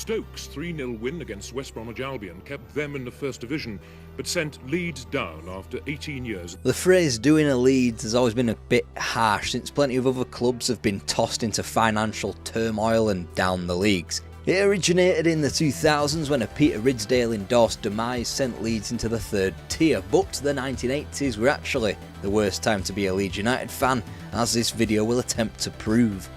Stoke's 3-0 win against West Bromwich Albion kept them in the First Division, but sent Leeds down after 18 years. The phrase doing a Leeds has always been a bit harsh, since plenty of other clubs have been tossed into financial turmoil and down the leagues. It originated in the 2000s when a Peter Ridsdale endorsed demise sent Leeds into the third tier, but the 1980s were actually the worst time to be a Leeds United fan, as this video will attempt to prove.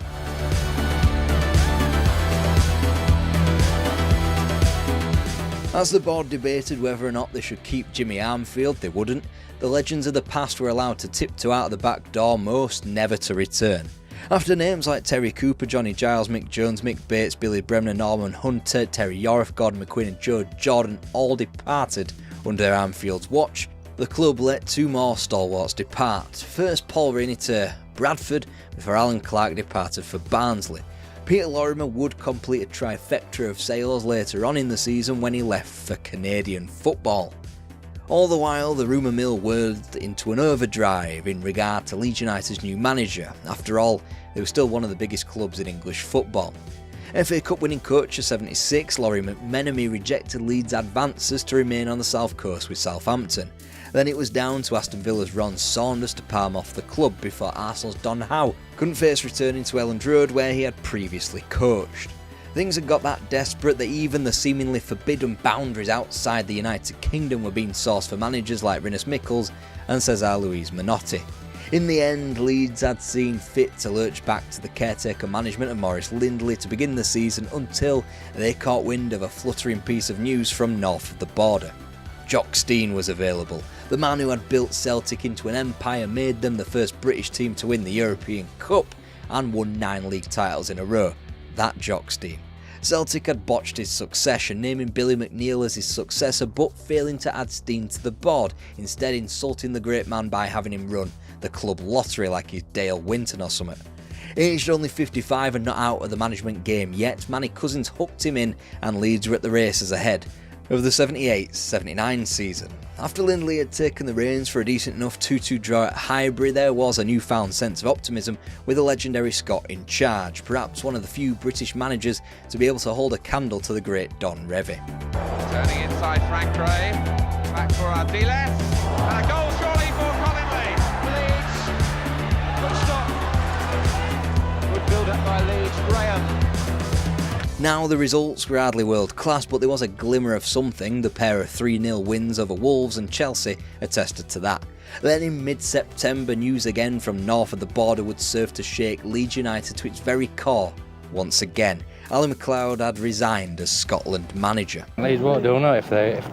As the board debated whether or not they should keep Jimmy Armfield, they wouldn't. The legends of the past were allowed to tiptoe out of the back door, most never to return. After names like Terry Cooper, Johnny Giles, Mick Jones, Mick Bates, Billy Bremner, Norman Hunter, Terry Yorif, Gordon McQueen and Joe Jordan all departed under Armfield's watch, the club let two more stalwarts depart. First Paul Rainey to Bradford, before Alan Clark departed for Barnsley. Peter Lorimer would complete a trifecta of sales later on in the season when he left for Canadian football. All the while, the rumour mill whirled into an overdrive in regard to Leeds United's new manager. After all, they were still one of the biggest clubs in English football. FA Cup winning coach of '76, Laurie McMenemy rejected Leeds' advances to remain on the south coast with Southampton. Then it was down to Aston Villa's Ron Saunders to palm off the club before Arsenal's Don Howe couldn't face returning to Elland Road where he had previously coached. Things had got that desperate that even the seemingly forbidden boundaries outside the United Kingdom were being sourced for managers like Rinus Michels and Cesar Luis Menotti. In the end, Leeds had seen fit to lurch back to the caretaker management of Maurice Lindley to begin the season until they caught wind of a fluttering piece of news from north of the border. Jock Stein was available. The man who had built Celtic into an empire, made them the first British team to win the European Cup and won 9 league titles in a row. That Jock Stein. Celtic had botched his succession, naming Billy McNeil as his successor but failing to add Stein to the board, instead insulting the great man by having him run the club lottery like he's Dale Winton or something. Aged only 55 and not out of the management game yet, Manny Cousins hooked him in and Leeds were at the races ahead of the 78-79 season. After Lindley had taken the reins for a decent enough 2-2 draw at Highbury, there was a newfound sense of optimism with the legendary Scot in charge, perhaps one of the few British managers to be able to hold a candle to the great Don Revie. Turning inside Frank Gray, back for Ardiles, and a goal surely for Collinley. Leeds, good stop. Good build up by Leeds, Graham. Now the results were hardly world class, but there was a glimmer of something. The pair of 3-0 wins over Wolves and Chelsea attested to that. Then in mid-September, news again from north of the border would serve to shake Leeds United to its very core once again. Alan McLeod had resigned as Scotland manager. Leeds won't do now if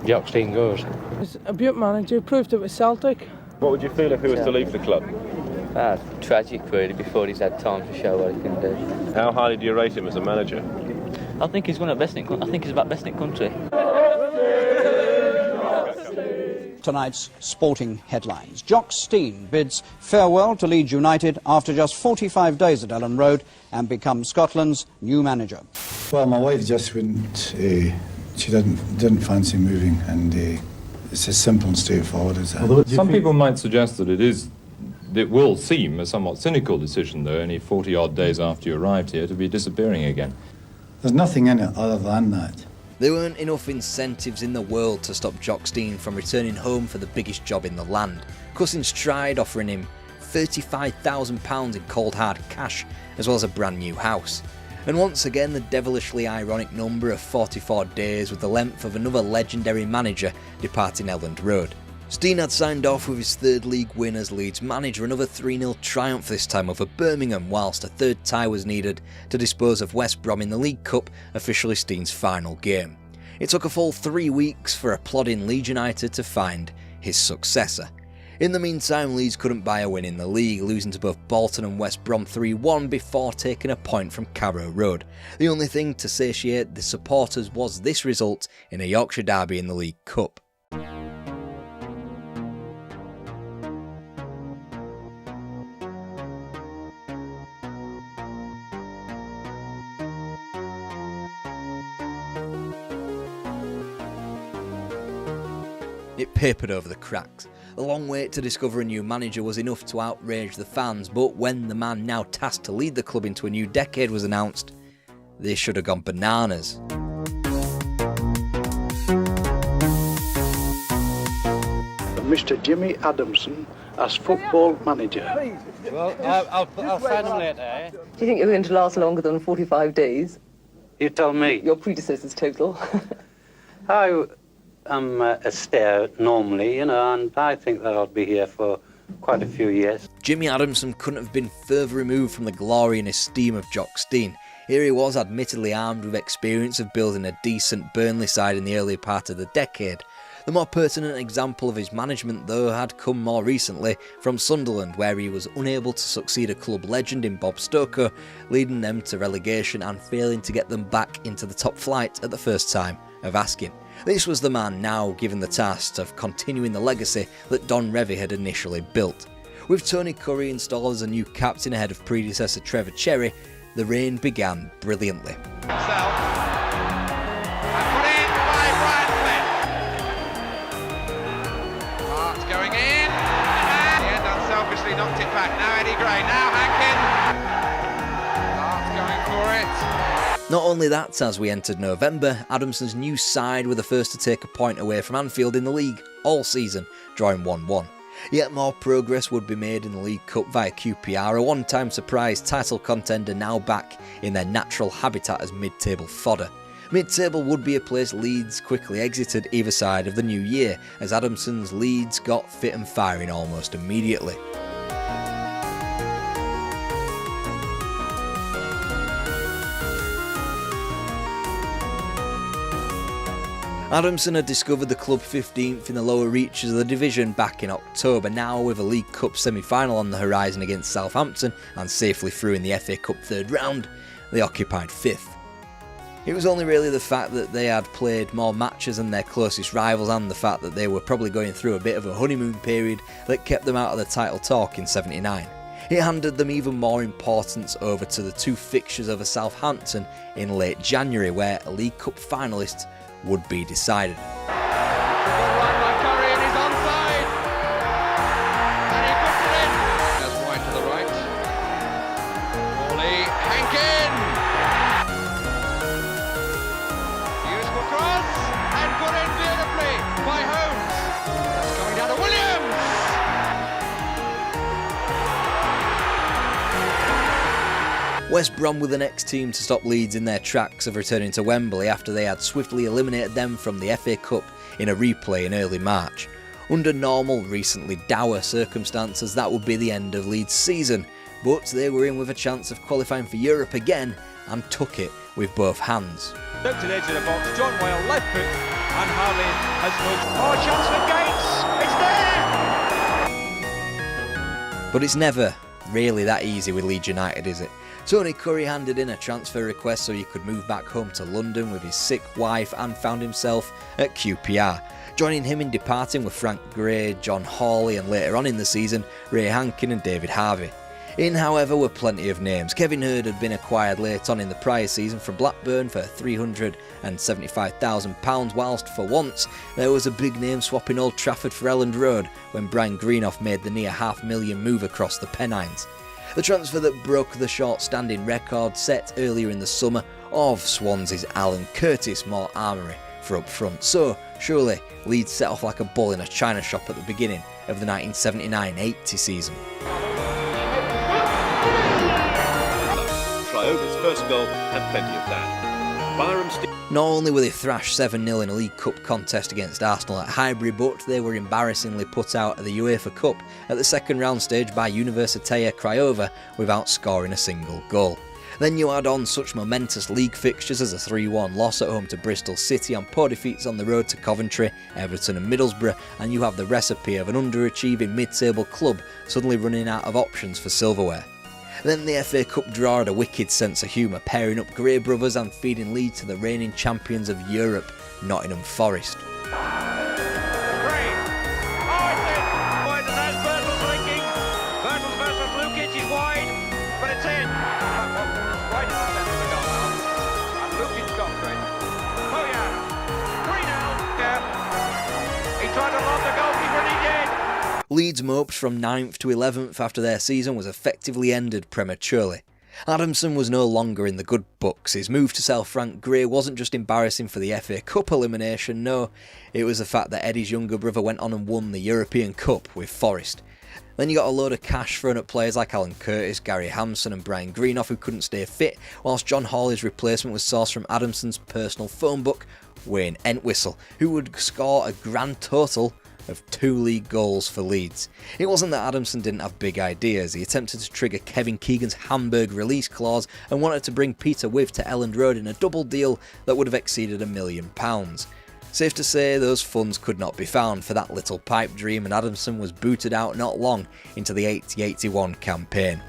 Jock Stein goes. He's a beaut manager, proved it with Celtic. What would you feel if he was to leave the club? Tragic really, before he's had time to show what he can do. How highly do you rate him as a manager? I think he's one of the best I think he's about best in country. Tonight's sporting headlines. Jock Stein bids farewell to Leeds United after just 45 days at Elland Road and becomes Scotland's new manager. Well, my wife just wouldn't, she didn't fancy moving, and it's as simple and straightforward as that. Some people might suggest that it will seem a somewhat cynical decision, though, only 40-odd days after you arrived here, to be disappearing again. There's nothing in it other than that. There weren't enough incentives in the world to stop Jock Stein from returning home for the biggest job in the land. Cousins tried, offering him £35,000 in cold hard cash, as well as a brand new house. And once again, the devilishly ironic number of 44 days was the length of another legendary manager departing Elland Road. Stein had signed off with his third league win as Leeds manager, another 3-0 triumph this time over Birmingham, whilst a third tie was needed to dispose of West Brom in the League Cup, officially Stein's final game. It took a full 3 weeks for a plodding Leeds United to find his successor. In the meantime, Leeds couldn't buy a win in the league, losing to both Bolton and West Brom 3-1 before taking a point from Carrow Road. The only thing to satiate the supporters was this result in a Yorkshire derby in the League Cup. It papered over the cracks. The long wait to discover a new manager was enough to outrage the fans, but when the man now tasked to lead the club into a new decade was announced, they should have gone bananas. Mr. Jimmy Adamson as football manager. Well, I'll sign him later, eh? Do you think you're going to last longer than 45 days? You tell me. Your predecessor's total. I am a stayer normally, and I think that I'll be here for quite a few years. Jimmy Adamson couldn't have been further removed from the glory and esteem of Jock Stein. Here he was, admittedly armed with experience of building a decent Burnley side in the early part of the decade. The more pertinent example of his management, though, had come more recently from Sunderland, where he was unable to succeed a club legend in Bob Stoker, leading them to relegation and failing to get them back into the top flight at the first time of asking. This was the man now given the task of continuing the legacy that Don Revie had initially built. With Tony Curry installed as a new captain ahead of predecessor Trevor Cherry, the reign began brilliantly. Going in, and the end unselfishly knocked it back. Now Eddie Gray, now Hankin. Going for it. Not only that, as we entered November, Adamson's new side were the first to take a point away from Anfield in the league all season, drawing 1-1. Yet more progress would be made in the League Cup via QPR, a one-time surprise title contender now back in their natural habitat as mid-table fodder. Mid-table would be a place Leeds quickly exited either side of the new year, as Adamson's Leeds got fit and firing almost immediately. Adamson had discovered the club 15th in the lower reaches of the division back in October. Now, with a League Cup semi-final on the horizon against Southampton and safely through in the FA Cup third round, they occupied 5th. It was only really the fact that they had played more matches than their closest rivals and the fact that they were probably going through a bit of a honeymoon period that kept them out of the title talk in '79. It handed them even more importance over to the 2 fixtures over Southampton in late January, where a League Cup finalist would be decided. West Brom were the next team to stop Leeds in their tracks of returning to Wembley after they had swiftly eliminated them from the FA Cup in a replay in early March. Under normal, recently dour circumstances, that would be the end of Leeds' season, but they were in with a chance of qualifying for Europe again and took it with both hands. Out to the edge of the box, John Wyle, left foot, and Harvey has no... Oh, chance for Gates, it's there! But it's never really that easy with Leeds United, is it? Tony Curry handed in a transfer request so he could move back home to London with his sick wife and found himself at QPR. Joining him in departing were Frank Gray, John Hawley and later on in the season, Ray Hankin and David Harvey. In, however, were plenty of names. Kevin Hurd had been acquired late on in the prior season from Blackburn for £375,000, whilst for once there was a big name swapping Old Trafford for Elland Road when Brian Greenough made the near £500,000 move across the Pennines. The transfer that broke the short-standing record set earlier in the summer of Swansea's Alan Curtis more armoury for up front. So, surely, Leeds set off like a bull in a china shop at the beginning of the 1979-80 season. Flyover's first goal had plenty of that. Not only were they thrashed 7-0 in a League Cup contest against Arsenal at Highbury, but they were embarrassingly put out of the UEFA Cup at the second round stage by Universitatea Craiova without scoring a single goal. Then you add on such momentous league fixtures as a 3-1 loss at home to Bristol City and poor defeats on the road to Coventry, Everton and Middlesbrough, and you have the recipe of an underachieving mid-table club suddenly running out of options for silverware. Then the FA Cup draw had a wicked sense of humour, pairing up Gray brothers and feeding lead to the reigning champions of Europe, Nottingham Forest. Leeds moped from 9th to 11th after their season was effectively ended prematurely. Adamson was no longer in the good books. His move to sell Frank Gray wasn't just embarrassing for the FA Cup elimination, no, it was the fact that Eddie's younger brother went on and won the European Cup with Forest. Then you got a load of cash thrown at players like Alan Curtis, Gary Hampson and Brian Greenough who couldn't stay fit, whilst John Hawley's replacement was sourced from Adamson's personal phone book, Wayne Entwistle, who would score a grand total of 2 league goals for Leeds. It wasn't that Adamson didn't have big ideas. He attempted to trigger Kevin Keegan's Hamburg release clause and wanted to bring Peter Withe to Elland Road in a double deal that would have exceeded £1 million. Safe to say those funds could not be found for that little pipe dream, and Adamson was booted out not long into the 80-81 campaign.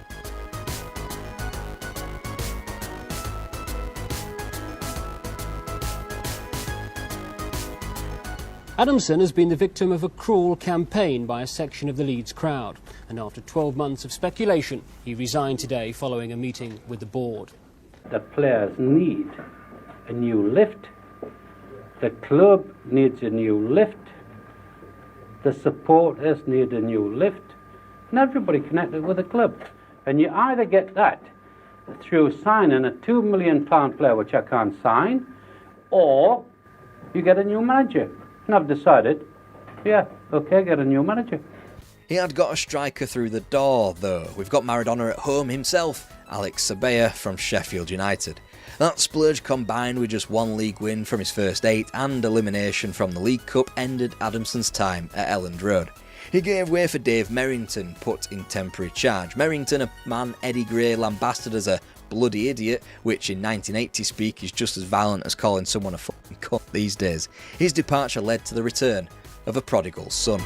Adamson has been the victim of a cruel campaign by a section of the Leeds crowd, and after 12 months of speculation, he resigned today following a meeting with the board. The players need a new lift, the club needs a new lift, the supporters need a new lift, and everybody connected with the club. And you either get that through signing a £2 million player, which I can't sign, or you get a new manager. And I've decided, yeah, okay, get a new manager. He had got a striker through the door, though. We've got Maradona at home himself, Alex Sabella from Sheffield United. That splurge, combined with just 1 league win from his first 8 and elimination from the League Cup, ended Adamson's time at Elland Road. He gave way for Dave Merrington, put in temporary charge. Merrington, a man Eddie Gray lambasted as a bloody idiot, which in 1980 speak is just as violent as calling someone a fucking cunt these days. His departure led to the return of a prodigal son.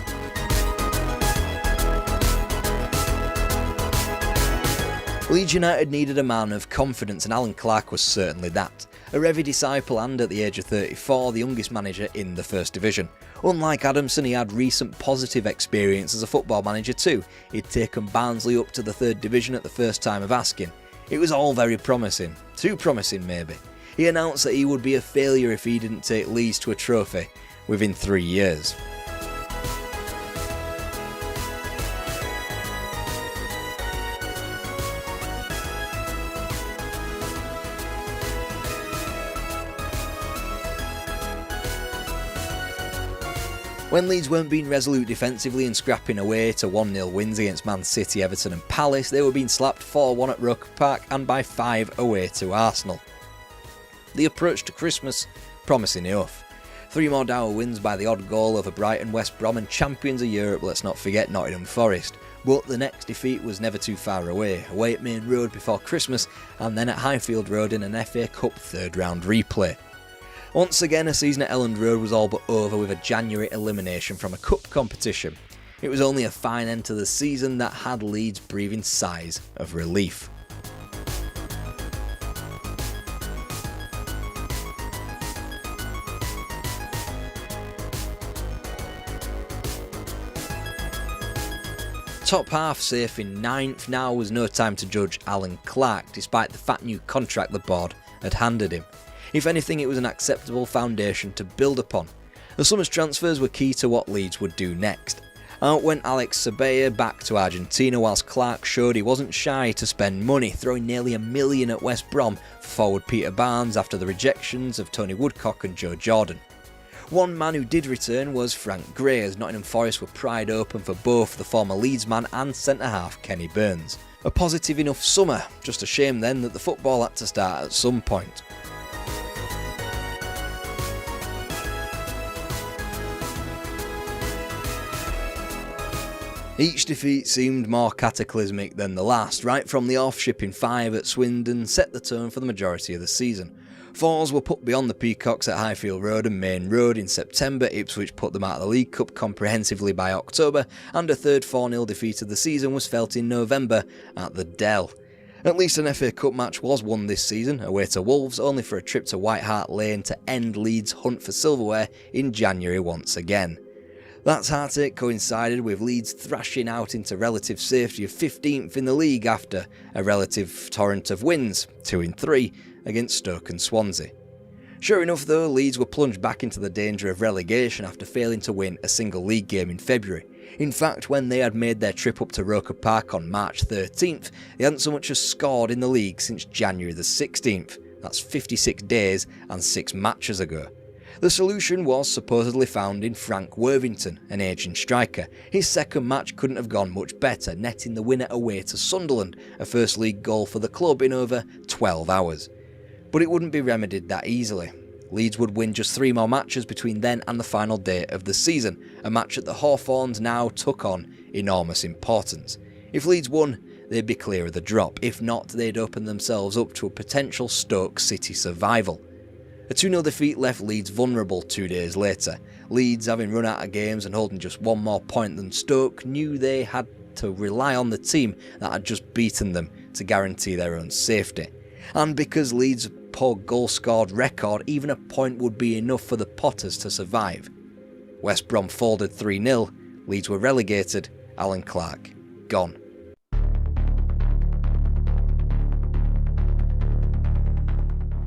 Leeds United needed a man of confidence, and Alan Clark was certainly that. A Revy disciple and, at the age of 34, the youngest manager in the First Division. Unlike Adamson, he had recent positive experience as a football manager too. He'd taken Barnsley up to the 3rd Division at the first time of asking. It was all very promising. Too promising, maybe. He announced that he would be a failure if he didn't take Leeds to a trophy within 3 years. When Leeds weren't being resolute defensively and scrapping away to 1-0 wins against Man City, Everton and Palace, they were being slapped 4-1 at Roker Park and by 5 away to Arsenal. The approach to Christmas, promising enough. 3 more dour wins by the odd goal over Brighton, West Brom and champions of Europe, let's not forget Nottingham Forest. But the next defeat was never too far away at Main Road before Christmas and then at Highfield Road in an FA Cup 3rd round replay. Once again, a season at Elland Road was all but over with a January elimination from a cup competition. It was only a fine end to the season that had Leeds breathing sighs of relief. Top half safe in 9th, now was no time to judge Alan Clark despite the fat new contract the board had handed him. If anything, it was an acceptable foundation to build upon. The summer's transfers were key to what Leeds would do next. Out went Alex Sabella back to Argentina, whilst Clark showed he wasn't shy to spend money, throwing nearly £1 million at West Brom for forward Peter Barnes after the rejections of Tony Woodcock and Joe Jordan. One man who did return was Frank Gray, as Nottingham Forest were pried open for both the former Leeds man and centre-half Kenny Burns. A positive enough summer, just a shame then that the football had to start at some point. Each defeat seemed more cataclysmic than the last. Right from the off, shipping 5 at Swindon set the tone for the majority of the season. 4s were put beyond the Peacocks at Highfield Road and Main Road in September, Ipswich put them out of the League Cup comprehensively by October, and a third 4-0 defeat of the season was felt in November at the Dell. At least an FA Cup match was won this season, away to Wolves, only for a trip to White Hart Lane to end Leeds' hunt for silverware in January once again. That heartache coincided with Leeds thrashing out into relative safety of 15th in the league after a relative torrent of wins, 2 in 3, against Stoke and Swansea. Sure enough though, Leeds were plunged back into the danger of relegation after failing to win a single league game in February. In fact, when they had made their trip up to Roker Park on March 13th, they hadn't so much as scored in the league since January the 16th. That's 56 days and 6 matches ago. The solution was supposedly found in Frank Worthington, an ageing striker. His second match couldn't have gone much better, netting the winner away to Sunderland, a first league goal for the club in over 12 hours. But it wouldn't be remedied that easily. Leeds would win just 3 more matches between then and the final day of the season, a match that the Hawthorns now took on enormous importance. If Leeds won, they'd be clear of the drop. If not, they'd open themselves up to a potential Stoke City survival. A 2-0 defeat left Leeds vulnerable 2 days later. Leeds, having run out of games and holding just 1 more point than Stoke, knew they had to rely on the team that had just beaten them to guarantee their own safety. And because Leeds' poor goal-scored record, even a point would be enough for the Potters to survive. West Brom folded 3-0, Leeds were relegated, Alan Clark gone.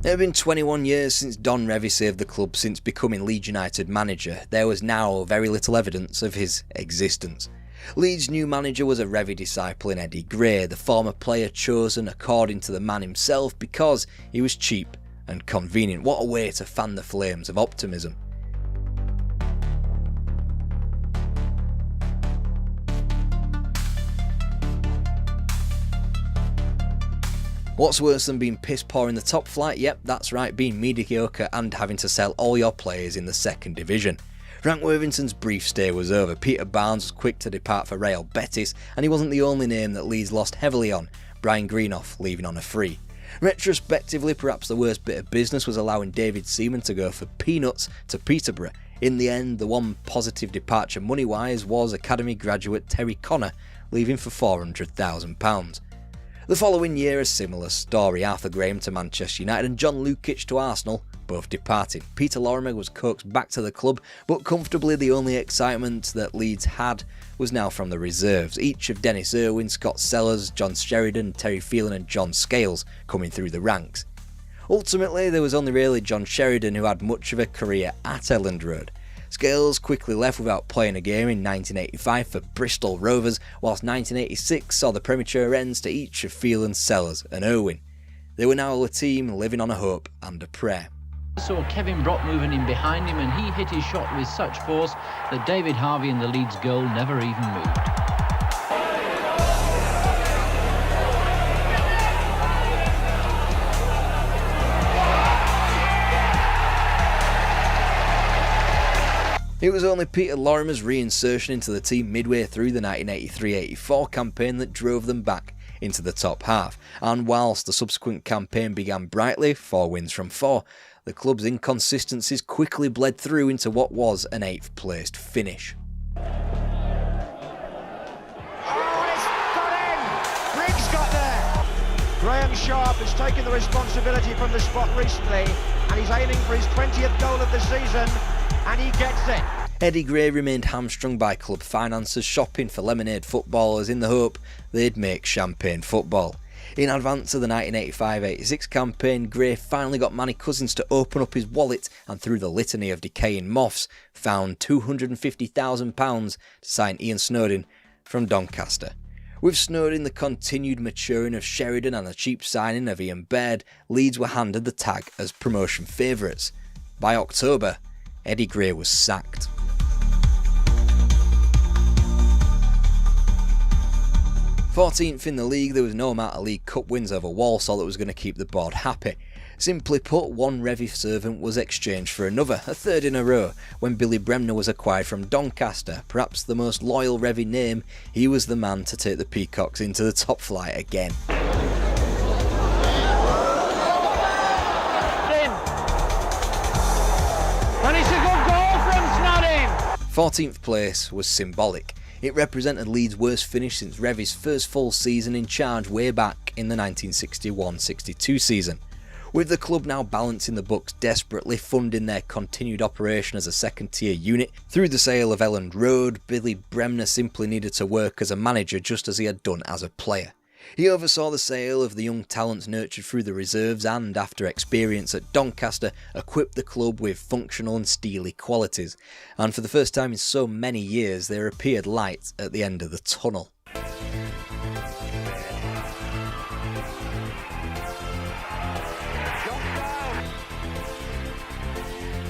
It had been 21 years since Don Revie saved the club since becoming Leeds United manager. There was now very little evidence of his existence. Leeds' new manager was a Revie disciple in Eddie Gray, the former player chosen according to the man himself because he was cheap and convenient. What a way to fan the flames of optimism. What's worse than being piss poor in the top flight? Yep, that's right, being mediocre and having to sell all your players in the second division. Frank Worthington's brief stay was over. Peter Barnes was quick to depart for Real Betis, and he wasn't the only name that Leeds lost heavily on, Brian Greenough leaving on a free. Retrospectively, perhaps the worst bit of business was allowing David Seaman to go for peanuts to Peterborough. In the end, the one positive departure money-wise was academy graduate Terry Connor, leaving for £400,000. The following year, a similar story. Arthur Graham to Manchester United and John Lukic to Arsenal, both departing. Peter Lorimer was coaxed back to the club, but comfortably the only excitement that Leeds had was now from the reserves, each of Dennis Irwin, Scott Sellers, John Sheridan, Terry Phelan and John Scales coming through the ranks. Ultimately, there was only really John Sheridan who had much of a career at Elland Road. Scales quickly left without playing a game in 1985 for Bristol Rovers, whilst 1986 saw the premature ends to each of Phelan, Sellers and Irwin. They were now a team living on a hope and a prayer. Saw Kevin Brock moving in behind him and he hit his shot with such force that David Harvey in the Leeds goal never even moved. It was only Peter Lorimer's reinsertion into the team midway through the 1983-84 campaign that drove them back into the top half, and whilst the subsequent campaign began brightly, 4 wins from 4, the club's inconsistencies quickly bled through into what was an 8th placed finish. Oh, it's got in! Briggs got there! Graham Sharp has taken the responsibility from the spot recently, and he's aiming for his 20th goal of the season, and he gets it. Eddie Gray remained hamstrung by club finances, shopping for Lemonade footballers in the hope they'd make champagne football. In advance of the 1985-86 campaign, Gray finally got Manny Cousins to open up his wallet and through the litany of decaying moths, found £250,000 to sign Ian Snowden from Doncaster. With Snowden, the continued maturing of Sheridan and the cheap signing of Ian Baird, Leeds were handed the tag as promotion favourites. By October, Eddie Gray was sacked. "14th in the league, there was no amount of League Cup wins over Walsall that was going to keep the board happy. Simply put, one Revie servant was exchanged for another, a third in a row, when Billy Bremner was acquired from Doncaster. Perhaps the most loyal Revie name, he was the man to take the Peacocks into the top flight again. And it's a good goal from Snodin! 14th place was symbolic. It represented Leeds' worst finish since Revie's first full season in charge way back in the 1961-62 season. With the club now balancing the books desperately, funding their continued operation as a second-tier unit, through the sale of Elland Road, Billy Bremner simply needed to work as a manager just as he had done as a player. He oversaw the sale of the young talents nurtured through the reserves and, after experience at Doncaster, equipped the club with functional and steely qualities, and for the first time in so many years there appeared light at the end of the tunnel.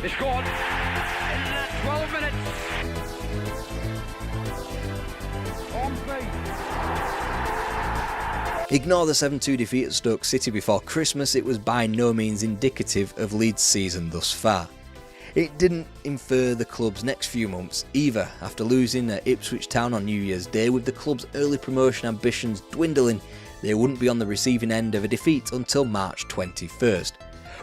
He scored in 12 minutes. On beat. Ignore the 7-2 defeat at Stoke City before Christmas, it was by no means indicative of Leeds' season thus far. It didn't infer the club's next few months either, after losing at Ipswich Town on New Year's Day. With the club's early promotion ambitions dwindling, they wouldn't be on the receiving end of a defeat until March 21st.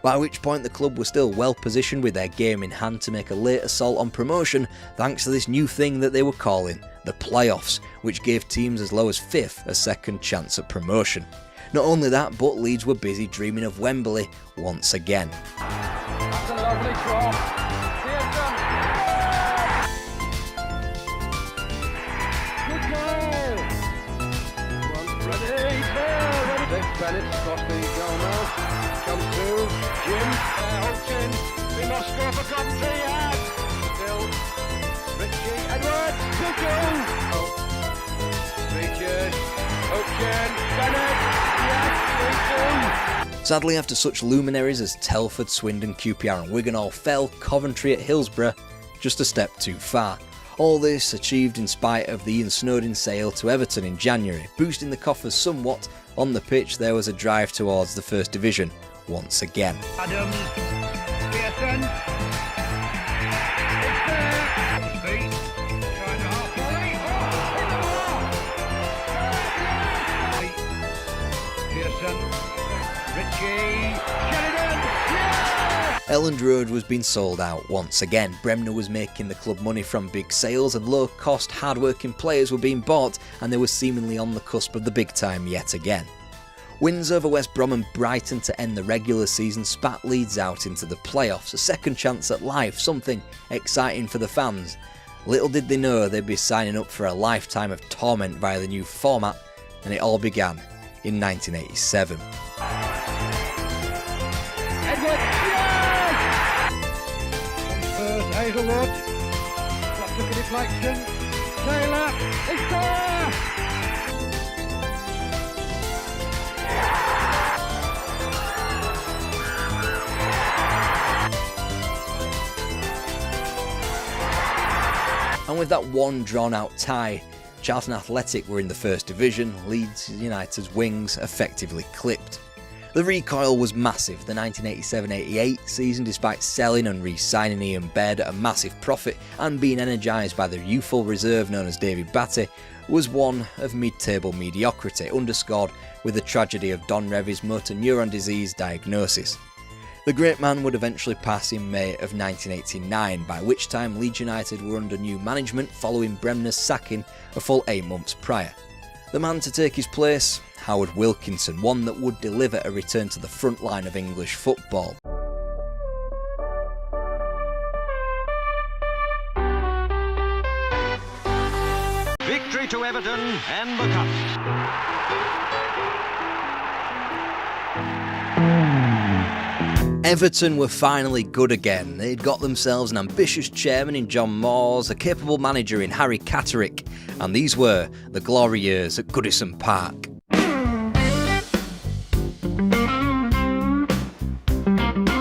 By which point the club was still well positioned with their game in hand to make a late assault on promotion thanks to this new thing that they were calling the playoffs, which gave teams as low as 5th a second chance at promotion. Not only that, but Leeds were busy dreaming of Wembley once again. That's a lovely drop. Good goal. One ready. There. Bennett's crossed the goal now. Comes through. Jim. Holton. We must score for Coventry. And still. Richie Edwards. 2-2. Richard. Holton. Bennett. Yes. 3-2. Sadly, after such luminaries as Telford, Swindon, QPR and Wigan all fell, Coventry at Hillsborough just a step too far. All this achieved in spite of the Ian Snowden sale to Everton in January, boosting the coffers somewhat. On the pitch there was a drive towards the First Division once again. Adams, Pearson, it's there, Speed, trying to half volley, Pearson, Richie, Sheridan, yeah! Elland Road was being sold out once again. Bremner was making the club money from big sales, and low-cost, hard-working players were being bought, and they were seemingly on the cusp of the big time yet again. Wins over West Brom and Brighton to end the regular season spat Leeds out into the playoffs, a second chance at life, something exciting for the fans. Little did they know they'd be signing up for a lifetime of torment via the new format, and it all began in 1987. Edwards, yes! Spurs, Hazelwood, lots of deflection, Taylor, it's there! And with that one drawn-out tie, Charlton Athletic were in the First Division, Leeds United's wings effectively clipped. The recoil was massive. The 1987-88 season, despite selling and re-signing Ian Baird at a massive profit and being energised by the youthful reserve known as David Batty, was one of mid-table mediocrity, underscored with the tragedy of Don Revie's motor neuron disease diagnosis. The great man would eventually pass in May of 1989, by which time Leeds United were under new management following Bremner's sacking a full 8 months prior. The man to take his place, Howard Wilkinson, one that would deliver a return to the front line of English football. Victory to Everton and the cup. Everton were finally good again. They'd got themselves an ambitious chairman in John Moores, a capable manager in Harry Catterick, and these were the glory years at Goodison Park.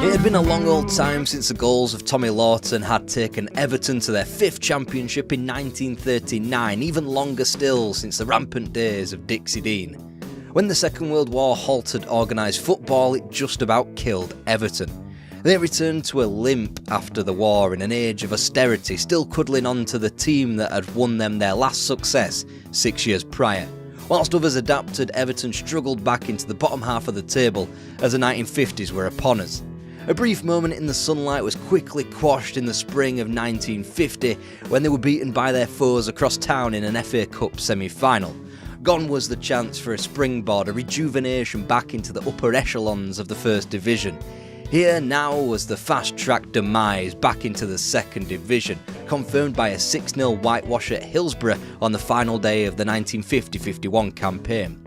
It had been a long old time since the goals of Tommy Lawton had taken Everton to their 5th championship in 1939, even longer still since the rampant days of Dixie Dean. When the Second World War halted organised football, it just about killed Everton. They returned to a limp after the war in an age of austerity, still cuddling on to the team that had won them their last success 6 years prior. Whilst others adapted, Everton struggled back into the bottom half of the table as the 1950s were upon us. A brief moment in the sunlight was quickly quashed in the spring of 1950 when they were beaten by their foes across town in an FA Cup semi-final. Gone was the chance for a springboard, a rejuvenation back into the upper echelons of the First Division. Here now was the fast-track demise back into the Second Division, confirmed by a 6-0 whitewash at Hillsborough on the final day of the 1950-51 campaign.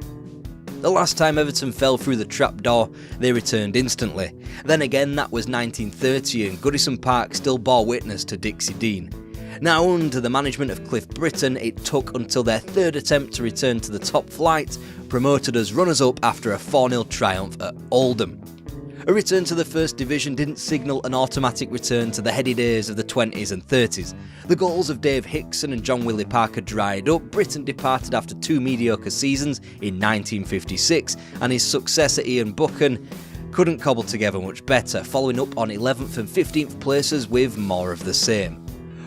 The last time Everton fell through the trapdoor, they returned instantly. Then again, that was 1930 and Goodison Park still bore witness to Dixie Dean. Now, under the management of Cliff Britton, it took until their third attempt to return to the top flight, promoted as runners-up after a 4-0 triumph at Oldham. A return to the First Division didn't signal an automatic return to the heady days of the 20s and 30s. The goals of Dave Hickson and John Willie Parker dried up. Britton departed after 2 mediocre seasons in 1956, and his successor Ian Buchan couldn't cobble together much better, following up on 11th and 15th places with more of the same.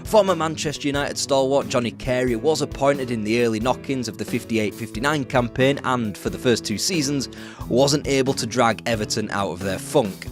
Former Manchester United stalwart Johnny Carey was appointed in the early knock-ins of the 58-59 campaign and, for the first 2 seasons, wasn't able to drag Everton out of their funk.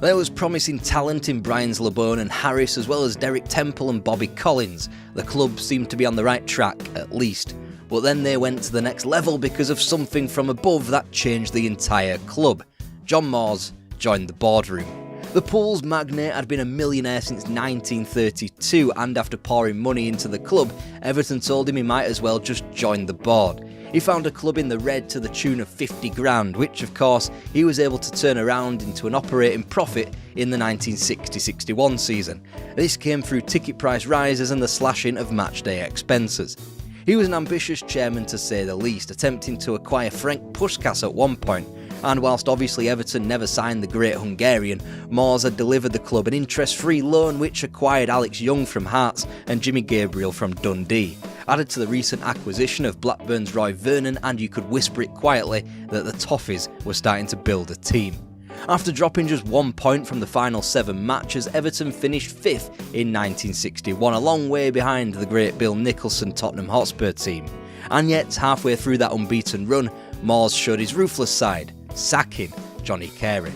There was promising talent in Brians LeBone and Harris, as well as Derek Temple and Bobby Collins. The club seemed to be on the right track, at least. But then they went to the next level because of something from above that changed the entire club. John Moores joined the boardroom. The Pools magnate had been a millionaire since 1932, and after pouring money into the club, Everton told him he might as well just join the board. He found a club in the red to the tune of 50 grand, which of course he was able to turn around into an operating profit in the 1960-61 season. This came through ticket price rises and the slashing of matchday expenses. He was an ambitious chairman to say the least, attempting to acquire Frank Puskas at one point. And whilst obviously Everton never signed the great Hungarian, Moores had delivered the club an interest-free loan which acquired Alex Young from Hearts and Jimmy Gabriel from Dundee. Added to the recent acquisition of Blackburn's Roy Vernon, and you could whisper it quietly that the Toffees were starting to build a team. After dropping just 1 point from the final 7 matches, Everton finished 5th in 1961, a long way behind the great Bill Nicholson Tottenham Hotspur team. And yet, halfway through that unbeaten run, Moores showed his ruthless side, sacking Johnny Carey.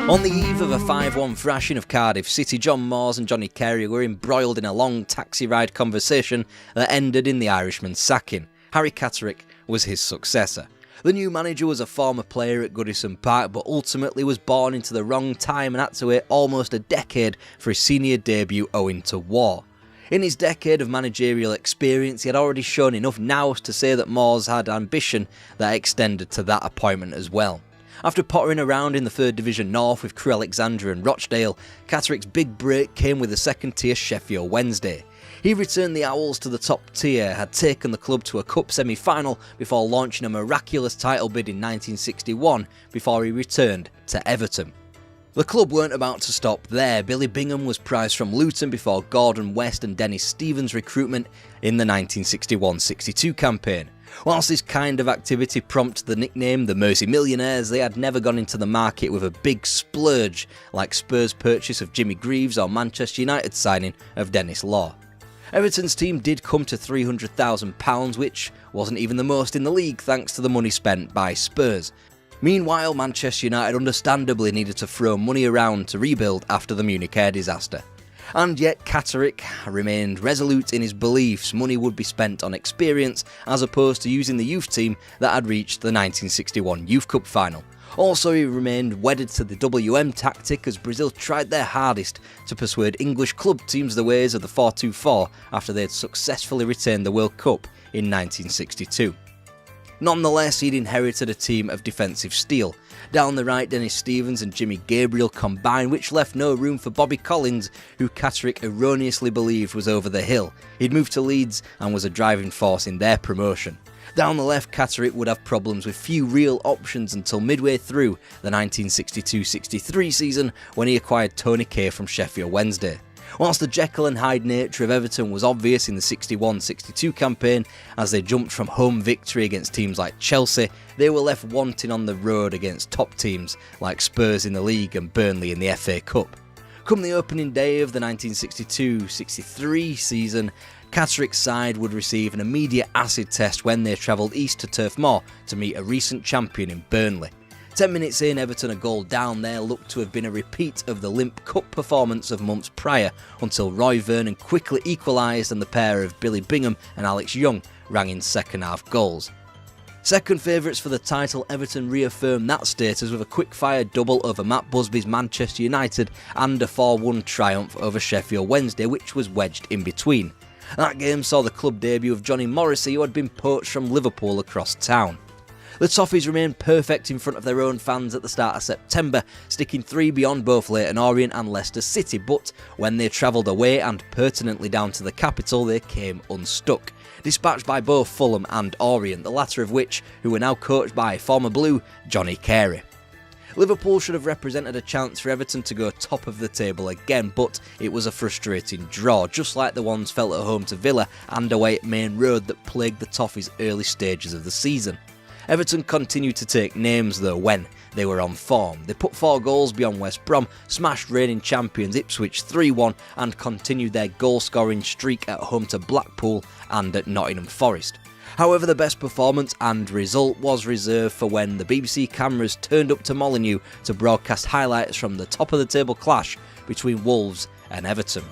On the eve of a 5-1 thrashing of Cardiff City, John Moores and Johnny Carey were embroiled in a long taxi ride conversation that ended in the Irishman's sacking. Harry Catterick was his successor. The new manager was a former player at Goodison Park, but ultimately was born into the wrong time and had to wait almost a decade for his senior debut owing to war. In his decade of managerial experience, he had already shown enough nous to say that Moores had ambition that extended to that appointment as well. After pottering around in the 3rd Division North with Crewe Alexandra and Rochdale, Catterick's big break came with the 2nd-tier Sheffield Wednesday. He returned the Owls to the top tier, had taken the club to a cup semi-final before launching a miraculous title bid in 1961 before he returned to Everton. The club weren't about to stop there. Billy Bingham was prized from Luton before Gordon West and Dennis Stevens' recruitment in the 1961-62 campaign. Whilst this kind of activity prompted the nickname the Mersey Millionaires, they had never gone into the market with a big splurge like Spurs' purchase of Jimmy Greaves or Manchester United's signing of Dennis Law. Everton's team did come to £300,000, which wasn't even the most in the league thanks to the money spent by Spurs. Meanwhile, Manchester United understandably needed to throw money around to rebuild after the Munich air disaster. And yet Catterick remained resolute in his beliefs money would be spent on experience as opposed to using the youth team that had reached the 1961 Youth Cup final. Also, he remained wedded to the WM tactic as Brazil tried their hardest to persuade English club teams the ways of the 4-2-4 after they had successfully retained the World Cup in 1962. Nonetheless, he'd inherited a team of defensive steel. Down the right, Dennis Stevens and Jimmy Gabriel combined, which left no room for Bobby Collins, who Catterick erroneously believed was over the hill. He'd moved to Leeds and was a driving force in their promotion. Down the left, Catterick would have problems with few real options until midway through the 1962-63 season when he acquired Tony Kay from Sheffield Wednesday. Whilst the Jekyll and Hyde nature of Everton was obvious in the 61-62 campaign, as they jumped from home victory against teams like Chelsea, they were left wanting on the road against top teams like Spurs in the league and Burnley in the FA Cup. Come the opening day of the 1962-63 season, Catterick's side would receive an immediate acid test when they travelled east to Turf Moor to meet a recent champion in Burnley. 10 minutes in, Everton a goal down there looked to have been a repeat of the limp cup performance of months prior until Roy Vernon quickly equalised and the pair of Billy Bingham and Alex Young rang in second half goals. Second favourites for the title, Everton reaffirmed that status with a quick-fire double over Matt Busby's Manchester United and a 4-1 triumph over Sheffield Wednesday, which was wedged in between. That game saw the club debut of Johnny Morrissey, who had been poached from Liverpool across town. The Toffees remained perfect in front of their own fans at the start of September, sticking 3 beyond both Leyton Orient and Leicester City, but when they travelled away and pertinently down to the capital, they came unstuck. Dispatched by both Fulham and Orient, the latter of which who were now coached by former Blue Johnny Carey. Liverpool should have represented a chance for Everton to go top of the table again, but it was a frustrating draw, just like the ones felt at home to Villa and away at Main Road that plagued the Toffees' early stages of the season. Everton continued to take names though when they were on form. They put 4 goals beyond West Brom, smashed reigning champions Ipswich 3-1 and continued their goal-scoring streak at home to Blackpool and at Nottingham Forest. However, the best performance and result was reserved for when the BBC cameras turned up to Molineux to broadcast highlights from the top-of-the-table clash between Wolves and Everton.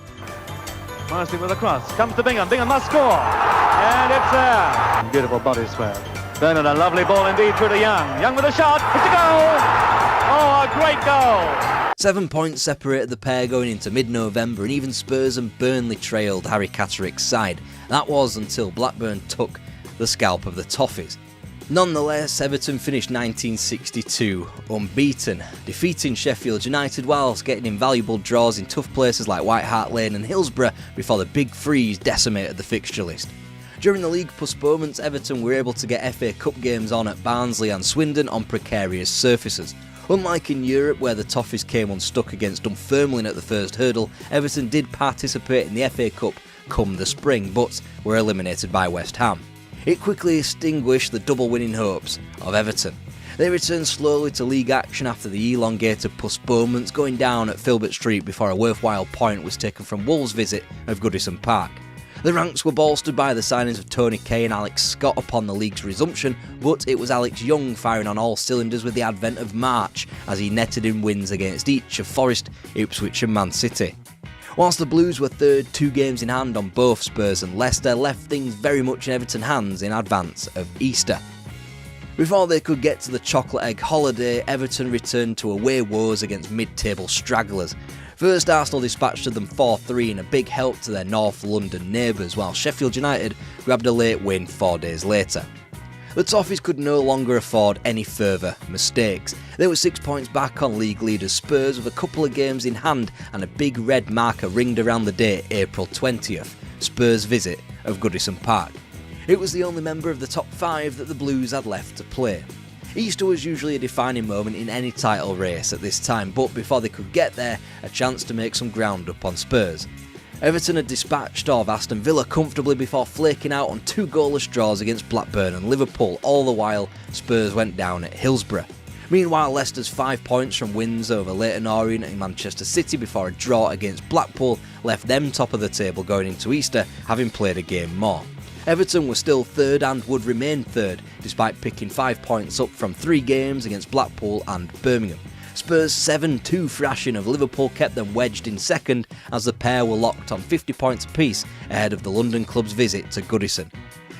Morrissey with a cross, comes to Bingham, Bingham must score, and it's there. Beautiful body swell. Bernard, a lovely ball indeed through to Young. Young with a shot, it's a goal! Oh, a great goal! 7 points separated the pair going into mid-November, and even Spurs and Burnley trailed Harry Catterick's side. That was until Blackburn took the scalp of the Toffees. Nonetheless, Everton finished 1962 unbeaten, defeating Sheffield United whilst getting invaluable draws in tough places like White Hart Lane and Hillsborough before the Big Freeze decimated the fixture list. During the league postponements, Everton were able to get FA Cup games on at Barnsley and Swindon on precarious surfaces. Unlike in Europe, where the Toffees came unstuck against Dunfermline at the first hurdle, Everton did participate in the FA Cup come the spring, but were eliminated by West Ham. It quickly extinguished the double winning hopes of Everton. They returned slowly to league action after the elongated postponements, going down at Filbert Street before a worthwhile point was taken from Wolves' visit of Goodison Park. The ranks were bolstered by the signings of Tony Kay and Alex Scott upon the league's resumption, but it was Alex Young firing on all cylinders with the advent of March, as he netted in wins against each of Forest, Ipswich and Man City. Whilst the Blues were third, 2 games in hand on both Spurs and Leicester left things very much in Everton's hands in advance of Easter. Before they could get to the chocolate egg holiday, Everton returned to away woes against mid-table stragglers. First, Arsenal dispatched them 4-3 in a big help to their North London neighbours, while Sheffield United grabbed a late win 4 days later. The Toffees could no longer afford any further mistakes. They were 6 points back on league leaders Spurs with a couple of games in hand and a big red marker ringed around the date April 20th, Spurs' visit of Goodison Park. It was the only member of the top 5 that the Blues had left to play. Easter was usually a defining moment in any title race at this time, but before they could get there, a chance to make some ground up on Spurs. Everton had dispatched of Aston Villa comfortably before flaking out on 2 goalless draws against Blackburn and Liverpool, all the while Spurs went down at Hillsborough. Meanwhile, Leicester's 5 points from wins over Leyton Orient and Manchester City before a draw against Blackpool left them top of the table going into Easter, having played a game more. Everton were still third and would remain third, despite picking 5 points up from 3 games against Blackpool and Birmingham. Spurs' 7-2 thrashing of Liverpool kept them wedged in second, as the pair were locked on 50 points apiece ahead of the London club's visit to Goodison.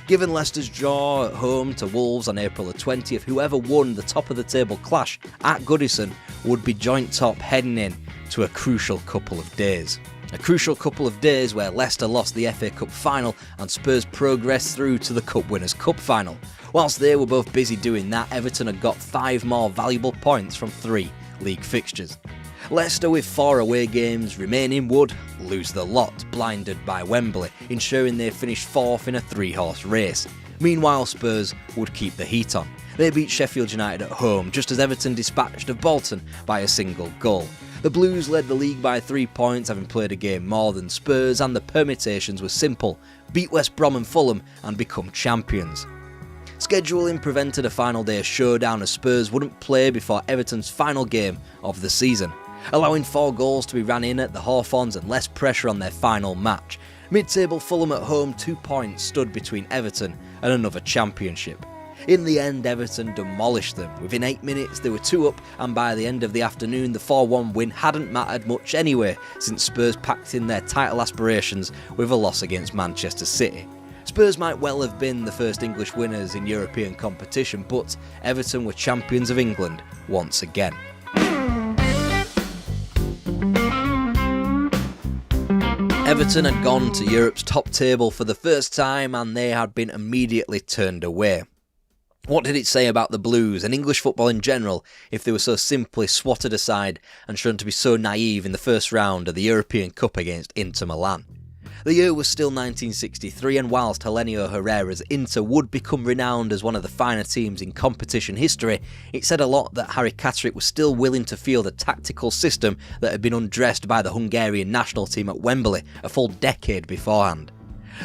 Given Leicester's draw at home to Wolves on April the 20th, whoever won the top-of-the-table clash at Goodison would be joint top heading in to a crucial couple of days. A crucial couple of days where Leicester lost the FA Cup final and Spurs progressed through to the Cup Winners' Cup final. Whilst they were both busy doing that, Everton had got 5 more valuable points from 3 league fixtures. Leicester, with 4 away games remaining, would lose the lot, blinded by Wembley, ensuring they finished 4th in a 3-horse race. Meanwhile, Spurs would keep the heat on. They beat Sheffield United at home, just as Everton dispatched of Bolton by a single goal. The Blues led the league by 3 points, having played a game more than Spurs, and the permutations were simple: beat West Brom and Fulham and become champions. Scheduling prevented a final day showdown, as Spurs wouldn't play before Everton's final game of the season, allowing 4 goals to be ran in at the Hawthorns and less pressure on their final match. Mid-table Fulham at home, 2 points stood between Everton and another championship. In the end, Everton demolished them. Within 8 minutes they were 2 up, and by the end of the afternoon the 4-1 win hadn't mattered much anyway, since Spurs packed in their title aspirations with a loss against Manchester City. Spurs might well have been the first English winners in European competition, but Everton were champions of England once again. Everton had gone to Europe's top table for the first time and they had been immediately turned away. What did it say about the Blues and English football in general if they were so simply swatted aside and shown to be so naive in the first round of the European Cup against Inter Milan? The year was still 1963 and whilst Helenio Herrera's Inter would become renowned as one of the finer teams in competition history, it said a lot that Harry Catterick was still willing to field a tactical system that had been undressed by the Hungarian national team at Wembley a full decade beforehand.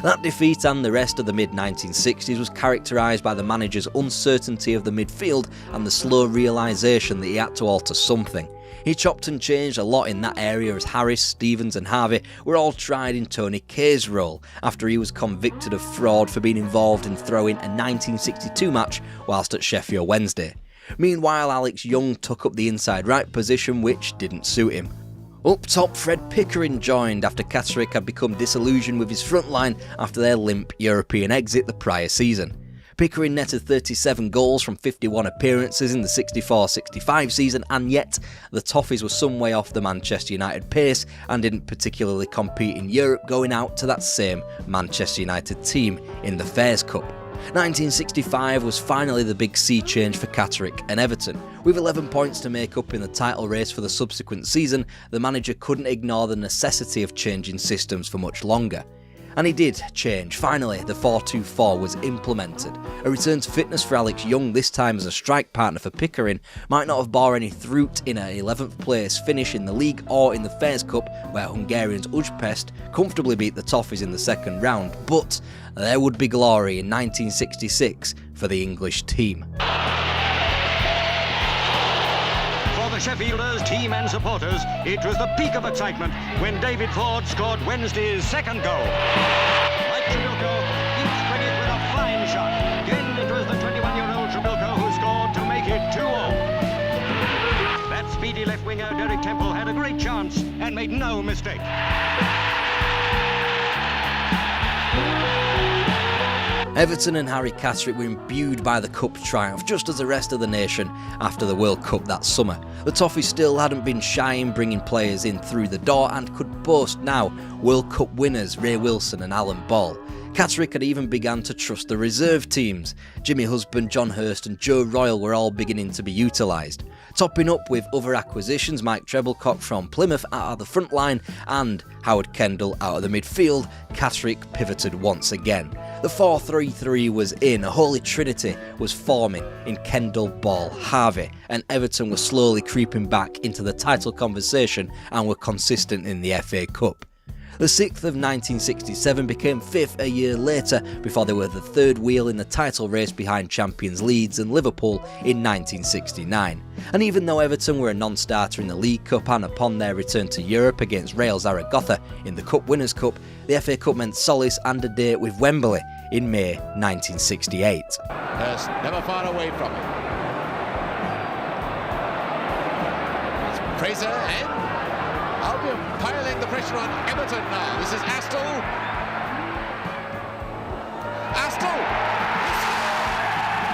That defeat and the rest of the mid-1960s was characterised by the manager's uncertainty of the midfield and the slow realisation that he had to alter something. He chopped and changed a lot in that area as Harris, Stevens and Harvey were all tried in Tony Kaye's role after he was convicted of fraud for being involved in throwing a 1962 match whilst at Sheffield Wednesday. Meanwhile, Alex Young took up the inside right position which didn't suit him. Up top, Fred Pickering joined after Catterick had become disillusioned with his front line after their limp European exit the prior season. Pickering netted 37 goals from 51 appearances in the 64-65 season, and yet the Toffees were some way off the Manchester United pace and didn't particularly compete in Europe, going out to that same Manchester United team in the Fairs Cup. 1965 was finally the big sea change for Catterick and Everton. With 11 points to make up in the title race for the subsequent season, the manager couldn't ignore the necessity of changing systems for much longer. And he did change. Finally, the 4-2-4 was implemented. A return to fitness for Alex Young, this time as a strike partner for Pickering, might not have bore any fruit in an 11th place finish in the league or in the Fairs Cup, where Hungarians Ujpest comfortably beat the Toffees in the second round, but there would be glory in 1966 for the English team. For the Sheffielders, team and supporters, it was the peak of excitement when David Ford scored Wednesday's second goal. Like Trabilko, each credit with a fine shot. Again, it was the 21-year-old Trabilko who scored to make it 2-0. That speedy left winger, Derek Temple, had a great chance and made no mistake. Everton and Harry Catterick were imbued by the Cup triumph just as the rest of the nation after the World Cup that summer. The Toffees still hadn't been shy in bringing players in through the door and could boast now World Cup winners Ray Wilson and Alan Ball. Catterick had even begun to trust the reserve teams. Jimmy Husband, John Hurst and Joe Royle were all beginning to be utilised. Topping up with other acquisitions, Mike Treblecock from Plymouth out of the front line and Howard Kendall out of the midfield, Catterick pivoted once again. The 4-3-3 was in, a holy trinity was forming in Kendall, Ball, Harvey, and Everton were slowly creeping back into the title conversation and were consistent in the FA Cup. The 6th of 1967 became 5th a year later before they were the third wheel in the title race behind champions Leeds and Liverpool in 1969. And even though Everton were a non-starter in the League Cup and upon their return to Europe against Real Zaragoza in the Cup Winners' Cup, the FA Cup meant solace and a date with Wembley in May 1968. Hurst never far away from him. It's Fraser and Albion piling the pressure on Everton now. This is Astle. Astle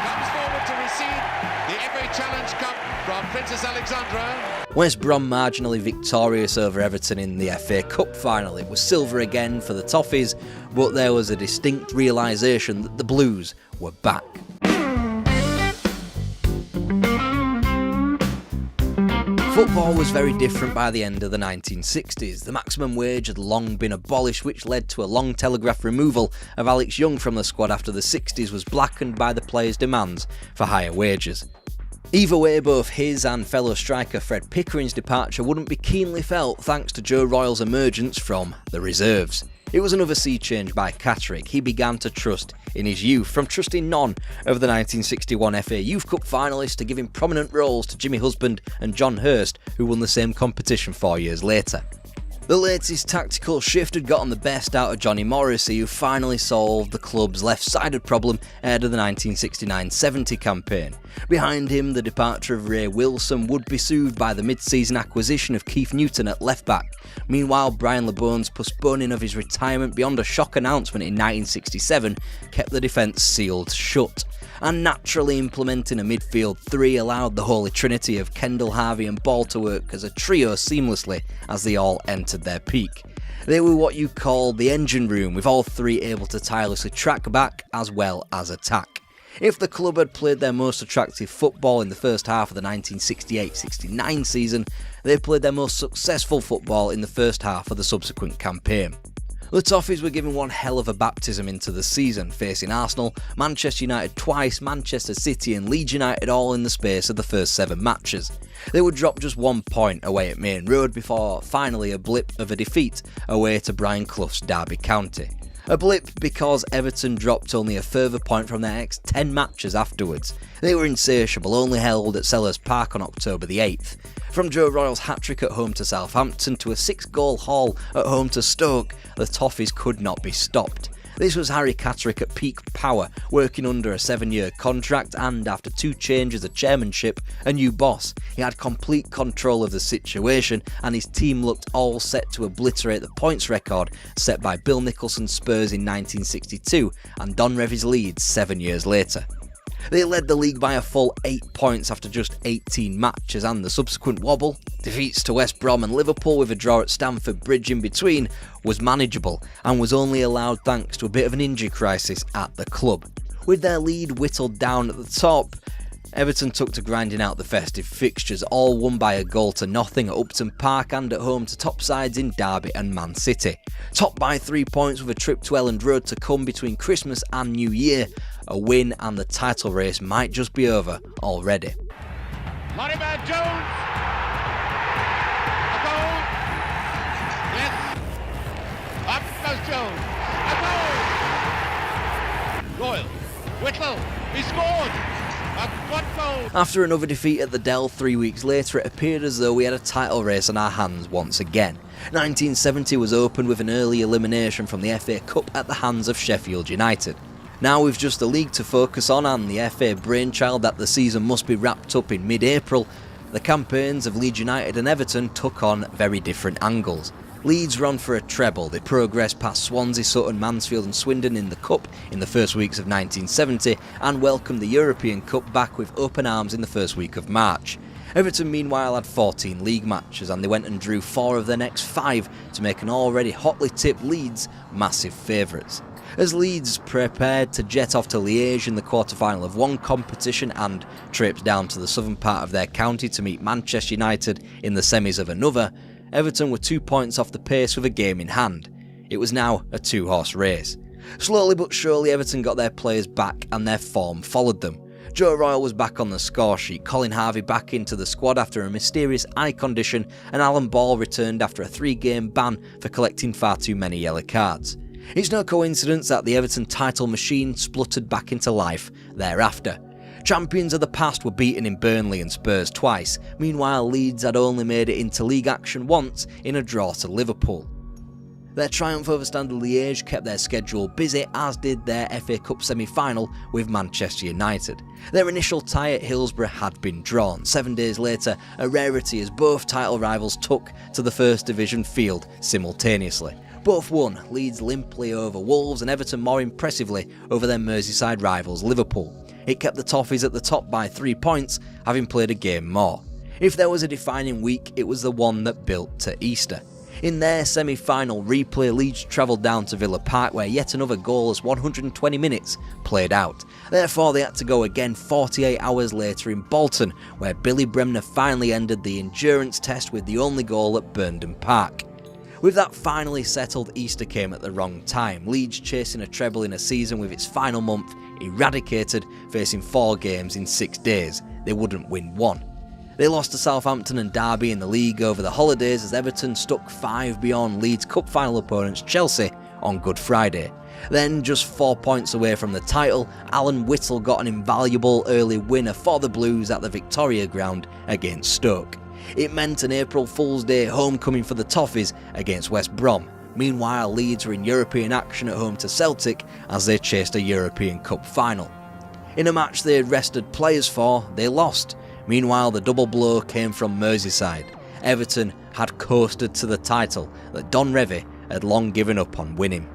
comes forward to receive the FA Challenge Cup from Princess Alexandra. West Brom marginally victorious over Everton in the FA Cup final. It was silver again for the Toffees, but there was a distinct realisation that the Blues were back. Football was very different by the end of the 1960s. The maximum wage had long been abolished, which led to a long telegraphed removal of Alex Young from the squad after the 60s was blackened by the players' demands for higher wages. Either way, both his and fellow striker Fred Pickering's departure wouldn't be keenly felt thanks to Joe Royle's emergence from the reserves. It was another sea change by Catterick. He began to trust in his youth, from trusting none of the 1961 FA Youth Cup finalists to giving prominent roles to Jimmy Husband and John Hurst, who won the same competition 4 years later. The latest tactical shift had gotten the best out of Johnny Morrissey, who finally solved the club's left-sided problem ahead of the 1969-70 campaign. Behind him, the departure of Ray Wilson would be soothed by the mid-season acquisition of Keith Newton at left-back. Meanwhile, Brian LeBone's postponing of his retirement beyond a shock announcement in 1967 kept the defence sealed shut. And naturally implementing a midfield three allowed the holy trinity of Kendall, Harvey and Ball to work as a trio seamlessly as they all entered entered their peak. They were what you call the engine room, with all three able to tirelessly track back as well as attack. If the club had played their most attractive football in the first half of the 1968-69 season, they played their most successful football in the first half of the subsequent campaign. The Toffees were given one hell of a baptism into the season, facing Arsenal, Manchester United twice, Manchester City and Leeds United all in the space of the first 7 matches. They would drop just 1 point away at Main Road before finally a blip of a defeat away to Brian Clough's Derby County. A blip because Everton dropped only a further point from their next 10 matches afterwards. They were insatiable, only held at Sellers Park on October the 8th. From Joe Royle's hat-trick at home to Southampton to a 6-goal haul at home to Stoke, the Toffees could not be stopped. This was Harry Catterick at peak power, working under a 7-year contract and, after 2 changes of chairmanship, a new boss. He had complete control of the situation and his team looked all set to obliterate the points record set by Bill Nicholson's Spurs in 1962 and Don Revie's Leeds 7 years later. They led the league by a full 8 points after just 18 matches, and the subsequent wobble, defeats to West Brom and Liverpool with a draw at Stamford Bridge in between, was manageable and was only allowed thanks to a bit of an injury crisis at the club. With their lead whittled down at the top, Everton took to grinding out the festive fixtures, all won by a goal to nothing at Upton Park and at home to top sides in Derby and Man City. Topped by 3 points with a trip to Elland Road to come between Christmas and New Year, a win and the title race might just be over already. Moneyman Jones! A goal! Yes! Up goes Jones! A goal! Royal! Whittle! He scored! After another defeat at the Dell 3 weeks later, it appeared as though we had a title race on our hands once again. 1970 was opened with an early elimination from the FA Cup at the hands of Sheffield United. Now with just the league to focus on and the FA brainchild that the season must be wrapped up in mid-April, the campaigns of Leeds United and Everton took on very different angles. Leeds run for a treble. They progressed past Swansea, Sutton, Mansfield and Swindon in the Cup in the first weeks of 1970 and welcomed the European Cup back with open arms in the first week of March. Everton meanwhile had 14 league matches and they went and drew 4 of their next 5 to make an already hotly tipped Leeds massive favourites. As Leeds prepared to jet off to Liège in the quarter-final of one competition and traipse down to the southern part of their county to meet Manchester United in the semis of another, Everton were 2 points off the pace with a game in hand. It was now a 2-horse race. Slowly but surely Everton got their players back and their form followed them. Joe Royle was back on the score sheet, Colin Harvey back into the squad after a mysterious eye condition, and Alan Ball returned after a 3-game ban for collecting far too many yellow cards. It's no coincidence that the Everton title machine spluttered back into life thereafter. Champions of the past were beaten in Burnley and Spurs twice, meanwhile Leeds had only made it into league action once in a draw to Liverpool. Their triumph over Standard Liège kept their schedule busy, as did their FA Cup semi-final with Manchester United. Their initial tie at Hillsborough had been drawn. 7 days later, a rarity as both title rivals took to the First Division field simultaneously. Both won, Leeds limply over Wolves and Everton more impressively over their Merseyside rivals Liverpool. It kept the Toffees at the top by 3 points, having played a game more. If there was a defining week, it was the one that built to Easter. In their semi-final replay, Leeds travelled down to Villa Park where yet another goalless 120 minutes played out. Therefore they had to go again 48 hours later in Bolton, where Billy Bremner finally ended the endurance test with the only goal at Burnden Park. With that finally settled, Easter came at the wrong time. Leeds chasing a treble in a season with its final month eradicated, facing 4 games in 6 days. They wouldn't win one. They lost to Southampton and Derby in the league over the holidays as Everton stuck 5 beyond Leeds' cup final opponents Chelsea on Good Friday. Then, just 4 points away from the title, Alan Whittle got an invaluable early winner for the Blues at the Victoria Ground against Stoke. It meant an April Fool's Day homecoming for the Toffees against West Brom. Meanwhile, Leeds were in European action at home to Celtic as they chased a European Cup final. In a match they had rested players for, they lost. Meanwhile, the double blow came from Merseyside. Everton had coasted to the title that Don Revie had long given up on winning.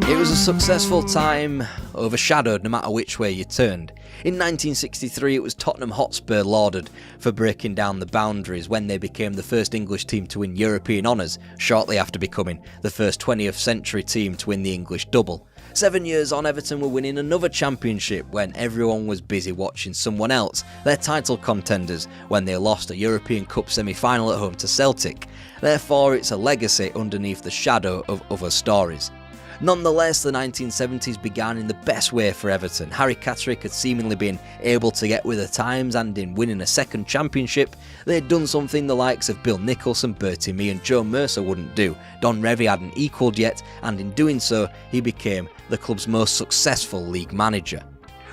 It was a successful time, overshadowed no matter which way you turned. In 1963 it was Tottenham Hotspur lauded for breaking down the boundaries when they became the first English team to win European honours, shortly after becoming the first 20th century team to win the English double. 7 years on, Everton were winning another championship when everyone was busy watching someone else, their title contenders, when they lost a European Cup semi-final at home to Celtic. Therefore it's a legacy underneath the shadow of other stories. Nonetheless, the 1970s began in the best way for Everton. Harry Catterick had seemingly been able to get with the times, and in winning a second championship, they had done something the likes of Bill Nicholson, Bertie Mee and Joe Mercer wouldn't do. Don Revie hadn't equalled yet, and in doing so, he became the club's most successful league manager.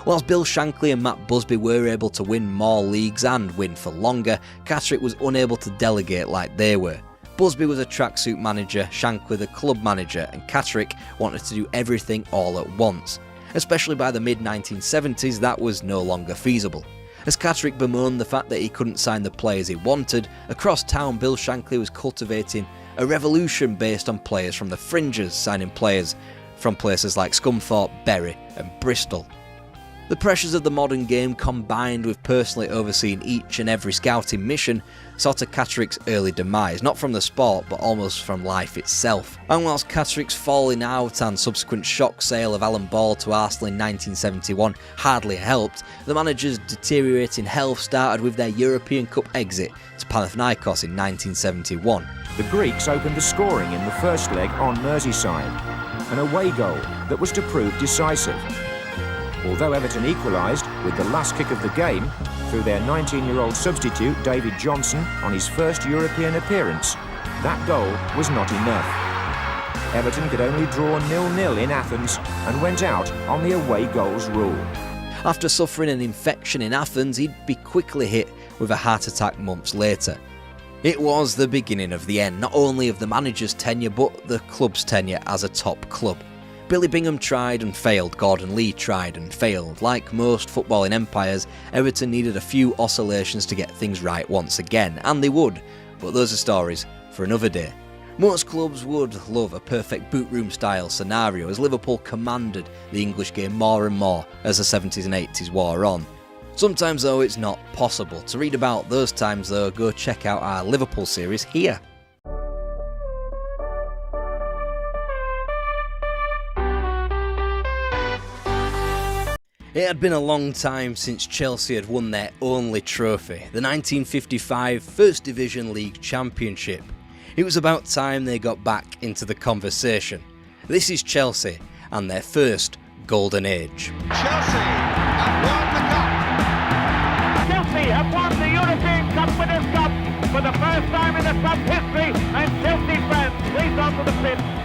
Whilst Bill Shankly and Matt Busby were able to win more leagues and win for longer, Catterick was unable to delegate like they were. Busby was a tracksuit manager, Shankly the club manager, and Catterick wanted to do everything all at once. Especially by the mid-1970s, that was no longer feasible. As Catterick bemoaned the fact that he couldn't sign the players he wanted, across town Bill Shankly was cultivating a revolution based on players from the fringes, signing players from places like Scunthorpe, Bury and Bristol. The pressures of the modern game, combined with personally overseeing each and every scouting mission, saw to Catterick's early demise, not from the sport but almost from life itself. And whilst Catterick's falling out and subsequent shock sale of Alan Ball to Arsenal in 1971 hardly helped, the manager's deteriorating health started with their European Cup exit to Panathinaikos in 1971. The Greeks opened the scoring in the first leg on Merseyside, an away goal that was to prove decisive. Although Everton equalised with the last kick of the game through their 19-year-old substitute David Johnson on his first European appearance, that goal was not enough. Everton could only draw 0-0 in Athens and went out on the away goals rule. After suffering an infection in Athens, he'd be quickly hit with a heart attack months later. It was the beginning of the end, not only of the manager's tenure but the club's tenure as a top club. Billy Bingham tried and failed, Gordon Lee tried and failed. Like most footballing empires, Everton needed a few oscillations to get things right once again, and they would, but those are stories for another day. Most clubs would love a perfect boot room style scenario, as Liverpool commanded the English game more and more as the 70s and 80s wore on. Sometimes though it's not possible. To read about those times though, go check out our Liverpool series here. It had been a long time since Chelsea had won their only trophy, the 1955 First Division League Championship. It was about time they got back into the conversation. This is Chelsea and their first golden age. Chelsea have won the cup. Chelsea have won the European Cup Winners' Cup for the first time in the club's history, and Chelsea fans, please onto the pitch.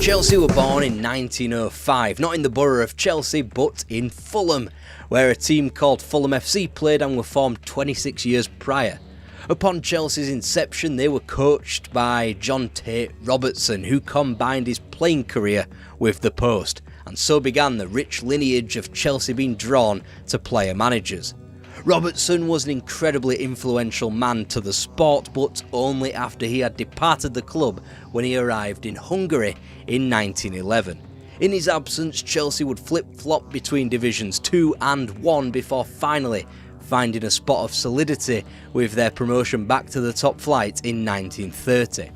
Chelsea were born in 1905, not in the borough of Chelsea but in Fulham, where a team called Fulham FC played and were formed 26 years prior. Upon Chelsea's inception, they were coached by John Tate Robertson, who combined his playing career with the post, and so began the rich lineage of Chelsea being drawn to player managers. Robertson was an incredibly influential man to the sport, but only after he had departed the club when he arrived in Hungary in 1911. In his absence, Chelsea would flip-flop between Divisions 2 and 1 before finally finding a spot of solidity with their promotion back to the top flight in 1930.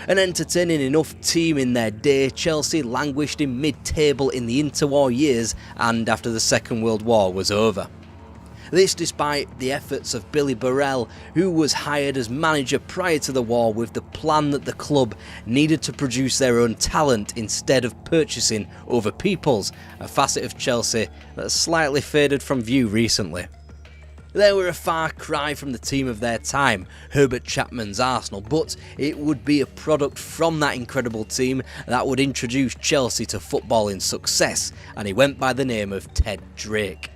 An entertaining enough team in their day, Chelsea languished in mid-table in the interwar years and after the Second World War was over. This despite the efforts of Billy Burrell, who was hired as manager prior to the war with the plan that the club needed to produce their own talent instead of purchasing other people's, a facet of Chelsea that has slightly faded from view recently. They were a far cry from the team of their time, Herbert Chapman's Arsenal, but it would be a product from that incredible team that would introduce Chelsea to footballing success, and he went by the name of Ted Drake.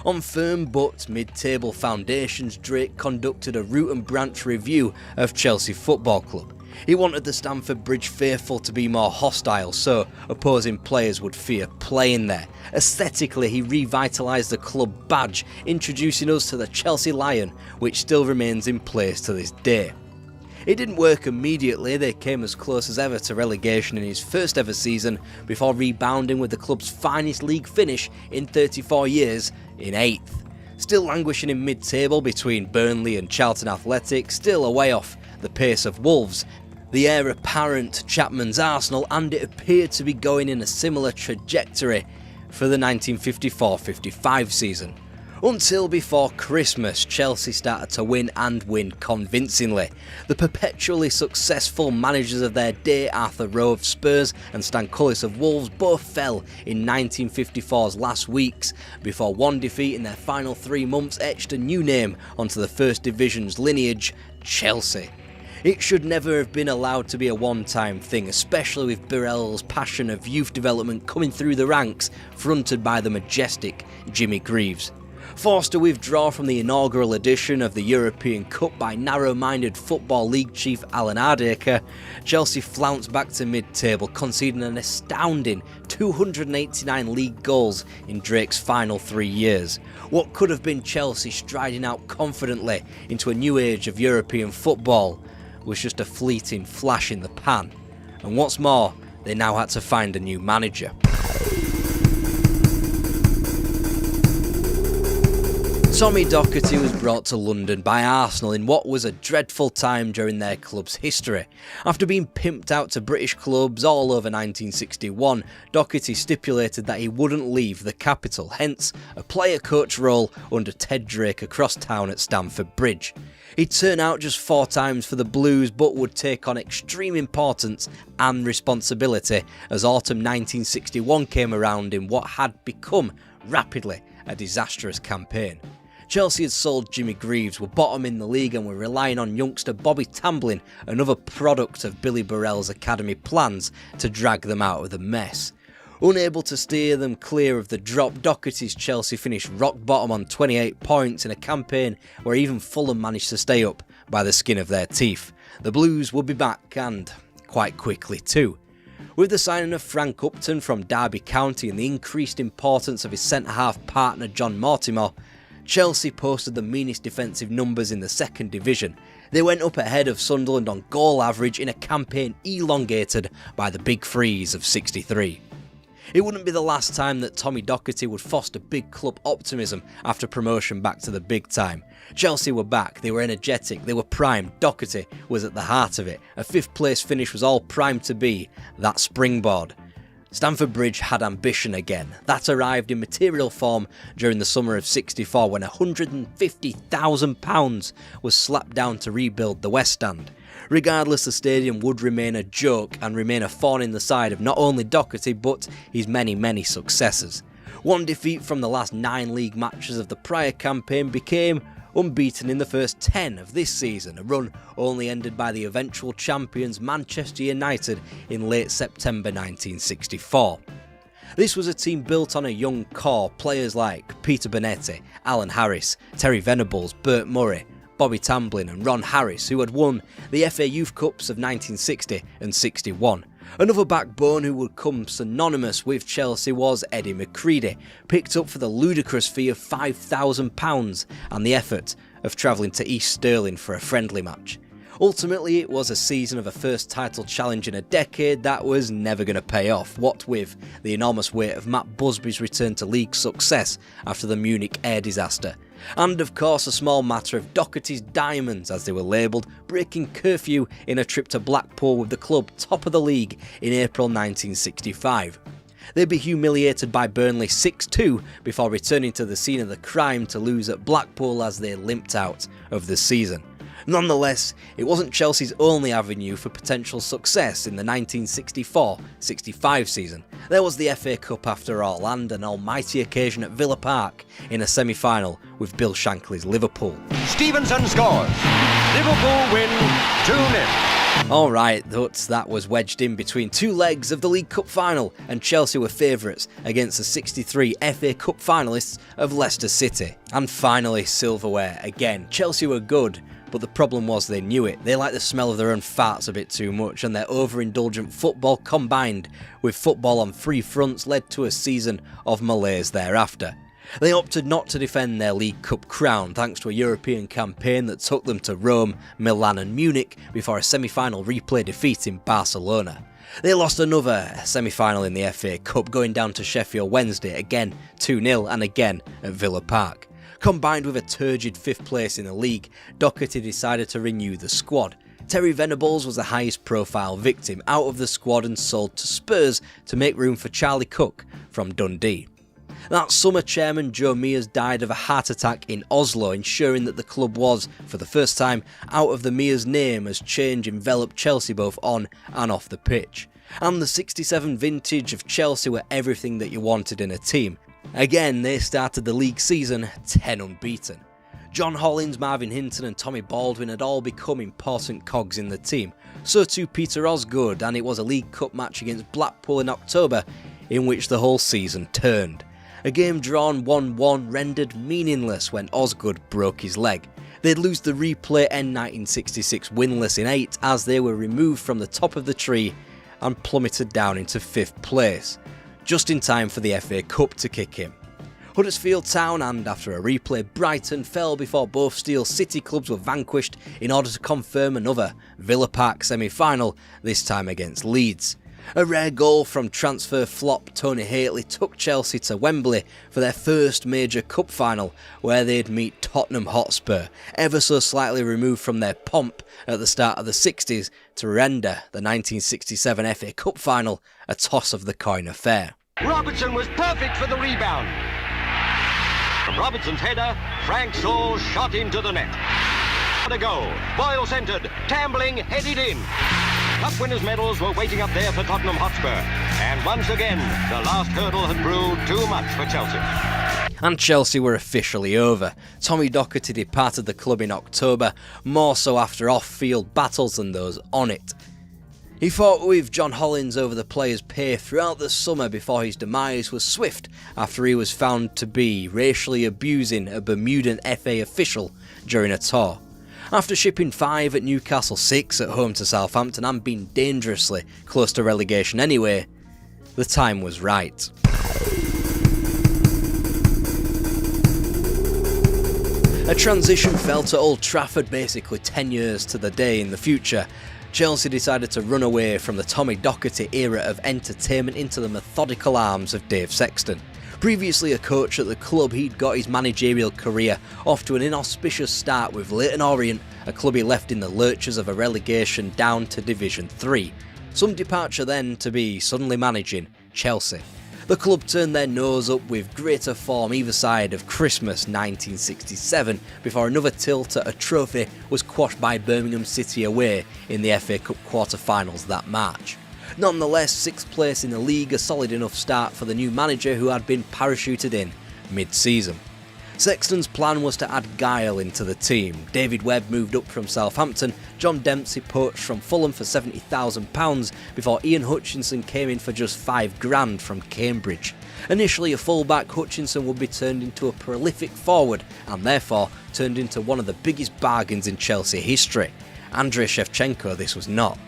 On firm but mid-table foundations, Drake conducted a root and branch review of Chelsea Football Club. He wanted the Stamford Bridge faithful to be more hostile, so opposing players would fear playing there. Aesthetically, he revitalised the club badge, introducing us to the Chelsea Lion, which still remains in place to this day. It didn't work immediately. They came as close as ever to relegation in his first ever season before rebounding with the club's finest league finish in 34 years in 8th. Still languishing in mid-table between Burnley and Charlton Athletic, still a way off the pace of Wolves, the heir apparent to Chapman's Arsenal, and it appeared to be going in a similar trajectory for the 1954-55 season. Until before Christmas, Chelsea started to win and win convincingly. The perpetually successful managers of their day, Arthur Rowe of Spurs and Stan Cullis of Wolves, both fell in 1954's last weeks, before one defeat in their final 3 months etched a new name onto the First Division's lineage, Chelsea. It should never have been allowed to be a one-time thing, especially with Birrell's passion of youth development coming through the ranks, fronted by the majestic Jimmy Greaves. Forced to withdraw from the inaugural edition of the European Cup by narrow-minded Football League chief Alan Hardaker, Chelsea flounced back to mid-table, conceding an astounding 289 league goals in Drake's final 3 years. What could have been Chelsea striding out confidently into a new age of European football was just a fleeting flash in the pan. And what's more, they now had to find a new manager. Tommy Docherty was brought to London by Arsenal in what was a dreadful time during their club's history. After being pimped out to British clubs all over 1961, Docherty stipulated that he wouldn't leave the capital, hence a player-coach role under Ted Drake across town at Stamford Bridge. He'd turn out just 4 times for the Blues, but would take on extreme importance and responsibility as autumn 1961 came around in what had become rapidly a disastrous campaign. Chelsea had sold Jimmy Greaves, were bottom in the league and were relying on youngster Bobby Tamblyn, another product of Billy Burrell's academy plans, to drag them out of the mess. Unable to steer them clear of the drop, Docherty's Chelsea finished rock bottom on 28 points in a campaign where even Fulham managed to stay up by the skin of their teeth. The Blues would be back, and quite quickly too. With the signing of Frank Upton from Derby County and the increased importance of his centre-half partner John Mortimer, Chelsea posted the meanest defensive numbers in the second division. They went up ahead of Sunderland on goal average in a campaign elongated by the big freeze of '63. It wouldn't be the last time that Tommy Docherty would foster big club optimism after promotion back to the big time. Chelsea were back, they were energetic, they were primed, Docherty was at the heart of it. A 5th place finish was all primed to be that springboard. Stamford Bridge had ambition again. That arrived in material form during the summer of '64 when £150,000 was slapped down to rebuild the West Stand. Regardless, the stadium would remain a joke and remain a thorn in the side of not only Docherty but his many successors. One defeat from the last 9 league matches of the prior campaign became unbeaten in the first 10 of this season, a run only ended by the eventual champions Manchester United in late September 1964. This was a team built on a young core, players like Peter Bonetti, Alan Harris, Terry Venables, Bert Murray, Bobby Tamblyn and Ron Harris, who had won the FA Youth Cups of 1960 and 61. Another backbone who would come synonymous with Chelsea was Eddie McCready, picked up for the ludicrous fee of £5,000 and the effort of travelling to East Stirling for a friendly match. Ultimately, it was a season of a first title challenge in a decade that was never going to pay off, what with the enormous weight of Matt Busby's return to league success after the Munich air disaster. And of course a small matter of Docherty's diamonds, as they were labelled, breaking curfew in a trip to Blackpool with the club top of the league in April 1965. They'd be humiliated by Burnley 6-2 before returning to the scene of the crime to lose at Blackpool as they limped out of the season. Nonetheless, it wasn't Chelsea's only avenue for potential success in the 1964-65 season. There was the FA Cup after all, and an almighty occasion at Villa Park in a semi-final with Bill Shankly's Liverpool. Stevenson scores. Liverpool win 2-0. Alright, but that was wedged in between 2 legs of the League Cup final, and Chelsea were favourites against the '63 FA Cup finalists of Leicester City. And finally, silverware again. Chelsea were good, but the problem was they knew it. They liked the smell of their own farts a bit too much, and their overindulgent football combined with football on 3 fronts led to a season of malaise thereafter. They opted not to defend their League Cup crown thanks to a European campaign that took them to Rome, Milan and Munich before a semi-final replay defeat in Barcelona. They lost another semi-final in the FA Cup, going down to Sheffield Wednesday, again 2-0 and again at Villa Park. Combined with a turgid 5th place in the league, Doherty decided to renew the squad. Terry Venables was the highest profile victim, out of the squad and sold to Spurs to make room for Charlie Cook from Dundee. That summer, chairman Joe Mears died of a heart attack in Oslo, ensuring that the club was, for the first time, out of the Mears name as change enveloped Chelsea both on and off the pitch. And the 67 vintage of Chelsea were everything that you wanted in a team. Again, they started the league season 10 unbeaten. John Hollins, Marvin Hinton and Tommy Baldwin had all become important cogs in the team. So too Peter Osgood, and it was a League Cup match against Blackpool in October in which the whole season turned. A game drawn 1-1 rendered meaningless when Osgood broke his leg. They'd lose the replay end 1966 winless in 8 as they were removed from the top of the tree and plummeted down into 5th place, just in time for the FA Cup to kick in. Huddersfield Town and, after a replay, Brighton fell before both Steel City clubs were vanquished in order to confirm another Villa Park semi-final, this time against Leeds. A rare goal from transfer flop Tony Hateley took Chelsea to Wembley for their first major cup final, where they'd meet Tottenham Hotspur, ever so slightly removed from their pomp at the start of the 60s to render the 1967 FA Cup final a toss of the coin affair. Robertson was perfect for the rebound. From Robertson's header, Frank Saul shot into the net. What a goal. Boyle centred, Tambling headed in. Cup winners' medals were waiting up there for Tottenham Hotspur. And once again, the last hurdle had proved too much for Chelsea. And Chelsea were officially over. Tommy Doherty departed the club in October, more so after off-field battles than those on it. He fought with John Hollins over the players' pay throughout the summer before his demise was swift after he was found to be racially abusing a Bermudan FA official during a tour. After shipping 5 at Newcastle, 6 at home to Southampton and being dangerously close to relegation anyway, the time was right. A transition fell to Old Trafford basically 10 years to the day in the future. Chelsea decided to run away from the Tommy Doherty era of entertainment into the methodical arms of Dave Sexton. Previously a coach at the club, he'd got his managerial career off to an inauspicious start with Leyton Orient, a club he left in the lurches of a relegation down to Division 3. Some departure then to be suddenly managing Chelsea. The club turned their nose up with greater form either side of Christmas 1967 before another tilt at a trophy was quashed by Birmingham City away in the FA Cup quarter-finals that March. Nonetheless, 6th place in the league, a solid enough start for the new manager who had been parachuted in mid-season. Sexton's plan was to add guile into the team. David Webb moved up from Southampton, John Dempsey poached from Fulham for £70,000 before Ian Hutchinson came in for just £5,000 from Cambridge. Initially a fullback, Hutchinson would be turned into a prolific forward and therefore turned into one of the biggest bargains in Chelsea history. Andrei Shevchenko this was not.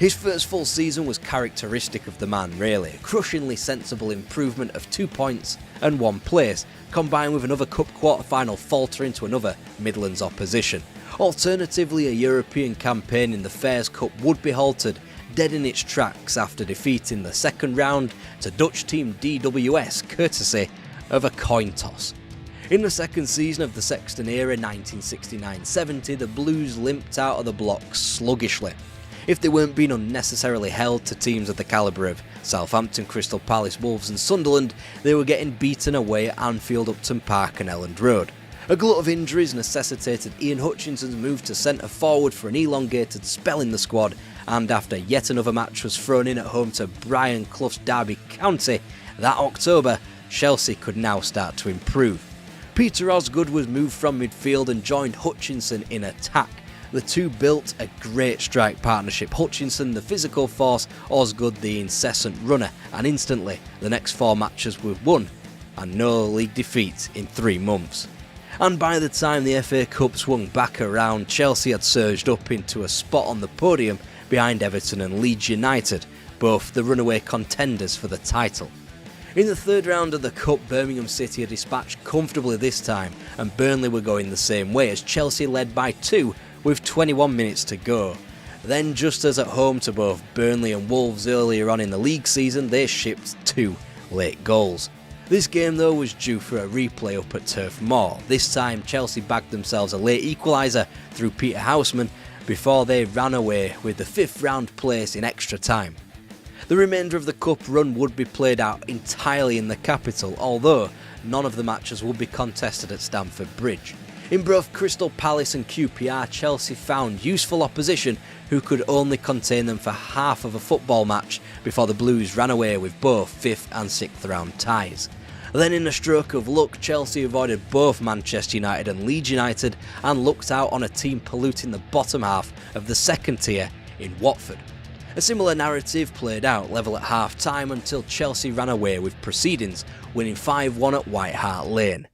His first full season was characteristic of the man really, a crushingly sensible improvement of 2 points and 1 place, combined with another cup quarter-final falter into another Midlands opposition. Alternatively, a European campaign in the Fairs Cup would be halted dead in its tracks after defeating the second round to Dutch team DWS courtesy of a coin toss. In the second season of the Sexton era, 1969-70, the Blues limped out of the blocks sluggishly. If they weren't being unnecessarily held to teams of the calibre of Southampton, Crystal Palace, Wolves and Sunderland, they were getting beaten away at Anfield, Upton Park and Elland Road. A glut of injuries necessitated Ian Hutchinson's move to centre forward for an elongated spell in the squad, and after yet another match was thrown in at home to Brian Clough's Derby County that October, Chelsea could now start to improve. Peter Osgood was moved from midfield and joined Hutchinson in attack. The two built a great strike partnership, Hutchinson the physical force, Osgood the incessant runner, and instantly the next 4 matches were won and no league defeat in 3 months. And by the time the FA Cup swung back around, Chelsea had surged up into a spot on the podium behind Everton and Leeds United, both the runaway contenders for the title. In the third round of the Cup, Birmingham City are dispatched comfortably this time, and Burnley were going the same way as Chelsea led by 2 with 21 minutes to go. Then, just as at home to both Burnley and Wolves earlier on in the league season, they shipped 2 late goals. This game though was due for a replay up at Turf Moor. This time Chelsea bagged themselves a late equaliser through Peter Houseman before they ran away with the 5th round place in extra time. The remainder of the Cup run would be played out entirely in the capital, although none of the matches would be contested at Stamford Bridge. In both Crystal Palace and QPR, Chelsea found useful opposition who could only contain them for half of a football match before the Blues ran away with both 5th and 6th round ties. Then in a stroke of luck, Chelsea avoided both Manchester United and Leeds United and looked out on a team polluting the bottom half of the second tier in Watford. A similar narrative played out level at half time until Chelsea ran away with proceedings, winning 5-1 at White Hart Lane.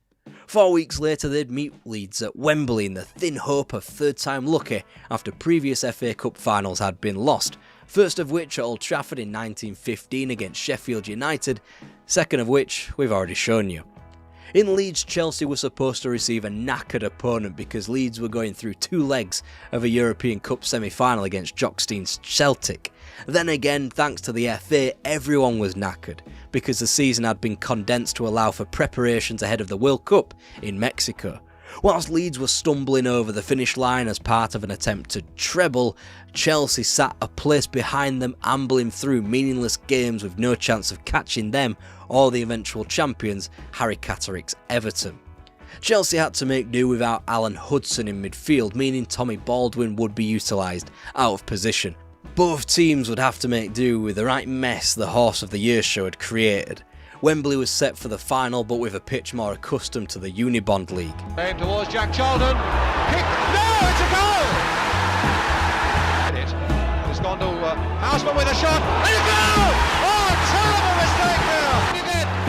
4 weeks later they'd meet Leeds at Wembley in the thin hope of third time lucky after previous FA Cup finals had been lost, first of which at Old Trafford in 1915 against Sheffield United, second of which we've already shown you. In Leeds, Chelsea were supposed to receive a knackered opponent because Leeds were going through 2 legs of a European Cup semi-final against Jock Stein's Celtic. Then again, thanks to the FA, everyone was knackered because the season had been condensed to allow for preparations ahead of the World Cup in Mexico. Whilst Leeds were stumbling over the finish line as part of an attempt to treble, Chelsea sat a place behind them, ambling through meaningless games with no chance of catching them or the eventual champions, Harry Catterick's Everton. Chelsea had to make do without Alan Hudson in midfield, meaning Tommy Baldwin would be utilised out of position. Both teams would have to make do with the right mess the Horse of the Year show had created. Wembley was set for the final, but with a pitch more accustomed to the Unibond League. Aimed towards Jack Charlton. Kick. No, it's a goal! It's gone to Houseman with a shot. And a goal! Oh, terrible mistake there!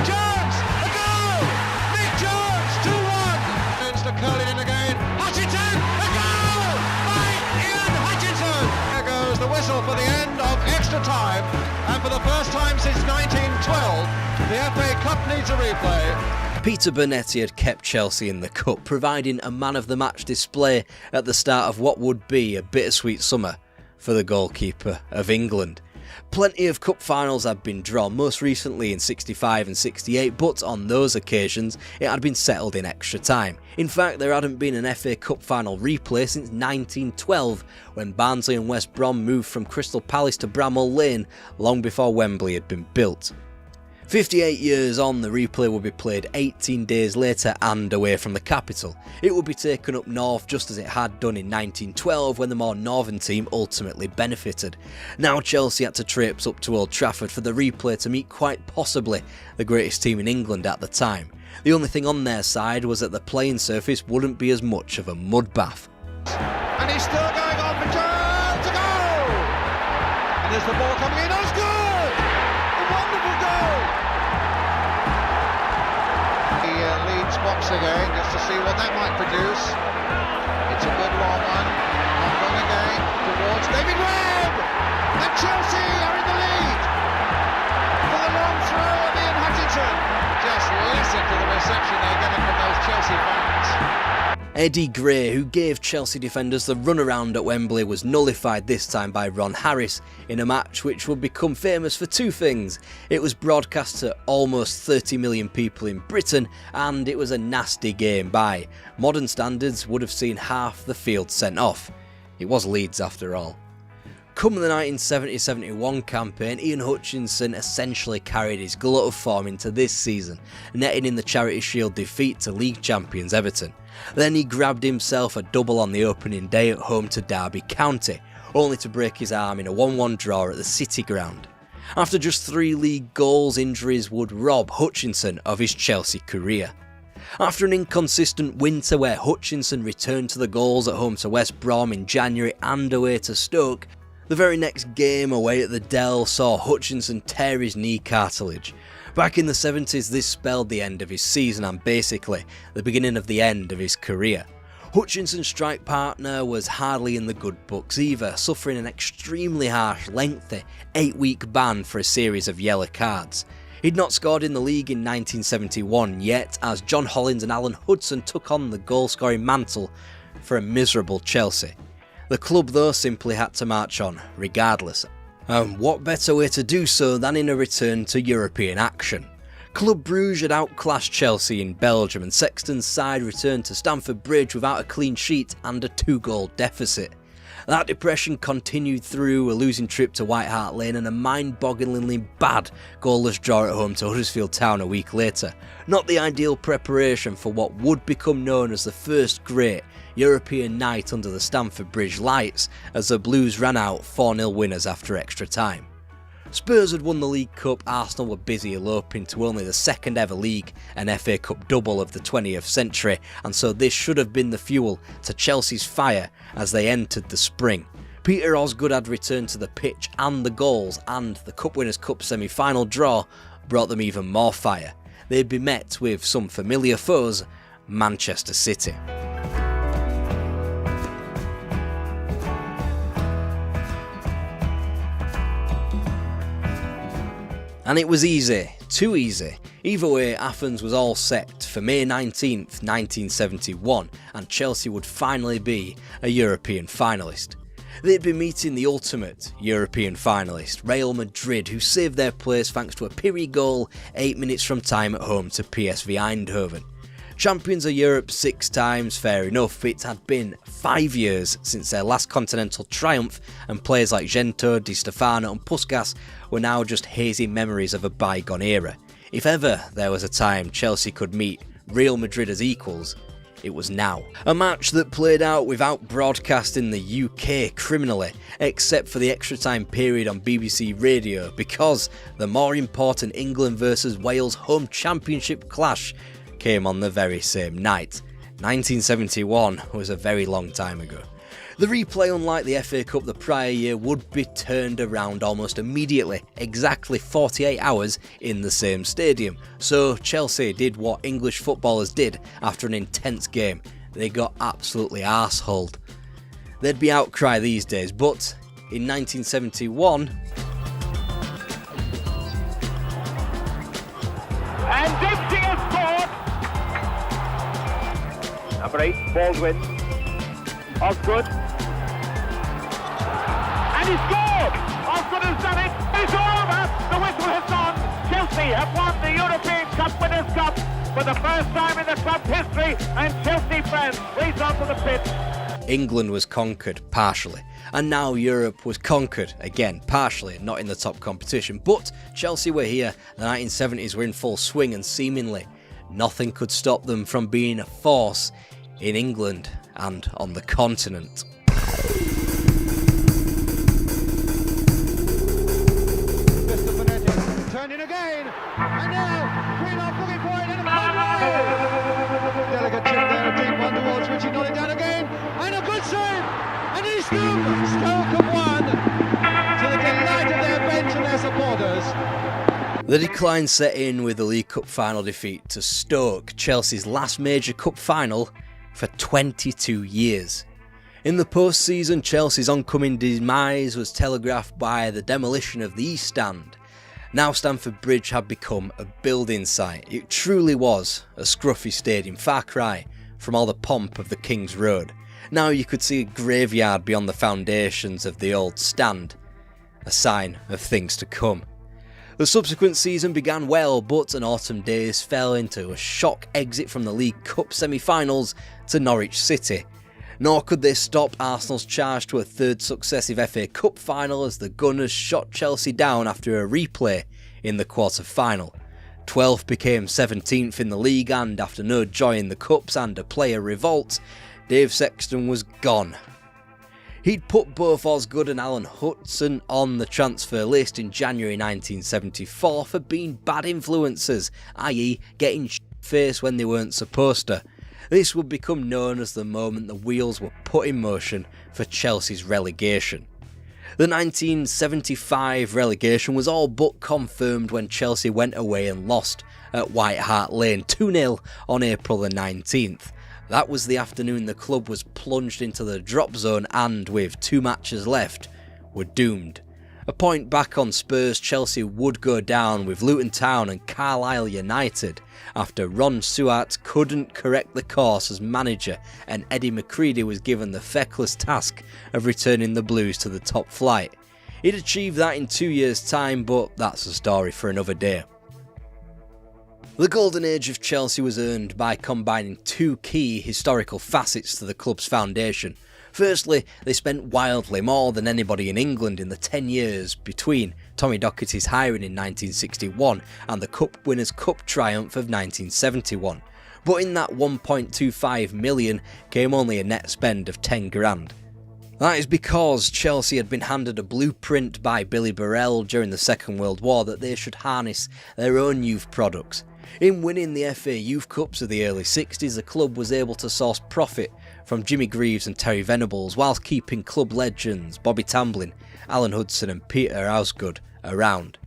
Jones, a goal! Nick Jones, 2-1. Turns to curl it in again. Hutchinson, a goal! By Ian Hutchinson! There goes the whistle for the end of extra time. And for the first time since 1912, the FA Cup needs a replay. Peter Bernetti had kept Chelsea in the Cup, providing a man-of-the-match display at the start of what would be a bittersweet summer for the goalkeeper of England. Plenty of cup finals had been drawn, most recently in 65 and 68, but on those occasions it had been settled in extra time. In fact, there hadn't been an FA Cup final replay since 1912, when Barnsley and West Brom moved from Crystal Palace to Bramall Lane long before Wembley had been built. 58 years on, the replay would be played 18 days later and away from the capital. It would be taken up north just as it had done in 1912 when the more northern team ultimately benefited. Now Chelsea had to traipse up to Old Trafford for the replay to meet quite possibly the greatest team in England at the time. The only thing on their side was that the playing surface wouldn't be as much of a mud bath. And he's still going on for Jones to go! And there's the ball coming in, that's good! A wonderful goal! Leeds box again, just to see what that might produce. It's a good long one. Long run again towards David Webb! And Chelsea are in the lead! For the long throw of Ian Hutchinson. Just listen to the reception they're getting from those Chelsea fans. Eddie Gray, who gave Chelsea defenders the runaround at Wembley, was nullified this time by Ron Harris in a match which would become famous for 2 things. It was broadcast to almost 30 million people in Britain, and it was a nasty game by modern standards would have seen half the field sent off. It was Leeds after all. Come the 1970-71 campaign, Ian Hutchinson essentially carried his glut of form into this season, netting in the Charity Shield defeat to league champions Everton. Then he grabbed himself a double on the opening day at home to Derby County, only to break his arm in a 1-1 draw at the City Ground. After just 3 league goals, injuries would rob Hutchinson of his Chelsea career. After an inconsistent winter where Hutchinson returned to the goals at home to West Brom in January and away to Stoke, the very next game away at the Dell saw Hutchinson tear his knee cartilage. Back in the 70s, this spelled the end of his season and basically the beginning of the end of his career. Hutchinson's strike partner was hardly in the good books either, suffering an extremely harsh, lengthy 8-week ban for a series of yellow cards. He'd not scored in the league in 1971 yet, as John Hollins and Alan Hudson took on the goal-scoring mantle for a miserable Chelsea. The club though simply had to march on, regardless. And what better way to do so than in a return to European action? Club Brugge had outclassed Chelsea in Belgium, and Sexton's side returned to Stamford Bridge without a clean sheet and a 2-goal deficit. That depression continued through a losing trip to White Hart Lane and a mind-bogglingly bad goalless draw at home to Huddersfield Town a week later. Not the ideal preparation for what would become known as the first great European night under the Stamford Bridge lights, as the Blues ran out 4-0 winners after extra time. Spurs had won the League Cup, Arsenal were busy eloping to only the second ever league and FA Cup double of the 20th century, and so this should have been the fuel to Chelsea's fire as they entered the spring. Peter Osgood had returned to the pitch, and the goals and the Cup Winners' Cup semi-final draw brought them even more fire. They'd be met with some familiar foes, Manchester City. And it was easy, too easy. Either way, Athens was all set for May 19th, 1971, and Chelsea would finally be a European finalist. They'd be meeting the ultimate European finalist, Real Madrid, who saved their place thanks to a Piri goal 8 minutes from time at home to PSV Eindhoven. Champions of Europe 6 times, fair enough, it had been 5 years since their last continental triumph, and players like Gento, Di Stefano and Puskas were now just hazy memories of a bygone era. If ever there was a time Chelsea could meet Real Madrid as equals, it was now. A match that played out without broadcast in the UK criminally, except for the extra time period on BBC Radio, because the more important England vs Wales home championship clash came on the very same night. 1971 was a very long time ago. The replay, unlike the FA Cup the prior year, would be turned around almost immediately, exactly 48 hours in the same stadium. So Chelsea did what English footballers did after an intense game. They got absolutely arseholed. There'd be outcry these days, but in 1971... And Dempsey has scored! Number 8, Baldwin. Osgood. And he scored! Osgood has done it! It's over! The whistle has gone! Chelsea have won the European Cup Winners' Cup for the first time in the club's history, and Chelsea fans race onto the pitch. England was conquered, partially, and now Europe was conquered, again, partially, not in the top competition. But Chelsea were here, the 1970s were in full swing, and seemingly nothing could stop them from being a force in England and on the continent. Turned in again, and now Greenhoff looking for it in the front line. Delicate chip there, a deep one towards Richie, not it down again, and a good save, and he's Stoke have won, to the delight of their bench and their supporters. The decline set in with the League Cup final defeat to Stoke, Chelsea's last major cup final for 22 years. In the post-season, Chelsea's oncoming demise was telegraphed by the demolition of the East Stand. Now Stamford Bridge had become a building site. It truly was a scruffy stadium, far cry from all the pomp of the King's Road. Now you could see a graveyard beyond the foundations of the old stand, a sign of things to come. The subsequent season began well, but an autumn days fell into a shock exit from the League Cup semi-finals to Norwich City. Nor could they stop Arsenal's charge to a third successive FA Cup final as the Gunners shot Chelsea down after a replay in the quarter-final. 12th became 17th in the league, and after no joy in the Cups and a player revolt, Dave Sexton was gone. He'd put both Osgood and Alan Hudson on the transfer list in January 1974 for being bad influences, i.e. getting shit-faced when they weren't supposed to. This would become known as the moment the wheels were put in motion for Chelsea's relegation. The 1975 relegation was all but confirmed when Chelsea went away and lost at White Hart Lane 2-0 on April the 19th. That was the afternoon the club was plunged into the drop zone and, with 2 matches left, were doomed. A point back on Spurs, Chelsea would go down with Luton Town and Carlisle United after Ron Suart couldn't correct the course as manager and Eddie McCready was given the feckless task of returning the Blues to the top flight. He'd achieved that in 2 years' time, but that's a story for another day. The golden age of Chelsea was earned by combining two key historical facets to the club's foundation. Firstly, they spent wildly more than anybody in England in the 10 years between Tommy Docherty's hiring in 1961 and the Cup Winners' Cup triumph of 1971. But in that 1.25 million came only a net spend of 10 grand. That is because Chelsea had been handed a blueprint by Billy Burrell during the Second World War that they should harness their own youth products. In winning the FA Youth Cups of the early 60s, the club was able to source profit from Jimmy Greaves and Terry Venables whilst keeping club legends Bobby Tamblyn, Alan Hudson and Peter Osgood around.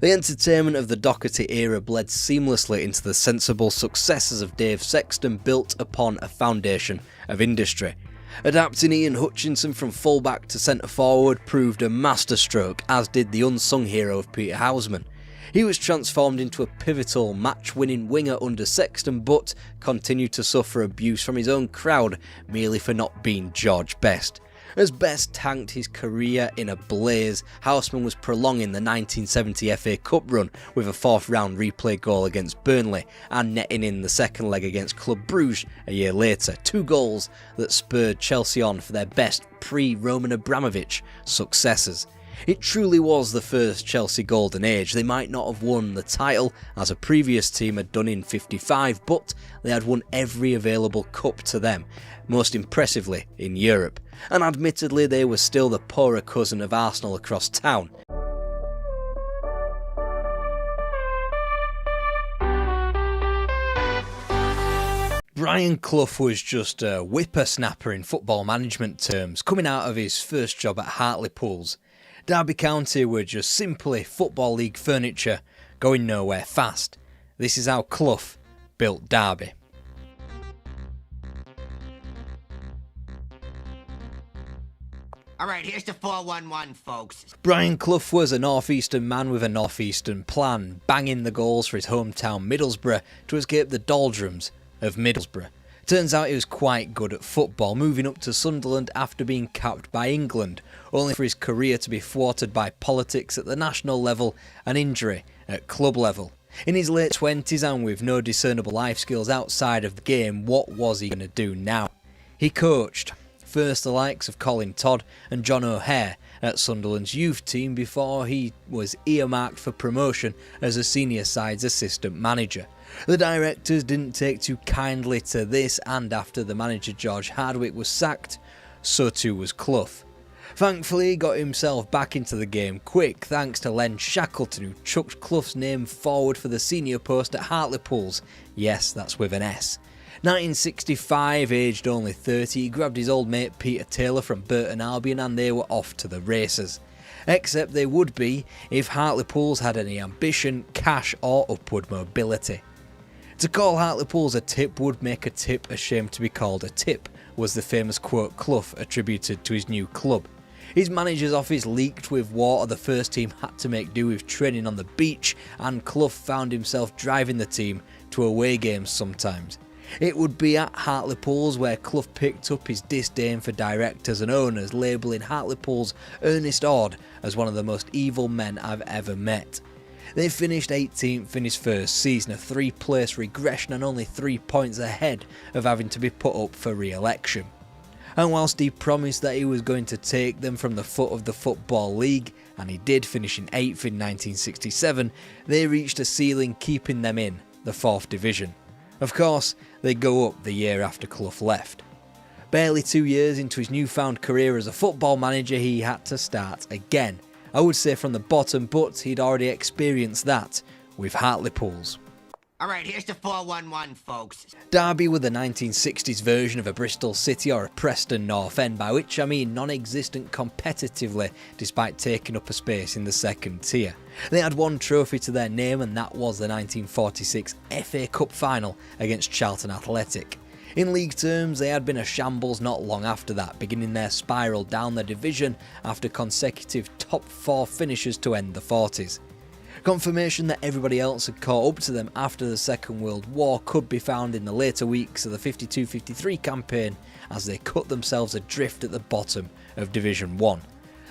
The entertainment of the Docherty era bled seamlessly into the sensible successors of Dave Sexton, built upon a foundation of industry. Adapting Ian Hutchinson from fullback to centre forward proved a masterstroke, as did the unsung hero of Peter Houseman. He was transformed into a pivotal match-winning winger under Sexton, but continued to suffer abuse from his own crowd merely for not being George Best. As Best tanked his career in a blaze, Houseman was prolonging the 1970 FA Cup run with a fourth-round replay goal against Burnley and netting in the second leg against Club Brugge a year later, 2 goals that spurred Chelsea on for their best pre-Roman Abramovich successors. It truly was the first Chelsea golden age. They might not have won the title as a previous team had done in '55, but they had won every available cup to them, most impressively in Europe. And admittedly they were still the poorer cousin of Arsenal across town. Brian Clough was just a whippersnapper in football management terms, coming out of his first job at Hartlepool's. Derby County were just simply Football League furniture, going nowhere fast. This is how Clough built Derby. Alright, here's the 4-1-1, folks. Brian Clough was a northeastern man with a northeastern plan, banging the goals for his hometown Middlesbrough to escape the doldrums of Middlesbrough. Turns out he was quite good at football, moving up to Sunderland after being capped by England, only for his career to be thwarted by politics at the national level and injury at club level. In his late 20s and with no discernible life skills outside of the game, what was he going to do now? He coached, first the likes of Colin Todd and John O'Hare at Sunderland's youth team before he was earmarked for promotion as a senior side's assistant manager. The directors didn't take too kindly to this, and after the manager George Hardwick was sacked, so too was Clough. Thankfully he got himself back into the game quick thanks to Len Shackleton, who chucked Clough's name forward for the senior post at Hartlepool's. Yes, that's with an S. 1965, aged only 30, he grabbed his old mate Peter Taylor from Burton Albion and they were off to the races. Except they would be if Hartlepool's had any ambition, cash or upward mobility. To call Hartlepool's a tip would make a tip ashamed to be called a tip, was the famous quote Clough attributed to his new club. His manager's office leaked with water, the first team had to make do with training on the beach, and Clough found himself driving the team to away games sometimes. It would be at Hartlepool's where Clough picked up his disdain for directors and owners, labelling Hartlepool's Ernest Ord as one of the most evil men I've ever met. They finished 18th in his first season, a 3-place regression and only 3 points ahead of having to be put up for re-election. And whilst he promised that he was going to take them from the foot of the Football League, and he did, finishing 8th in 1967, they reached a ceiling keeping them in the 4th Division. Of course, they go up the year after Clough left. Barely 2 years into his newfound career as a football manager, he had to start again. I would say from the bottom, but he'd already experienced that with Hartlepool's. Alright, here's the 4-1-1, folks. Derby were the 1960s version of a Bristol City or a Preston North End, by which I mean non-existent competitively despite taking up a space in the second tier. They had one trophy to their name and that was the 1946 FA Cup final against Charlton Athletic. In league terms, they had been a shambles not long after that, beginning their spiral down the division after consecutive top 4 finishes to end the 40s. Confirmation that everybody else had caught up to them after the Second World War could be found in the later weeks of the 52-53 campaign as they cut themselves adrift at the bottom of Division 1.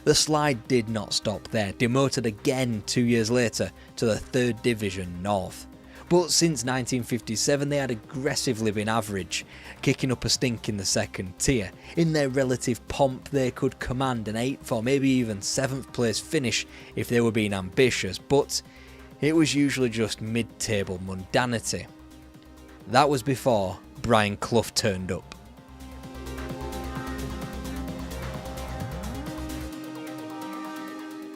The slide did not stop there, demoted again 2 years later to the 3rd Division North. But since 1957 they had aggressively been average, kicking up a stink in the 2nd tier. In their relative pomp they could command an 8th or maybe even 7th place finish if they were being ambitious, but it was usually just mid-table mundanity. That was before Brian Clough turned up.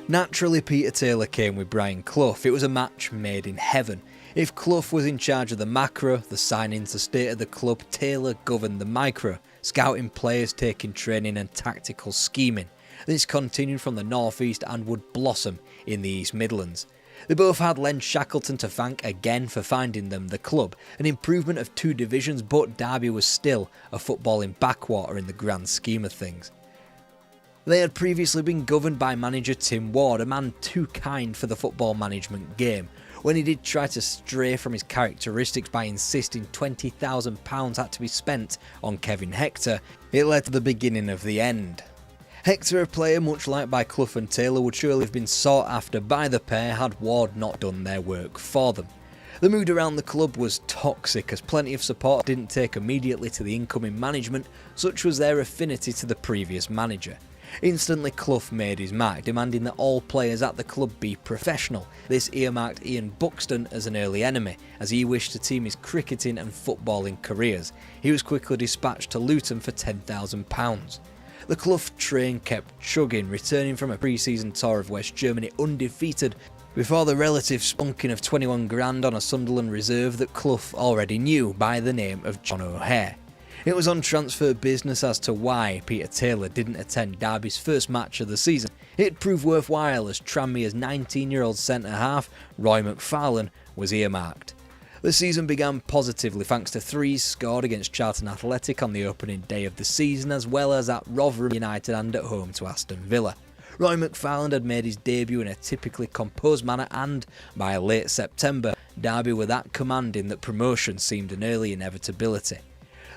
Naturally, Peter Taylor came with Brian Clough. It was a match made in heaven. If Clough was in charge of the macro, the signings, the state of the club, Taylor governed the micro, scouting players, taking training and tactical scheming. This continued from the North East and would blossom in the East Midlands. They both had Len Shackleton to thank again for finding them the club, an improvement of 2 divisions, but Derby was still a footballing backwater in the grand scheme of things. They had previously been governed by manager Tim Ward, a man too kind for the football management game. When he did try to stray from his characteristics by insisting £20,000 had to be spent on Kevin Hector, it led to the beginning of the end. Hector, a player much liked by Clough and Taylor, would surely have been sought after by the pair had Ward not done their work for them. The mood around the club was toxic as plenty of support didn't take immediately to the incoming management, such was their affinity to the previous manager. Instantly Clough made his mark, demanding that all players at the club be professional. This earmarked Ian Buxton as an early enemy, as he wished to team his cricketing and footballing careers. He was quickly dispatched to Luton for £10,000. The Clough train kept chugging, returning from a pre-season tour of West Germany undefeated before the relative spunking of 21 grand on a Sunderland reserve that Clough already knew by the name of John O'Hare. It was on transfer business as to why Peter Taylor didn't attend Derby's first match of the season. It proved worthwhile as Tranmere's 19-year-old centre-half, Roy McFarlane, was earmarked. The season began positively thanks to 3s scored against Charlton Athletic on the opening day of the season, as well as at Rotherham United and at home to Aston Villa. Roy McFarlane had made his debut in a typically composed manner and, by late September, Derby were that commanding that promotion seemed an early inevitability.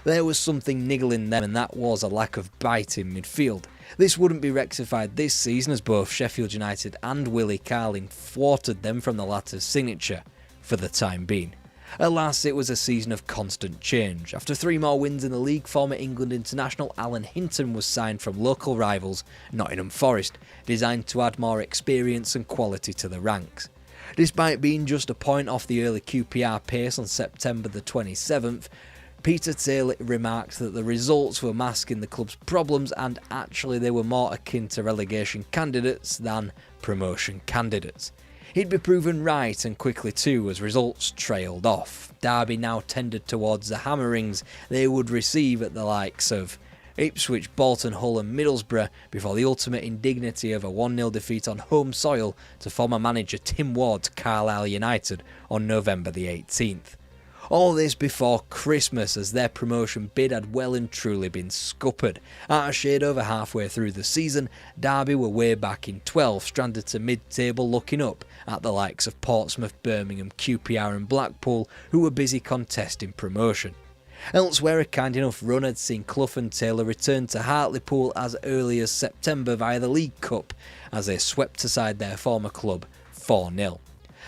There was something niggling them, and that was a lack of bite in midfield. This wouldn't be rectified this season as both Sheffield United and Willie Carling thwarted them from the latter's signature for the time being. Alas, it was a season of constant change. After 3 more wins in the league, former England international Alan Hinton was signed from local rivals Nottingham Forest, designed to add more experience and quality to the ranks. Despite being just a point off the early QPR pace on September the 27th, Peter Taylor remarked that the results were masking the club's problems and actually they were more akin to relegation candidates than promotion candidates. He'd be proven right, and quickly too, as results trailed off. Derby now tended towards the hammerings they would receive at the likes of Ipswich, Bolton, Hull and Middlesbrough before the ultimate indignity of a 1-0 defeat on home soil to former manager Tim Ward's Carlisle United on November the 18th. All this before Christmas, as their promotion bid had well and truly been scuppered. Out of shade over halfway through the season, Derby were way back in 12th, stranded to mid-table looking up at the likes of Portsmouth, Birmingham, QPR and Blackpool, who were busy contesting promotion. Elsewhere, a kind enough run had seen Clough and Taylor return to Hartlepool as early as September via the League Cup, as they swept aside their former club 4-0.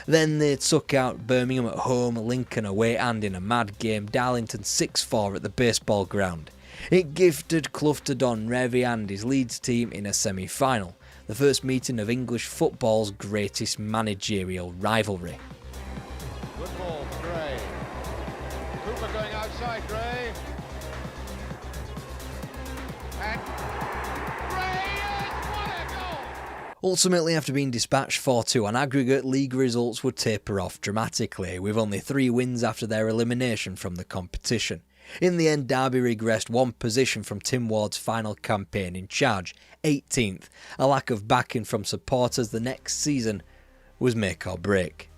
Then they took out Birmingham at home, Lincoln away and in a mad game, Darlington 6-4 at the baseball ground. It gifted Clough to Don Revie and his Leeds team in a semi-final, the first meeting of English football's greatest managerial rivalry. Good ball for Gray. Cooper going outside, Gray. And Ultimately, after being dispatched 4-2 on aggregate, league results would taper off dramatically, with only 3 wins after their elimination from the competition. In the end, Derby regressed 1 position from Tim Ward's final campaign in charge, 18th. A lack of backing from supporters the next season was make or break.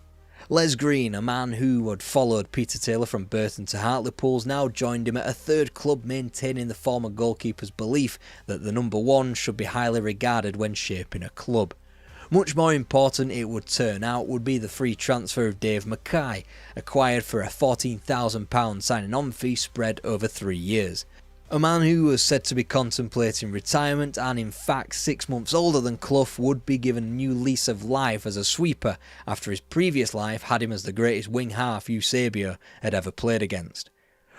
Les Green, a man who had followed Peter Taylor from Burton to Hartlepool's, now joined him at a third club, maintaining the former goalkeeper's belief that the number one should be highly regarded when shaping a club. Much more important, it would turn out, would be the free transfer of Dave Mackay, acquired for a £14,000 signing-on fee spread over 3 years. A man who was said to be contemplating retirement and in fact 6 months older than Clough would be given a new lease of life as a sweeper after his previous life had him as the greatest wing half Eusebio had ever played against.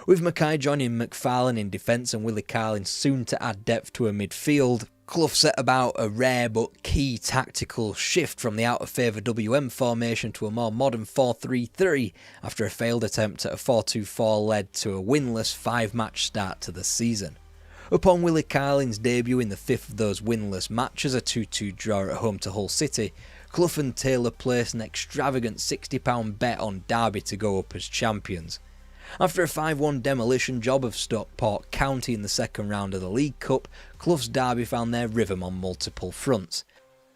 With Mackay joining McFarlane in defence and Willie Carlin soon to add depth to a midfield, Clough set about a rare but key tactical shift from the out-of-favour WM formation to a more modern 4-3-3 after a failed attempt at a 4-2-4 led to a winless 5-match start to the season. Upon Willie Carlin's debut in the fifth of those winless matches, a 2-2 draw at home to Hull City, Clough and Taylor placed an extravagant £60 bet on Derby to go up as champions. After a 5-1 demolition job of Stockport County in the second round of the League Cup, Clough's Derby found their rhythm on multiple fronts.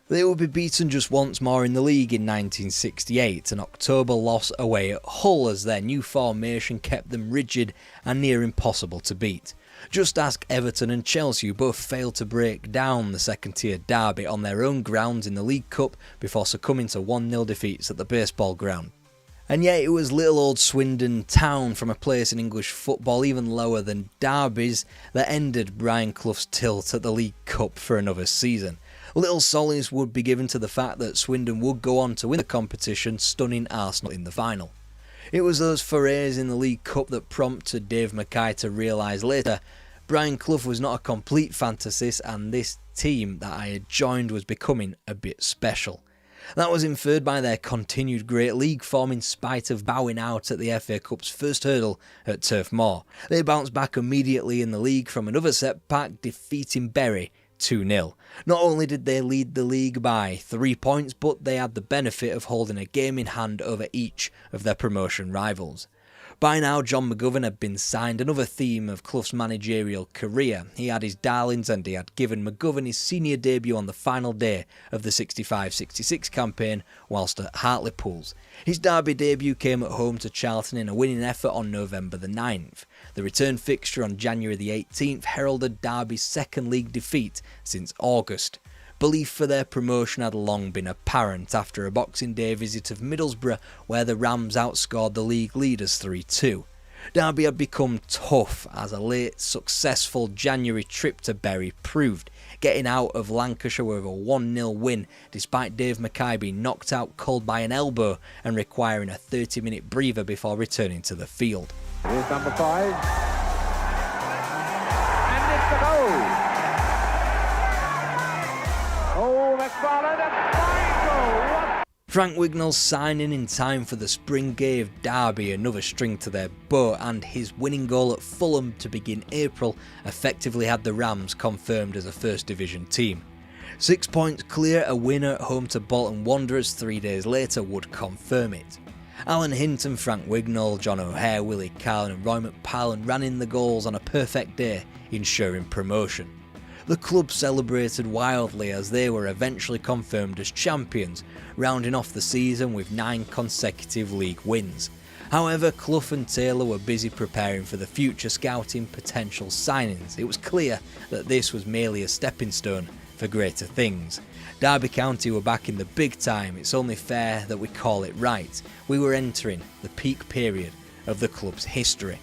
They would be beaten just once more in the league in 1968, an October loss away at Hull as their new formation kept them rigid and near impossible to beat. Just ask Everton and Chelsea, who both failed to break down the second-tier Derby on their own grounds in the League Cup before succumbing to 1-0 defeats at the baseball ground. And yet it was little old Swindon Town, from a place in English football even lower than Derby's, that ended Brian Clough's tilt at the League Cup for another season. Little solace would be given to the fact that Swindon would go on to win the competition, stunning Arsenal in the final. It was those forays in the League Cup that prompted Dave Mackay to realise later Brian Clough was not a complete fantasist and this team that I had joined was becoming a bit special. That was inferred by their continued great league form in spite of bowing out at the FA Cup's first hurdle at Turf Moor. They bounced back immediately in the league from another setback, defeating Bury 2-0. Not only did they lead the league by 3 points, but they had the benefit of holding a game in hand over each of their promotion rivals. By now, John McGovern had been signed, another theme of Clough's managerial career. He had his darlings and he had given McGovern his senior debut on the final day of the 65-66 campaign whilst at Hartlepool's. His Derby debut came at home to Charlton in a winning effort on November the 9th. The return fixture on January the 18th heralded Derby's second league defeat since August. Belief for their promotion had long been apparent after a Boxing Day visit of Middlesbrough where the Rams outscored the league leaders 3-2. Derby had become tough as a late successful January trip to Bury proved, getting out of Lancashire with a 1-0 win despite Dave Mackay being knocked out cold by an elbow and requiring a 30-minute breather before returning to the field. Here's number 5. And it's the goal. Oh, McFarlane, a fine goal! Frank Wignall's signing in time for the spring gave Derby another string to their bow, and his winning goal at Fulham to begin April effectively had the Rams confirmed as a First Division team. 6 points clear, a winner at home to Bolton Wanderers 3 days later would confirm it. Alan Hinton, Frank Wignall, John O'Hare, Willie Carlin and Roy McParlin ran in the goals on a perfect day, ensuring promotion. The club celebrated wildly as they were eventually confirmed as champions, rounding off the season with 9 consecutive league wins. However, Clough and Taylor were busy preparing for the future, scouting potential signings. It was clear that this was merely a stepping stone for greater things. Derby County were back in the big time. It's only fair that we call it right. We were entering the peak period of the club's history.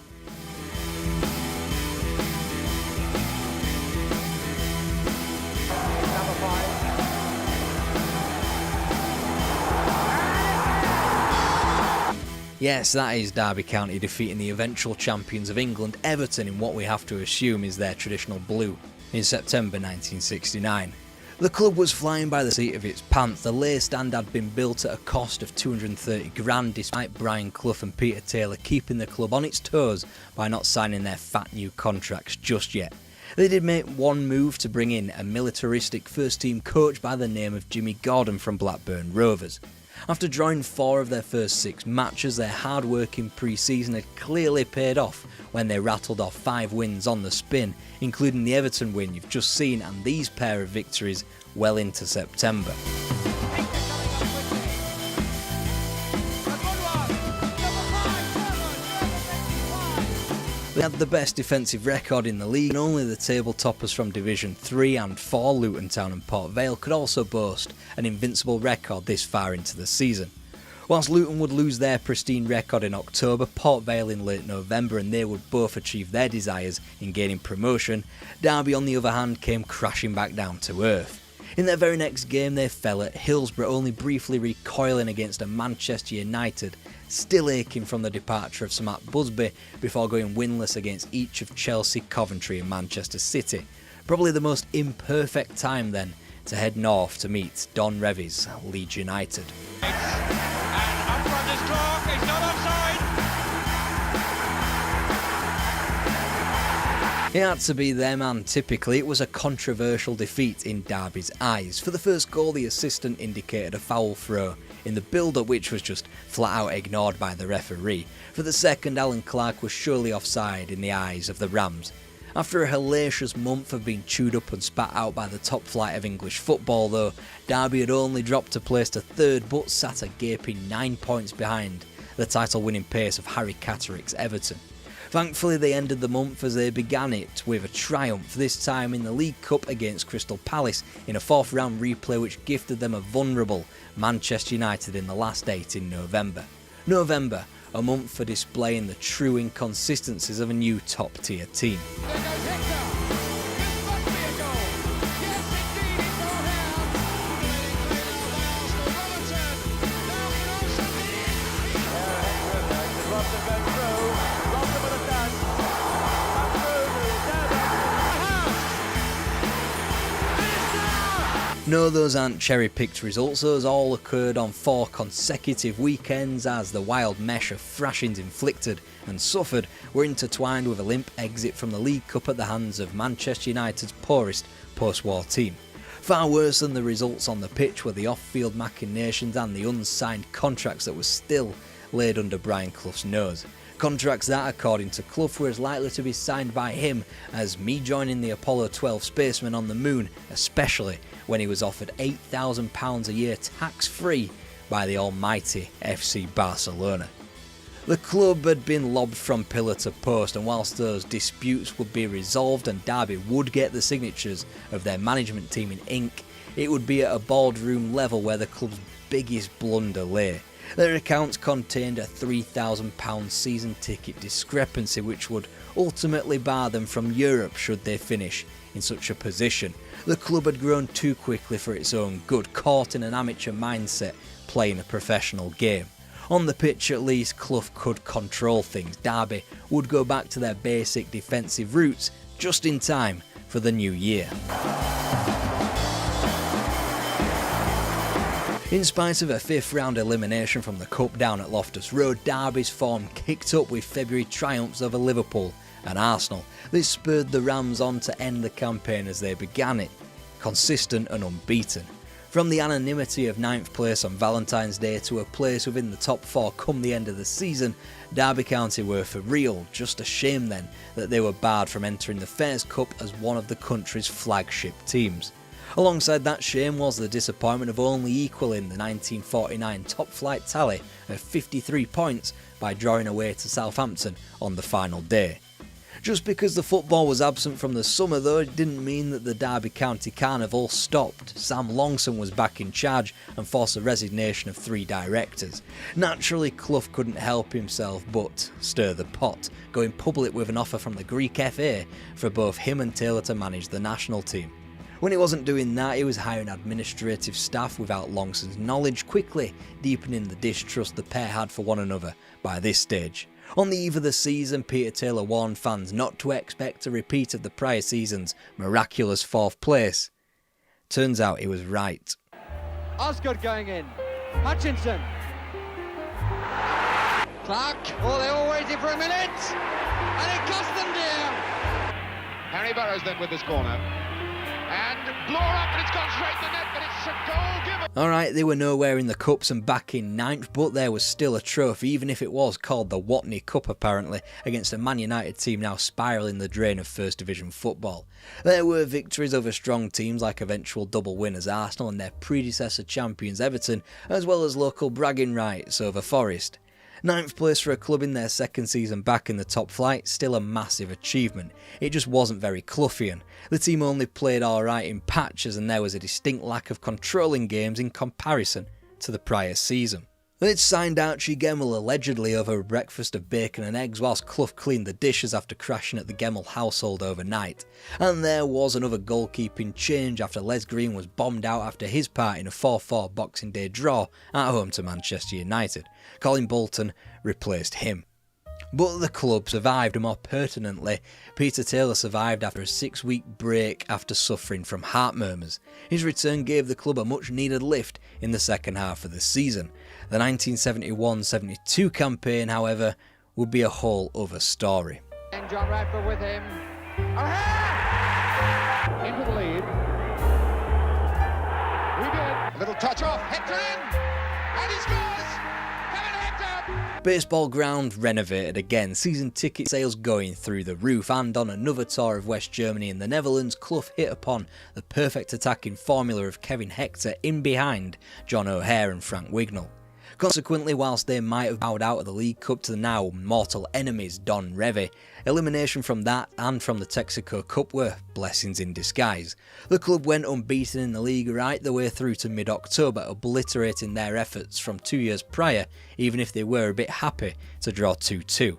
Yes, that is Derby County defeating the eventual champions of England, Everton, in what we have to assume is their traditional blue, in September 1969. The club was flying by the seat of its pants. The lay stand had been built at a cost of $230,000 despite Brian Clough and Peter Taylor keeping the club on its toes by not signing their fat new contracts just yet. They did make one move to bring in a militaristic first-team coach by the name of Jimmy Gordon from Blackburn Rovers. After drawing 4 of their first 6 matches, their hard work in pre-season had clearly paid off when they rattled off 5 wins on the spin, including the Everton win you've just seen and these pair of victories well into September. They had the best defensive record in the league, and only the table toppers from Division 3 and 4, Luton Town and Port Vale, could also boast an invincible record this far into the season. Whilst Luton would lose their pristine record in October, Port Vale in late November, and they would both achieve their desires in gaining promotion, Derby on the other hand came crashing back down to earth. In their very next game they fell at Hillsborough, only briefly recoiling against a Manchester United still aching from the departure of Sir Matt Busby before going winless against each of Chelsea, Coventry and Manchester City. Probably the most imperfect time then to head north to meet Don Revie's Leeds United. It had to be them, and typically it was a controversial defeat in Derby's eyes. For the first goal, the assistant indicated a foul throw in the build-up, which was just flat out ignored by the referee. For the second, Alan Clark was surely offside in the eyes of the Rams. After a hellacious month of being chewed up and spat out by the top flight of English football though, Derby had only dropped to place to third but sat a gaping 9 points behind the title-winning pace of Harry Catterick's Everton. Thankfully they ended the month as they began it with a triumph, this time in the League Cup against Crystal Palace in a fourth round replay which gifted them a vulnerable Manchester United in the last 8 in November. November, a month for displaying the true inconsistencies of a new top tier team. No, those aren't cherry-picked results, those all occurred on 4 consecutive weekends as the wild mesh of thrashings inflicted and suffered were intertwined with a limp exit from the League Cup at the hands of Manchester United's poorest post-war team. Far worse than the results on the pitch were the off-field machinations and the unsigned contracts that were still laid under Brian Clough's nose. Contracts that, according to Clough, were as likely to be signed by him as me joining the Apollo 12 spaceman on the moon, especially when he was offered £8,000 a year tax-free by the almighty FC Barcelona. The club had been lobbed from pillar to post, and whilst those disputes would be resolved and Derby would get the signatures of their management team in ink, it would be at a boardroom level where the club's biggest blunder lay. Their accounts contained a £3,000 season ticket discrepancy which would ultimately bar them from Europe should they finish in such a position. The club had grown too quickly for its own good, caught in an amateur mindset playing a professional game. On the pitch at least, Clough could control things. Derby would go back to their basic defensive roots just in time for the new year. In spite of a 5th round elimination from the Cup down at Loftus Road, Derby's form kicked up with February triumphs over Liverpool and Arsenal. This spurred the Rams on to end the campaign as they began it, consistent and unbeaten. From the anonymity of 9th place on Valentine's Day to a place within the top 4 come the end of the season, Derby County were for real. Just a shame then that they were barred from entering the Fairs Cup as one of the country's flagship teams. Alongside that shame was the disappointment of only equalling the 1949 top-flight tally of 53 points by drawing away to Southampton on the final day. Just because the football was absent from the summer though, it didn't mean that the Derby County Carnival stopped. Sam Longson was back in charge and forced the resignation of 3 directors. Naturally, Clough couldn't help himself but stir the pot, going public with an offer from the Greek FA for both him and Taylor to manage the national team. When he wasn't doing that, he was hiring administrative staff without Longson's knowledge, quickly deepening the distrust the pair had for one another by this stage. On the eve of the season, Peter Taylor warned fans not to expect a repeat of the prior season's miraculous 4th place. Turns out he was right. Osgood going in. Hutchinson. Clark. Oh, they were waiting for a minute. And it cost them dear. Harry Burrows then with this corner. And blow up, and it's gone straight to the net, but it's a goal given. Alright, they were nowhere in the Cups and back in 9th, but there was still a trophy, even if it was called the Watney Cup apparently, against a Man United team now spiralling the drain of First Division football. There were victories over strong teams like eventual double winners Arsenal and their predecessor champions Everton, as well as local bragging rights over Forest. Ninth place for a club in their second season back in the top flight, still a massive achievement. It just wasn't very Cloughian. The team only played alright in patches and there was a distinct lack of control in games in comparison to the prior season. They'd signed out Gemmell allegedly over a breakfast of bacon and eggs whilst Clough cleaned the dishes after crashing at the Gemmell household overnight. And there was another goalkeeping change after Les Green was bombed out after his part in a 4-4 Boxing Day draw at home to Manchester United. Colin Bolton replaced him. But the club survived, and more pertinently, Peter Taylor survived after a 6-week break after suffering from heart murmurs. His return gave the club a much needed lift in the second half of the season. The 1971-72 campaign, however, would be a whole other story. And John Radford with him. Into the lead. We did. A little touch off. Hector in. And he scores. Baseball ground renovated again, season ticket sales going through the roof, and on another tour of West Germany and the Netherlands, Clough hit upon the perfect attacking formula of Kevin Hector in behind John O'Hare and Frank Wignall. Consequently, whilst they might have bowed out of the League Cup to the now mortal enemies Don Revie, elimination from that and from the Texaco Cup were blessings in disguise. The club went unbeaten in the league right the way through to mid-October, obliterating their efforts from 2 years prior, even if they were a bit happy to draw 2-2.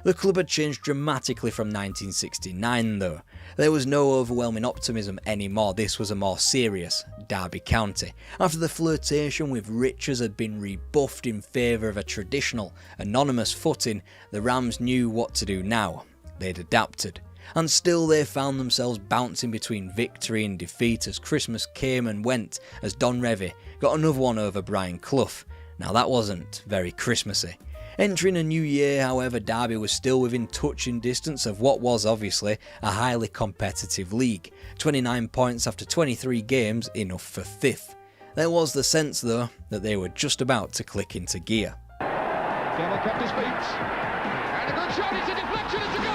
The club had changed dramatically from 1969 though. There was no overwhelming optimism anymore, this was a more serious Derby County. After the flirtation with riches had been rebuffed in favour of a traditional, anonymous footing, the Rams knew what to do now. They'd adapted. And still they found themselves bouncing between victory and defeat as Christmas came and went as Don Revie got another one over Brian Clough. Now that wasn't very Christmassy. Entering a new year, however, Derby was still within touching distance of what was obviously a highly competitive league. 29 points after 23 games, enough for 5th. There was the sense though that they were just about to click into gear. Gemmell kept his feet. And a good shot, it's a deflection, it's a goal!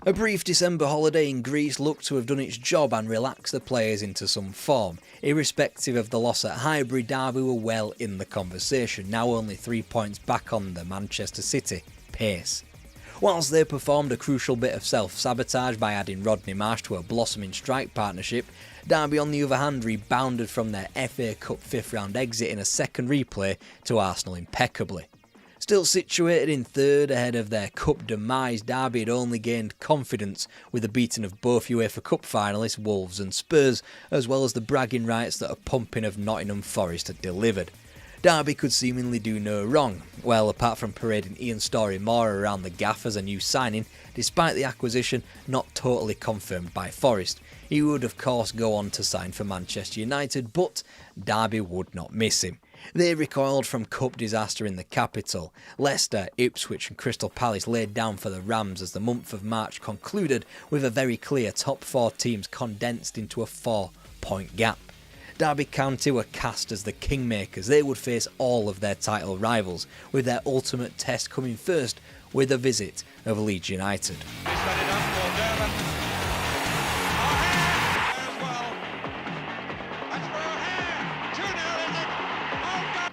A brief December holiday in Greece looked to have done its job and relaxed the players into some form. Irrespective of the loss at Highbury, Derby were well in the conversation, now only 3 points back on the Manchester City pace. Whilst they performed a crucial bit of self-sabotage by adding Rodney Marsh to a blossoming strike partnership, Derby on the other hand rebounded from their FA Cup 5th round exit in a second replay to Arsenal impeccably. Still situated in third ahead of their cup demise, Derby had only gained confidence with the beating of both UEFA Cup finalists Wolves and Spurs, as well as the bragging rights that a pumping of Nottingham Forest had delivered. Derby could seemingly do no wrong, well apart from parading Ian Storey-Moore around the gaff as a new signing, despite the acquisition not totally confirmed by Forest. He would of course go on to sign for Manchester United, but Derby would not miss him. They recoiled from cup disaster in the capital. Leicester, Ipswich and Crystal Palace laid down for the Rams as the month of March concluded with a very clear top 4 teams condensed into a 4-point gap. Derby County were cast as the kingmakers. They would face all of their title rivals, with their ultimate test coming first with a visit of Leeds United.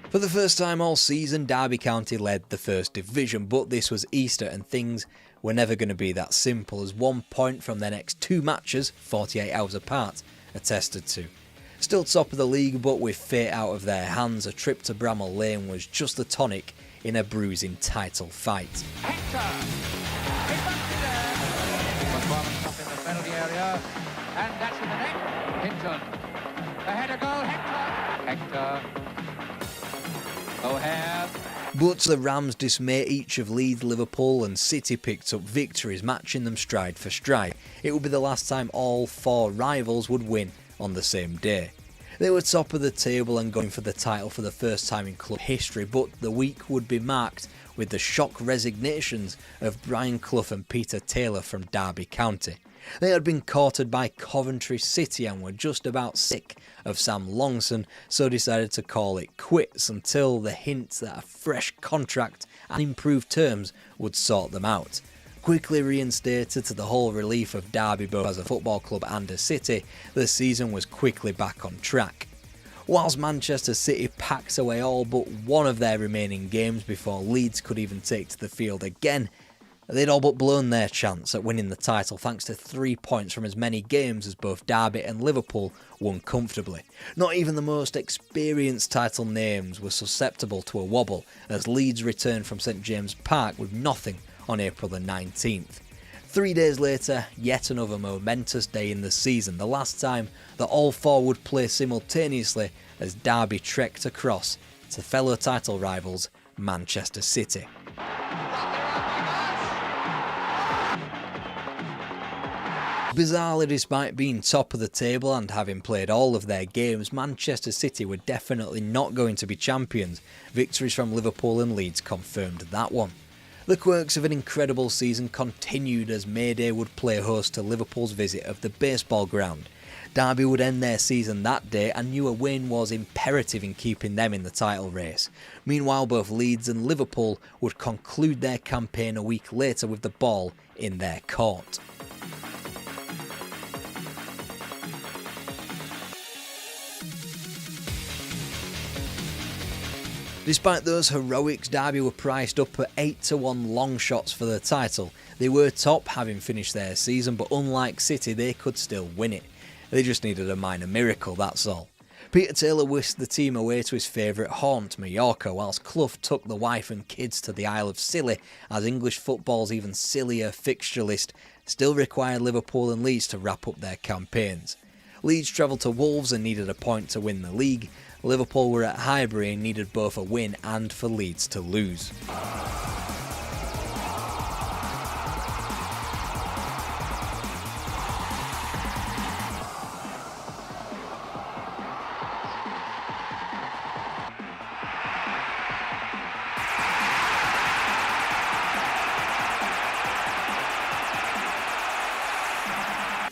For the first time all season, Derby County led the First Division, but this was Easter and things were never going to be that simple, as 1 point from their next 2 matches, 48 hours apart, attested to. Still top of the league, but with fate out of their hands, a trip to Bramall Lane was just the tonic in a bruising title fight. Hector! Performance up in the penalty area, and that's in the net. Hinton. The header goal, Hector. O'Hare. But to the Rams' dismay, each of Leeds, Liverpool and City picked up victories, matching them stride for stride. It would be the last time all 4 rivals would win on the same day. They were top of the table and going for the title for the first time in club history, but the week would be marked with the shock resignations of Brian Clough and Peter Taylor from Derby County. They had been courted by Coventry City and were just about sick of Sam Longson, so decided to call it quits until the hints that a fresh contract and improved terms would sort them out. Quickly reinstated to the whole relief of Derby both as a football club and a city, the season was quickly back on track. Whilst Manchester City packed away all but one of their remaining games before Leeds could even take to the field again, they'd all but blown their chance at winning the title thanks to 3 points from as many games as both Derby and Liverpool won comfortably. Not even the most experienced title names were susceptible to a wobble as Leeds returned from St James Park with nothing on April the 19th. 3 days later, yet another momentous day in the season, the last time that all four would play simultaneously as Derby trekked across to fellow title rivals Manchester City. Bizarrely, despite being top of the table and having played all of their games, Manchester City were definitely not going to be champions. Victories from Liverpool and Leeds confirmed that one. The quirks of an incredible season continued as May Day would play host to Liverpool's visit of the baseball ground. Derby would end their season that day and knew a win was imperative in keeping them in the title race. Meanwhile, both Leeds and Liverpool would conclude their campaign a week later with the ball in their court. Despite those heroics, Derby were priced up at 8-1 long shots for the title. They were top, having finished their season, but unlike City, they could still win it. They just needed a minor miracle, that's all. Peter Taylor whisked the team away to his favourite haunt, Mallorca, whilst Clough took the wife and kids to the Isle of Scilly, as English football's even sillier fixture list still required Liverpool and Leeds to wrap up their campaigns. Leeds travelled to Wolves and needed a point to win the league. Liverpool were at Highbury and needed both a win and for Leeds to lose.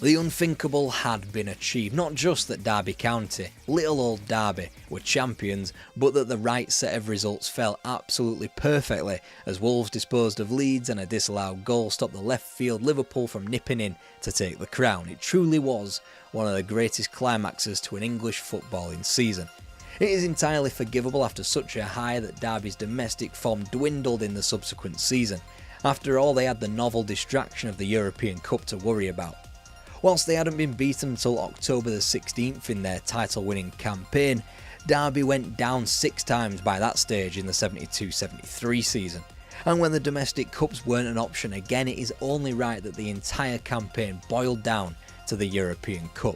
The unthinkable had been achieved, not just that Derby County, little old Derby, were champions, but that the right set of results fell absolutely perfectly as Wolves disposed of Leeds and a disallowed goal stopped the left field Liverpool from nipping in to take the crown. It truly was one of the greatest climaxes to an English footballing season. It is entirely forgivable after such a high that Derby's domestic form dwindled in the subsequent season. After all, they had the novel distraction of the European Cup to worry about. Whilst they hadn't been beaten until October the 16th in their title-winning campaign, Derby went down 6 times by that stage in the 72-73 season. And when the domestic cups weren't an option again, it is only right that the entire campaign boiled down to the European Cup.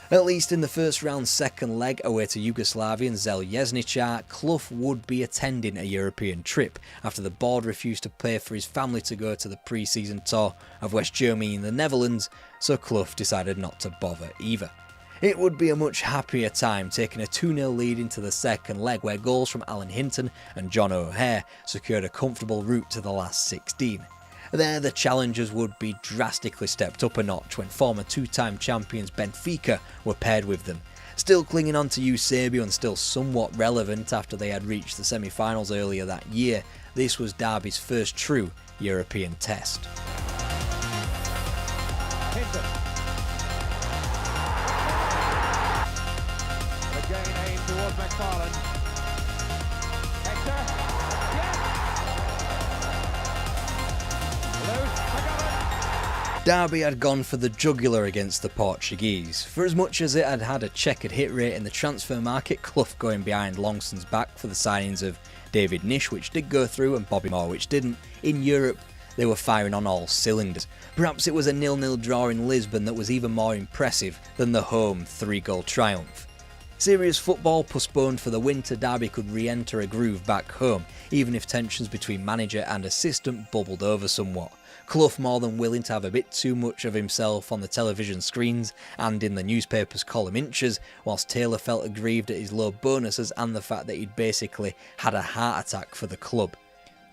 At least in the first round's second leg away to Yugoslavian Željezničar, Clough would be attending a European trip after the board refused to pay for his family to go to the pre-season tour of West Germany in the Netherlands, so Clough decided not to bother either. It would be a much happier time taking a 2-0 lead into the second leg where goals from Alan Hinton and John O'Hare secured a comfortable route to the last 16. There, the challengers would be drastically stepped up a notch when former 2-time champions Benfica were paired with them. Still clinging on to Eusebio and still somewhat relevant after they had reached the semi-finals earlier that year, this was Derby's first true European test. Hinton. Again aimed towards McFarlane. Hector. Derby had gone for the jugular against the Portuguese. For as much as it had had a checkered hit rate in the transfer market, Clough going behind Longson's back for the signings of David Nish, which did go through, and Bobby Moore, which didn't, in Europe they were firing on all cylinders. Perhaps it was a 0-0 draw in Lisbon that was even more impressive than the home 3-goal triumph. Serious football postponed for the winter, Derby could re-enter a groove back home, even if tensions between manager and assistant bubbled over somewhat. Clough more than willing to have a bit too much of himself on the television screens and in the newspaper's column inches, whilst Taylor felt aggrieved at his low bonuses and the fact that he'd basically had a heart attack for the club.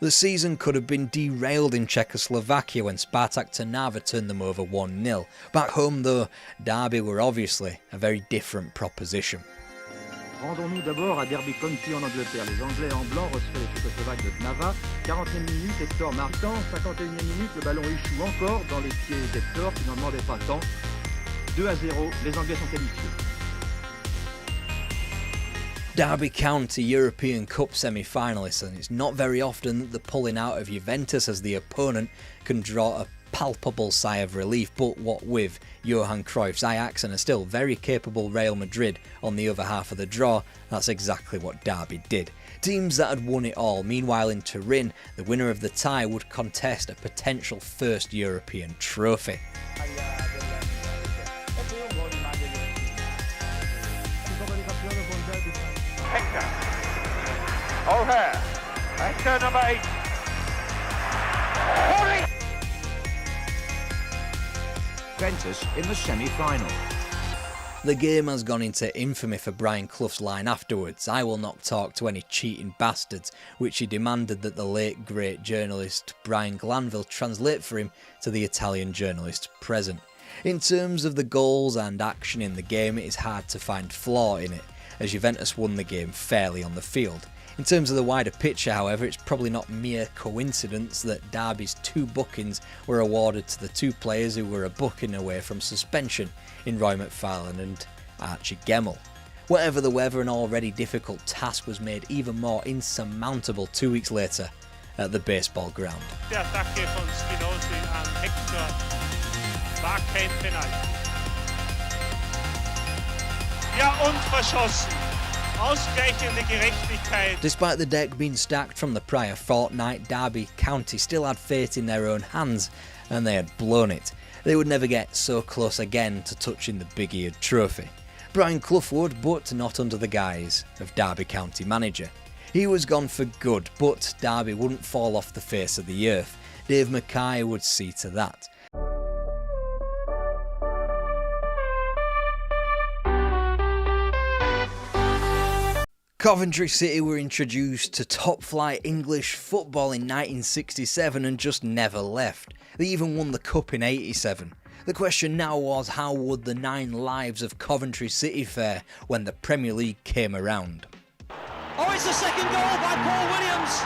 The season could have been derailed in Czechoslovakia when Spartak Trnava turned them over 1-0. Back home though, Derby were obviously a very different proposition. Rendons-nous d'abord à Derby County en Angleterre. Les Anglais en blanc reçoivent les Tchécoslovaques de Trnava. 40e minute, Hector marquant. 51e minute, le ballon échoue encore dans les pieds d'Hector qui n'en demandait pas tant. 2-0, les Anglais sont qualifiés. Derby County European Cup semi-finalists, and it's not very often that the pulling out of Juventus as the opponent can draw a palpable sigh of relief, but what with Johan Cruyff's Ajax and a still very capable Real Madrid on the other half of the draw, that's exactly what Derby did. Teams that had won it all. Meanwhile in Turin, the winner of the tie would contest a potential first European trophy. O'Hare, actor number 8. Juventus in the semi-final. The game has gone into infamy for Brian Clough's line afterwards, "I will not talk to any cheating bastards," which he demanded that the late great journalist Brian Glanville translate for him to the Italian journalists present. In terms of the goals and action in the game, it is hard to find flaw in it, as Juventus won the game fairly on the field. In terms of the wider picture, however, it's probably not mere coincidence that Derby's 2 bookings were awarded to the 2 players who were a booking away from suspension in Roy McFarlane and Archie Gemmill. Whatever the weather, an already difficult task was made even more insurmountable 2 weeks later at the baseball ground. Der Attacke von Spinozzi an Hector war kein Penalty. Ja, und verschossen. Ausgleichende Gerechtigkeit. Despite the deck being stacked from the prior fortnight, Derby County still had fate in their own hands, and they had blown it. They would never get so close again to touching the big-eared trophy. Brian Clough would, but not under the guise of Derby County manager. He was gone for good, but Derby wouldn't fall off the face of the earth. Dave Mackay would see to that. Coventry City were introduced to top-flight English football in 1967 and just never left. They even won the Cup in 87. The question now was, how would the 9 lives of Coventry City fare when the Premier League came around? Oh, it's the second goal by Paul Williams!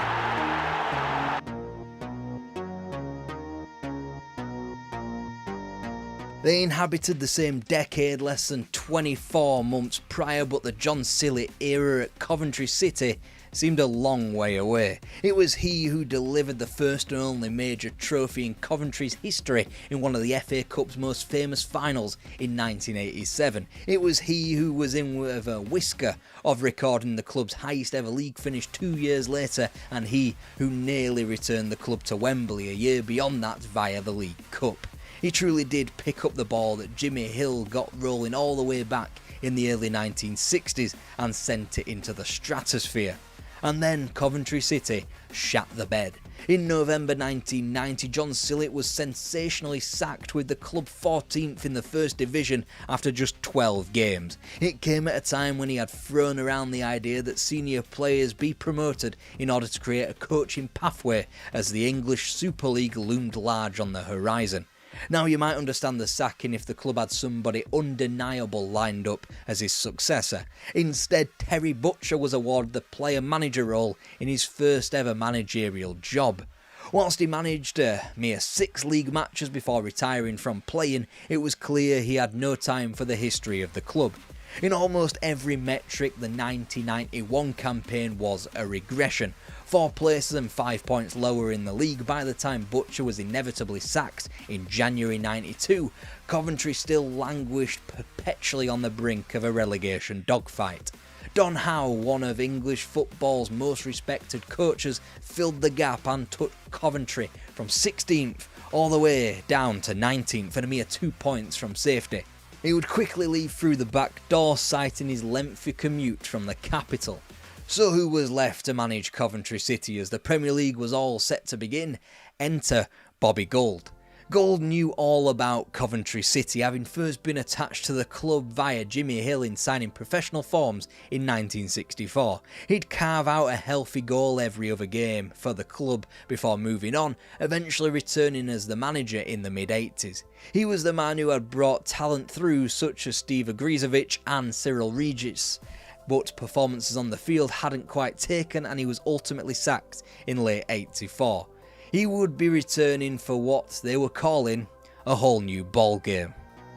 They inhabited the same decade less than 24 months prior, but the John Silly era at Coventry City seemed a long way away. It was he who delivered the first and only major trophy in Coventry's history in one of the FA Cup's most famous finals in 1987. It was he who was in with a whisker of recording the club's highest ever league finish 2 years later, and he who nearly returned the club to Wembley a year beyond that via the League Cup. He truly did pick up the ball that Jimmy Hill got rolling all the way back in the early 1960s and sent it into the stratosphere. And then Coventry City shat the bed. In November 1990, John Sillett was sensationally sacked with the club 14th in the First Division after just 12 games. It came at a time when he had thrown around the idea that senior players be promoted in order to create a coaching pathway as the English Super League loomed large on the horizon. Now, you might understand the sacking if the club had somebody undeniable lined up as his successor. Instead, Terry Butcher was awarded the player-manager role in his first ever managerial job. Whilst he managed a mere 6 league matches before retiring from playing, it was clear he had no time for the history of the club. In almost every metric, the 1991 campaign was a regression. 4 places and 5 points lower in the league by the time Butcher was inevitably sacked in January 92. Coventry still languished perpetually on the brink of a relegation dogfight. Don Howe, one of English football's most respected coaches, filled the gap and took Coventry from 16th all the way down to 19th and a mere 2 points from safety. He would quickly leave through the back door, citing his lengthy commute from the capital. So who was left to manage Coventry City as the Premier League was all set to begin? Enter Bobby Gould. Gould knew all about Coventry City, having first been attached to the club via Jimmy Hill in signing professional forms in 1964. He'd carve out a healthy goal every other game for the club before moving on, eventually returning as the manager in the mid-80s. He was the man who had brought talent through such as Steve Agrizovic and Cyril Regis, but performances on the field hadn't quite taken and he was ultimately sacked in late 84. He would be returning for what they were calling a whole new ball game.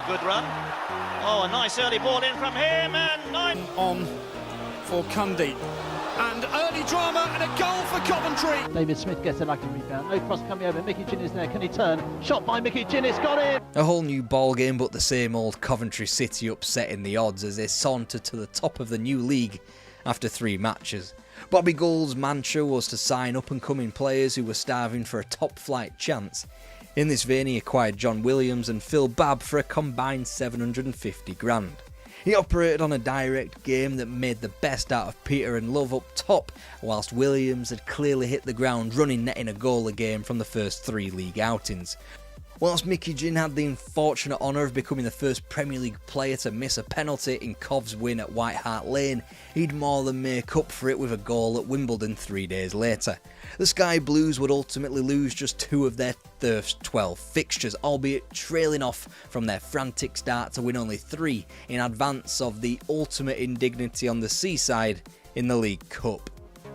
Good run. Oh, a nice early ball in from him, and 9 on for Cundy. And early drama and a goal for Coventry. David Smith gets a lucky rebound. No cross coming over. Mickey Chinnis there. Can he turn? Shot by Mickey Chinnis. Got it. A whole new ball game, but the same old Coventry City upsetting the odds as they saunter to the top of the new league after 3 matches. Bobby Gould's mantra was to sign up-and-coming players who were starving for a top-flight chance. In this vein, he acquired John Williams and Phil Babb for a combined 750 grand. He operated on a direct game that made the best out of Peter and Love up top, whilst Williams had clearly hit the ground running, netting a goal a game from the first 3 league outings. Whilst Mickey Ginn had the unfortunate honour of becoming the first Premier League player to miss a penalty in Cov's win at White Hart Lane, he'd more than make up for it with a goal at Wimbledon 3 days later. The Sky Blues would ultimately lose just 2 of their first 12 fixtures, albeit trailing off from their frantic start to win only 3 in advance of the ultimate indignity on the seaside in the League Cup.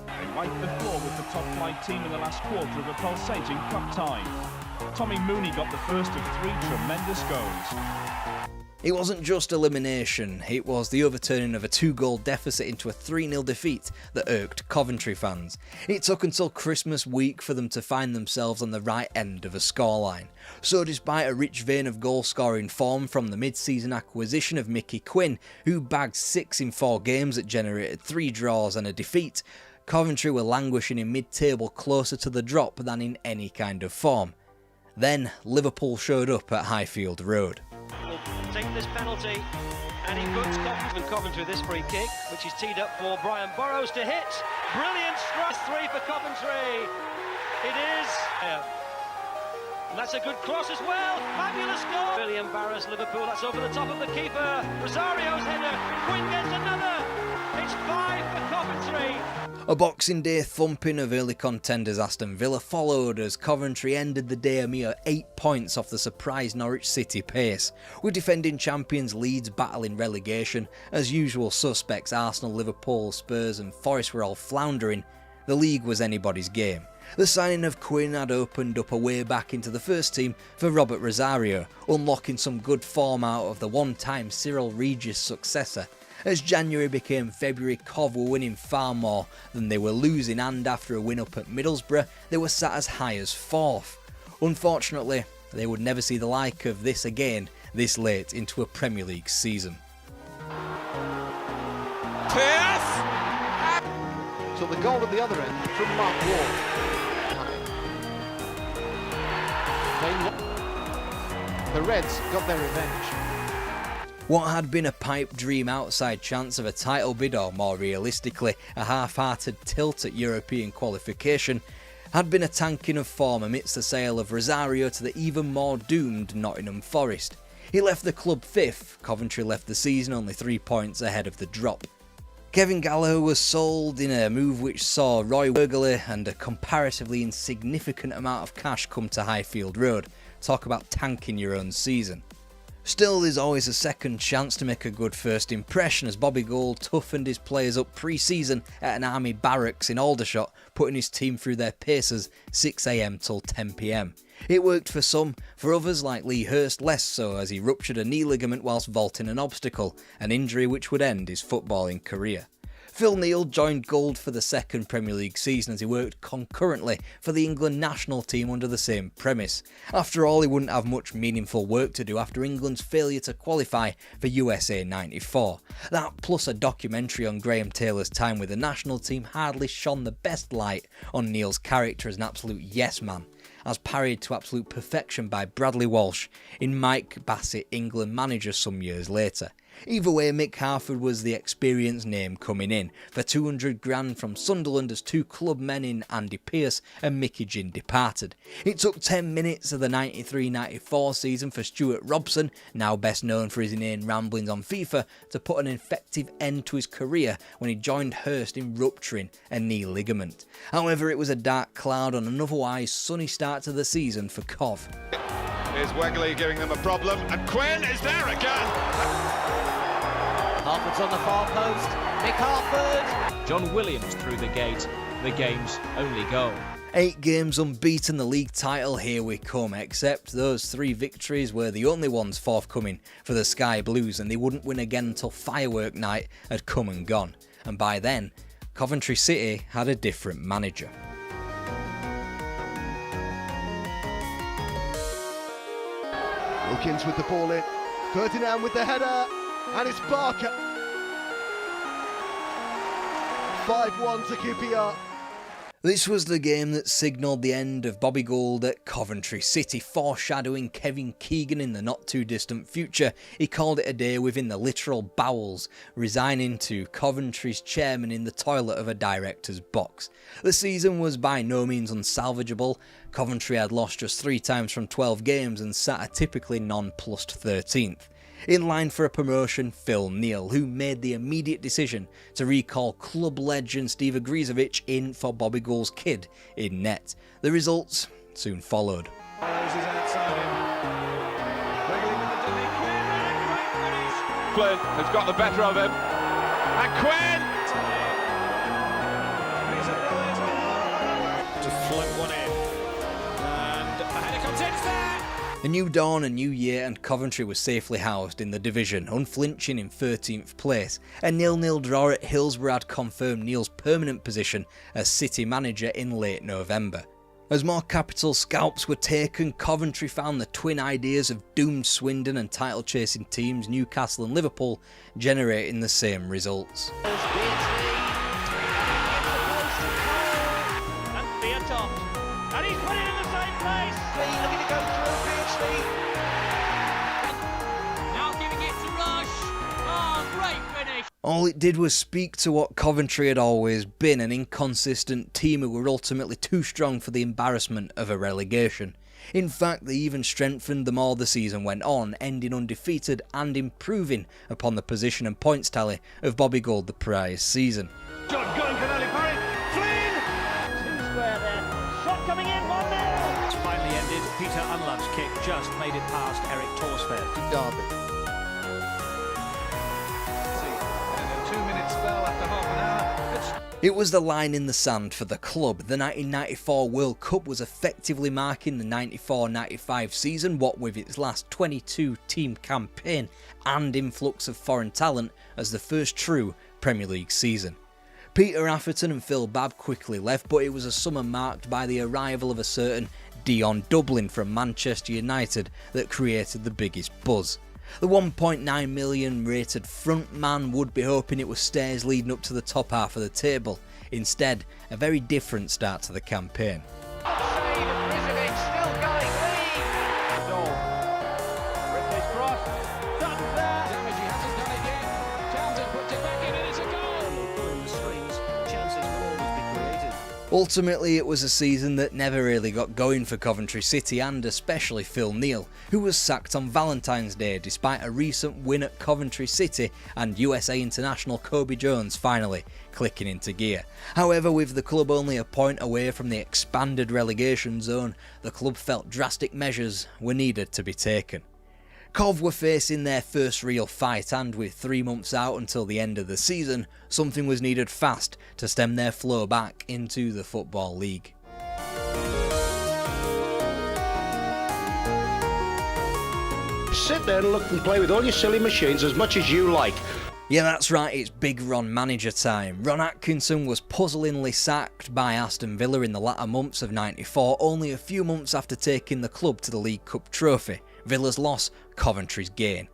They wiped the floor with the top flight team in the last quarter of a pulsating cup tie. Tommy Mooney got the first of 3 tremendous goals. It wasn't just elimination, it was the overturning of a 2-goal deficit into a 3-0 defeat that irked Coventry fans. It took until Christmas week for them to find themselves on the right end of a scoreline. So despite a rich vein of goal-scoring form from the mid-season acquisition of Mickey Quinn, who bagged 6 in 4 games that generated 3 draws and a defeat, Coventry were languishing in mid-table closer to the drop than in any kind of form. Then Liverpool showed up at Highfield Road. Will take this penalty and he puts Coventry this free kick, which is teed up for Brian Burrows to hit. Brilliant strike, 3 for Coventry. It is. And that's a good cross as well. Fabulous goal. William Barras, Liverpool. That's over the top of the keeper. Rosario's header. Quinn gets another. It's 5 for Coventry. A Boxing Day thumping of early contenders Aston Villa followed as Coventry ended the day a mere 8 points off the surprise Norwich City pace, with defending champions Leeds battling relegation. As usual suspects Arsenal, Liverpool, Spurs and Forest were all floundering. The league was anybody's game. The signing of Quinn had opened up a way back into the first team for Robert Rosario, unlocking some good form out of the one-time Cyril Regis successor. As January became February, Cov were winning far more than they were losing, and after a win up at Middlesbrough, they were sat as high as 4th. Unfortunately, they would never see the like of this again this late into a Premier League season. Pierce! So the goal at the other end from Mark Ward. The Reds got their revenge. What had been a pipe dream outside chance of a title bid, or more realistically, a half-hearted tilt at European qualification, had been a tanking of form amidst the sale of Rosario to the even more doomed Nottingham Forest. He left the club 5th, Coventry left the season only 3 points ahead of the drop. Kevin Gallagher was sold in a move which saw Roy Wergeley and a comparatively insignificant amount of cash come to Highfield Road. Talk about tanking your own season. Still, there's always a second chance to make a good first impression, as Bobby Gould toughened his players up pre-season at an army barracks in Aldershot, putting his team through their paces 6 AM till 10 PM. It worked for some, for others like Lee Hurst less so, as he ruptured a knee ligament whilst vaulting an obstacle, an injury which would end his footballing career. Phil Neal joined Gould for the second Premier League season as he worked concurrently for the England national team under the same premise. After all, he wouldn't have much meaningful work to do after England's failure to qualify for USA 94. That plus a documentary on Graham Taylor's time with the national team hardly shone the best light on Neal's character as an absolute yes man, as parried to absolute perfection by Bradley Walsh in Mike Bassett England manager some years later. Either way, Mick Harford was the experienced name coming in, for 200 grand from Sunderland as 2 club men in Andy Pearce and Mickey Ginn departed. It took 10 minutes of the 93-94 season for Stuart Robson, now best known for his inane ramblings on FIFA, to put an effective end to his career when he joined Hurst in rupturing a knee ligament. However, it was a dark cloud on an otherwise sunny start to the season for Cov. Here's Wegley giving them a problem, and Quinn is there again. Harford's on the far post. Mick Harford. John Williams through the gate, the game's only goal. 8 games unbeaten, the league title, here we come, except those 3 victories were the only ones forthcoming for the Sky Blues, and they wouldn't win again until firework night had come and gone. and by then, Coventry City had a different manager. Wilkins with the ball in, Ferdinand with the header, and it's Barker. 5-1 to QPR. This was the game that signalled the end of Bobby Gould at Coventry City, foreshadowing Kevin Keegan in the not too distant future. He called it a day within the literal bowels, resigning to Coventry's chairman in the toilet of a director's box. The season was by no means unsalvageable. Coventry had lost just 3 times from 12 games and sat a typically nonplussed 13th. In line for a promotion, Phil Neal, who made the immediate decision to recall club legend Steve Agrizovic in for Bobby Gould's kid in net. The results soon followed. Quinn has got the better of him, and Quinn! Just float one in, and a header comes in, there! A new dawn, a new year, and Coventry was safely housed in the division, unflinching in 13th place. A 0-0 draw at Hillsborough had confirmed Neal's permanent position as City manager in late November. As more capital scalps were taken, Coventry found the twin ideas of doomed Swindon and title-chasing teams Newcastle and Liverpool generating the same results. And he's put it in the same place. Looking to go through. Now giving it to Rush. Oh, great finish. All it did was speak to what Coventry had always been, an inconsistent team who were ultimately too strong for the embarrassment of a relegation. In fact, they even strengthened the more the season went on, ending undefeated and improving upon the position and points tally of Bobby Gould the prior season. John Gunn can only parry. Flynn! 2 square there. Shot coming in, 1-0. It's finally ended. Peter Unlov's kick just made it past Eric Torsfeld. Derby. 2-minute spell after half an hour. It was the line in the sand for the club. The 1994 World Cup was effectively marking the 94-95 season, what with its last 22-team campaign and influx of foreign talent as the first true Premier League season. Peter Atherton and Phil Babb quickly left, but it was a summer marked by the arrival of a certain Dion Dublin from Manchester United that created the biggest buzz. The 1.9 million rated front man would be hoping it was stairs leading up to the top half of the table. Instead, a very different start to the campaign. Ultimately, it was a season that never really got going for Coventry City and especially Phil Neal, who was sacked on Valentine's Day despite a recent win at Coventry City and USA international Kobe Jones finally clicking into gear. However, with the club only a point away from the expanded relegation zone, the club felt drastic measures were needed to be taken. Cov were facing their first real fight, and with 3 months out until the end of the season, something was needed fast to stem their flow back into the Football League. Sit there and look and play with all your silly machines as much as you like. Yeah, that's right, it's Big Ron manager time. Ron Atkinson was puzzlingly sacked by Aston Villa in the latter months of '94, only a few months after taking the club to the League Cup trophy. Villa's loss, Coventry's gain.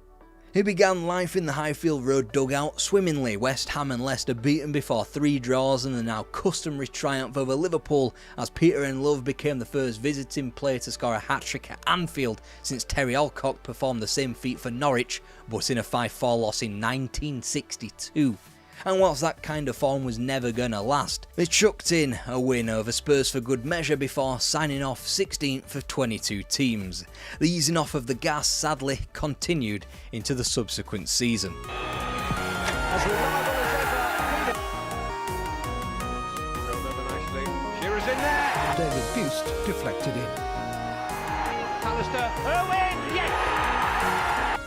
He began life in the Highfield Road dugout swimmingly. West Ham and Leicester beaten before 3 draws and the now customary triumph over Liverpool as Peter Love became the first visiting player to score a hat-trick at Anfield since Terry Alcock performed the same feat for Norwich, but in a 5-4 loss in 1962. And whilst that kind of form was never gonna last, they chucked in a win over Spurs for good measure before signing off 16th of 22 teams. The easing off of the gas sadly continued into the subsequent season. Shearer's in there. David Buist deflected in. Alistair, Irwin, yes!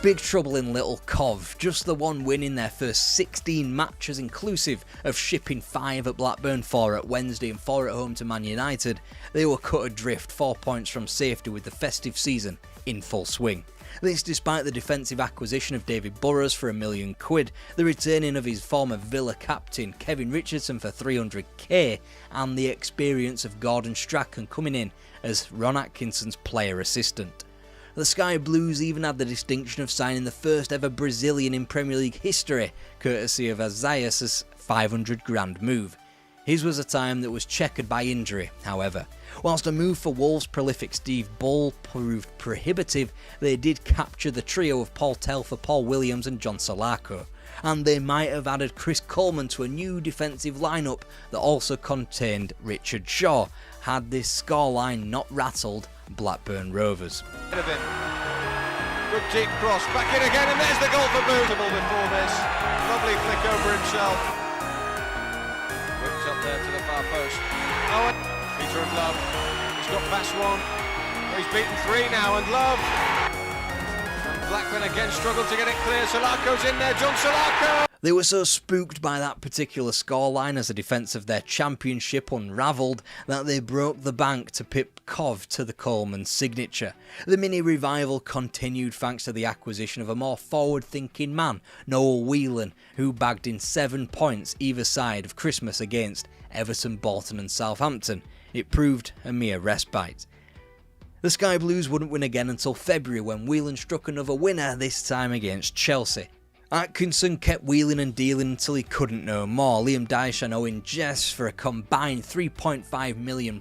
Big trouble in Little Cov, just the one win in their first 16 matches inclusive of shipping 5 at Blackburn, 4 at Wednesday and 4 at home to Man United. They were cut adrift, 4 points from safety with the festive season in full swing. This despite the defensive acquisition of David Burrows for £1 million, the returning of his former Villa captain Kevin Richardson for £300k, and the experience of Gordon Strachan coming in as Ron Atkinson's player assistant. The Sky Blues even had the distinction of signing the first ever Brazilian in Premier League history, courtesy of Azaias' $500,000 move. His was a time that was checkered by injury, however. Whilst a move for Wolves' prolific Steve Bull proved prohibitive, they did capture the trio of Paul Telfer, Paul Williams and John Solako, and they might have added Chris Coleman to a new defensive lineup that also contained Richard Shaw, had this scoreline not rattled Blackburn Rovers. Good deep cross, back in again, and there's the goal for Bootable before this. Lovely flick over himself. Whipped up there to the far post. Oh, Peter and Love. He's got past one. He's beaten three now, and Love. And Blackburn again struggled to get it clear. Solako's in there, John Solako. They were so spooked by that particular scoreline as the defence of their championship unravelled that they broke the bank to pip Cov to the Coleman signature. The mini revival continued thanks to the acquisition of a more forward-thinking man, Noel Whelan, who bagged in 7 points either side of Christmas against Everton, Bolton and Southampton. It proved a mere respite. The Sky Blues wouldn't win again until February when Whelan struck another winner, this time against Chelsea. Atkinson kept wheeling and dealing until he couldn't no more, Liam Dyche and Owen Jess for a combined £3.5 million,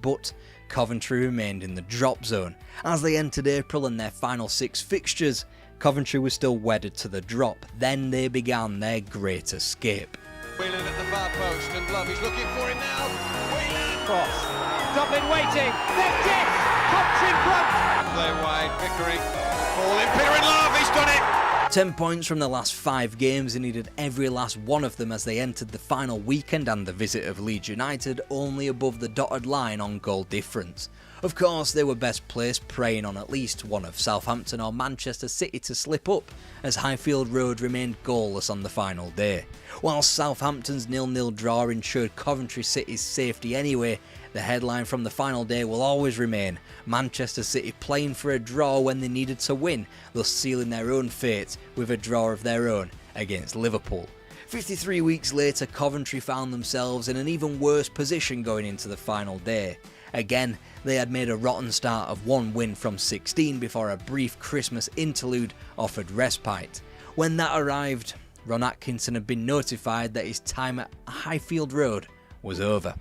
but Coventry remained in the drop zone. As they entered April and their final 6 fixtures, Coventry was still wedded to the drop. Then they began their great escape. Whelan at the far post, and Love is looking for him now. Whelan! Cross. Dublin waiting. They're dead. Comes in front. Play wide, Vickering. Ball in, Peter and Love, he's done it! 10 points from the last 5 games. They needed every last one of them as they entered the final weekend and the visit of Leeds United only above the dotted line on goal difference. Of course, they were best placed preying on at least one of Southampton or Manchester City to slip up, as Highfield Road remained goalless on the final day. While Southampton's 0-0 draw ensured Coventry City's safety anyway, the headline from the final day will always remain Manchester City playing for a draw when they needed to win, thus sealing their own fate with a draw of their own against Liverpool. 53 weeks later, Coventry found themselves in an even worse position going into the final day. Again, they had made a rotten start of 1 win from 16 before a brief Christmas interlude offered respite. When that arrived, Ron Atkinson had been notified that his time at Highfield Road was over.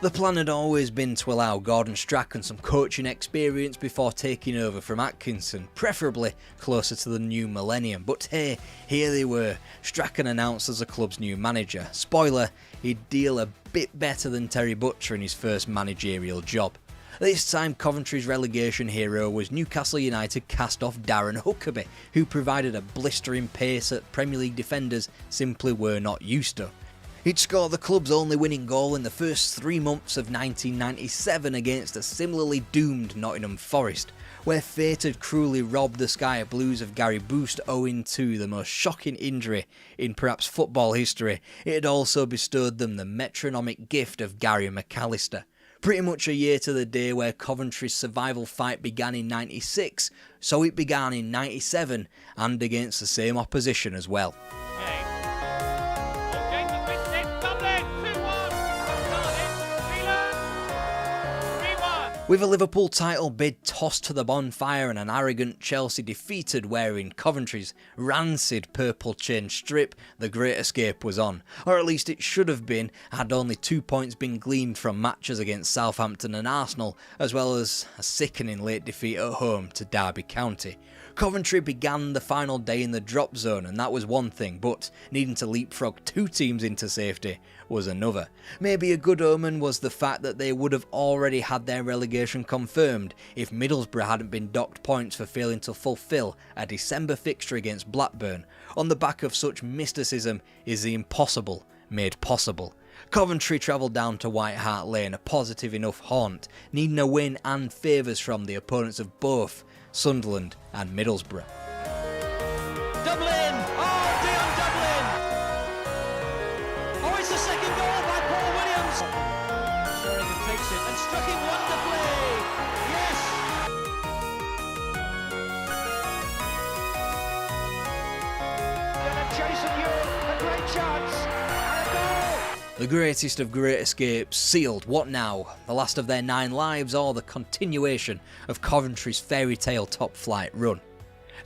The plan had always been to allow Gordon Strachan some coaching experience before taking over from Atkinson, preferably closer to the new millennium. But hey, here they were, Strachan announced as the club's new manager. Spoiler, he'd deal a bit better than Terry Butcher in his first managerial job. This time Coventry's relegation hero was Newcastle United cast-off Darren Huckabee, who provided a blistering pace that Premier League defenders simply were not used to. He'd scored the club's only winning goal in the first 3 months of 1997 against a similarly doomed Nottingham Forest, where fate had cruelly robbed the Sky Blues of Gary Boost owing to the most shocking injury in perhaps football history. It had also bestowed them the metronomic gift of Gary McAllister. Pretty much a year to the day where Coventry's survival fight began in 96, so it began in 97 and against the same opposition as well. With a Liverpool title bid tossed to the bonfire and an arrogant Chelsea defeated wearing Coventry's rancid purple chain strip, the great escape was on. Or at least it should have been, had only 2 points been gleaned from matches against Southampton and Arsenal, as well as a sickening late defeat at home to Derby County. Coventry began the final day in the drop zone, and that was one thing, but needing to leapfrog 2 teams into safety was another. Maybe a good omen was the fact that they would have already had their relegation confirmed if Middlesbrough hadn't been docked points for failing to fulfil a December fixture against Blackburn. On the back of such mysticism is the impossible made possible. Coventry travelled down to White Hart Lane, a positive enough haunt, needing a win and favours from the opponents of both Sunderland and Middlesbrough. Dublin! Oh, Dion Dublin! Oh, it's the second goal by Paul Williams! Sheringham takes it and struck it wonderfully. Yes! And Jason Ewell, a great chance and a goal. The greatest of great escapes sealed. What now? The last of their 9 lives or the continuation of Coventry's fairy tale top flight run?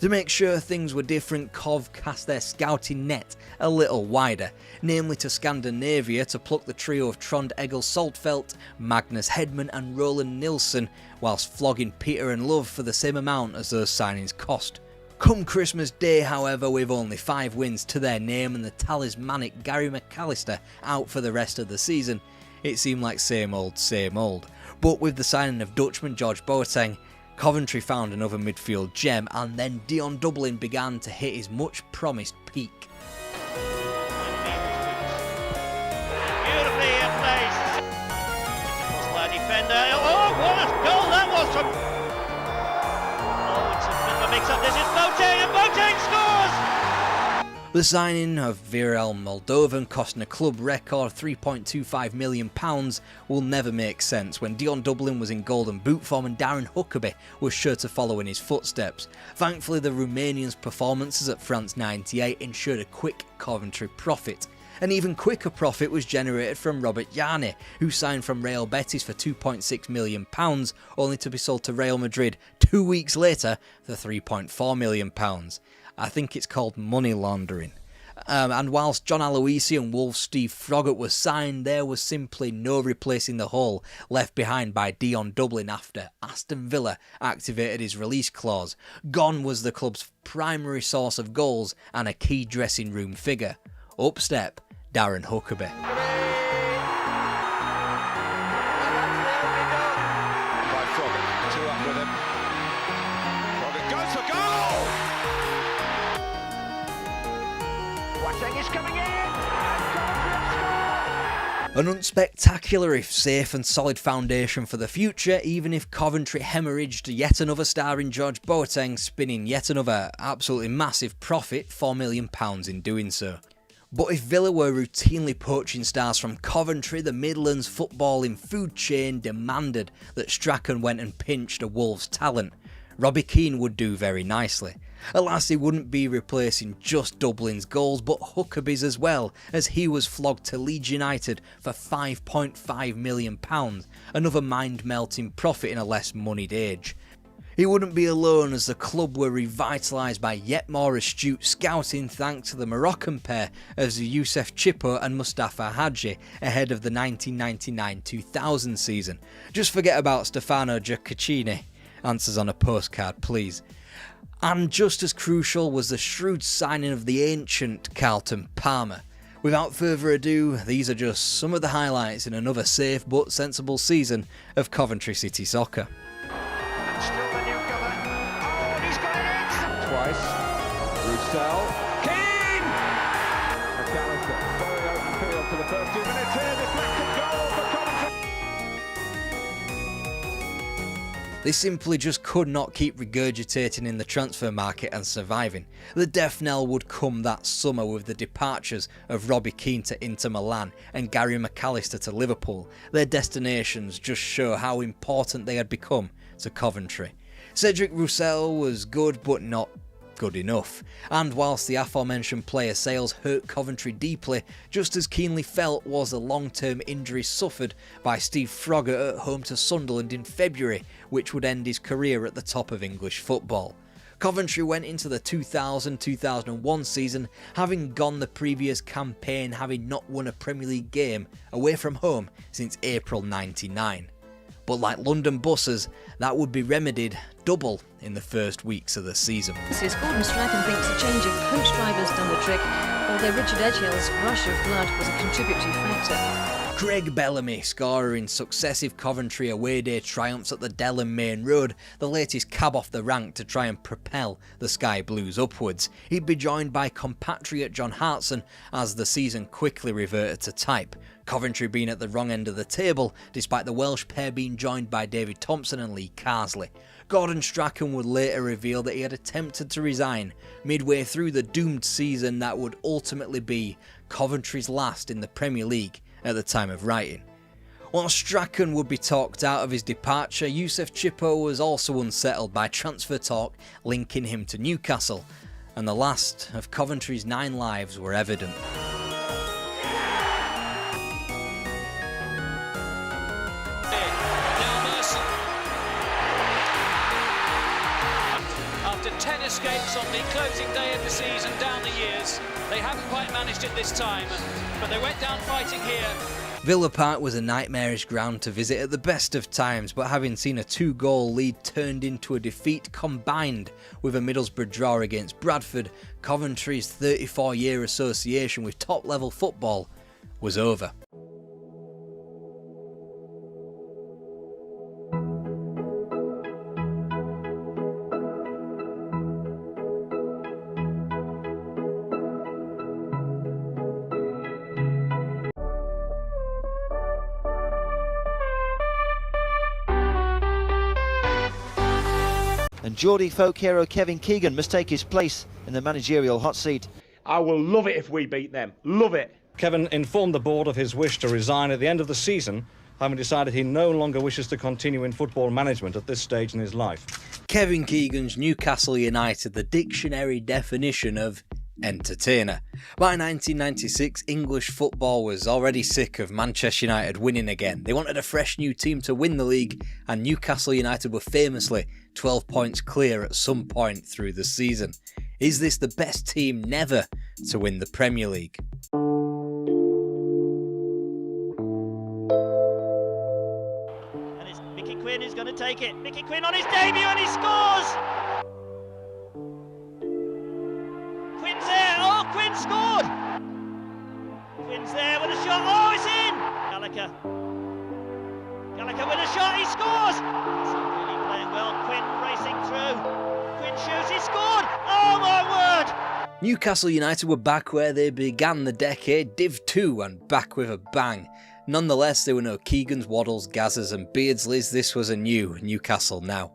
To make sure things were different, Cov cast their scouting net a little wider, namely to Scandinavia to pluck the trio of Trond Egil Saltfeldt, Magnus Hedman and Roland Nilsson, whilst flogging Peter and Love for the same amount as those signings cost. Come Christmas Day, however, with only 5 wins to their name and the talismanic Gary McAllister out for the rest of the season, it seemed like same old, same old. But with the signing of Dutchman George Boateng, Coventry found another midfield gem, and then Dion Dublin began to hit his much promised peak. Beautifully placed. Cross by a defender. Oh, what a goal that was from... Oh, it's a bit of a mix-up. This is Boateng, and Boateng scores! The signing of Virel Moldovan costing a club record £3.25 million will never make sense when Dion Dublin was in golden boot form and Darren Huckabee was sure to follow in his footsteps. Thankfully, the Romanian's performances at France 98 ensured a quick Coventry profit. An even quicker profit was generated from Robert Yanni, who signed from Real Betis for £2.6 million, only to be sold to Real Madrid 2 weeks later for £3.4 million. I think it's called money laundering. And whilst John Aloisi and Wolves' Steve Froggatt was signed, there was simply no replacing the hole left behind by Dion Dublin after Aston Villa activated his release clause. Gone was the club's primary source of goals and a key dressing room figure. Up step Darren Huckabee. By Froggatt, 2 up with him. Froggatt goes for goal! Boateng is coming in. An unspectacular, if safe and solid foundation for the future, even if Coventry hemorrhaged yet another star in George Boateng, spinning yet another absolutely massive profit, £4 million in doing so. But if Villa were routinely poaching stars from Coventry, the Midlands footballing food chain demanded that Strachan went and pinched a Wolves talent. Robbie Keane would do very nicely. Alas, he wouldn't be replacing just Dublin's goals, but Huckabee's as well, as he was flogged to Leeds United for £5.5 million, another mind-melting profit in a less moneyed age. He wouldn't be alone, as the club were revitalised by yet more astute scouting thanks to the Moroccan pair of Youssef Chippo and Mustafa Hadji ahead of the 1999-2000 season. Just forget about Stefano Gioacchini. Answers on a postcard, please. And just as crucial was the shrewd signing of the ancient Carlton Palmer. Without further ado, these are just some of the highlights in another safe but sensible season of Coventry City soccer. Still the newcomer. Oh, and he's got it! Twice. Roussel. Keane! McAllister. Very open field for the first 2 minutes here. Deflected goal for Coventry. They simply just could not keep regurgitating in the transfer market and surviving. The death knell would come that summer with the departures of Robbie Keane to Inter Milan and Gary McAllister to Liverpool. Their destinations just show how important they had become to Coventry. Cedric Roussel was good but not good enough, and whilst the aforementioned player sales hurt Coventry deeply, just as keenly felt was the long-term injury suffered by Steve Froggatt at home to Sunderland in February, which would end his career at the top of English football. Coventry went into the 2000-2001 season having gone the previous campaign having not won a Premier League game away from home since April '99. But like London buses, that would be remedied double in the first weeks of the season. Gordon Strachan thinks a change of coach drivers done the trick, although Richard Edghill's rush of blood was a contributory factor. Craig Bellamy, scorer in successive Coventry away day triumphs at the Dell Main Road, the latest cab off the rank to try and propel the Sky Blues upwards. He'd be joined by compatriot John Hartson as the season quickly reverted to type. Coventry being at the wrong end of the table, despite the Welsh pair being joined by David Thompson and Lee Carsley. Gordon Strachan would later reveal that he had attempted to resign midway through the doomed season that would ultimately be Coventry's last in the Premier League at the time of writing. While Strachan would be talked out of his departure, Youssef Chippo was also unsettled by transfer talk linking him to Newcastle, and the last of Coventry's 9 lives were evident. After 10 escapes on the closing day of the season down the years, they haven't quite managed it this time, but they went down fighting here. Villa Park was a nightmarish ground to visit at the best of times, but having seen a 2-goal lead turned into a defeat combined with a Middlesbrough draw against Bradford, Coventry's 34-year association with top-level football was over. And Geordie folk hero Kevin Keegan must take his place in the managerial hot seat. I will love it if we beat them. Love it. Kevin informed the board of his wish to resign at the end of the season, having decided he no longer wishes to continue in football management at this stage in his life. Kevin Keegan's Newcastle United, the dictionary definition of entertainer. By 1996, English football was already sick of Manchester United winning again. They wanted a fresh new team to win the league, and Newcastle United were famously 12 points clear at some point through the season. Is this the best team never to win the Premier League? And it's Mickey Quinn who's going to take it. Mickey Quinn on his debut and he scores! Quinn's there. Oh, Quinn scored! Quinn's there with a shot. Oh, it's in! Gallagher with a shot. He scores! He's really playing well. Quinn racing through. Quinn shoots. He scored! Oh, my word! Newcastle United were back where they began the decade, Div 2, and back with a bang. Nonetheless, there were no Keegans, Waddles, Gazzers and Beardsleys. This was a new Newcastle now.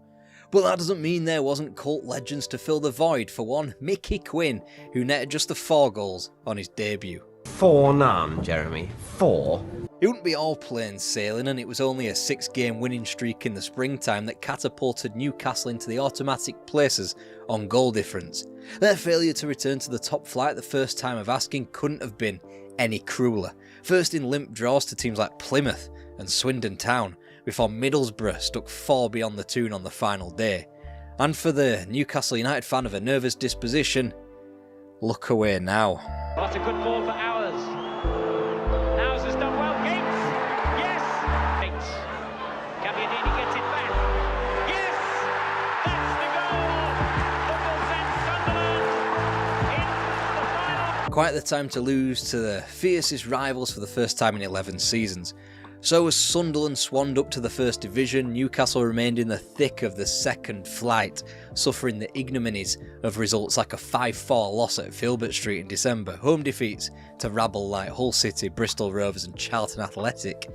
But that doesn't mean there wasn't cult legends to fill the void. For one, Mickey Quinn, who netted just the 4 goals on his debut. 4 none, Jeremy. 4. It wouldn't be all plain sailing, and it was only a 6-game winning streak in the springtime that catapulted Newcastle into the automatic places on goal difference. Their failure to return to the top flight the first time of asking couldn't have been any crueler. First in limp draws to teams like Plymouth and Swindon Town, before Middlesbrough stuck 4 beyond the tune on the final day. And for the Newcastle United fan of a nervous disposition, look away now. That's a good ball for Hours. Hours has done well. Gates! Yes! Gates. Gabbiadini gets it back. Yes! That's the goal! Football sends Sunderland in the final. Quite the time to lose to the fiercest rivals for the first time in 11 seasons. So as Sunderland swanned up to the First Division, Newcastle remained in the thick of the second flight, suffering the ignominies of results like a 5-4 loss at Filbert Street in December, home defeats to rabble like Hull City, Bristol Rovers and Charlton Athletic.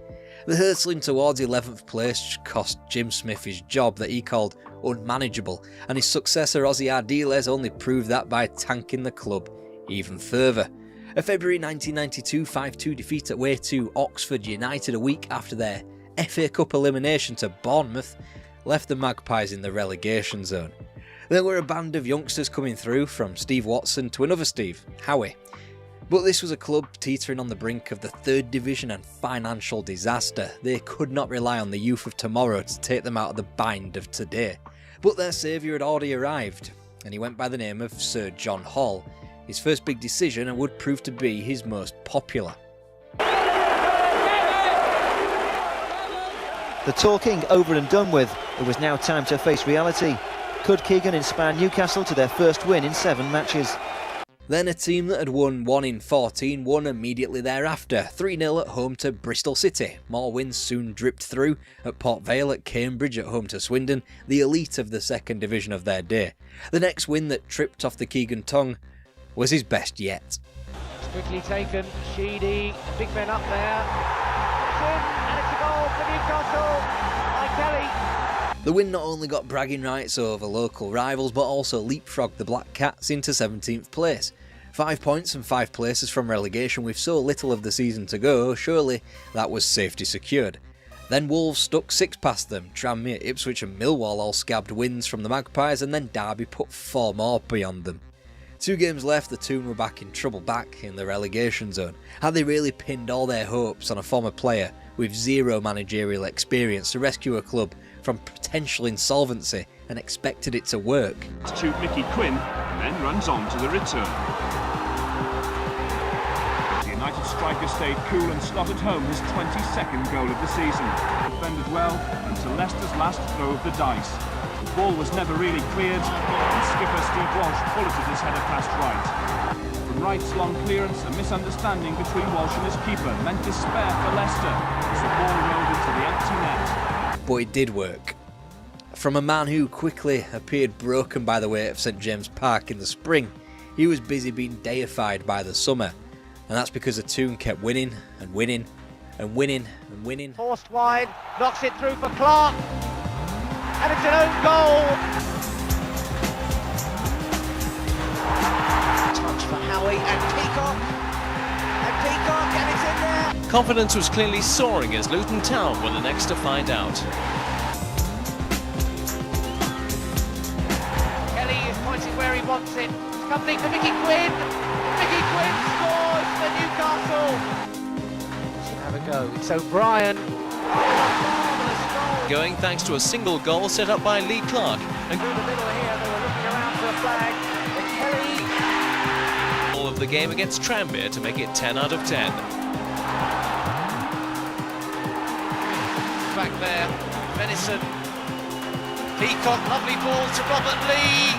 The hurtling towards 11th place cost Jim Smith his job that he called unmanageable, and his successor Ozzy Ardiles only proved that by tanking the club even further. A February 1992 5-2 defeat away to Oxford United a week after their FA Cup elimination to Bournemouth left the Magpies in the relegation zone. There were a band of youngsters coming through, from Steve Watson to another Steve, Howie. But this was a club teetering on the brink of the 3rd Division and financial disaster. They could not rely on the youth of tomorrow to take them out of the bind of today. But their saviour had already arrived, and he went by the name of Sir John Hall. His first big decision, and would prove to be his most popular. The talking over and done with, it was now time to face reality. Could Keegan inspire Newcastle to their first win in 7 matches? Then a team that had won 1 in 14 won immediately thereafter, 3-0 at home to Bristol City. More wins soon dripped through at Port Vale, at Cambridge, at home to Swindon, the elite of the 2nd Division of their day. The next win that tripped off the Keegan tongue was his best yet. It's quickly taken, Sheedy, big men up there. It's in, and it's a goal for Newcastle by Kelly. The win not only got bragging rights over local rivals, but also leapfrogged the Black Cats into 17th place. 5 points and 5 places from relegation with so little of the season to go, surely that was safety secured. Then Wolves stuck 6 past them, Tranmere, Ipswich and Millwall all scabbed wins from the Magpies, and then Derby put 4 more beyond them. 2 games left, the Toon were back in trouble, back in the relegation zone. Had they really pinned all their hopes on a former player with 0 managerial experience to rescue a club from potential insolvency and expected it to work? To Mickey Quinn, and then runs on to the return. The United striker stayed cool and slotted home his 22nd goal of the season. Defended well until Leicester's last throw of the dice. The ball was never really cleared, and skipper Steve Walsh bulleted his header past right. From Wright's long clearance, a misunderstanding between Walsh and his keeper meant despair for Leicester as the ball rolled into the empty net. But it did work. From a man who quickly appeared broken by the weight of St James Park in the spring, he was busy being deified by the summer. And that's because the Toon kept winning and winning and winning and winning. Forced wide, knocks it through for Clough, and it's an own goal. Touch for Howie and Peacock, and it's in there. Confidence was clearly soaring as Luton Town were the next to find out. Kelly is pointing where he wants it. It's coming to Mickey Quinn. Mickey Quinn scores for Newcastle. Should have a go. It's O'Brien. Going thanks to a single goal set up by Lee Clark. And through the middle here, they were looking around for a flag. And Kelly. All of the game against Tranmere to make it 10 out of 10. Back there, Venison. Peacock, lovely ball to Robert Lee.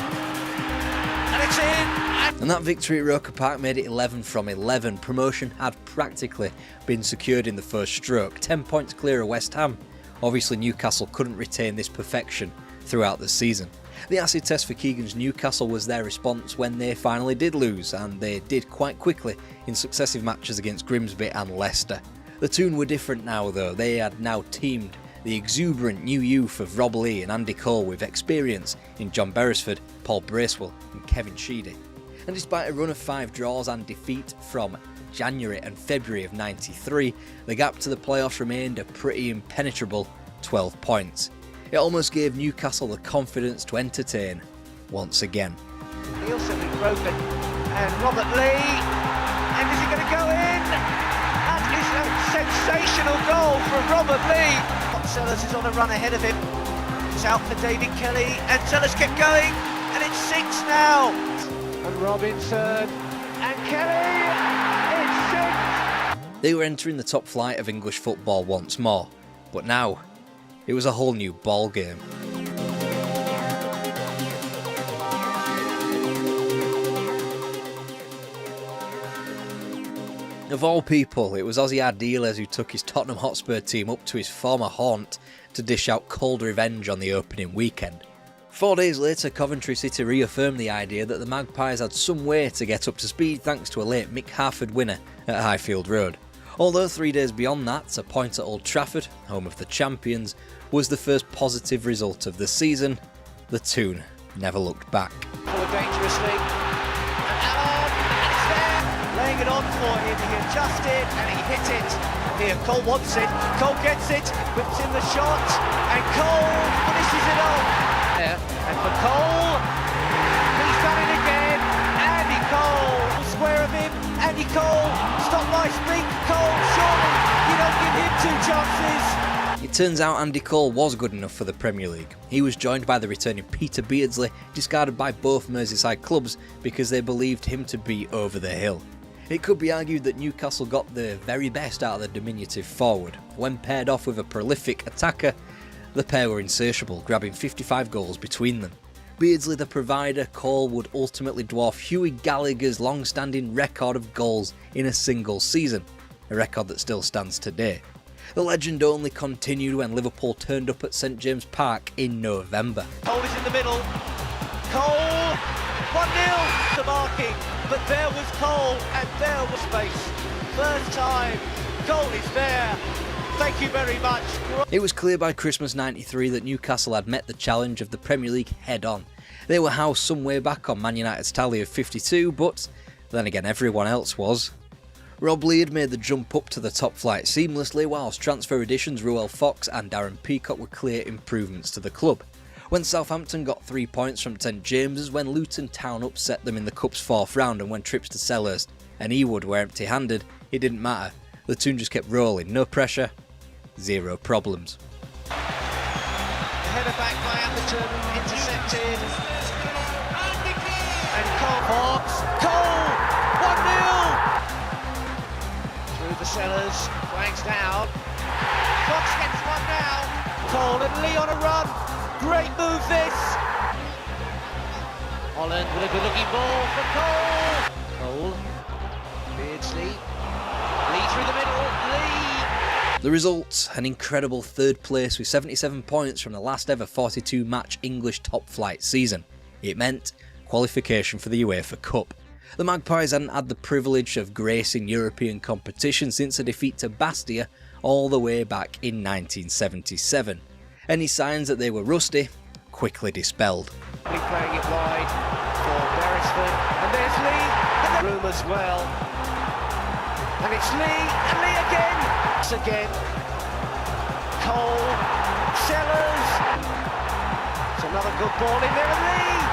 And it's in. And that victory at Roker Park made it 11 from 11. Promotion had practically been secured in the first stroke, 10 points clear of West Ham. Obviously Newcastle couldn't retain this perfection throughout the season. The acid test for Keegan's Newcastle was their response when they finally did lose, and they did quite quickly in successive matches against Grimsby and Leicester. The Toon were different now though. They had now teamed the exuberant new youth of Rob Lee and Andy Cole with experience in John Beresford, Paul Bracewell and Kevin Sheedy. And despite a run of 5 draws and defeat from January and February of '93, the gap to the playoffs remained a pretty impenetrable 12 points. It almost gave Newcastle the confidence to entertain once again. Nielsen is broken, and Robert Lee, and is he going to go in? That is a sensational goal from Robert Lee. Sellers is on a run ahead of him. It's out for David Kelly, and Sellers kept going, and it's 6 now. And Robinson, and Kelly, it's 6. They were entering the top flight of English football once more, but now it was a whole new ball game. Of all people, it was Ossie Ardiles who took his Tottenham Hotspur team up to his former haunt to dish out cold revenge on the opening weekend. 4 days later, Coventry City reaffirmed the idea that the Magpies had some way to get up to speed thanks to a late Mick Harford winner at Highfield Road. Although 3 days beyond that, a point at Old Trafford, home of the champions, was the first positive result of the season, the Toon never looked back. Forward dangerously, and Allen, and it's there, laying it on for him, he adjusted and he hit it. Here, Cole wants it, Cole gets it, whips in the shot, and Cole finishes it off. There, and for Cole, he's done it again, Andy Cole, square of him, Andy Cole, stopped by Speak, Cole, surely you don't give him 2 chances. It turns out Andy Cole was good enough for the Premier League. He was joined by the returning Peter Beardsley, discarded by both Merseyside clubs because they believed him to be over the hill. It could be argued that Newcastle got the very best out of the diminutive forward. When paired off with a prolific attacker, the pair were insatiable, grabbing 55 goals between them. Beardsley the provider, Cole would ultimately dwarf Hughie Gallagher's long-standing record of goals in a single season, a record that still stands today. The legend only continued when Liverpool turned up at St James Park in November. Cole is in the middle. Cole, 1-0 to marking, but there was Cole and there was space. First time, Cole is there. Thank you very much. It was clear by Christmas '93 that Newcastle had met the challenge of the Premier League head-on. They were housed some way back on Man United's tally of 52, but then again everyone else was. Rob Lee had made the jump up to the top flight seamlessly, whilst transfer additions Ruel Fox and Darren Peacock were clear improvements to the club. When Southampton got 3 points from St James's, when Luton Town upset them in the Cup's 4th round, and when trips to Selhurst and Ewood were empty-handed, it didn't matter. The tune just kept rolling, no pressure, zero problems. Header back by Everton, intercepted. And Cole Fox, Cole, 1-0! Through the Sellers, flags down. Fox gets one now. Cole and Lee on a run. Great move this. Holland with a good looking ball for Cole. Cole, Beardsley, Lee through the middle, Lee. The result, an incredible 3rd place with 77 points from the last ever 42 match English top flight season. It meant qualification for the UEFA Cup. The Magpies hadn't had the privilege of gracing European competition since a defeat to Bastia all the way back in 1977. Any signs that they were rusty quickly dispelled. Playing it wide for Beresford, and there's Lee, and the room as well. And it's Lee, and Lee again. It's again. Cole, Sellers. It's another good ball in there, and Lee.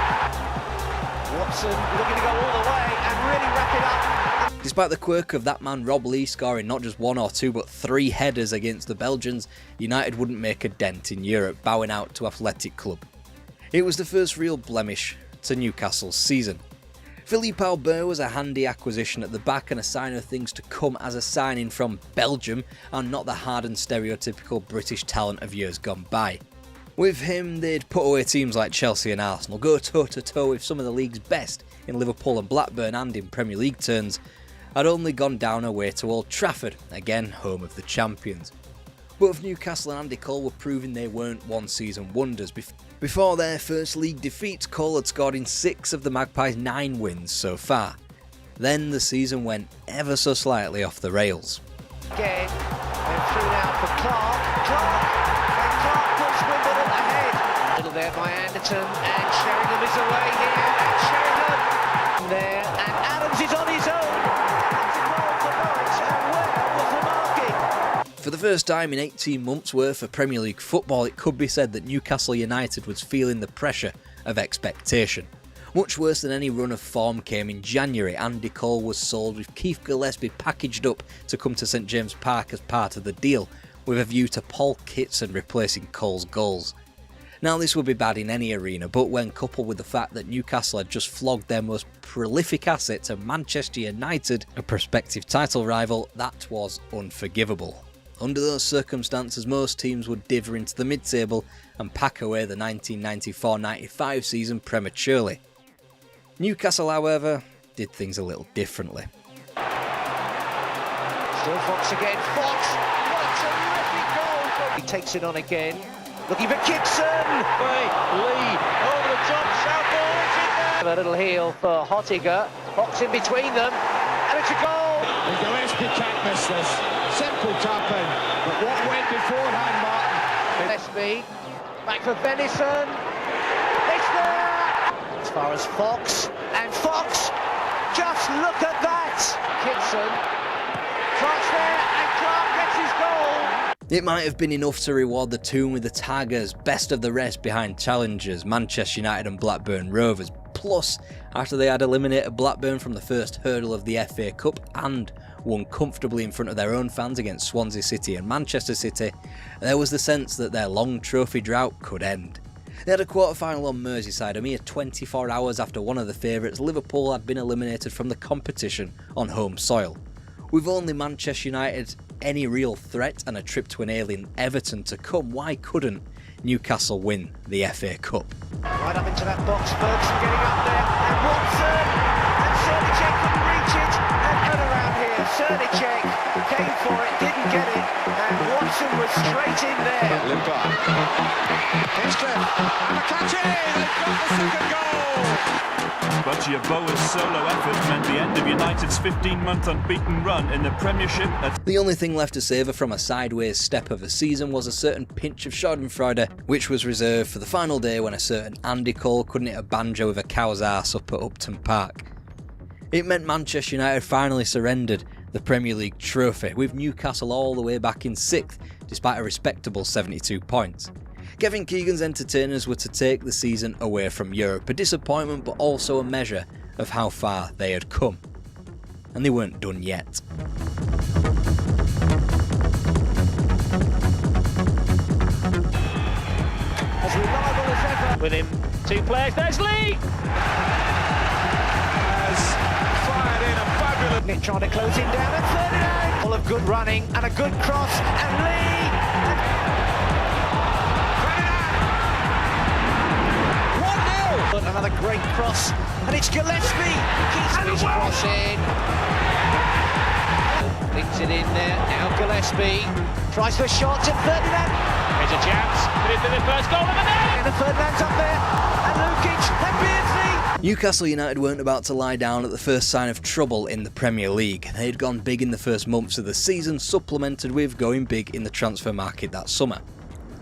Watson looking to go all the way and really wrap it up. Despite the quirk of that man Rob Lee scoring not just 1 or 2 but 3 headers against the Belgians, United wouldn't make a dent in Europe, bowing out to Athletic Club. It was the first real blemish to Newcastle's season. Philippe Albert was a handy acquisition at the back and a sign of things to come as a signing from Belgium and not the hardened stereotypical British talent of years gone by. With him, they'd put away teams like Chelsea and Arsenal, go toe-to-toe with some of the league's best in Liverpool and Blackburn, and in Premier League turns, had only gone down away to Old Trafford, again home of the champions. Both Newcastle and Andy Cole were proving they weren't one-season wonders. Before their first league defeat, Cole had scored in 6 of the Magpies' 9 wins so far. Then the season went ever so slightly off the rails. Again, they're through now for Clough. And Clough puts Wimbledon ahead. Little there by Anderton, and Sheringham is away here, and Sheringham there, and Adams is on his own. For the first time in 18 months' worth of Premier League football, it could be said that Newcastle United was feeling the pressure of expectation. Much worse than any run of form came in January. Andy Cole was sold with Keith Gillespie packaged up to come to St James Park as part of the deal, with a view to Paul Kitson replacing Cole's goals. Now this would be bad in any arena, but when coupled with the fact that Newcastle had just flogged their most prolific asset to Manchester United, a prospective title rival, that was unforgivable. Under those circumstances, most teams would dither into the mid-table and pack away the 1994-95 season prematurely. Newcastle, however, did things a little differently. Still Fox again, Fox! What a terrific goal! He takes it on again, looking for Kitson! Lee, over the top, shout ball, it's in there! A little heel for Hottiger, Fox in between them, and it's a goal! Gillespie can't miss this. Simple tapping, but what went beforehand, Martin? Gillespie, back for Venison, it's there! As far as Fox, and Fox, just look at that! Kitson, Clark's there, and Clark gets his goal! It might have been enough to reward the team with the tag as best of the rest behind challengers Manchester United and Blackburn Rovers. Plus, after they had eliminated Blackburn from the first hurdle of the FA Cup and won comfortably in front of their own fans against Swansea City and Manchester City, there was the sense that their long trophy drought could end. They had a quarter-final on Merseyside a mere 24 hours after one of the favourites, Liverpool, had been eliminated from the competition on home soil. With only Manchester United any real threat and a trip to an alien Everton to come, why couldn't Newcastle win the FA Cup? Right up into that box, Ferguson getting up there, and Watson, and Cernicek couldn't reach it, and cut around here. Cernicek came for it, didn't get it, and Watson was straight in there. Hinchcliffe, and a catch in! They've got the second goal! But Yeboah's solo effort meant the end of United's 15-month unbeaten run in the Premiership. The only thing left to savour from a sideways step of a season was a certain pinch of schadenfreude, which was reserved for the final day when a certain Andy Cole couldn't hit a banjo with a cow's arse up at Upton Park. It meant Manchester United finally surrendered. the Premier League trophy, with Newcastle all the way back in 6th, despite a respectable 72 points. Kevin Keegan's entertainers were to take the season away from Europe, a disappointment but also a measure of how far they had come. And they weren't done yet. As reliable as ever. With him, 2 players, there's Lee! Has fired in a fabulous... Nick trying to close him down, and Ferdinand! Full of good running, and a good cross, and Lee! Ferdinand! 1-0! Another great cross, and it's Gillespie! Keeps his cross in. Links it in there, now Gillespie. Tries the shot to Ferdinand. There's a chance. Could it be the first goal of the day? And Ferdinand's up there. And Lukic and Beardsley. Newcastle United weren't about to lie down at the first sign of trouble in the Premier League. They had gone big in the first months of the season, supplemented with going big in the transfer market that summer.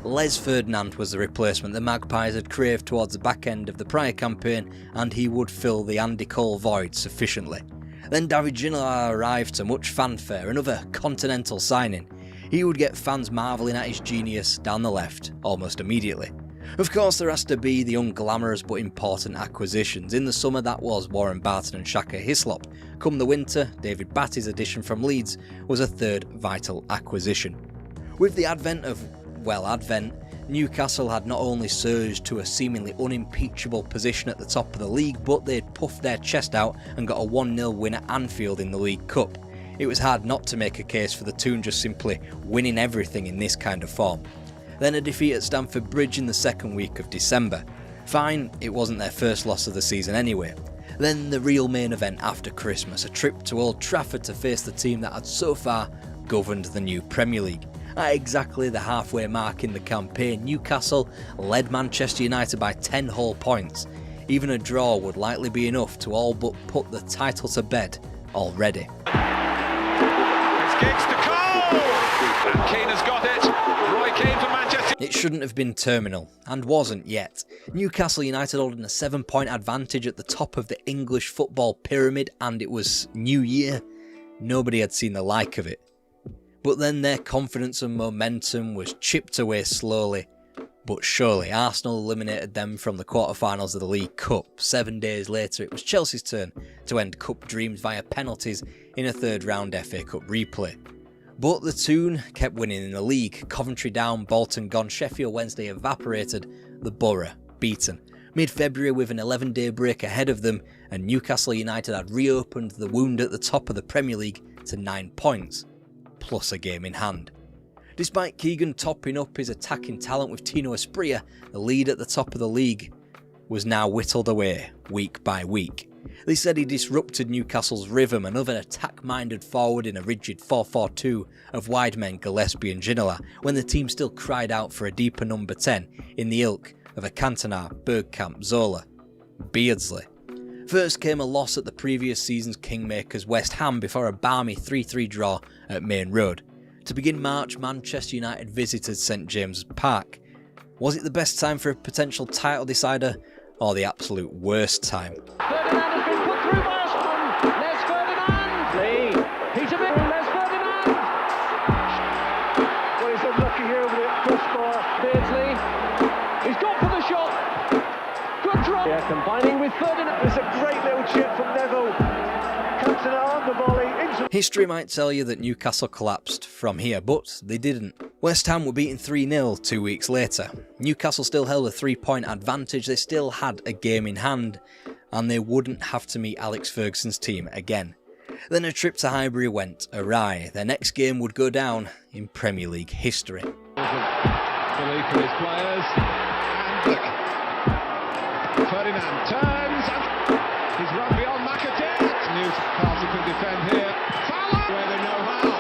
Les Ferdinand was the replacement the Magpies had craved towards the back end of the prior campaign, and he would fill the Andy Cole void sufficiently. Then David Ginola arrived to much fanfare, another continental signing. He would get fans marvelling at his genius down the left almost immediately. Of course, there has to be the unglamorous but important acquisitions. In the summer, that was Warren Barton and Shaka Hislop. Come the winter, David Batty's addition from Leeds was a third vital acquisition. With the advent of, Newcastle had not only surged to a seemingly unimpeachable position at the top of the league, but they'd puffed their chest out and got a 1-0 win at Anfield in the League Cup. It was hard not to make a case for the Toon just simply winning everything in this kind of form. Then a defeat at Stamford Bridge in the second week of December. Fine, it wasn't their first loss of the season anyway. Then the real main event after Christmas, a trip to Old Trafford to face the team that had so far governed the new Premier League. At exactly the halfway mark in the campaign, Newcastle led Manchester United by 10 whole points. Even a draw would likely be enough to all but put the title to bed already. It's Giggs to Cole! And Keane has got it. Roy Keane for Manchester. It shouldn't have been terminal, and wasn't yet. Newcastle United holding a 7-point advantage at the top of the English football pyramid, and it was New Year. Nobody had seen the like of it. But then their confidence and momentum was chipped away slowly but surely. Arsenal eliminated them from the quarter-finals of the League Cup. 7 days later, it was Chelsea's turn to end cup dreams via penalties in a third-round FA Cup replay. But the Toon kept winning in the league. Coventry down, Bolton gone, Sheffield Wednesday evaporated, the Borough beaten. Mid-February, with an 11-day break ahead of them, and Newcastle United had reopened the wound at the top of the Premier League to 9 points. Plus a game in hand. Despite Keegan topping up his attacking talent with Tino Asprilla, the lead at the top of the league was now whittled away week by week. They said he disrupted Newcastle's rhythm, another attack-minded forward in a rigid 4-4-2 of wide men Gillespie and Ginola, when the team still cried out for a deeper number 10 in the ilk of a Cantona, Bergkamp, Zola, Beardsley. First came a loss at the previous season's kingmakers West Ham before a balmy 3-3 draw at Main Road. To begin March, Manchester United visited St James's Park. Was it the best time for a potential title decider, or the absolute worst time? Ferdinand has been put through by Osman. Les Ferdinand. Lee. Peter Mill. Les Ferdinand. Well, he's unlucky here with it. Crossbar. Beardsley. He's gone for the shot. Good drop. Yeah, combining with Ferdinand. There's a great little chip from Neville. Cantona on the volley. History might tell you that Newcastle collapsed from here, but they didn't. West Ham were beaten 3-0 2 weeks later. Newcastle still held a 3-point advantage, they still had a game in hand, and they wouldn't have to meet Alex Ferguson's team again. Then a trip to Highbury went awry. Their next game would go down in Premier League history. Belief in his players, and Ferdinand turns, and he's run beyond McAtee. Newcastle can defend here. Fowler, where they know how.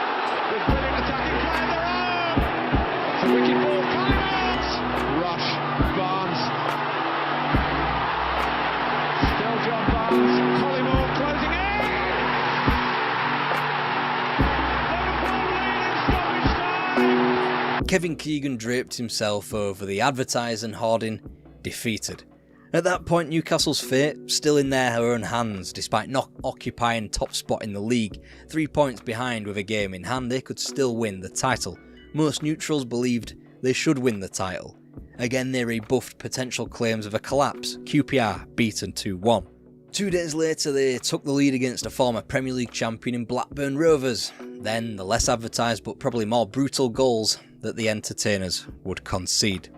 With brilliant attacking play of their own. It's a wicked ball coming out. Rush, Barnes. Still John Barnes. Collymore closing in. Liverpool lead in stoppage time. Kevin Keegan draped himself over the advertising hoarding, defeated. At that point, Newcastle's fate still in their own hands. Despite not occupying top spot in the league, 3 points behind with a game in hand, they could still win the title. Most neutrals believed they should win the title. Again, they rebuffed potential claims of a collapse, QPR beaten 2-1. 2 days later, they took the lead against a former Premier League champion in Blackburn Rovers. Then the less advertised but probably more brutal goals that the entertainers would concede.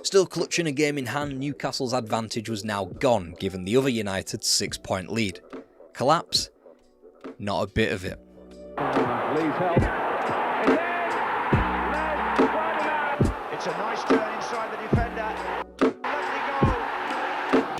Still clutching a game in hand, Newcastle's advantage was now gone, given the other United's 6-point lead. Collapse? Not a bit of it. It's a nice turn inside the defender. Lovely goal.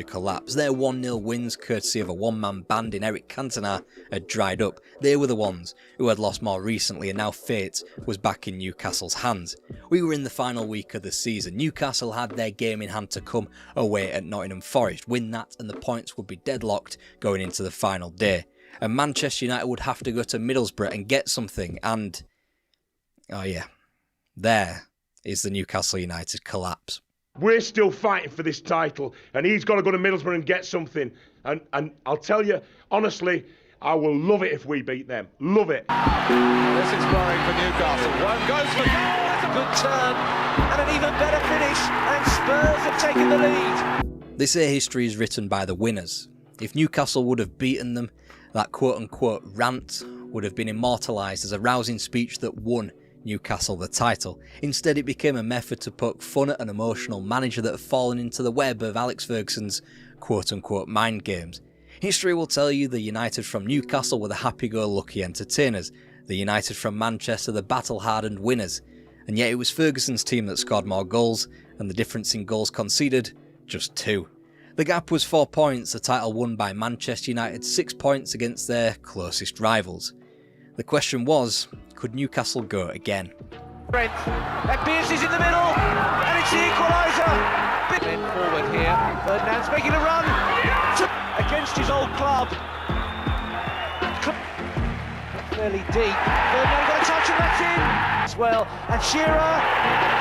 Collapse. Their 1-0 wins, courtesy of a one-man band in Eric Cantona, had dried up. They were the ones who had lost more recently, and now fate was back in Newcastle's hands. We were in the final week of the season. Newcastle had their game in hand to come away at Nottingham Forest. Win that and the points would be deadlocked going into the final day. And Manchester United would have to go to Middlesbrough and get something, and oh yeah, there is the Newcastle United collapse. We're still fighting for this title, and he's got to go to Middlesbrough and get something. And I'll tell you, honestly, I will love it if we beat them. Love it. This is worrying for Newcastle. One goes for goal. That's a good turn and an even better finish. And Spurs have taken the lead. They say history is written by the winners. If Newcastle would have beaten them, that quote-unquote rant would have been immortalised as a rousing speech that won Newcastle the title. Instead, it became a method to poke fun at an emotional manager that had fallen into the web of Alex Ferguson's quote-unquote mind games. History will tell you the United from Newcastle were the happy-go-lucky entertainers, the United from Manchester the battle-hardened winners, and yet it was Ferguson's team that scored more goals, and the difference in goals conceded, just 2. The gap was 4 points, the title won by Manchester United 6 points against their closest rivals. The question was, could Newcastle go again? Brent, and Pierce is in the middle, and it's the equaliser. Then forward here, Ferdinand's making a run against his old club. Fairly deep. Ferdinand got a touch and that's in as well. And Shearer,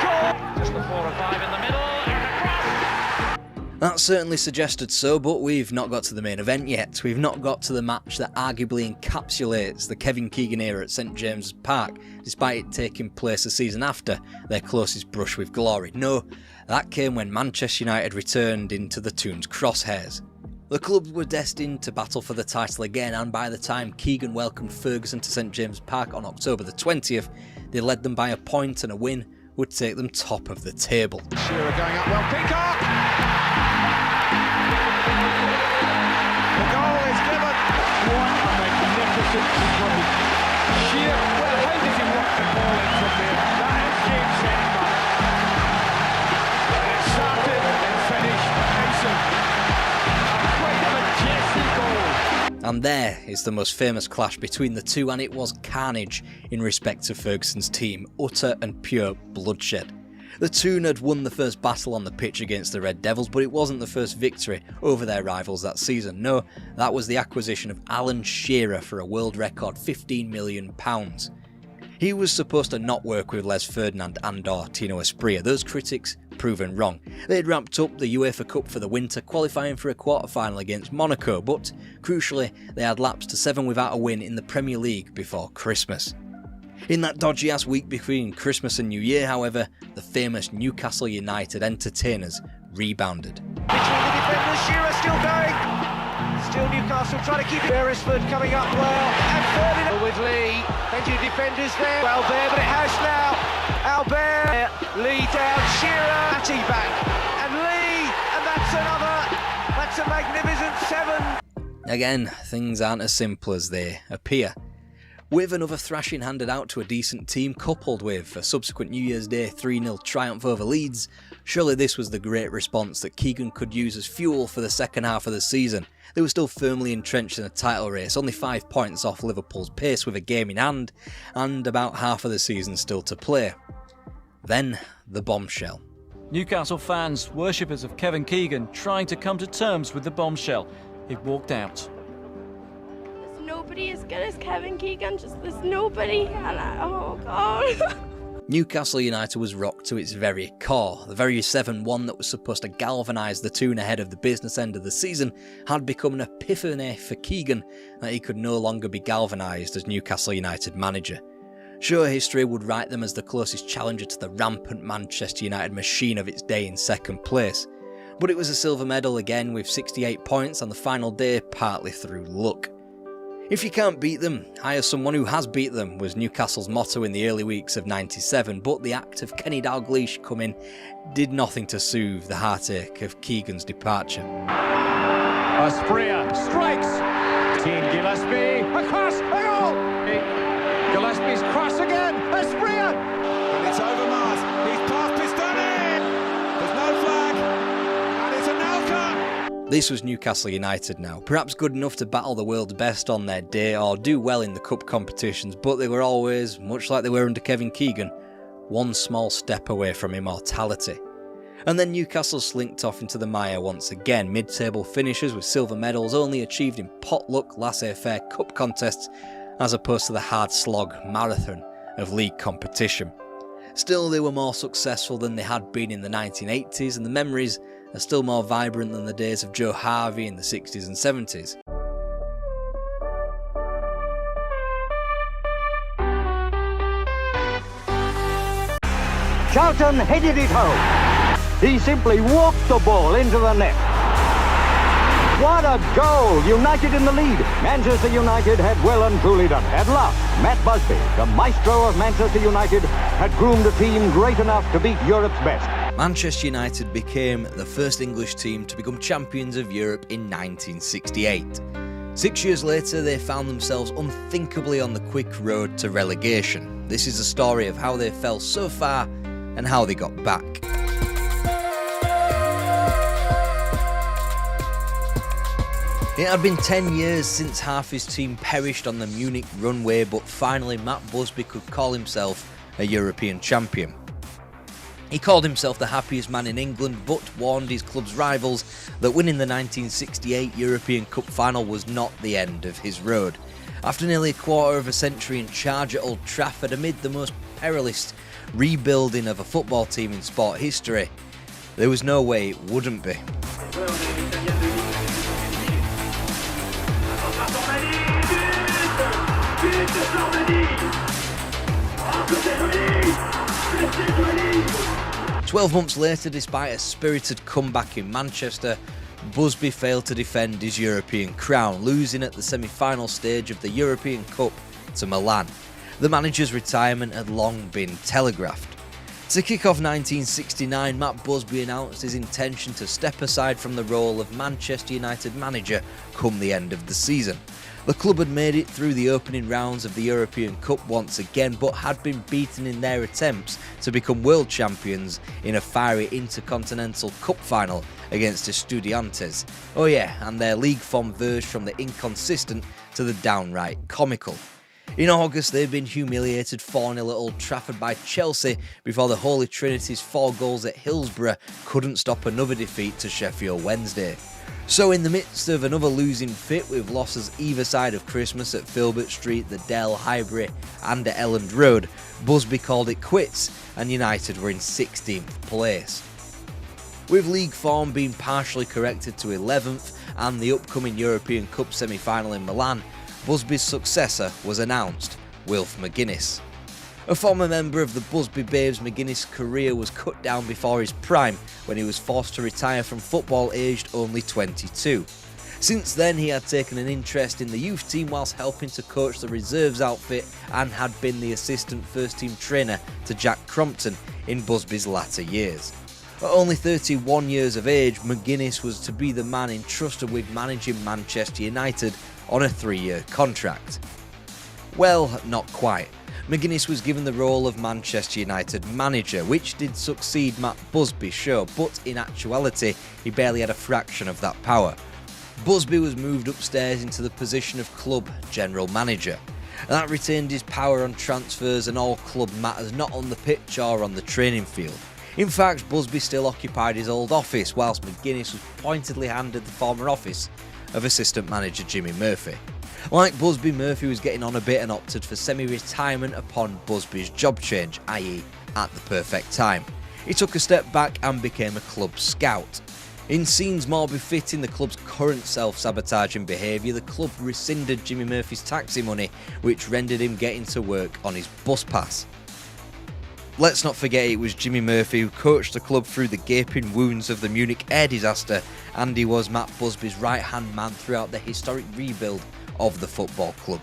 goal. Just the 4 or 5 in the middle. That certainly suggested so, but we've not got to the main event yet. We've not got to the match that arguably encapsulates the Kevin Keegan era at St James's Park, despite it taking place the season after their closest brush with glory. No, that came when Manchester United returned into the Toon's crosshairs. The club were destined to battle for the title again, and by the time Keegan welcomed Ferguson to St James's Park on October the 20th, they led them by a point, and a win would take them top of the table. Shearer going up well, Peacock! The goal is given. What a magnificent strike. Shearer, well, how did he work the ball in from there? That is game set match. And it started and finished excellent. Quite a majestic goal. And there is the most famous clash between the two, and it was carnage in respect to Ferguson's team, utter and pure bloodshed. The Toon had won the first battle on the pitch against the Red Devils, but it wasn't the first victory over their rivals that season. No, that was the acquisition of Alan Shearer for a world record £15 million. He was supposed to not work with Les Ferdinand and/or Tino Asprilla. Those critics proven wrong. They'd wrapped up the UEFA Cup for the winter, qualifying for a quarter-final against Monaco, but crucially they had lapsed to 7 without a win in the Premier League before Christmas. In that dodgy-ass week between Christmas and New Year, however, the famous Newcastle United entertainers rebounded. Between the defenders, Shearer still going. Still Newcastle trying to keep it. Beresford coming up well. And Ferdinand with Lee. Plenty of defenders there. Well there, but it has now. Albert, Lee down, Shearer, Matty back. And Lee, and that's a magnificent 7. Again, things aren't as simple as they appear. With another thrashing handed out to a decent team, coupled with a subsequent New Year's Day 3-0 triumph over Leeds, surely this was the great response that Keegan could use as fuel for the second half of the season. They were still firmly entrenched in a title race, only 5 points off Liverpool's pace with a game in hand, and about half of the season still to play. Then, the bombshell. Newcastle fans, worshippers of Kevin Keegan, trying to come to terms with the bombshell. It walked out. No nobody as good as Kevin Keegan, just there's nobody, and oh God. Newcastle United was rocked to its very core. The very 7-1 that was supposed to galvanise the tune ahead of the business end of the season had become an epiphany for Keegan that he could no longer be galvanised as Newcastle United manager. Sure, history would write them as the closest challenger to the rampant Manchester United machine of its day in second place. But it was a silver medal again with 68 points on the final day, partly through luck. If you can't beat them, hire someone who has beat them was Newcastle's motto in the early weeks of '97, but the act of Kenny Dalglish coming did nothing to soothe the heartache of Keegan's departure. Asprilla strikes! Team Gillespie, across, a goal! Gillespie's cross again, Asprilla! And it's over Mars, he's passed his done in! There's no flag, and it's a nail cut! This was Newcastle United now, perhaps good enough to battle the world's best on their day or do well in the cup competitions, but they were always, much like they were under Kevin Keegan, one small step away from immortality. And then Newcastle slinked off into the mire once again, mid-table finishers with silver medals only achieved in potluck laissez-faire cup contests as opposed to the hard slog marathon of league competition. Still, they were more successful than they had been in the 1980s, and the memories are still more vibrant than the days of Joe Harvey in the 60s and 70s. Charlton headed it home. He simply walked the ball into the net. What a goal! United in the lead. Manchester United had well and truly done it. At last, Matt Busby, the maestro of Manchester United, had groomed a team great enough to beat Europe's best. Manchester United became the first English team to become champions of Europe in 1968. 6 years later, they found themselves unthinkably on the quick road to relegation. This is a story of how they fell so far and how they got back. It had been 10 years since half his team perished on the Munich runway, but finally Matt Busby could call himself a European champion. He called himself the happiest man in England, but warned his club's rivals that winning the 1968 European Cup final was not the end of his road. After nearly a quarter of a century in charge at Old Trafford, amid the most perilous rebuilding of a football team in sport history, there was no way it wouldn't be. "12 months later, despite a spirited comeback in Manchester, Busby failed to defend his European crown, losing at the semi-final stage of the European Cup to Milan. The manager's retirement had long been telegraphed. To kick off 1969, Matt Busby announced his intention to step aside from the role of Manchester United manager come the end of the season. The club had made it through the opening rounds of the European Cup once again, but had been beaten in their attempts to become world champions in a fiery Intercontinental Cup final against Estudiantes. Oh yeah, and their league form verged from the inconsistent to the downright comical. In August, they'd been humiliated 4-0 at Old Trafford by Chelsea before the Holy Trinity's 4 goals at Hillsborough couldn't stop another defeat to Sheffield Wednesday. So in the midst of another losing fit with losses either side of Christmas at Filbert Street, the Dell, Highbury and at Elland Road, Busby called it quits and United were in 16th place. With league form being partially corrected to 11th and the upcoming European Cup semi-final in Milan, Busby's successor was announced, Wilf McGuinness. A former member of the Busby Babes, McGuinness' career was cut down before his prime when he was forced to retire from football aged only 22. Since then, he had taken an interest in the youth team whilst helping to coach the reserves outfit and had been the assistant first-team trainer to Jack Crompton in Busby's latter years. At only 31 years of age, McGuinness was to be the man entrusted with managing Manchester United on a 3-year contract. Well, not quite. McGuinness was given the role of Manchester United manager, which did succeed Matt Busby, sure, but in actuality, he barely had a fraction of that power. Busby was moved upstairs into the position of club general manager. That retained his power on transfers and all club matters, not on the pitch or on the training field. In fact, Busby still occupied his old office, whilst McGuinness was pointedly handed the former office of assistant manager Jimmy Murphy. Like Busby, Murphy was getting on a bit and opted for semi-retirement upon Busby's job change, i.e. at the perfect time. He took a step back and became a club scout. In scenes more befitting the club's current self-sabotaging behaviour, the club rescinded Jimmy Murphy's taxi money, which rendered him getting to work on his bus pass. Let's not forget it was Jimmy Murphy who coached the club through the gaping wounds of the Munich air disaster, and he was Matt Busby's right-hand man throughout the historic rebuild of the football club.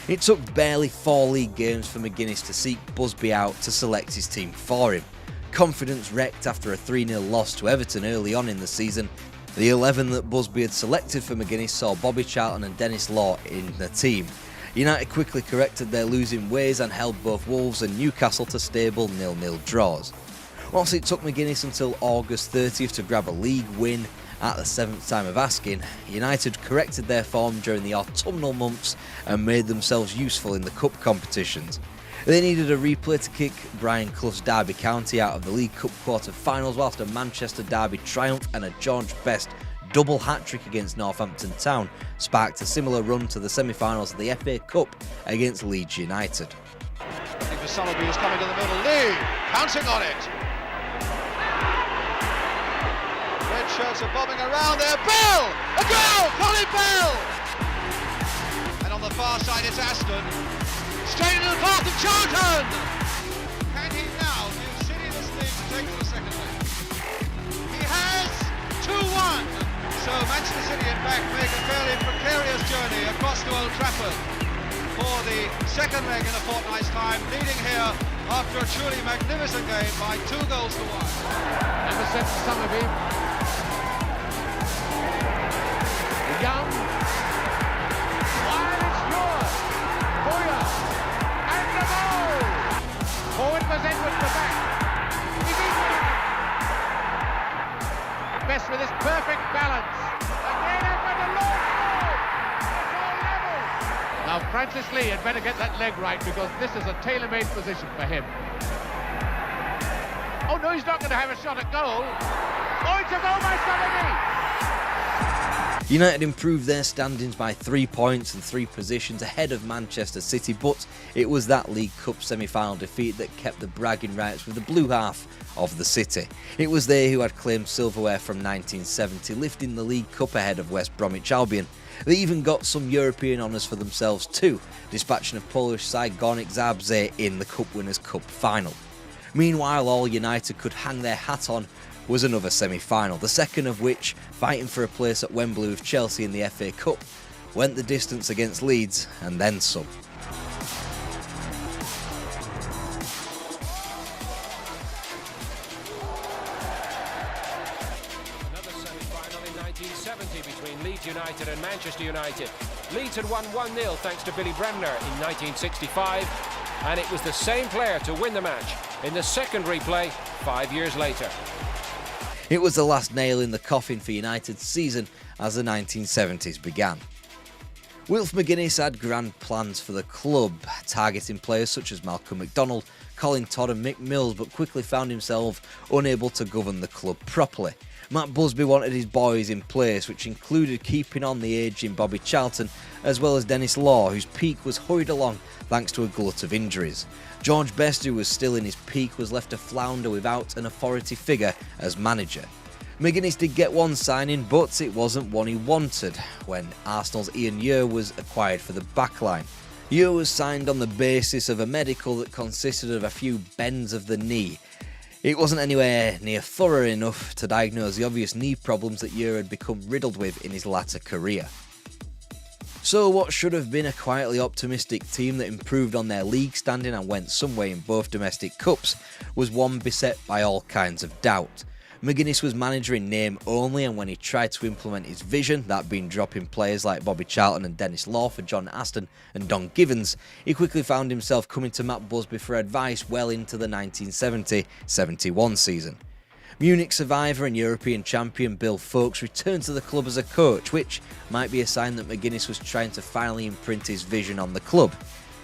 It took barely 4 league games for McGuinness to seek Busby out to select his team for him. Confidence wrecked after a 3-0 loss to Everton early on in the season. The 11 that Busby had selected for McGuinness saw Bobby Charlton and Dennis Law in the team. United quickly corrected their losing ways and held both Wolves and Newcastle to stable 0-0 draws. Whilst it took McGuinness until August 30th to grab a league win at the 7th time of asking, United corrected their form during the autumnal months and made themselves useful in the cup competitions. They needed a replay to kick Brian Clough's Derby County out of the League Cup quarter-finals, whilst a Manchester Derby triumph and a George Best double hat-trick against Northampton Town sparked a similar run to the semi-finals of the FA Cup against Leeds United. I think the Sullivan is coming to the middle. Lee pouncing on it. Red shirts are bobbing around there. Bell! A goal! Colin Bell! And on the far side it's Aston. Straight into the path of Charlton! Can he now give City this league to take to the second leg? He has 2-1! So Manchester City in fact make a fairly precarious journey across to Old Trafford for the second leg in a fortnight's time, leading here after a truly magnificent game by 2 goals to 1. Number 7, Summerby. Young. While it's yours. Boyer. And the goal! Forward was Edwards to back. He's equal. Best with his perfect balance. Again, Edward, a long goal. It's all level. Now Francis Lee had better get that leg right because this is a tailor-made position for him. Oh no, he's not going to have a shot at goal. Oh, it's a goal by Summerby. United improved their standings by 3 points and 3 positions ahead of Manchester City, but it was that League Cup semi-final defeat that kept the bragging rights with the blue half of the city. It was they who had claimed silverware from 1970, lifting the League Cup ahead of West Bromwich Albion. They even got some European honours for themselves too, dispatching a Polish side Górnik Zabrze in the Cup Winners' Cup final. Meanwhile, all United could hang their hat on was another semi-final, the second of which, fighting for a place at Wembley with Chelsea in the FA Cup, went the distance against Leeds and then some. Another semi-final in 1970 between Leeds United and Manchester United. Leeds had won 1-0 thanks to Billy Bremner in 1965, and it was the same player to win the match in the second replay 5 years later. It was the last nail in the coffin for United's season as the 1970s began. Wilf McGuinness had grand plans for the club, targeting players such as Malcolm McDonald, Colin Todd and Mick Mills, but quickly found himself unable to govern the club properly. Matt Busby wanted his boys in place, which included keeping on the ageing Bobby Charlton, as well as Dennis Law, whose peak was hurried along thanks to a glut of injuries. George Best, who was still in his peak, was left to flounder without an authority figure as manager. McGuinness did get one signing, but it wasn't one he wanted when Arsenal's Ian Ure was acquired for the backline. Ure was signed on the basis of a medical that consisted of a few bends of the knee. It wasn't anywhere near thorough enough to diagnose the obvious knee problems that Ure had become riddled with in his latter career. So what should have been a quietly optimistic team that improved on their league standing and went some way in both domestic cups was one beset by all kinds of doubt. McGuinness was manager in name only, and when he tried to implement his vision, that being dropping players like Bobby Charlton and Dennis Law for John Aston and Don Givens, he quickly found himself coming to Matt Busby for advice well into the 1970-71 season. Munich survivor and European champion Bill Foulkes returned to the club as a coach, which might be a sign that McGuinness was trying to finally imprint his vision on the club.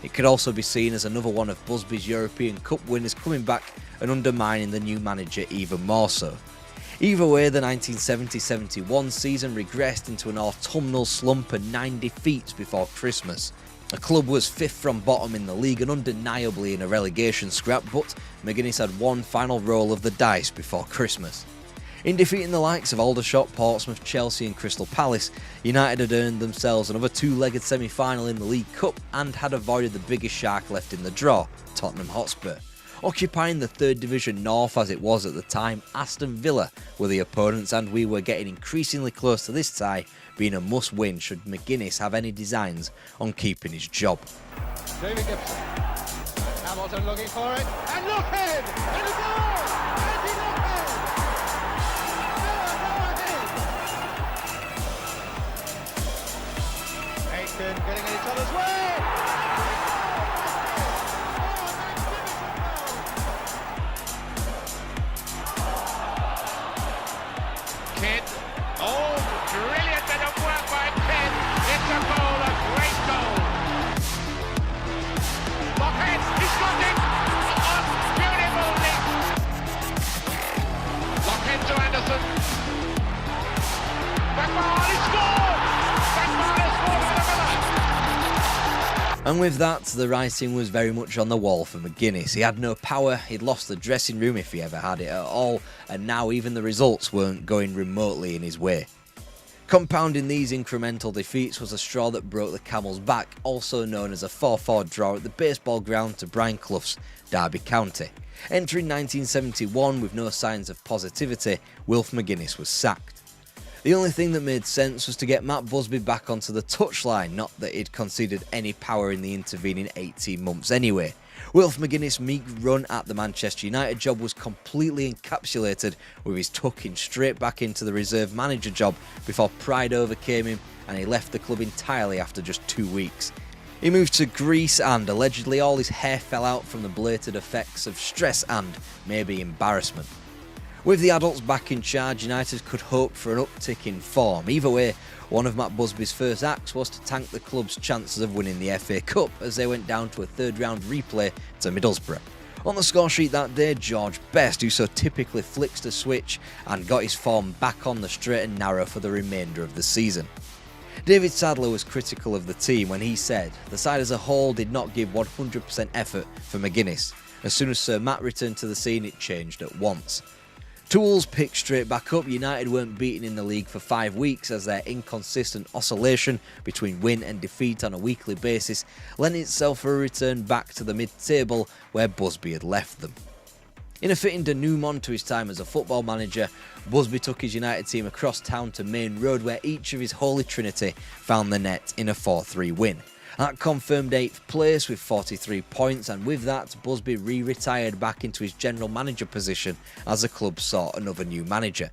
It could also be seen as another one of Busby's European Cup winners coming back and undermining the new manager even more so. Either way, the 1970-71 season regressed into an autumnal slump and 9 defeats before Christmas. The club was 5th from bottom in the league and undeniably in a relegation scrap, but McGuinness had one final roll of the dice before Christmas. In defeating the likes of Aldershot, Portsmouth, Chelsea and Crystal Palace, United had earned themselves another two-legged semi-final in the League Cup and had avoided the biggest shark left in the draw, Tottenham Hotspur. Occupying the 3rd Division North as it was at the time, Aston Villa were the opponents, and we were getting increasingly close to this tie being a must-win should McGuinness have any designs on keeping his job. David Gibson. Hamilton looking for it, and look in! And a goal! And he looked in! Aiken getting in each other's way! Kidd. Oh, brilliant bit of work by Kidd. It's a goal, a great goal. Lockhead, he's got it. Oh, beautiful link. Lockhead to Anderson. Backman, he scored. Backman has scored for the Villa. And with that, the writing was very much on the wall for McGuinness. He had no power, he'd lost the dressing room if he ever had it at all, and now even the results weren't going remotely in his way. Compounding these incremental defeats was a straw that broke the camel's back, also known as a 4-4 draw at the baseball ground to Brian Clough's Derby County. Entering 1971 with no signs of positivity, Wilf McGuinness was sacked. The only thing that made sense was to get Matt Busby back onto the touchline, not that he'd conceded any power in the intervening 18 months anyway. Wilf McGuinness' meek run at the Manchester United job was completely encapsulated with his tucking straight back into the reserve manager job before pride overcame him and he left the club entirely after just 2 weeks. He moved to Greece and allegedly all his hair fell out from the blatant effects of stress and maybe embarrassment. With the adults back in charge, United could hope for an uptick in form. Either way, one of Matt Busby's first acts was to tank the club's chances of winning the FA Cup as they went down to a 3rd round replay to Middlesbrough. On the score sheet that day, George Best, who so typically flicks the switch and got his form back on the straight and narrow for the remainder of the season. David Sadler was critical of the team when he said the side as a whole did not give 100% effort for McGuinness. As soon as Sir Matt returned to the scene, it changed at once. Tools picked straight back up. United weren't beaten in the league for 5 weeks as their inconsistent oscillation between win and defeat on a weekly basis lent itself for a return back to the mid-table where Busby had left them. In a fitting denouement to his time as a football manager, Busby took his United team across town to Main Road where each of his Holy Trinity found the net in a 4-3 win. That confirmed 8th place with 43 points, and with that, Busby re-retired back into his general manager position as the club sought another new manager.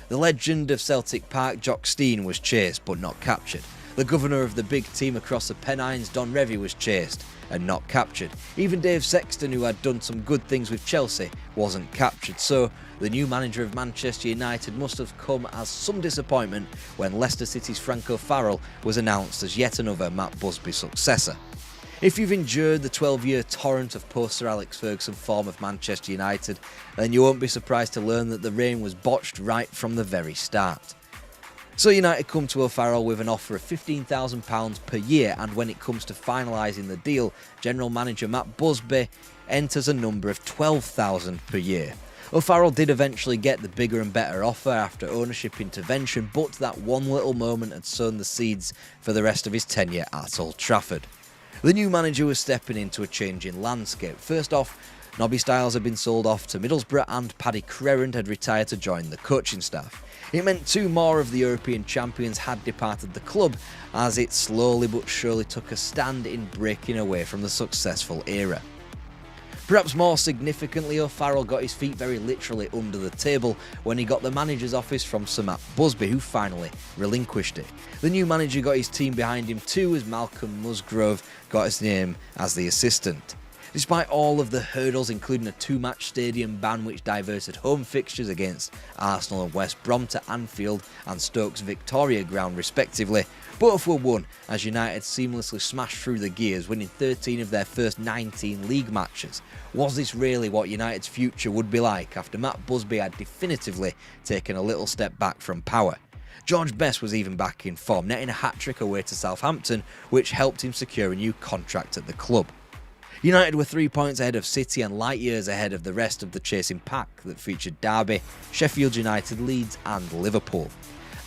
The legend of Celtic Park, Jock Stein, was chased but not captured. The governor of the big team across the Pennines, Don Revie, was chased and not captured. Even Dave Sexton, who had done some good things with Chelsea, wasn't captured. So the new manager of Manchester United must have come as some disappointment when Leicester City's Frank O'Farrell was announced as yet another Matt Busby successor. If you've endured the 12-year torrent of post-Sir Alex Ferguson form of Manchester United, then you won't be surprised to learn that the reign was botched right from the very start. So United come to O'Farrell with an offer of £15,000 per year, and when it comes to finalising the deal, general manager Matt Busby enters a number of £12,000 per year. O'Farrell did eventually get the bigger and better offer after ownership intervention, but that one little moment had sown the seeds for the rest of his tenure at Old Trafford. The new manager was stepping into a changing landscape. First off, Nobby Stiles had been sold off to Middlesbrough and Paddy Crerand had retired to join the coaching staff. It meant 2 more of the European champions had departed the club as it slowly but surely took a stand in breaking away from the successful era. Perhaps more significantly, O'Farrell got his feet very literally under the table when he got the manager's office from Sir Matt Busby, who finally relinquished it. The new manager got his team behind him too, as Malcolm Musgrove got his name as the assistant. Despite all of the hurdles, including a 2-match stadium ban which diverted home fixtures against Arsenal and West Brom to Anfield and Stoke's Victoria Ground respectively, both were won as United seamlessly smashed through the gears, winning 13 of their first 19 league matches. Was this really what United's future would be like after Matt Busby had definitively taken a little step back from power? George Best was even back in form, netting a hat-trick away to Southampton, which helped him secure a new contract at the club. United were 3 points ahead of City and light years ahead of the rest of the chasing pack that featured Derby, Sheffield United, Leeds and Liverpool.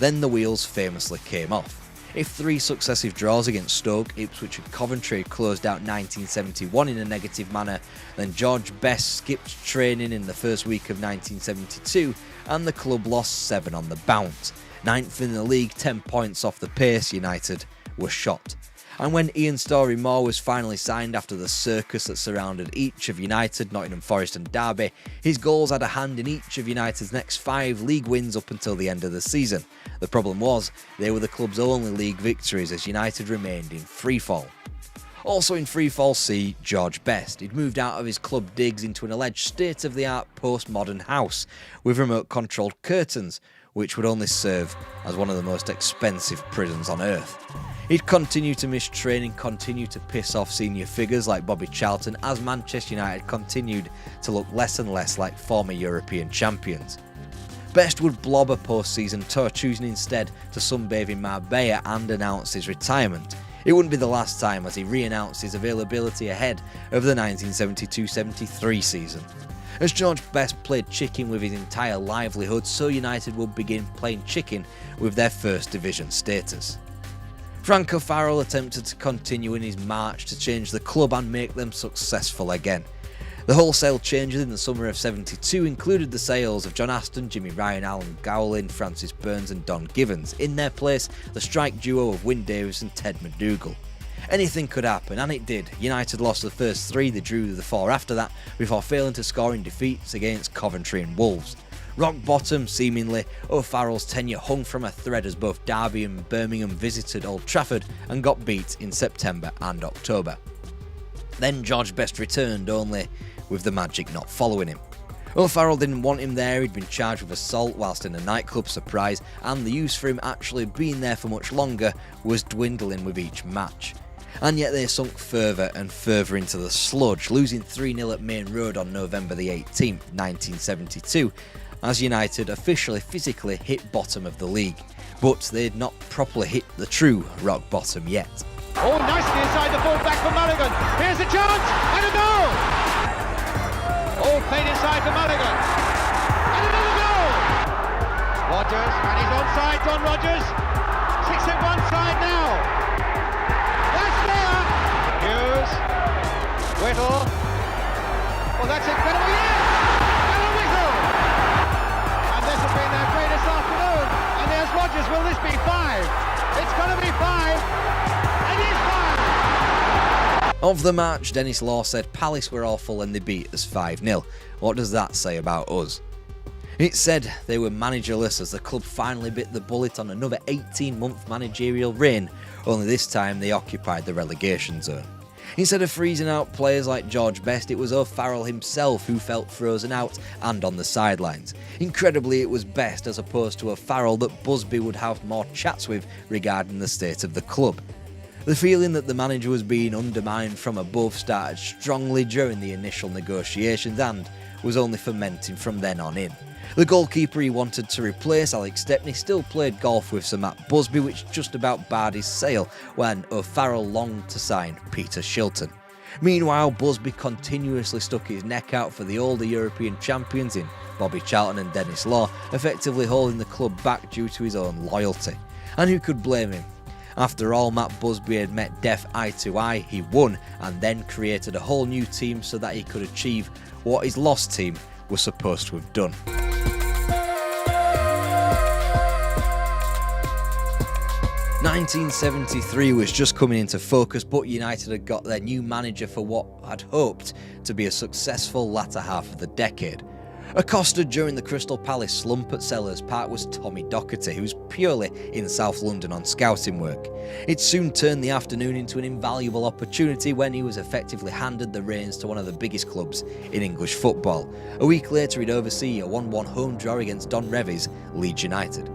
Then the wheels famously came off. If 3 successive draws against Stoke, Ipswich and Coventry had closed out 1971 in a negative manner, then George Best skipped training in the first week of 1972 and the club lost 7 on the bounce. 9th in the league, 10 points off the pace, United were shot. And when Ian Storey-Moore was finally signed after the circus that surrounded each of United, Nottingham Forest and Derby, his goals had a hand in each of United's next 5 league wins up until the end of the season. The problem was, they were the club's only league victories as United remained in freefall. Also in freefall, see George Best. He'd moved out of his club digs into an alleged state-of-the-art post-modern house with remote-controlled curtains, which would only serve as one of the most expensive prisons on earth. He'd continue to miss training, continue to piss off senior figures like Bobby Charlton as Manchester United continued to look less and less like former European champions. Best would blob a post-season tour, choosing instead to sunbathe in Marbella and announce his retirement. It wouldn't be the last time as he re-announced his availability ahead of the 1972-73 season. As George Best played chicken with his entire livelihood, so United would begin playing chicken with their First Division status. Frank O'Farrell attempted to continue in his march to change the club and make them successful again. The wholesale changes in the summer of '72 included the sales of John Aston, Jimmy Ryan, Alan Gowlin, Francis Burns and Don Givens. In their place, the strike duo of Wyn Davis and Ted McDougall. Anything could happen, and it did. United lost the first 3, they drew the 4 after that, before failing to score in defeats against Coventry and Wolves. Rock bottom, seemingly, O'Farrell's tenure hung from a thread as both Derby and Birmingham visited Old Trafford and got beat in September and October. Then George Best returned, only with the magic not following him. O'Farrell didn't want him there, he'd been charged with assault whilst in a nightclub surprise, and the use for him actually being there for much longer was dwindling with each match. And yet they sunk further and further into the sludge, losing 3-0 at Main Road on November the 18th, 1972, as United officially physically hit bottom of the league. But they'd not properly hit the true rock bottom yet. Oh, nicely inside the ball back for Mulligan. Here's a chance and a goal! Oh, played inside for Mulligan. And another goal! Rodgers, and he's onside, John Rodgers. 6 at one side now. That's there! Hughes. Whittle. Oh, that's incredible, yes! And a whistle! And this has been their greatest afternoon. And there's Rodgers. Will this be 5? It's going to be 5. Of the match, Dennis Law said Palace were awful and they beat us 5-0. What does that say about us? It said they were managerless as the club finally bit the bullet on another 18-month managerial reign, only this time they occupied the relegation zone. Instead of freezing out players like George Best, it was O'Farrell himself who felt frozen out and on the sidelines. Incredibly, it was Best as opposed to O'Farrell that Busby would have more chats with regarding the state of the club. The feeling that the manager was being undermined from above started strongly during the initial negotiations and was only fermenting from then on in. The goalkeeper he wanted to replace, Alex Stepney, still played golf with Sir Matt Busby, which just about barred his sale when O'Farrell longed to sign Peter Shilton. Meanwhile, Busby continuously stuck his neck out for the older European champions in Bobby Charlton and Dennis Law, effectively holding the club back due to his own loyalty. And who could blame him? After all, Matt Busby had met death eye to eye, he won and then created a whole new team so that he could achieve what his lost team was supposed to have done. '73 was just coming into focus, but United had got their new manager for what had hoped to be a successful latter half of the decade. Accosted during the Crystal Palace slump at Sellers Park was Tommy Docherty, who was purely in South London on scouting work. It soon turned the afternoon into an invaluable opportunity when he was effectively handed the reins to one of the biggest clubs in English football. A week later he'd oversee a 1-1 home draw against Don Revie's Leeds United.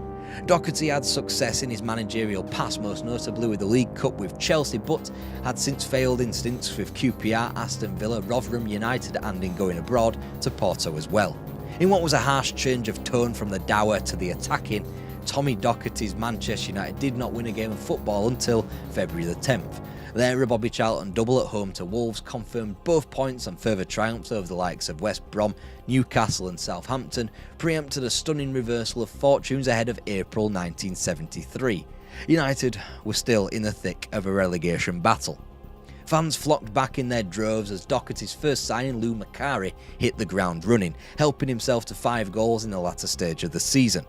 Docherty had success in his managerial past, most notably with the League Cup with Chelsea, but had since failed in stints with QPR, Aston Villa, Rotherham United and in going abroad to Porto as well. In what was a harsh change of tone from the dour to the attacking, Tommy Docherty's Manchester United did not win a game of football until February the 10th. There, a Bobby Charlton double at home to Wolves confirmed both points and further triumphs over the likes of West Brom, Newcastle and Southampton, preempted a stunning reversal of fortunes ahead of April 1973. United were still in the thick of a relegation battle. Fans flocked back in their droves as Docherty's first signing, Lou Macari, hit the ground running, helping himself to 5 goals in the latter stage of the season.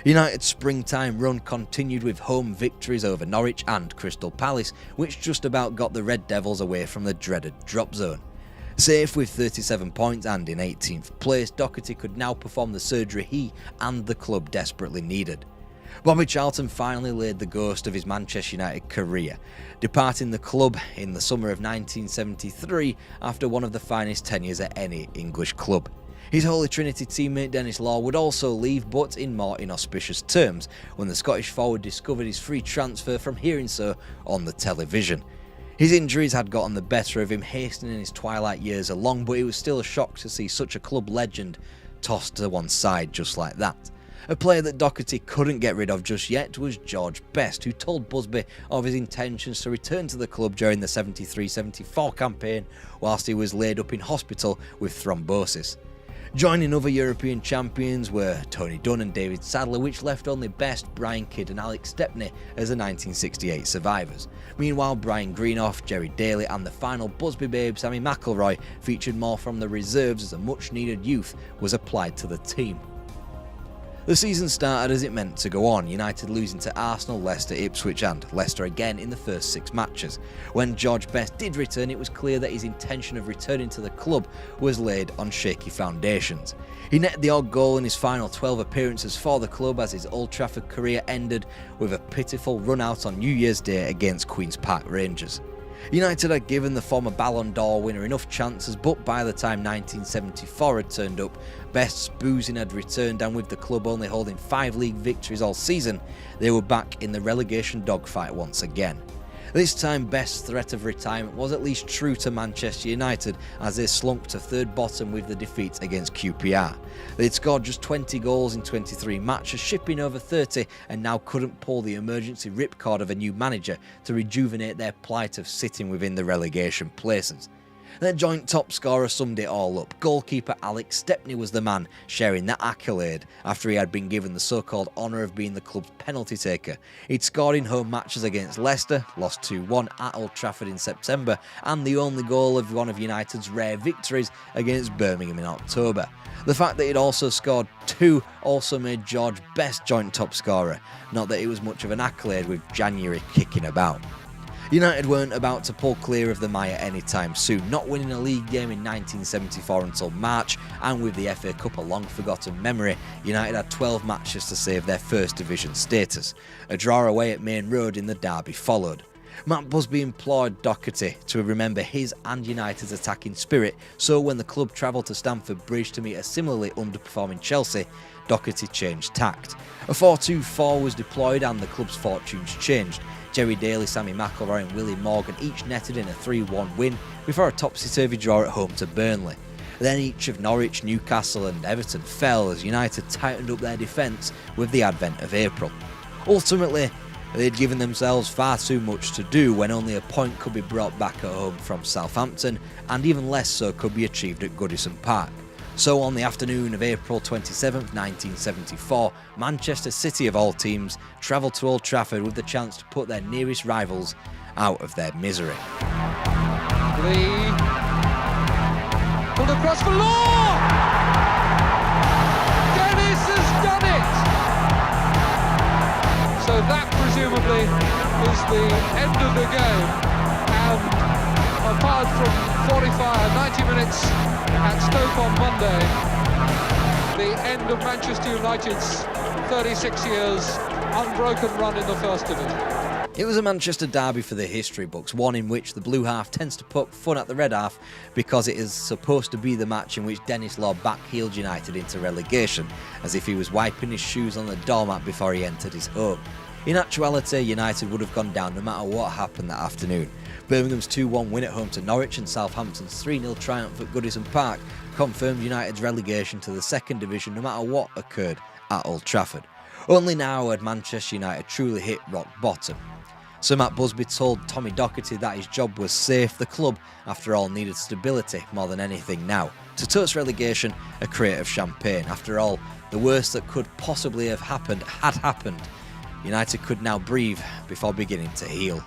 United's springtime run continued with home victories over Norwich and Crystal Palace, which just about got the Red Devils away from the dreaded drop zone. Safe with 37 points and in 18th place, Docherty could now perform the surgery he and the club desperately needed. Bobby Charlton finally laid the ghost of his Manchester United career, departing the club in the summer of 1973 after one of the finest tenures at any English club. His Holy Trinity teammate Dennis Law would also leave, but in more inauspicious terms, when the Scottish forward discovered his free transfer from hearing so on the television. His injuries had gotten the better of him, hastening his twilight years along, but it was still a shock to see such a club legend tossed to one side just like that. A player that Docherty couldn't get rid of just yet was George Best, who told Busby of his intentions to return to the club during the 73-74 campaign whilst he was laid up in hospital with thrombosis. Joining other European champions were Tony Dunn and David Sadler, which left only Best, Brian Kidd and Alex Stepney as the 1968 survivors. Meanwhile, Brian Greenough, Jerry Daly and the final Busby babe Sammy McIlroy featured more from the reserves as a much-needed youth was applied to the team. The season started as it meant to go on, United losing to Arsenal, Leicester, Ipswich and Leicester again in the first 6 matches. When George Best did return, it was clear that his intention of returning to the club was laid on shaky foundations. He netted the odd goal in his final 12 appearances for the club as his Old Trafford career ended with a pitiful run-out on New Year's Day against Queen's Park Rangers. United had given the former Ballon d'Or winner enough chances, but by the time 1974 had turned up, Best's boozing had returned, and with the club only holding 5 league victories all season, they were back in the relegation dogfight once again. This time, Best's threat of retirement was at least true to Manchester United as they slumped to 3rd bottom with the defeat against QPR. They'd scored just 20 goals in 23 matches, shipping over 30, and now couldn't pull the emergency ripcord of a new manager to rejuvenate their plight of sitting within the relegation places. Their joint top scorer summed it all up. Goalkeeper Alex Stepney was the man sharing that accolade after he had been given the so-called honour of being the club's penalty taker. He'd scored in home matches against Leicester, lost 2-1 at Old Trafford in September, and the only goal of one of United's rare victories against Birmingham in October. The fact that he'd also scored 2 also made George Best joint top scorer, not that it was much of an accolade with January kicking about. United weren't about to pull clear of the mire anytime soon, not winning a league game in 1974 until March, and with the FA Cup a long-forgotten memory, United had 12 matches to save their First Division status. A draw away at Main Road in the derby followed. Matt Busby implored Docherty to remember his and United's attacking spirit, so when the club travelled to Stamford Bridge to meet a similarly underperforming Chelsea, Docherty changed tact. A 4-2-4 was deployed and the club's fortunes changed. Jerry Daly, Sammy McIlroy and Willie Morgan each netted in a 3-1 win before a topsy-turvy draw at home to Burnley. Then each of Norwich, Newcastle and Everton fell as United tightened up their defence with the advent of April. Ultimately, they'd given themselves far too much to do when only a point could be brought back at home from Southampton, and even less so could be achieved at Goodison Park. So on the afternoon of April 27th, 1974, Manchester City of all teams travelled to Old Trafford with the chance to put their nearest rivals out of their misery. Lee pulled across for Law! Dennis has done it! So that presumably is the end of the game, and apart from 90 minutes at Stoke on Monday, the end of Manchester United's 36 years unbroken run in the First Division. It was a Manchester derby for the history books, one in which the blue half tends to poke fun at the red half because it is supposed to be the match in which Dennis Law backheeled United into relegation, as if he was wiping his shoes on the doormat before he entered his home. In actuality, United would have gone down no matter what happened that afternoon. Birmingham's 2-1 win at home to Norwich and Southampton's 3-0 triumph at Goodison Park confirmed United's relegation to the second division no matter what occurred at Old Trafford. Only now had Manchester United truly hit rock bottom. Sir Matt Busby told Tommy Docherty that his job was safe. The club, after all, needed stability more than anything now. To toast relegation, a crate of champagne. After all, the worst that could possibly have happened had happened. United could now breathe before beginning to heal.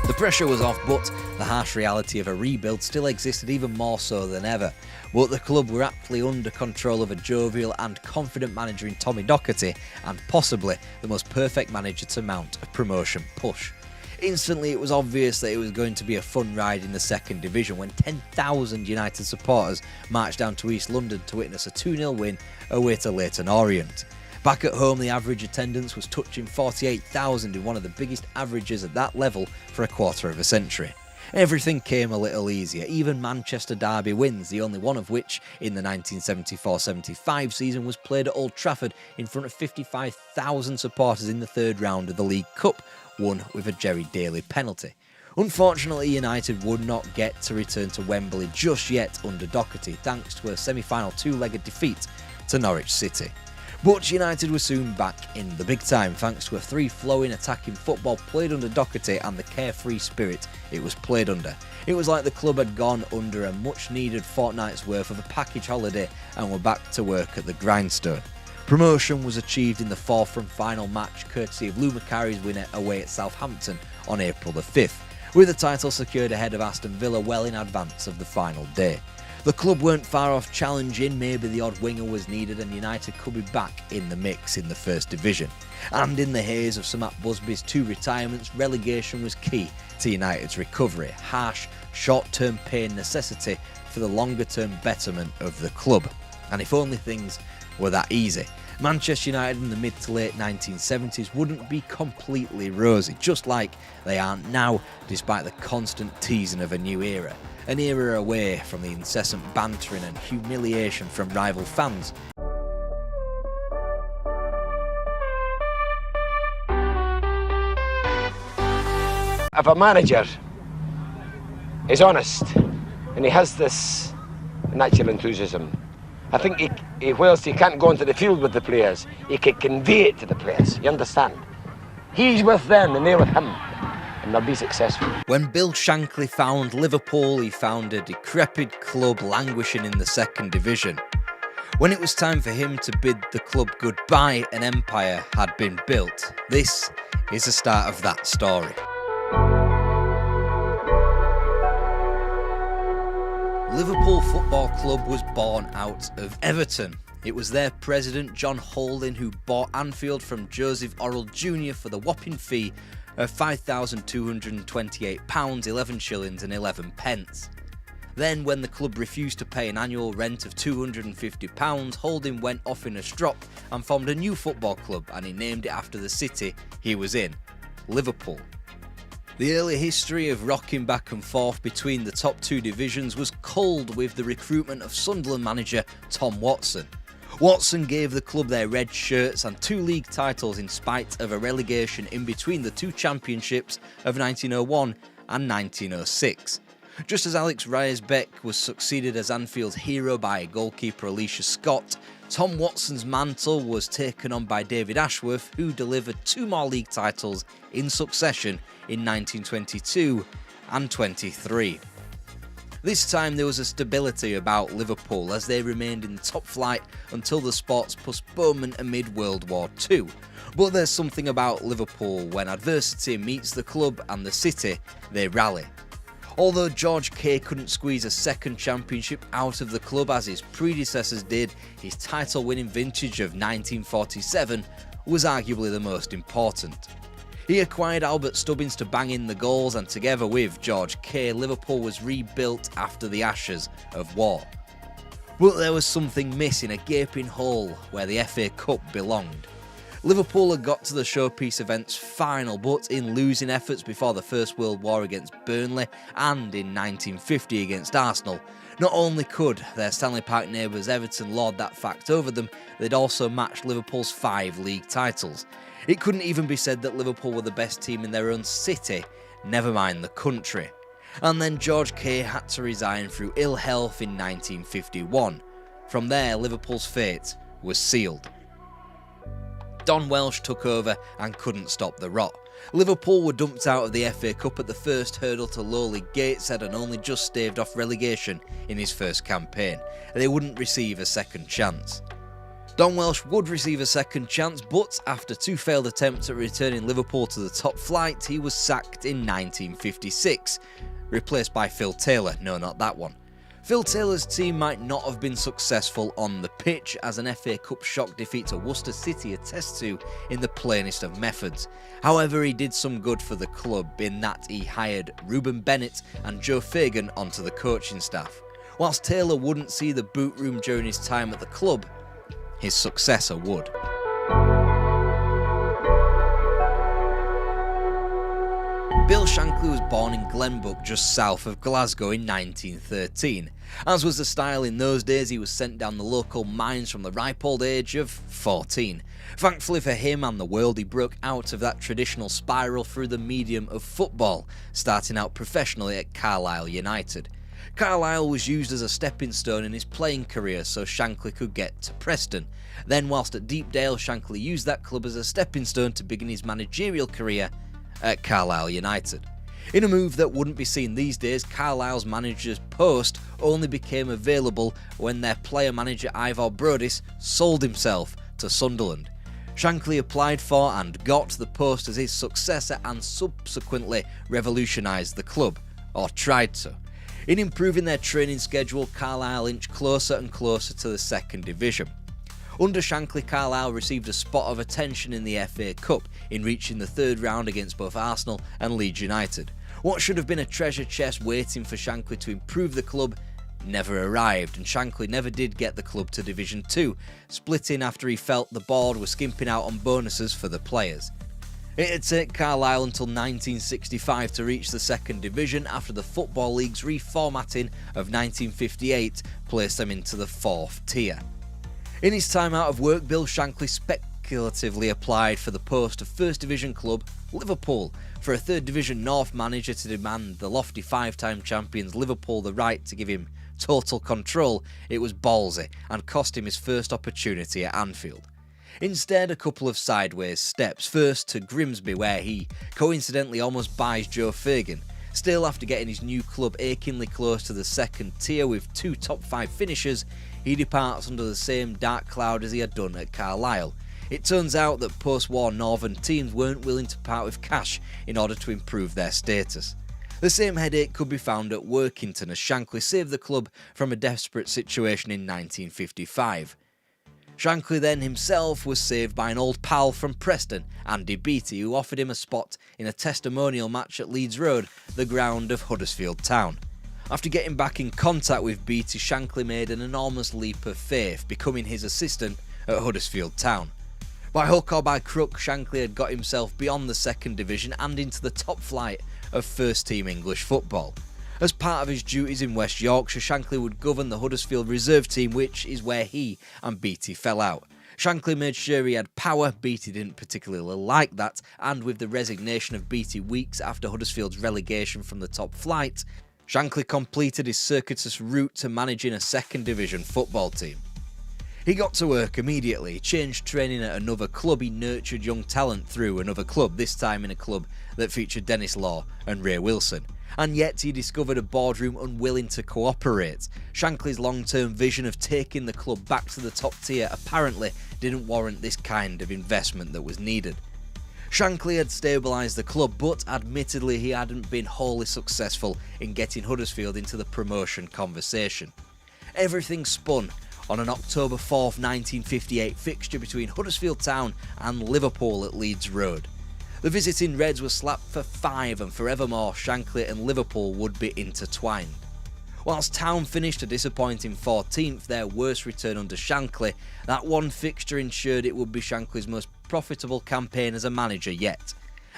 The pressure was off, but the harsh reality of a rebuild still existed, even more so than ever. But the club were aptly under control of a jovial and confident manager in Tommy Docherty, and possibly the most perfect manager to mount a promotion push. Instantly it was obvious that it was going to be a fun ride in the second division when 10,000 United supporters marched down to East London to witness a 2-0 win away to Leyton Orient. Back at home, the average attendance was touching 48,000 in one of the biggest averages at that level for a quarter of a century. Everything came a little easier, even Manchester derby wins, the only one of which in the 1974-75 season was played at Old Trafford in front of 55,000 supporters in the third round of the League Cup, won with a Jerry Daly penalty. Unfortunately, United would not get to return to Wembley just yet under Docherty, thanks to a semi-final two-legged defeat to Norwich City. But United were soon back in the big time thanks to a free-flowing attacking football played under Docherty and the carefree spirit it was played under. It was like the club had gone under a much-needed fortnight's worth of a package holiday and were back to work at the grindstone. Promotion was achieved in the fourth and final match courtesy of Lou Macari's win away at Southampton on April the 5th, with the title secured ahead of Aston Villa well in advance of the final day. The club weren't far off challenging, maybe the odd winger was needed and United could be back in the mix in the first division. And in the haze of Sir Matt Busby's two retirements, relegation was key to United's recovery, harsh, short-term pain necessity for the longer-term betterment of the club. And if only things were that easy. Manchester United in the mid to late 1970s wouldn't be completely rosy, just like they aren't now, despite the constant teasing of a new era. An era away from the incessant bantering and humiliation from rival fans. If a manager is honest and he has this natural enthusiasm, I think whilst he can't go into the field with the players, he can convey it to the players, you understand? He's with them and they're with him, and they'll be successful. When Bill Shankly found Liverpool, he found a decrepit club languishing in the second division. When it was time for him to bid the club goodbye, an empire had been built. This is the start of that story. Liverpool Football Club was born out of Everton. It was their president, John Holding, who bought Anfield from Joseph Orrell Jr. for the whopping fee of £5,228, 11 shillings and 11 pence. Then, when the club refused to pay an annual rent of £250, Holding went off in a strop and formed a new football club, and he named it after the city he was in, Liverpool. The early history of rocking back and forth between the top two divisions was culled with the recruitment of Sunderland manager Tom Watson. Watson gave the club their red shirts and 2 league titles in spite of a relegation in between the 2 championships of 1901 and 1906. Just as Alex Ryersbeck was succeeded as Anfield's hero by goalkeeper Alicia Scott, Tom Watson's mantle was taken on by David Ashworth, who delivered 2 more league titles in succession in 1922 and 23. This time there was a stability about Liverpool as they remained in the top flight until the sport's postponement amid World War II. But there's something about Liverpool: when adversity meets the club and the city, they rally. Although George Kay couldn't squeeze a second championship out of the club as his predecessors did, his title-winning vintage of 1947 was arguably the most important. He acquired Albert Stubbins to bang in the goals, and together with George Kay, Liverpool was rebuilt after the ashes of war. But there was something missing, a gaping hole where the FA Cup belonged. Liverpool had got to the showpiece event's final, but in losing efforts before the First World War against Burnley and in 1950 against Arsenal, not only could their Stanley Park neighbours Everton lord that fact over them, they'd also matched Liverpool's 5 league titles. It couldn't even be said that Liverpool were the best team in their own city, never mind the country. And then George Kay had to resign through ill health in 1951. From there, Liverpool's fate was sealed. Don Welsh took over and couldn't stop the rot. Liverpool were dumped out of the FA Cup at the first hurdle to lowly Gateshead and only just staved off relegation in his first campaign. They wouldn't receive a second chance. Don Welsh would receive a second chance, but after 2 failed attempts at returning Liverpool to the top flight, he was sacked in 1956, replaced by Phil Taylor. No, not that one. Phil Taylor's team might not have been successful on the pitch, as an FA Cup shock defeat to Worcester City attests to in the plainest of methods. However, he did some good for the club in that he hired Ruben Bennett and Joe Fagan onto the coaching staff. Whilst Taylor wouldn't see the boot room during his time at the club, his successor would. Bill Shankly was born in Glenbrook, just south of Glasgow, in 1913. As was the style in those days, he was sent down the local mines from the ripe old age of 14. Thankfully for him and the world, he broke out of that traditional spiral through the medium of football, starting out professionally at Carlisle United. Carlisle was used as a stepping stone in his playing career so Shankly could get to Preston. Then, whilst at Deepdale, Shankly used that club as a stepping stone to begin his managerial career at Carlisle United. In a move that wouldn't be seen these days, Carlisle's manager's post only became available when their player-manager Ivor Brodis sold himself to Sunderland. Shankly applied for and got the post as his successor and subsequently revolutionised the club, or tried to. In improving their training schedule, Carlisle inched closer and closer to the second division. Under Shankly, Carlisle received a spot of attention in the FA Cup in reaching the 3rd round against both Arsenal and Leeds United. What should have been a treasure chest waiting for Shankly to improve the club never arrived, and Shankly never did get the club to Division 2, splitting after he felt the board was skimping out on bonuses for the players. It'd take Carlisle until 1965 to reach the 2nd Division after the Football League's reformatting of 1958 placed them into the 4th tier. In his time out of work, Bill Shankly speculatively applied for the post of 1st Division club Liverpool. For a 3rd Division North manager to demand the lofty 5-time champions Liverpool the right to give him total control, it was ballsy and cost him his first opportunity at Anfield. Instead, a couple of sideways steps. First to Grimsby, where he coincidentally almost buys Joe Fagan. Still, after getting his new club achingly close to the 2nd tier with 2 top 5 finishers, he departs under the same dark cloud as he had done at Carlisle. It turns out that post-war northern teams weren't willing to part with cash in order to improve their status. The same headache could be found at Workington, as Shankly saved the club from a desperate situation in 1955. Shankly then himself was saved by an old pal from Preston, Andy Beattie, who offered him a spot in a testimonial match at Leeds Road, the ground of Huddersfield Town. After getting back in contact with Beattie, Shankly made an enormous leap of faith, becoming his assistant at Huddersfield Town. By hook or by crook, Shankly had got himself beyond the 2nd Division and into the top flight of first-team English football. As part of his duties in West Yorkshire, Shankly would govern the Huddersfield reserve team, which is where he and Beattie fell out. Shankly made sure he had power. Beattie didn't particularly like that, and with the resignation of Beattie weeks after Huddersfield's relegation from the top flight, Shankly completed his circuitous route to managing a 2nd Division football team. He got to work immediately, changed training at another club, he nurtured young talent through another club, this time in a club that featured Dennis Law and Ray Wilson. And yet he discovered a boardroom unwilling to cooperate. Shankly's long-term vision of taking the club back to the top tier apparently didn't warrant this kind of investment that was needed. Shankly had stabilised the club, but admittedly he hadn't been wholly successful in getting Huddersfield into the promotion conversation. Everything spun on an October 4th, 1958 fixture between Huddersfield Town and Liverpool at Leeds Road. The visiting Reds were slapped for 5 and forevermore Shankly and Liverpool would be intertwined. Whilst Town finished a disappointing 14th, their worst return under Shankly, that one fixture ensured it would be Shankly's most profitable campaign as a manager yet.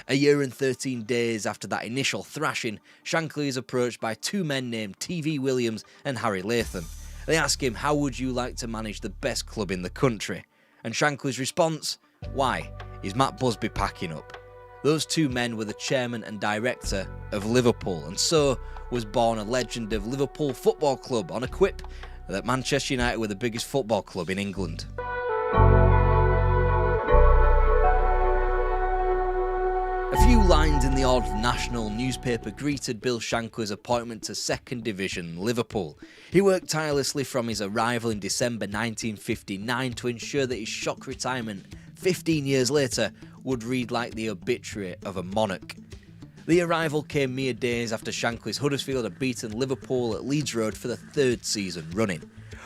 A year and 13 days after that initial thrashing, Shankly is approached by two men named TV Williams and Harry Latham. They ask him, how would you like to manage the best club in the country? And Shankly's response? Why, is Matt Busby packing up? Those two men were the chairman and director of Liverpool, and so was born a legend of Liverpool Football Club on a quip that Manchester United were the biggest football club in England. A few lines in the odd national newspaper greeted Bill Shankly's appointment to Second Division Liverpool. He worked tirelessly from his arrival in December 1959 to ensure that his shock retirement 15 years later would read like the obituary of a monarch. The arrival came mere days after Shankly's Huddersfield had beaten Liverpool at Leeds Road for the third season running.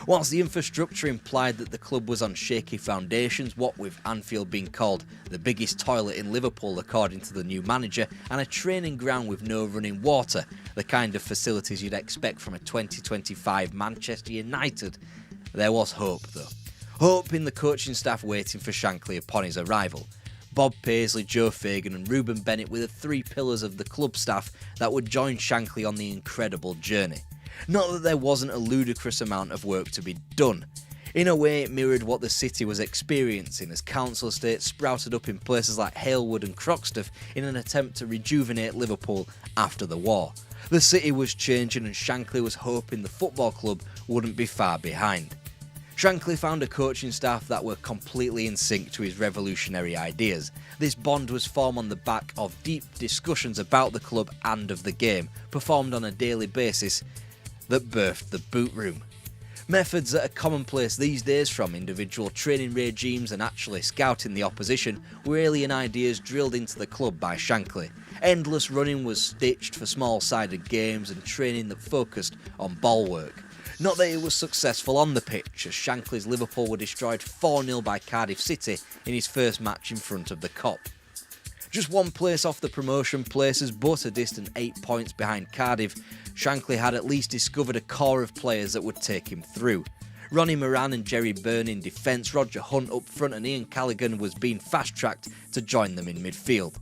Whilst the infrastructure implied that the club was on shaky foundations, what with Anfield being called the biggest toilet in Liverpool according to the new manager, and a training ground with no running water, the kind of facilities you'd expect from a 2025 Manchester United, there was hope though. Hope in the coaching staff waiting for Shankly upon his arrival. Bob Paisley, Joe Fagan and Ruben Bennett were the three pillars of the club staff that would join Shankly on the incredible journey. Not that there wasn't a ludicrous amount of work to be done. In a way, it mirrored what the city was experiencing as council estates sprouted up in places like Halewood and Croxteth in an attempt to rejuvenate Liverpool after the war. The city was changing and Shankly was hoping the football club wouldn't be far behind. Shankly found a coaching staff that were completely in sync to his revolutionary ideas. This bond was formed on the back of deep discussions about the club and of the game, performed on a daily basis, that birthed the boot room. Methods that are commonplace these days, from individual training regimes and actually scouting the opposition, were alien ideas drilled into the club by Shankly. Endless running was stitched for small-sided games and training that focused on ball work. Not that it was successful on the pitch, as Shankly's Liverpool were destroyed 4-0 by Cardiff City in his first match in front of the Kop. Just one place off the promotion places, but a distant 8 points behind Cardiff, Shankly had at least discovered a core of players that would take him through. Ronnie Moran and Jerry Byrne in defence, Roger Hunt up front and Ian Callaghan was being fast-tracked to join them in midfield.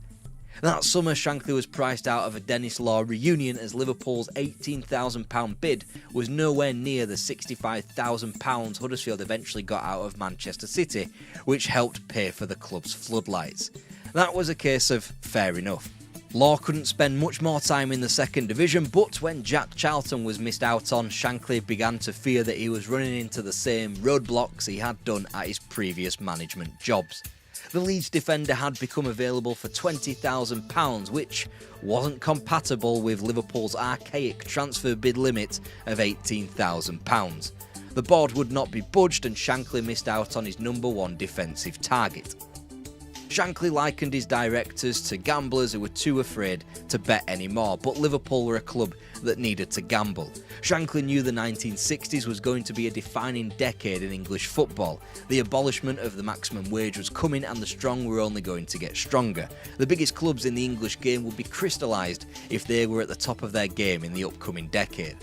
That summer, Shankly was priced out of a Dennis Law reunion as Liverpool's £18,000 bid was nowhere near the £65,000 Huddersfield eventually got out of Manchester City, which helped pay for the club's floodlights. That was a case of fair enough. Law couldn't spend much more time in the second division, but when Jack Charlton was missed out on, Shankly began to fear that he was running into the same roadblocks he had done at his previous management jobs. The Leeds defender had become available for £20,000, which wasn't compatible with Liverpool's archaic transfer bid limit of £18,000. The board would not be budged and Shankly missed out on his number one defensive target. Shankly likened his directors to gamblers who were too afraid to bet anymore, but Liverpool were a club that needed to gamble. Shankly knew the 1960s was going to be a defining decade in English football. The abolishment of the maximum wage was coming and the strong were only going to get stronger. The biggest clubs in the English game would be crystallised if they were at the top of their game in the upcoming decade.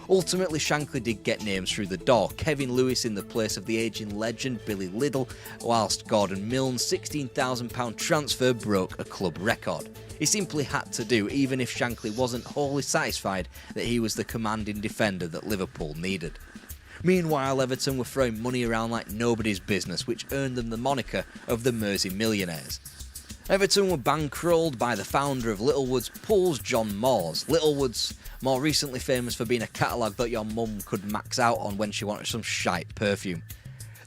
Ultimately, Shankly did get names through the door, Kevin Lewis in the place of the ageing legend Billy Liddell, whilst Gordon Milne's £16,000 transfer broke a club record. He simply had to do, even if Shankly wasn't wholly satisfied that he was the commanding defender that Liverpool needed. Meanwhile, Everton were throwing money around like nobody's business, which earned them the moniker of the Mersey Millionaires. Everton were bankrolled by the founder of Littlewood's Pools, John Moores. Littlewood's more recently famous for being a catalogue that your mum could max out on when she wanted some shite perfume.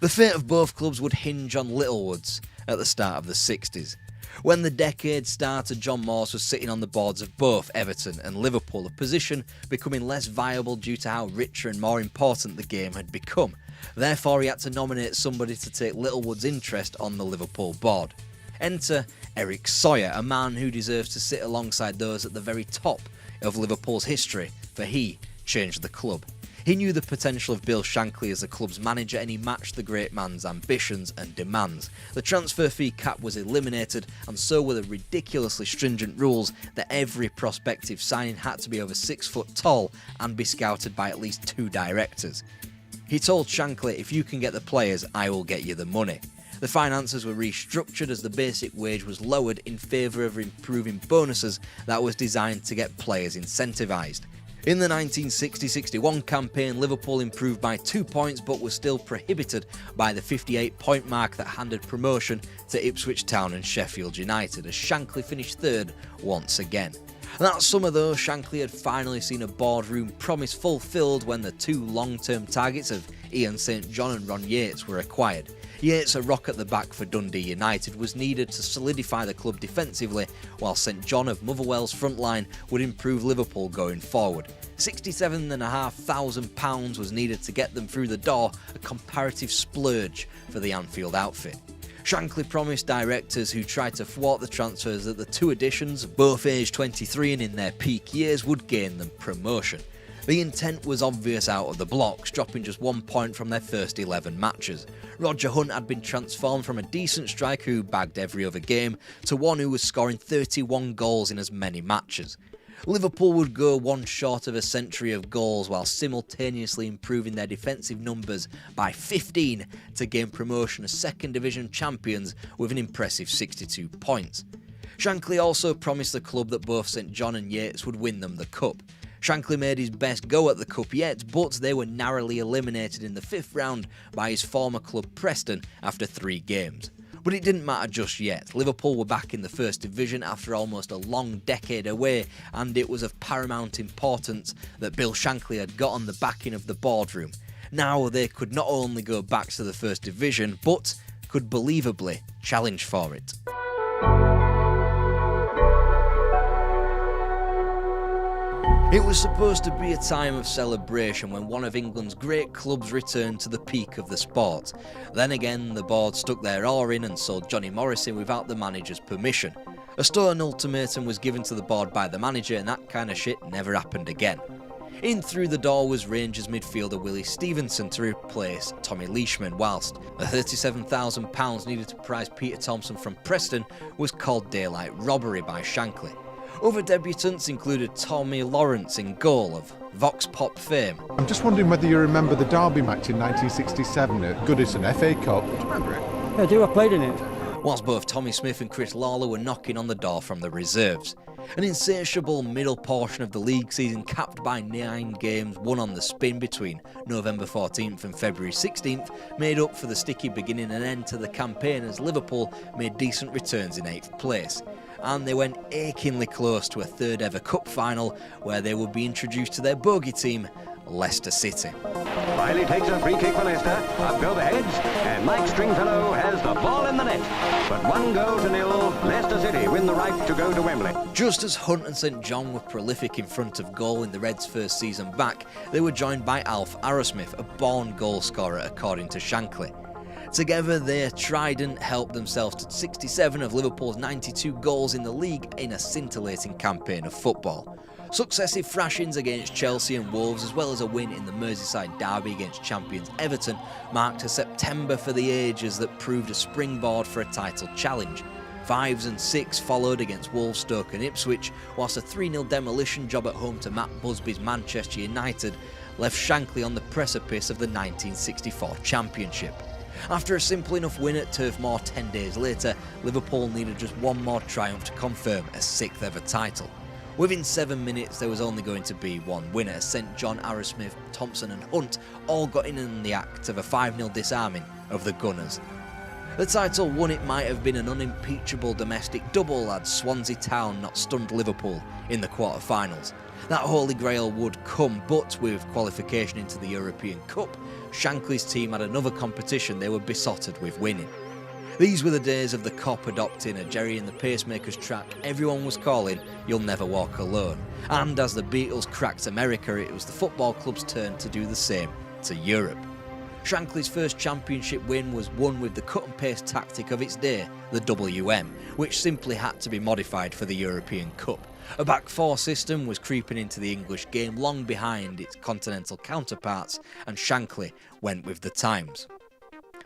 The fate of both clubs would hinge on Littlewood's at the start of the 60s. When the decade started, John Moores was sitting on the boards of both Everton and Liverpool, a position becoming less viable due to how richer and more important the game had become. Therefore, he had to nominate somebody to take Littlewood's interest on the Liverpool board. Enter Eric Sawyer, a man who deserves to sit alongside those at the very top of Liverpool's history, for he changed the club. He knew the potential of Bill Shankly as the club's manager, and he matched the great man's ambitions and demands. The transfer fee cap was eliminated, and so were the ridiculously stringent rules that every prospective signing had to be over 6 foot tall and be scouted by at least 2 directors. He told Shankly, "If you can get the players, I will get you the money." The finances were restructured as the basic wage was lowered in favour of improving bonuses that was designed to get players incentivised. In the 1960-61 campaign, Liverpool improved by 2 points but was still prohibited by the 58-point mark that handed promotion to Ipswich Town and Sheffield United, as Shankly finished 3rd once again. That summer though, Shankly had finally seen a boardroom promise fulfilled when the 2 long-term targets of Ian St John and Ron Yates were acquired. Yates, a rock at the back for Dundee United, was needed to solidify the club defensively, while St John of Motherwell's front line would improve Liverpool going forward. £67,500 was needed to get them through the door, a comparative splurge for the Anfield outfit. Shankly promised directors who tried to thwart the transfers that the 2 additions, both aged 23 and in their peak years, would gain them promotion. The intent was obvious out of the blocks, dropping just 1 point from their first 11 matches. Roger Hunt had been transformed from a decent striker who bagged every other game to one who was scoring 31 goals in as many matches. Liverpool would go one short of a century of goals while simultaneously improving their defensive numbers by 15 to gain promotion as second division champions with an impressive 62 points. Shankly also promised the club that both St John and Yates would win them the cup. Shankly made his best go at the cup yet, but they were narrowly eliminated in the 5th round by his former club Preston after 3 games. But it didn't matter just yet. Liverpool were back in the First Division after almost a long decade away, and it was of paramount importance that Bill Shankly had got on the backing of the boardroom. Now they could not only go back to the First Division, but could believably challenge for it. It was supposed to be a time of celebration when one of England's great clubs returned to the peak of the sport. Then again, the board stuck their oar in and sold Johnny Morrison without the manager's permission. A stern ultimatum was given to the board by the manager, and that kind of shit never happened again. In through the door was Rangers midfielder Willie Stevenson to replace Tommy Leishman, whilst the £37,000 needed to prize Peter Thompson from Preston was called daylight robbery by Shankly. Other debutants included Tommy Lawrence in goal of Vox Pop fame. I'm just wondering whether you remember the Derby match in 1967 at Goodison FA Cup. Do you remember it? Yeah, I do. I played in it. Whilst both Tommy Smith and Chris Lawler were knocking on the door from the reserves. An insatiable middle portion of the league season capped by 9 games won on the spin between November 14th and February 16th made up for the sticky beginning and end to the campaign as Liverpool made decent returns in 8th place. And they went achingly close to a 3rd ever cup final where they would be introduced to their bogey team, Leicester City. Riley takes a free kick for Leicester, up go the heads, and Mike Stringfellow has the ball in the net. But 1-0, Leicester City win the right to go to Wembley. Just as Hunt and St John were prolific in front of goal in the Reds' first season back, they were joined by Alf Arrowsmith, a born goalscorer according to Shankly. Together, their trident helped themselves to 67 of Liverpool's 92 goals in the league in a scintillating campaign of football. Successive thrashings against Chelsea and Wolves, as well as a win in the Merseyside derby against champions Everton, marked a September for the ages that proved a springboard for a title challenge. 5s and 6 followed against Wolves, Stoke and Ipswich, whilst a 3-0 demolition job at home to Matt Busby's Manchester United left Shankly on the precipice of the 1964 championship. After a simple enough win at Turf Moor 10 days later, Liverpool needed just one more triumph to confirm a 6th ever title. Within 7 minutes there was only going to be one winner, as St John, Arrowsmith, Thompson and Hunt all got in the act of a 5-0 disarming of the Gunners. The title won it might have been an unimpeachable domestic double had Swansea Town not stunned Liverpool in the quarter-finals. That holy grail would come, but with qualification into the European Cup, Shankly's team had another competition they were besotted with winning. These were the days of the Cop adopting a Jerry and the Pacemakers track everyone was calling You'll Never Walk Alone. And as the Beatles cracked America, it was the football club's turn to do the same to Europe. Shankly's first championship win was won with the cut-and-paste tactic of its day, the WM, which simply had to be modified for the European Cup. A back four system was creeping into the English game long behind its continental counterparts, and Shankly went with the times.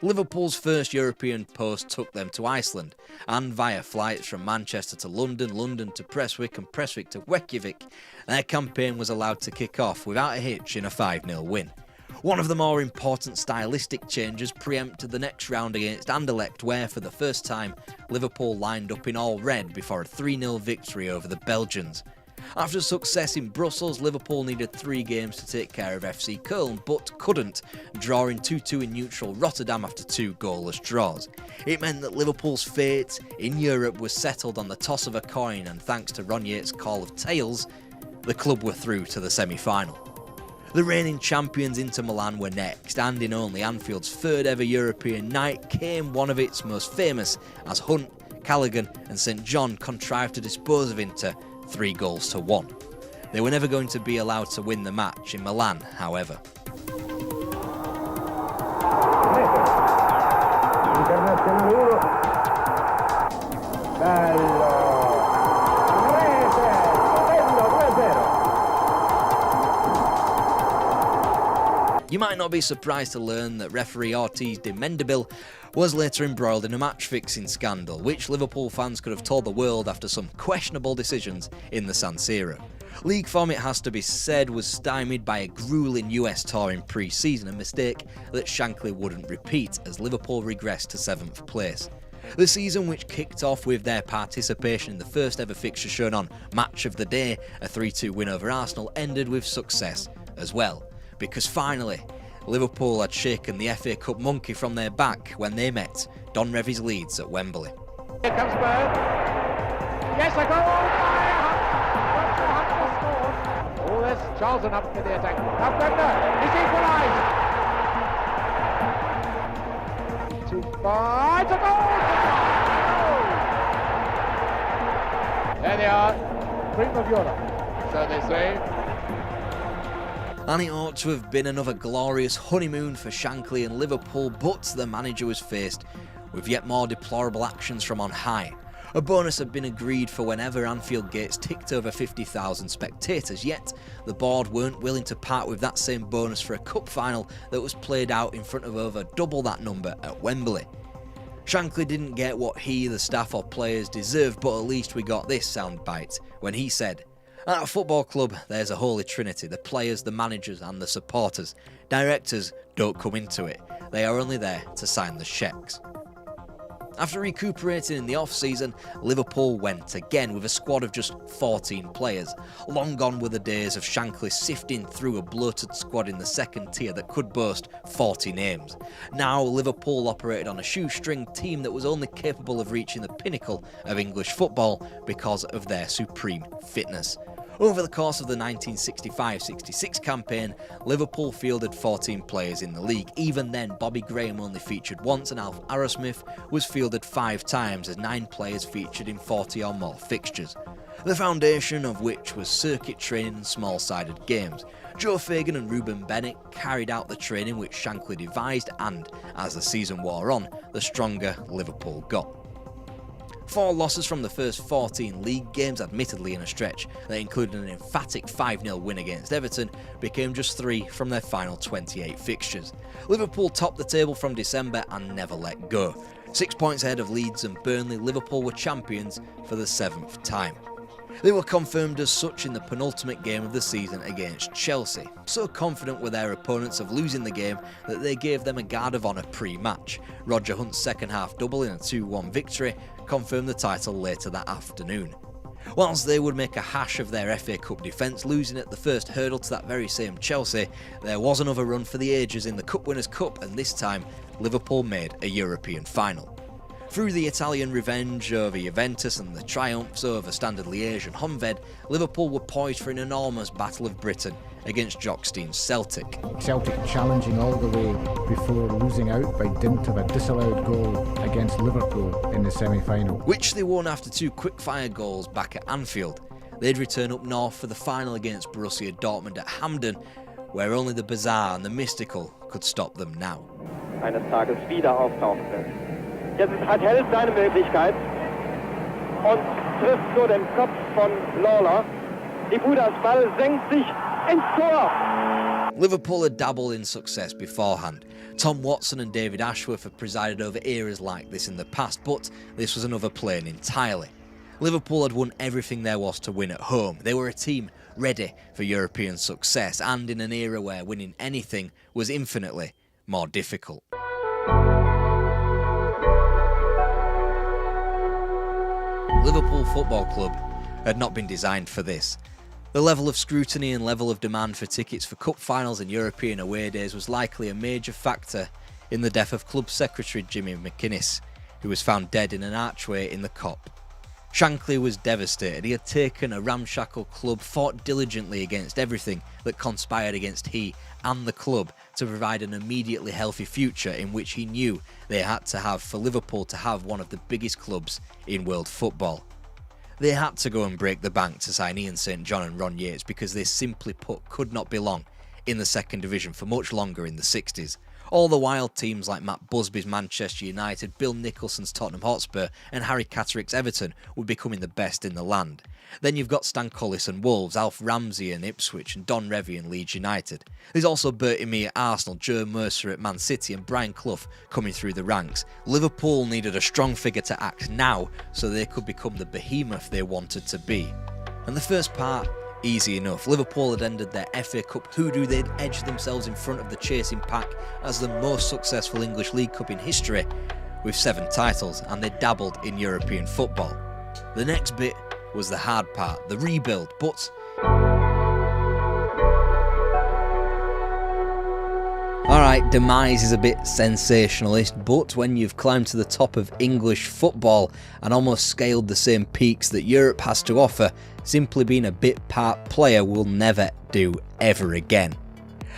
Liverpool's first European post took them to Iceland, and via flights from Manchester to London, London to Prestwick and Prestwick to Reykjavik, their campaign was allowed to kick off without a hitch in a 5-0 win. One of the more important stylistic changes preempted the next round against Anderlecht, where for the first time Liverpool lined up in all red before a 3-0 victory over the Belgians. After success in Brussels, Liverpool needed 3 games to take care of FC Köln, but couldn't, drawing 2-2 in neutral Rotterdam after 2 goalless draws. It meant that Liverpool's fate in Europe was settled on the toss of a coin, and thanks to Ron Yates' call of tails, the club were through to the semi-final. The reigning champions Inter Milan were next, and in only Anfield's 3rd ever European night came one of its most famous, as Hunt, Callaghan and St John contrived to dispose of Inter 3-1. They were never going to be allowed to win the match in Milan, however. You might not be surprised to learn that referee Ortiz de Mendeville was later embroiled in a match-fixing scandal, which Liverpool fans could have told the world after some questionable decisions in the San Siro. League form, it has to be said, was stymied by a gruelling US tour in pre-season, a mistake that Shankly wouldn't repeat as Liverpool regressed to 7th place. The season, which kicked off with their participation in the first ever fixture shown on Match of the Day, a 3-2 win over Arsenal, ended with success as well. Because finally, Liverpool had shaken the FA Cup monkey from their back when they met Don Revie's Leeds at Wembley. Here comes Bird. Yes, a goal! Hunt has scored. All this, Charlton up in the attack. Now Bremner, he's equalised. 2-5, a goal! There they are, cream of Europe, so they say. And it ought to have been another glorious honeymoon for Shankly and Liverpool, but the manager was faced with yet more deplorable actions from on high. A bonus had been agreed for whenever Anfield gates ticked over 50,000 spectators, yet the board weren't willing to part with that same bonus for a cup final that was played out in front of over double that number at Wembley. Shankly didn't get what he, the staff or players deserved, but at least we got this soundbite when he said, "At a football club, there's a holy trinity, the players, the managers and the supporters. Directors don't come into it, they are only there to sign the cheques." After recuperating in the off-season, Liverpool went again with a squad of just 14 players. Long gone were the days of Shankly sifting through a bloated squad in the second tier that could boast 40 names. Now Liverpool operated on a shoestring team that was only capable of reaching the pinnacle of English football because of their supreme fitness. Over the course of the 1965-66 campaign, Liverpool fielded 14 players in the league. Even then, Bobby Graham only featured once and Alf Arrowsmith was fielded 5 times as 9 players featured in 40 or more fixtures. The foundation of which was circuit training and small-sided games. Joe Fagan and Ruben Bennett carried out the training which Shankly devised, and, as the season wore on, the stronger Liverpool got. 4 losses from the first 14 league games, admittedly in a stretch that included an emphatic 5-0 win against Everton, became just 3 from their final 28 fixtures. Liverpool topped the table from December and never let go. 6 points ahead of Leeds and Burnley, Liverpool were champions for the 7th time. They were confirmed as such in the penultimate game of the season against Chelsea. So confident were their opponents of losing the game that they gave them a guard of honour pre-match. Roger Hunt's second half double in a 2-1 victory confirmed the title later that afternoon. Whilst they would make a hash of their FA Cup defence, losing at the first hurdle to that very same Chelsea, there was another run for the ages in the Cup Winners' Cup, and this time Liverpool made a European final. Through the Italian revenge over Juventus and the triumphs over Standard Liège and Honved, Liverpool were poised for an enormous Battle of Britain against Jock Stein's Celtic. Celtic challenging all the way before losing out by dint of a disallowed goal against Liverpool in the semi-final, which they won after 2 quick-fire goals back at Anfield. They'd return up north for the final against Borussia Dortmund at Hampden, where only the bizarre and the mystical could stop them now. Eines Tages wieder auftauchte. Jetzt hat HELP seine Möglichkeit und trifft so den Kopf von Lawler. Die Fußball senkt sich ins Tor. Liverpool had dabbled in success beforehand. Tom Watson and David Ashworth have presided over eras like this in the past, but this was another plane entirely. Liverpool had won everything there was to win at home. They were a team ready for European success, and in an era where winning anything was infinitely more difficult. Liverpool Football Club had not been designed for this. The level of scrutiny and level of demand for tickets for cup finals and European away days was likely a major factor in the death of club secretary Jimmy McInnes, who was found dead in an archway in the Kop. Shankly was devastated. He had taken a ramshackle club, fought diligently against everything that conspired against he and the club to provide an immediately healthy future in which he knew they had to have for Liverpool to have one of the biggest clubs in world football. They had to go and break the bank to sign Ian St John and Ron Yates because they simply put could not belong in the second division for much longer in the 60s. All the while teams like Matt Busby's Manchester United, Bill Nicholson's Tottenham Hotspur and Harry Catterick's Everton were becoming the best in the land. Then you've got Stan Cullis and Wolves, Alf Ramsey and Ipswich and Don Revie and Leeds United. There's also Bertie Mee at Arsenal, Joe Mercer at Man City and Brian Clough coming through the ranks. Liverpool needed a strong figure to act now so they could become the behemoth they wanted to be. And the first part, easy enough. Liverpool had ended their FA Cup hoodoo. They'd edged themselves in front of the chasing pack as the most successful English League Cup in history with 7 titles, and they dabbled in European football. The next bit was the hard part, the rebuild, but alright, demise is a bit sensationalist, but when you've climbed to the top of English football and almost scaled the same peaks that Europe has to offer, simply being a bit part player will never do ever again.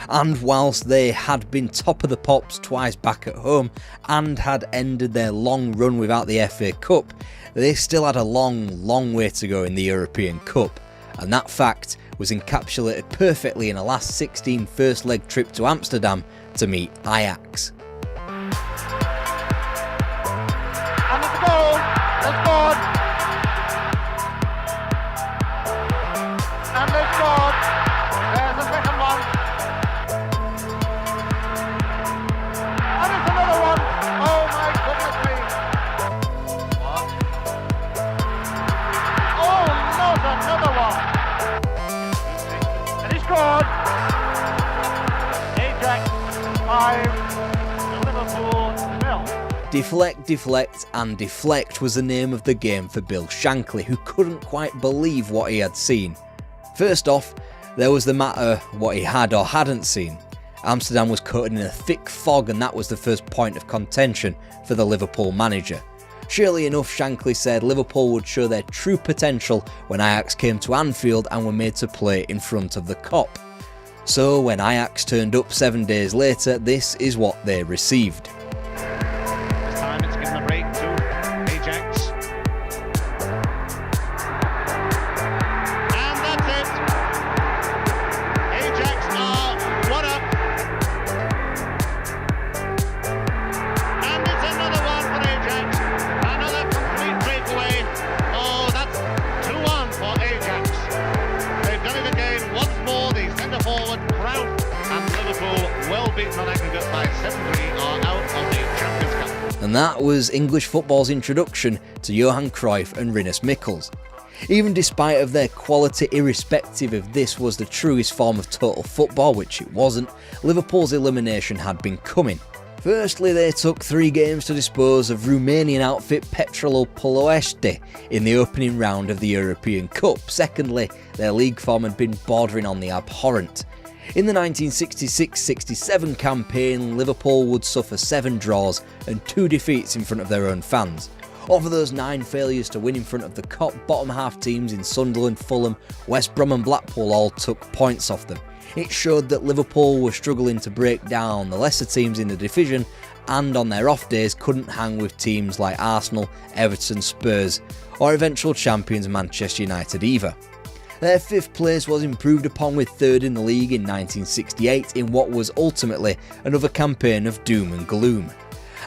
And whilst they had been top of the pops twice back at home and had ended their long run without the FA Cup, they still had a long way to go in the European Cup, and that fact was encapsulated perfectly in a last 16 first leg trip to Amsterdam to meet Ajax. And it's a goal! They scored! And they scored! There's the second one! And it's another one! Oh my goodness me! What? Oh, not another one! And he scored! Ajax 5, Liverpool 0. Deflect, deflect and deflect was the name of the game for Bill Shankly, who couldn't quite believe what he had seen. First off, there was the matter what he had or hadn't seen. Amsterdam was coated in a thick fog, and that was the first point of contention for the Liverpool manager. Surely enough, Shankly said Liverpool would show their true potential when Ajax came to Anfield and were made to play in front of the Kop. So when Ajax turned up 7 days later, this is what they received. This time it's given a break to Ajax. And that's it. Ajax are 1 up. And it's another one for Ajax. Another complete breakaway. Oh, that's 2-1 for Ajax. They've done it again once more. The centre forward, Clough, and Liverpool, well beaten on aggregate by 7-3, are out of the Champions Cup. And that was English football's introduction to Johan Cruyff and Rinus Michels. Even despite of their quality, irrespective if this was the truest form of total football, which it wasn't, Liverpool's elimination had been coming. Firstly, they took 3 games to dispose of Romanian outfit Petrolul Ploiești in the opening round of the European Cup. Secondly, their league form had been bordering on the abhorrent. In the 1966-67 campaign, Liverpool would suffer 7 draws and 2 defeats in front of their own fans. Over those 9 failures to win in front of the Kop, bottom half teams in Sunderland, Fulham, West Brom and Blackpool all took points off them. It showed that Liverpool were struggling to break down the lesser teams in the division, and on their off days couldn't hang with teams like Arsenal, Everton, Spurs or eventual champions Manchester United either. Their 5th place was improved upon with 3rd in the league in 1968 in what was ultimately another campaign of doom and gloom.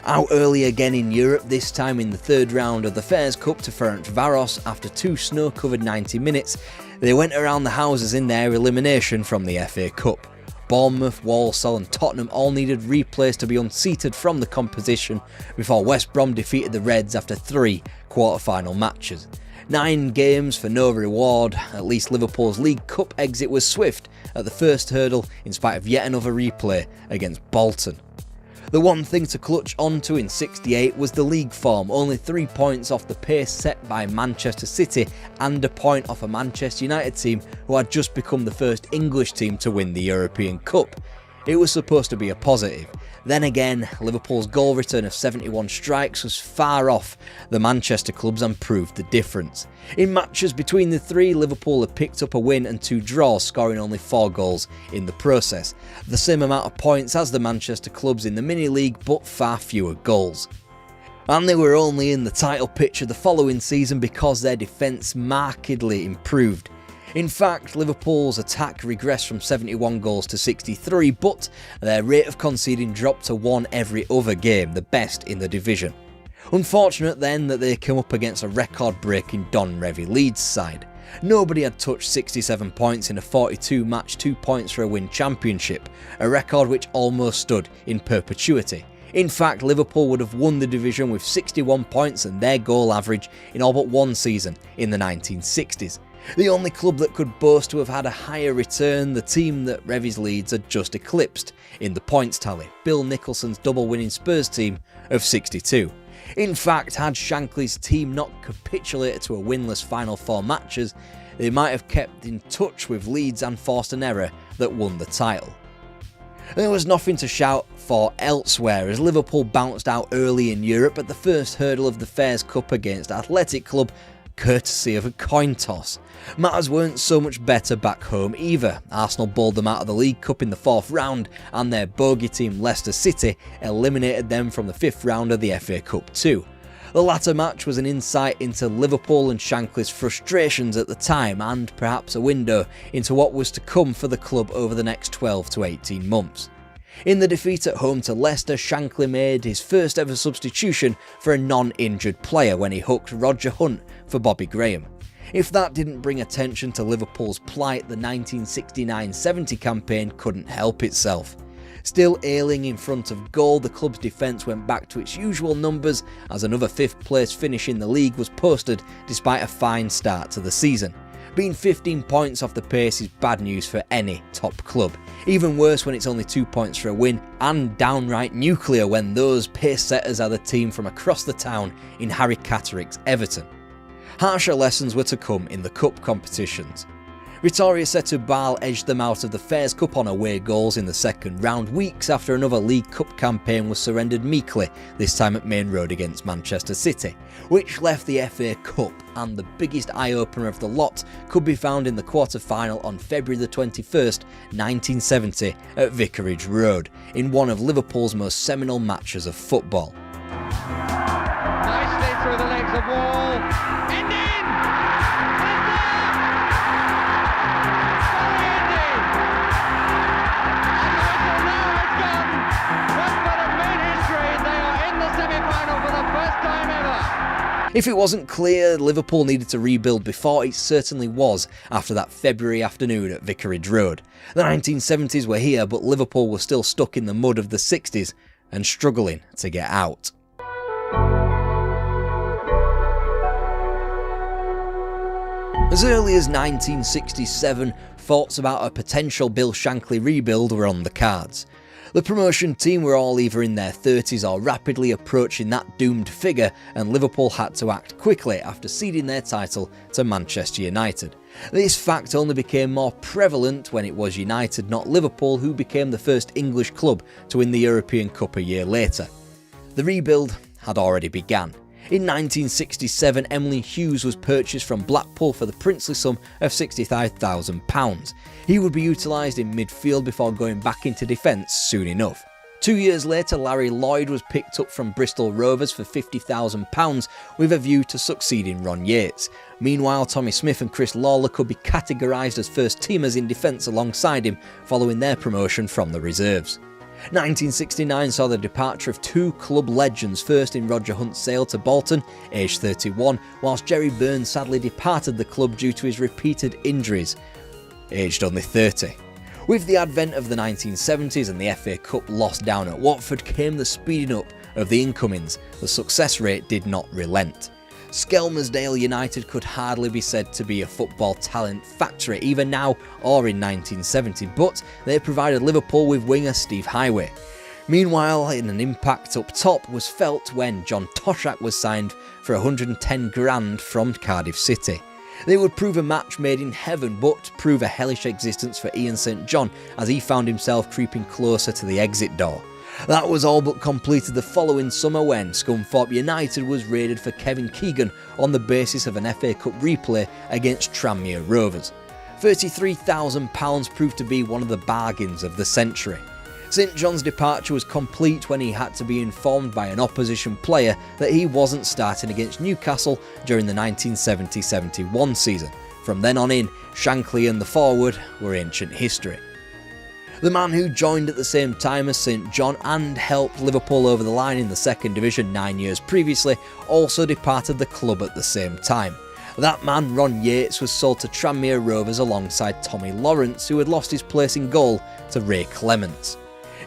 Out early again in Europe, this time in the third round of the Fairs Cup to Ferencvaros after 2 snow-covered 90 minutes, they went around the houses in their elimination from the FA Cup. Bournemouth, Walsall and Tottenham all needed replays to be unseated from the competition before West Brom defeated the Reds after 3 quarter-final matches. 9 games for no reward. At least Liverpool's League Cup exit was swift at the first hurdle in spite of yet another replay against Bolton. The one thing to clutch onto in 68 was the league form, only 3 points off the pace set by Manchester City and a point off a Manchester United team who had just become the first English team to win the European Cup. It was supposed to be a positive. Then again, Liverpool's goal return of 71 strikes was far off the Manchester clubs and proved the difference. In matches between the three, Liverpool had picked up a win and 2 draws, scoring only 4 goals in the process. The same amount of points as the Manchester clubs in the mini-league, but far fewer goals. And they were only in the title picture the following season because their defence markedly improved. In fact, Liverpool's attack regressed from 71 goals to 63, but their rate of conceding dropped to 1 every other game, the best in the division. Unfortunate then that they came up against a record-breaking Don Revie Leeds side. Nobody had touched 67 points in a 42-match 2 points for a win championship, a record which almost stood in perpetuity. In fact, Liverpool would have won the division with 61 points and their goal average in all but 1 season in the 1960s. The only club that could boast to have had a higher return, the team that Revie's Leeds had just eclipsed in the points tally, Bill Nicholson's double-winning Spurs team of 62. In fact, had Shankly's team not capitulated to a winless final 4 matches, they might have kept in touch with Leeds and forced an error that won the title. There was nothing to shout for elsewhere as Liverpool bounced out early in Europe at the first hurdle of the Fairs Cup against Athletic Club, courtesy of a coin toss. Matters weren't so much better back home either. Arsenal bowled them out of the League Cup in the 4th round and their bogey team Leicester City eliminated them from the 5th round of the FA Cup too. The latter match was an insight into Liverpool and Shankly's frustrations at the time and perhaps a window into what was to come for the club over the next 12 to 18 months. In the defeat at home to Leicester, Shankly made his first ever substitution for a non-injured player when he hooked Roger Hunt for Bobby Graham. If that didn't bring attention to Liverpool's plight, the 1969-70 campaign couldn't help itself. Still ailing in front of goal, the club's defence went back to its usual numbers as another 5th place finish in the league was posted despite a fine start to the season. Being 15 points off the pace is bad news for any top club. Even worse when it's only 2 points for a win, and downright nuclear when those pace setters are the team from across the town in Harry Catterick's Everton. Harsher lessons were to come in the cup competitions. Vittoria Setúbal edged them out of the Fairs Cup on away goals in the 2nd round, weeks after another League Cup campaign was surrendered meekly, this time at Main Road against Manchester City, which left the FA Cup, and the biggest eye-opener of the lot could be found in the quarter-final on February the 21st, 1970 at Vicarage Road, in one of Liverpool's most seminal matches of football. Nicely through the legs of Wall, and in! If it wasn't clear Liverpool needed to rebuild before, it certainly was after that February afternoon at Vicarage Road. The 1970s were here, but Liverpool was still stuck in the mud of the 60s and struggling to get out. As early as 1967, thoughts about a potential Bill Shankly rebuild were on the cards. The promotion team were all either in their 30s or rapidly approaching that doomed figure, and Liverpool had to act quickly after ceding their title to Manchester United. This fact only became more prevalent when it was United, not Liverpool, who became the first English club to win the European Cup a year later. The rebuild had already begun. In 1967, Emily Hughes was purchased from Blackpool for the princely sum of £65,000. He would be utilised in midfield before going back into defence soon enough. 2 years later, Larry Lloyd was picked up from Bristol Rovers for £50,000 with a view to succeeding Ron Yates. Meanwhile, Tommy Smith and Chris Lawler could be categorised as first-teamers in defence alongside him following their promotion from the reserves. 1969 saw the departure of two club legends, first in Roger Hunt's sale to Bolton, aged 31, whilst Jerry Burns sadly departed the club due to his repeated injuries, aged only 30. With the advent of the 1970s and the FA Cup loss down at Watford came the speeding up of the incomings. The success rate did not relent. Skelmersdale United could hardly be said to be a football talent factory either now or in 1970, but they provided Liverpool with winger Steve Highway. Meanwhile, an impact up top was felt when John Toshak was signed for 110 grand from Cardiff City. They would prove a match made in heaven, but prove a hellish existence for Ian St John as he found himself creeping closer to the exit door. That was all but completed the following summer when Scunthorpe United was raided for Kevin Keegan on the basis of an FA Cup replay against Tranmere Rovers. £33,000 proved to be one of the bargains of the century. St John's departure was complete when he had to be informed by an opposition player that he wasn't starting against Newcastle during the 1970-71 season. From then on in, Shankly and the forward were ancient history. The man who joined at the same time as St John and helped Liverpool over the line in the second division 9 years previously also departed the club at the same time. That man, Ron Yates, was sold to Tranmere Rovers alongside Tommy Lawrence, who had lost his place in goal to Ray Clements.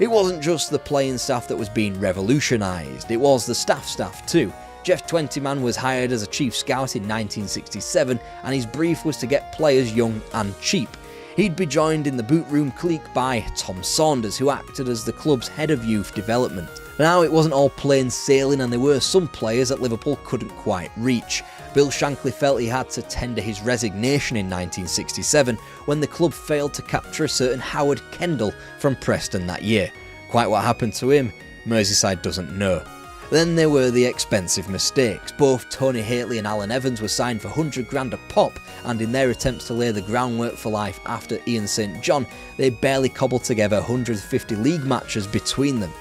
It wasn't just the playing staff that was being revolutionised, it was the staff too. Jeff Twentyman was hired as a chief scout in 1967 and his brief was to get players young and cheap. He'd be joined in the boot room clique by Tom Saunders, who acted as the club's head of youth development. Now, it wasn't all plain sailing and there were some players that Liverpool couldn't quite reach. Bill Shankly felt he had to tender his resignation in 1967 when the club failed to capture a certain Howard Kendall from Preston that year. Quite what happened to him, Merseyside doesn't know. Then there were the expensive mistakes. Both Tony Hateley and Alan Evans were signed for 100 grand a pop, and in their attempts to lay the groundwork for life after Ian St John, they barely cobbled together 150 league matches between them.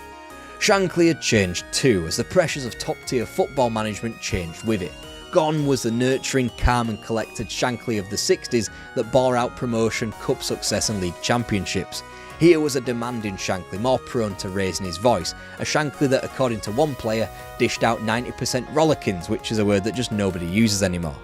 Shankly had changed too, as the pressures of top-tier football management changed with it. Gone was the nurturing, calm and collected Shankly of the 60s that bore out promotion, cup success and league championships. Here was a demanding Shankly, more prone to raising his voice, a Shankly that, according to one player, dished out 90% rollickins, which is a word that just nobody uses anymore.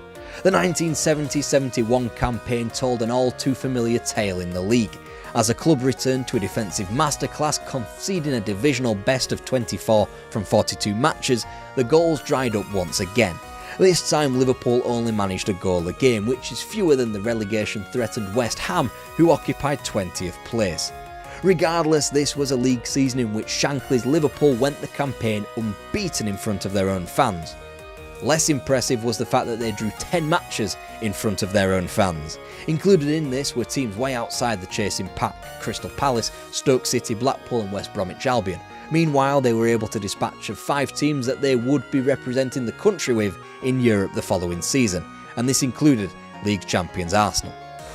The 1970-71 campaign told an all too familiar tale in the league, as the club returned to a defensive masterclass, conceding a divisional best of 24 from 42 matches. The goals dried up once again. This time Liverpool only managed a goal a game, which is fewer than the relegation-threatened West Ham, who occupied 20th place. Regardless, this was a league season in which Shankly's Liverpool went the campaign unbeaten in front of their own fans. Less impressive was the fact that they drew 10 matches in front of their own fans. Included in this were teams way outside the chasing pack: Crystal Palace, Stoke City, Blackpool and West Bromwich Albion. Meanwhile, they were able to dispatch of 5 teams that they would be representing the country with in Europe the following season, and this included league champions Arsenal.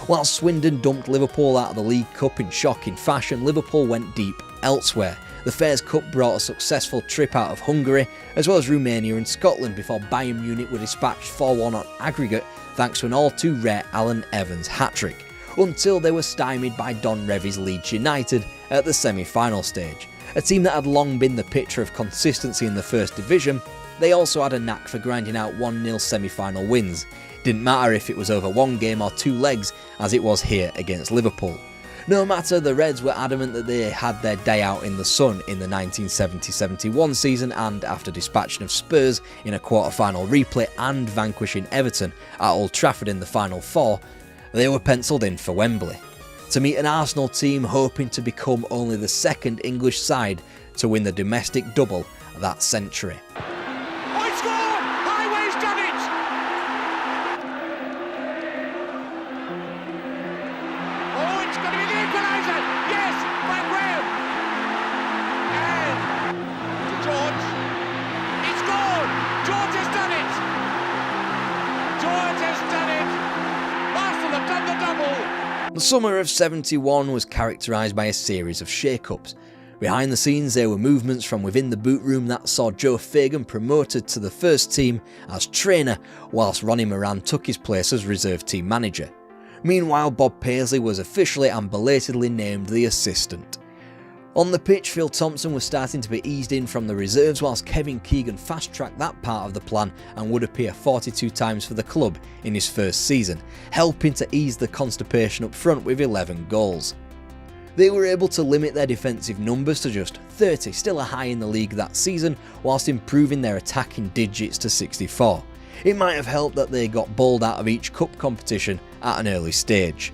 While Swindon dumped Liverpool out of the League Cup in shocking fashion, Liverpool went deep elsewhere. The Fairs Cup brought a successful trip out of Hungary, as well as Romania and Scotland, before Bayern Munich were dispatched 4-1 on aggregate thanks to an all-too-rare Alan Evans hat-trick, until they were stymied by Don Revie's Leeds United at the semi-final stage. A team that had long been the picture of consistency in the First Division, they also had a knack for grinding out 1-0 semi-final wins. Didn't matter if it was over one game or 2 legs, as it was here against Liverpool. No matter, the Reds were adamant that they had their day out in the sun in the 1970-71 season, and after dispatching of Spurs in a quarter-final replay and vanquishing Everton at Old Trafford in the Final Four, they were pencilled in for Wembley, to meet an Arsenal team hoping to become only the second English side to win the domestic double that century. The summer of 71 was characterised by a series of shake-ups. Behind the scenes, there were movements from within the boot room that saw Joe Fagan promoted to the first team as trainer, whilst Ronnie Moran took his place as reserve team manager. Meanwhile, Bob Paisley was officially and belatedly named the assistant. On the pitch, Phil Thompson was starting to be eased in from the reserves, whilst Kevin Keegan fast-tracked that part of the plan and would appear 42 times for the club in his first season, helping to ease the constipation up front with 11 goals. They were able to limit their defensive numbers to just 30, still a high in the league that season, whilst improving their attacking digits to 64. It might have helped that they got bowled out of each cup competition at an early stage.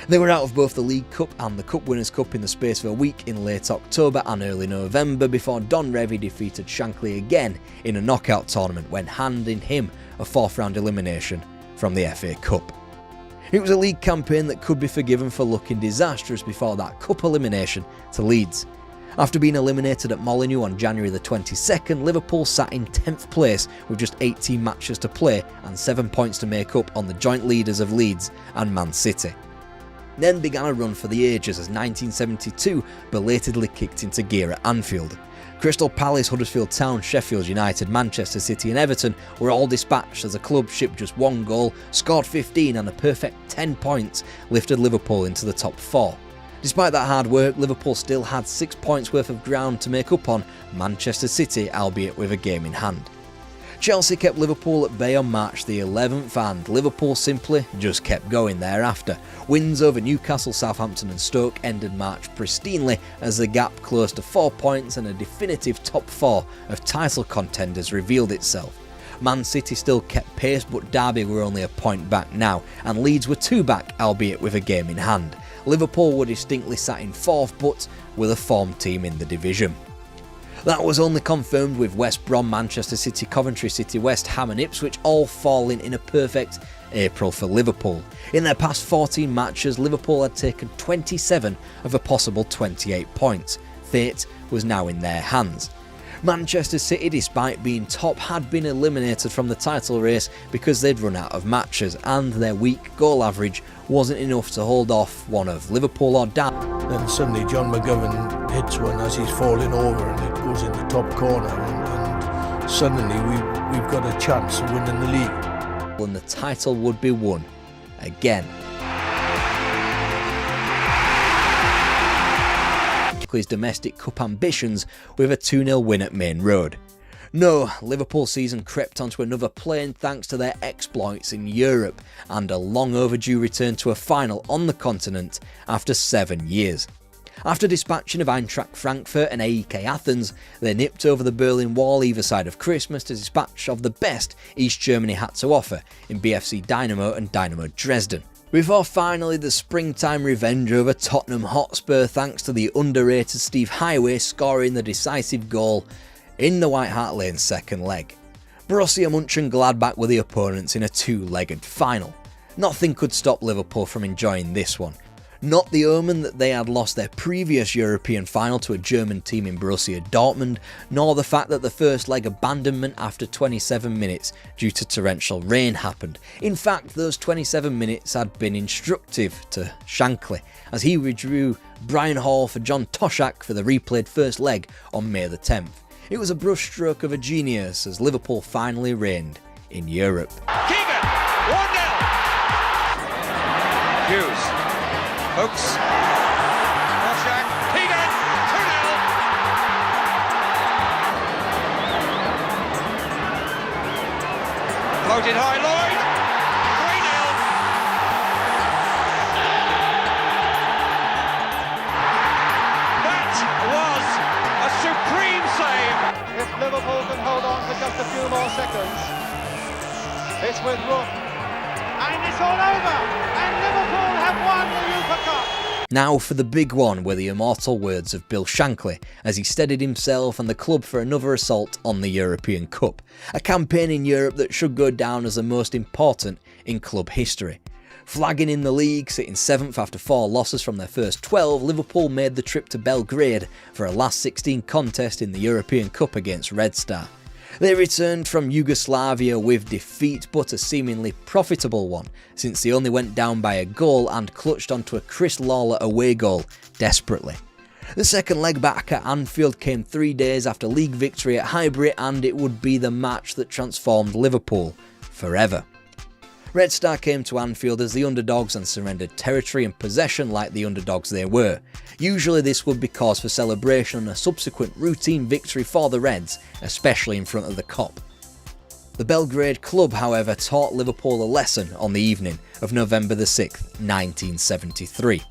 They were out of both the League Cup and the Cup Winners' Cup in the space of a week in late October and early November before Don Revie defeated Shankly again in a knockout tournament when handing him a 4th round elimination from the FA Cup. It was a league campaign that could be forgiven for looking disastrous before that cup elimination to Leeds. After being eliminated at Molineux on January the 22nd, Liverpool sat in 10th place with just 18 matches to play and 7 points to make up on the joint leaders of Leeds and Man City. Then began a run for the ages as 1972 belatedly kicked into gear at Anfield. Crystal Palace, Huddersfield Town, Sheffield United, Manchester City and Everton were all dispatched as the club shipped just 1 goal, scored 15 and a perfect 10 points lifted Liverpool into the top 4. Despite that hard work, Liverpool still had 6 points worth of ground to make up on Manchester City, albeit with a game in hand. Chelsea kept Liverpool at bay on March the 11th and Liverpool simply just kept going thereafter. Wins over Newcastle, Southampton and Stoke ended March pristinely as the gap close to 4 points and a definitive top 4 of title contenders revealed itself. Man City still kept pace, but Derby were only a point back now and Leeds were 2 back, albeit with a game in hand. Liverpool were distinctly sat in 4th but with a formed team in the division. That was only confirmed with West Brom, Manchester City, Coventry City, West Ham and Ipswich all falling in a perfect April for Liverpool. In their past 14 matches, Liverpool had taken 27 of a possible 28 points. Fate was now in their hands. Manchester City, despite being top, had been eliminated from the title race because they'd run out of matches and their weak goal average wasn't enough to hold off one of Liverpool or Derby. Then suddenly John McGovern hits one as he's falling over and it goes in the top corner and suddenly we've got a chance of winning the league. And the title would be won again. His domestic cup ambitions with a 2-0 win at Main Road. No, Liverpool's season crept onto another plane thanks to their exploits in Europe and a long overdue return to a final on the continent after 7 years. After dispatching of Eintracht Frankfurt and AEK Athens, they nipped over the Berlin Wall either side of Christmas to dispatch of the best East Germany had to offer in BFC Dynamo and Dynamo Dresden. Before finally the springtime revenge over Tottenham Hotspur thanks to the underrated Steve Highway scoring the decisive goal in the White Hart Lane second leg. Borussia Mönchengladbach were the opponents in a 2-legged final. Nothing could stop Liverpool from enjoying this one. Not the omen that they had lost their previous European final to a German team in Borussia Dortmund, nor the fact that the first leg abandonment after 27 minutes due to torrential rain happened. In fact, those 27 minutes had been instructive to Shankly, as he withdrew Brian Hall for John Toshak for the replayed first leg on May the 10th. It was a brushstroke of a genius as Liverpool finally reigned in Europe. Keegan, 1-0. Hughes. Hooks. Toshak. Keegan. 2-0. Floated high, Lloyd. 3-0. That was a supreme save. If Liverpool can hold on for just a few more seconds, it's with Rook. And it's all over. And Liverpool have won the UEFA Cup. Now for the big one were the immortal words of Bill Shankly as he steadied himself and the club for another assault on the European Cup, a campaign in Europe that should go down as the most important in club history. Flagging in the league, sitting 7th after 4 losses from their first 12, Liverpool made the trip to Belgrade for a last 16 contest in the European Cup against Red Star. They returned from Yugoslavia with defeat, but a seemingly profitable one, since they only went down by a goal and clutched onto a Chris Lawler away goal desperately. The second leg back at Anfield came 3 days after league victory at Highbury, and it would be the match that transformed Liverpool forever. Red Star came to Anfield as the underdogs and surrendered territory and possession like the underdogs they were. Usually this would be cause for celebration and a subsequent routine victory for the Reds, especially in front of the Kop. The Belgrade club, however, taught Liverpool a lesson on the evening of November the 6th, 1973.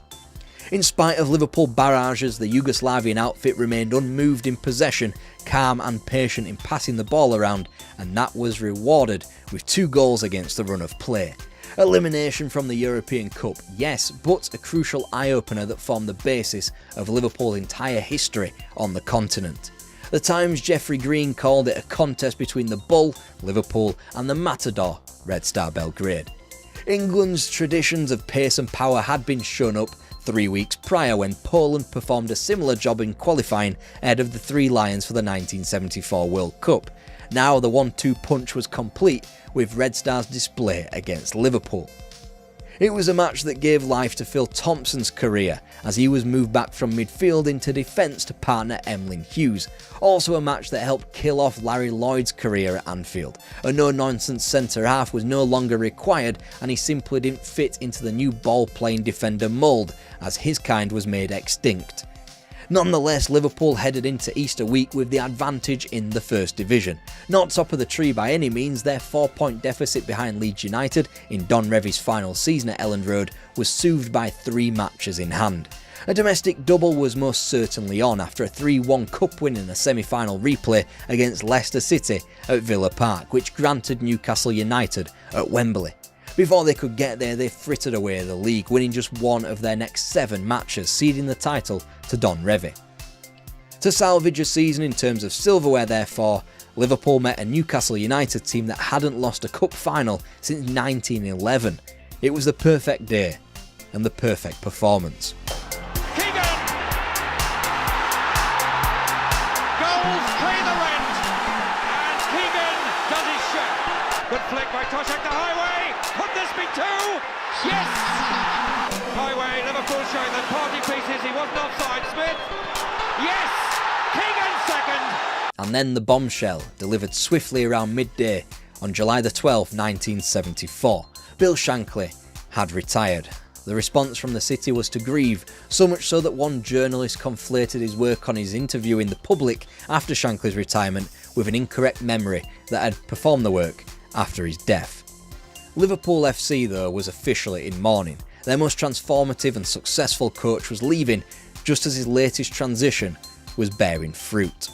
In spite of Liverpool barrages, the Yugoslavian outfit remained unmoved in possession, calm and patient in passing the ball around, and that was rewarded with 2 goals against the run of play. Elimination from the European Cup, yes, but a crucial eye-opener that formed the basis of Liverpool's entire history on the continent. The Times' Geoffrey Green called it a contest between the Bull, Liverpool, and the Matador, Red Star Belgrade. England's traditions of pace and power had been shown up 3 weeks prior when Poland performed a similar job in qualifying ahead of the Three Lions for the 1974 World Cup. Now the 1-2 punch was complete with Red Star's display against Liverpool. It was a match that gave life to Phil Thompson's career as he was moved back from midfield into defence to partner Emlyn Hughes. Also a match that helped kill off Larry Lloyd's career at Anfield. A no-nonsense centre-half was no longer required and he simply didn't fit into the new ball-playing defender mould as his kind was made extinct. Nonetheless, Liverpool headed into Easter week with the advantage in the First Division. Not top of the tree by any means, their 4-point deficit behind Leeds United in Don Revie's final season at Elland Road was soothed by 3 matches in hand. A domestic double was most certainly on after a 3-1 cup win in a semi-final replay against Leicester City at Villa Park, which granted Newcastle United at Wembley. Before they could get there, they frittered away the league, winning just 1 of their next 7 matches, ceding the title to Don Revie. To salvage a season in terms of silverware, therefore, Liverpool met a Newcastle United team that hadn't lost a cup final since 1911. It was the perfect day and the perfect performance. Goals pay the rent, and Keegan does his share. Good flick by Toshak to Highway. Could this be 2? Yes! Highway, Liverpool showing the party pieces. He wasn't offside. Smith. Yes! Keegan second. And then the bombshell, delivered swiftly around midday on July the 12th, 1974. Bill Shankly had retired. The response from the city was to grieve, so much so that one journalist conflated his work on his interview in the public after Shankly's retirement with an incorrect memory that had performed the work after his death. Liverpool FC, though, was officially in mourning. Their most transformative and successful coach was leaving, just as his latest transition was bearing fruit.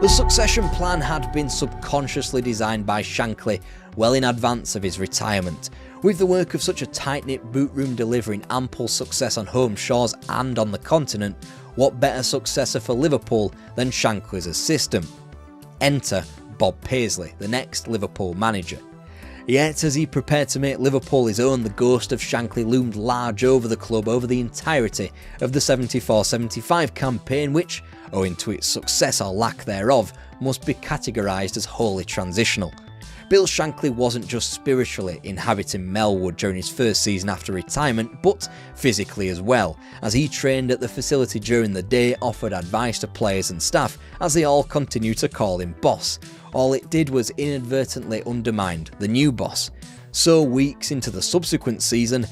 The succession plan had been subconsciously designed by Shankly well in advance of his retirement. With the work of such a tight-knit boot room delivering ample success on home shores and on the continent, what better successor for Liverpool than Shankly's system? Enter Bob Paisley, the next Liverpool manager. Yet as he prepared to make Liverpool his own, the ghost of Shankly loomed large over the club over the entirety of the 74-75 campaign, which, owing to its success or lack thereof, must be categorised as wholly transitional. Bill Shankly wasn't just spiritually inhabiting Melwood during his first season after retirement, but physically as well, as he trained at the facility during the day, offered advice to players and staff, as they all continued to call him boss. All it did was inadvertently undermine the new boss. So weeks into the subsequent season,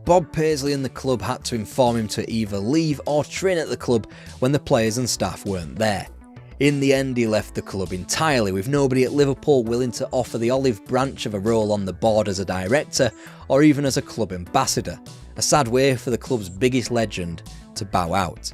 Bob Paisley and the club had to inform him to either leave or train at the club when the players and staff weren't there. In the end, he left the club entirely, with nobody at Liverpool willing to offer the olive branch of a role on the board as a director or even as a club ambassador. A sad way for the club's biggest legend to bow out.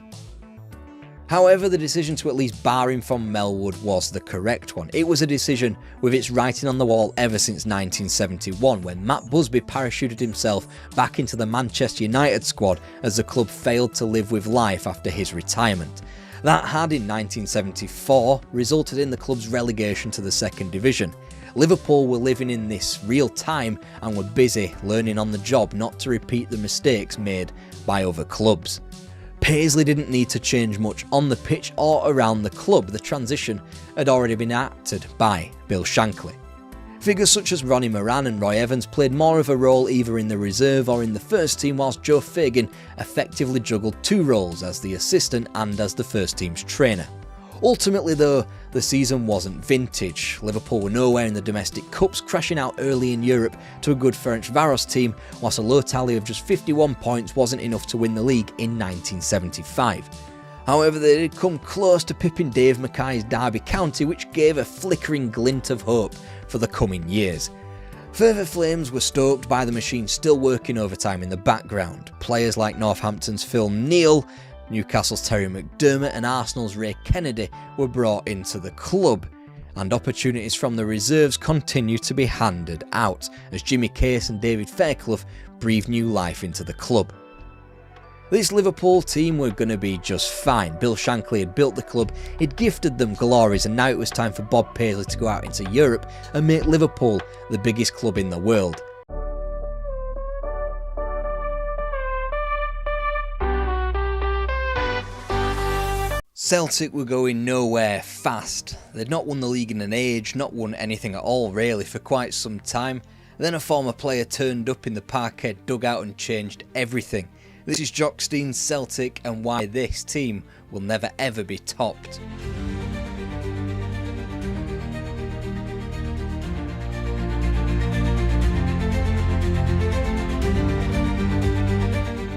However, the decision to at least bar him from Melwood was the correct one. It was a decision with its writing on the wall ever since 1971, when Matt Busby parachuted himself back into the Manchester United squad as the club failed to live with life after his retirement. That had, in 1974, resulted in the club's relegation to the second division. Liverpool were living in this real time and were busy learning on the job not to repeat the mistakes made by other clubs. Paisley didn't need to change much on the pitch or around the club. The transition had already been acted by Bill Shankly. Figures such as Ronnie Moran and Roy Evans played more of a role either in the reserve or in the first team, whilst Joe Fagan effectively juggled 2 roles as the assistant and as the first team's trainer. Ultimately though, the season wasn't vintage. Liverpool were nowhere in the domestic cups, crashing out early in Europe to a good Ferencváros team, whilst a low tally of just 51 points wasn't enough to win the league in 1975. However, they did come close to pipping Dave Mackay's Derby County, which gave a flickering glint of hope for the coming years. Further flames were stoked by the machine still working overtime in the background. Players like Northampton's Phil Neal, Newcastle's Terry McDermott and Arsenal's Ray Kennedy were brought into the club, and opportunities from the reserves continued to be handed out as Jimmy Case and David Fairclough breathed new life into the club. This Liverpool team were going to be just fine. Bill Shankly had built the club, he'd gifted them glories, and now it was time for Bob Paisley to go out into Europe and make Liverpool the biggest club in the world. Celtic were going nowhere fast. They'd not won the league in an age, not won anything at all really for quite some time. Then a former player turned up in the Parkhead dugout and changed everything. This is Jock Stein's Celtic and why this team will never ever be topped.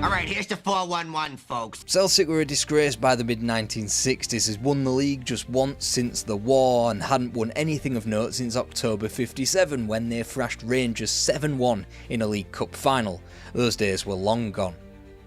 Alright, here's the 4-1-1, folks. Celtic were a disgrace by the mid-1960s, has won the league just once since the war and hadn't won anything of note since October 57 when they thrashed Rangers 7-1 in a League Cup final. Those days were long gone.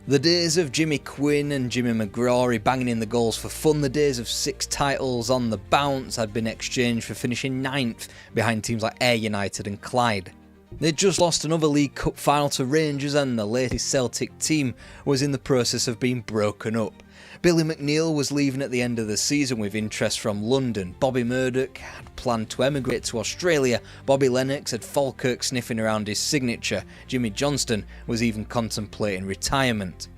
The days of Jimmy Quinn and Jimmy McGrory banging in the goals for fun, the days of 6 titles on the bounce had been exchanged for finishing 9th behind teams like Ayr United and Clyde. They'd just lost another League Cup final to Rangers and the latest Celtic team was in the process of being broken up. Billy McNeil was leaving at the end of the season with interest from London. Bobby Murdoch had planned to emigrate to Australia. Bobby Lennox had Falkirk sniffing around his signature. Jimmy Johnston was even contemplating retirement.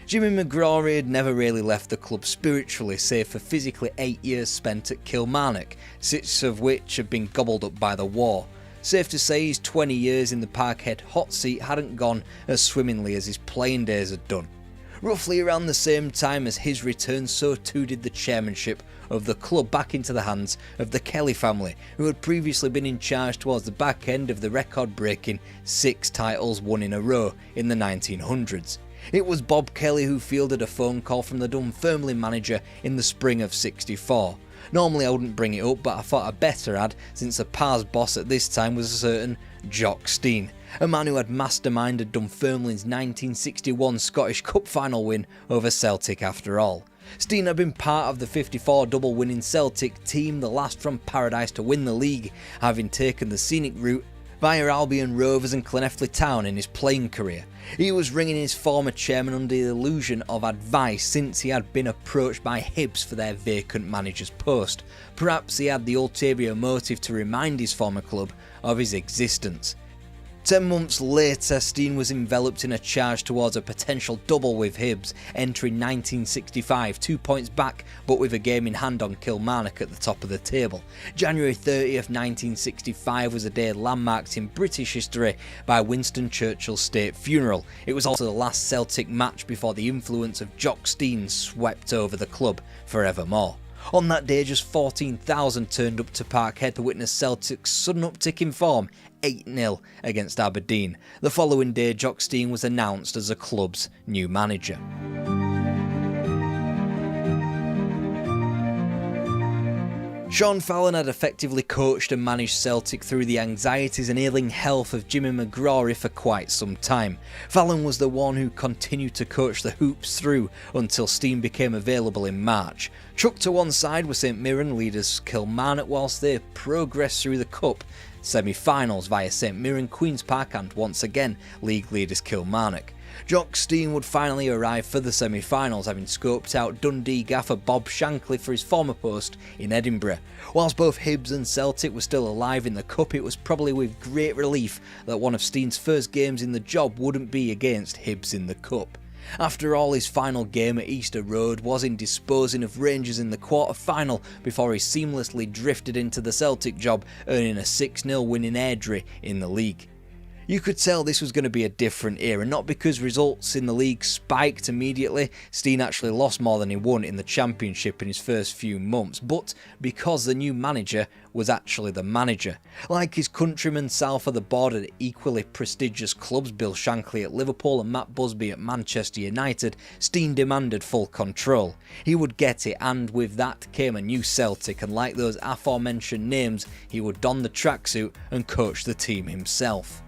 Jimmy McGrory had never really left the club spiritually, save for physically 8 years spent at Kilmarnock, 6 of which had been gobbled up by the war. Safe to say his 20 years in the Parkhead hot seat hadn't gone as swimmingly as his playing days had done. Roughly around the same time as his return, so too did the chairmanship of the club back into the hands of the Kelly family, who had previously been in charge towards the back end of the record-breaking 6 titles won in a row in the 1900s. It was Bob Kelly who fielded a phone call from the Dunfermline manager in the spring of '64. Normally I wouldn't bring it up, but I thought I better add, since the Pars boss at this time was a certain Jock Stein, a man who had masterminded Dunfermline's 1961 Scottish Cup final win over Celtic after all. Stein had been part of the 54 double winning Celtic team, the last from paradise to win the league, having taken the scenic route via Albion Rovers and Llanelli Town in his playing career. He was ringing his former chairman under the illusion of advice since he had been approached by Hibs for their vacant manager's post. Perhaps he had the ulterior motive to remind his former club of his existence. 10 months later, Stein was enveloped in a charge towards a potential double with Hibs, entering 1965, 2 points back but with a game in hand on Kilmarnock at the top of the table. January 30th, 1965 was a day landmarked in British history by Winston Churchill's state funeral. It was also the last Celtic match before the influence of Jock Stein swept over the club forevermore. On that day, just 14,000 turned up to Parkhead to witness Celtic's sudden uptick in form, 8-0 against Aberdeen. The following day, Jock Stein was announced as the club's new manager. Sean Fallon had effectively coached and managed Celtic through the anxieties and ailing health of Jimmy McGrory for quite some time. Fallon was the one who continued to coach the Hoops through until Stein became available in March. Chucked to one side were St Mirren leaders Kilmarnock whilst they progressed through the Cup semi-finals via St Mirren, Queen's Park and once again league leaders Kilmarnock. Jock Stein would finally arrive for the semi-finals, having scoped out Dundee gaffer Bob Shankly for his former post in Edinburgh. Whilst both Hibs and Celtic were still alive in the Cup, it was probably with great relief that one of Stein's first games in the job wouldn't be against Hibs in the Cup. After all, his final game at Easter Road was in disposing of Rangers in the quarter-final before he seamlessly drifted into the Celtic job, earning a 6-0 win in Airdrie in the league. You could tell this was going to be a different era, not because results in the league spiked immediately. Stein actually lost more than he won in the Championship in his first few months, but because the new manager was actually the manager. Like his countrymen south of the border at equally prestigious clubs, Bill Shankly at Liverpool and Matt Busby at Manchester United, Stein demanded full control. He would get it, and with that came a new Celtic, and like those aforementioned names, he would don the tracksuit and coach the team himself.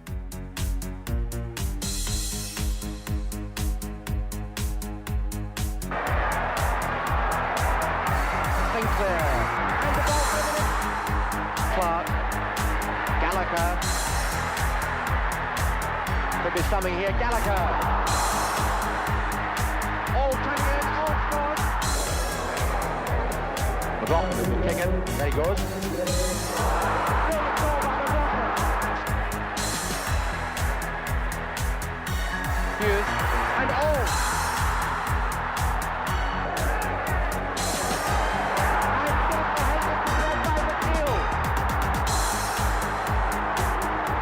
Could be something here. Gallagher. All turning in. All scored. McLaughlin has been taken. There he goes. Hughes. And all.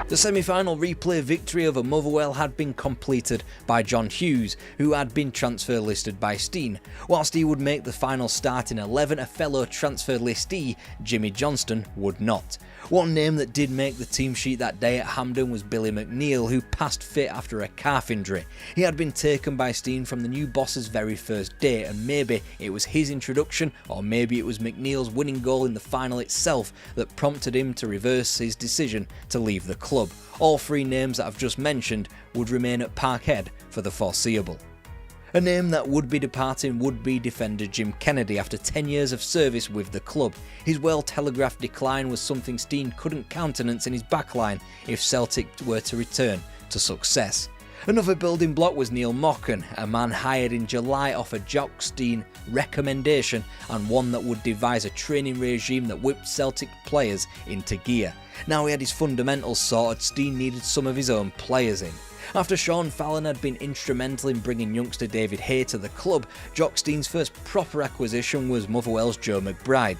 The semi-final replay victory over Motherwell had been completed by John Hughes, who had been transfer listed by Stein. Whilst he would make the final starting 11, a fellow transfer listee, Jimmy Johnston, would not. One name that did make the team sheet that day at Hampden was Billy McNeil, who passed fit after a calf injury. He had been taken by Stein from the new boss's very first day, and maybe it was his introduction, or maybe it was McNeil's winning goal in the final itself that prompted him to reverse his decision to leave the club. All three names that I've just mentioned would remain at Parkhead for the foreseeable. A name that would be departing would be defender Jim Kennedy after 10 years of service with the club. His well-telegraphed decline was something Stein couldn't countenance in his backline if Celtic were to return to success. Another building block was Neil Mocken, a man hired in July off a Jock Stein recommendation and one that would devise a training regime that whipped Celtic players into gear. Now he had his fundamentals sorted, Stein needed some of his own players in. After Sean Fallon had been instrumental in bringing youngster David Hay to the club, Jock Stein's first proper acquisition was Motherwell's Joe McBride.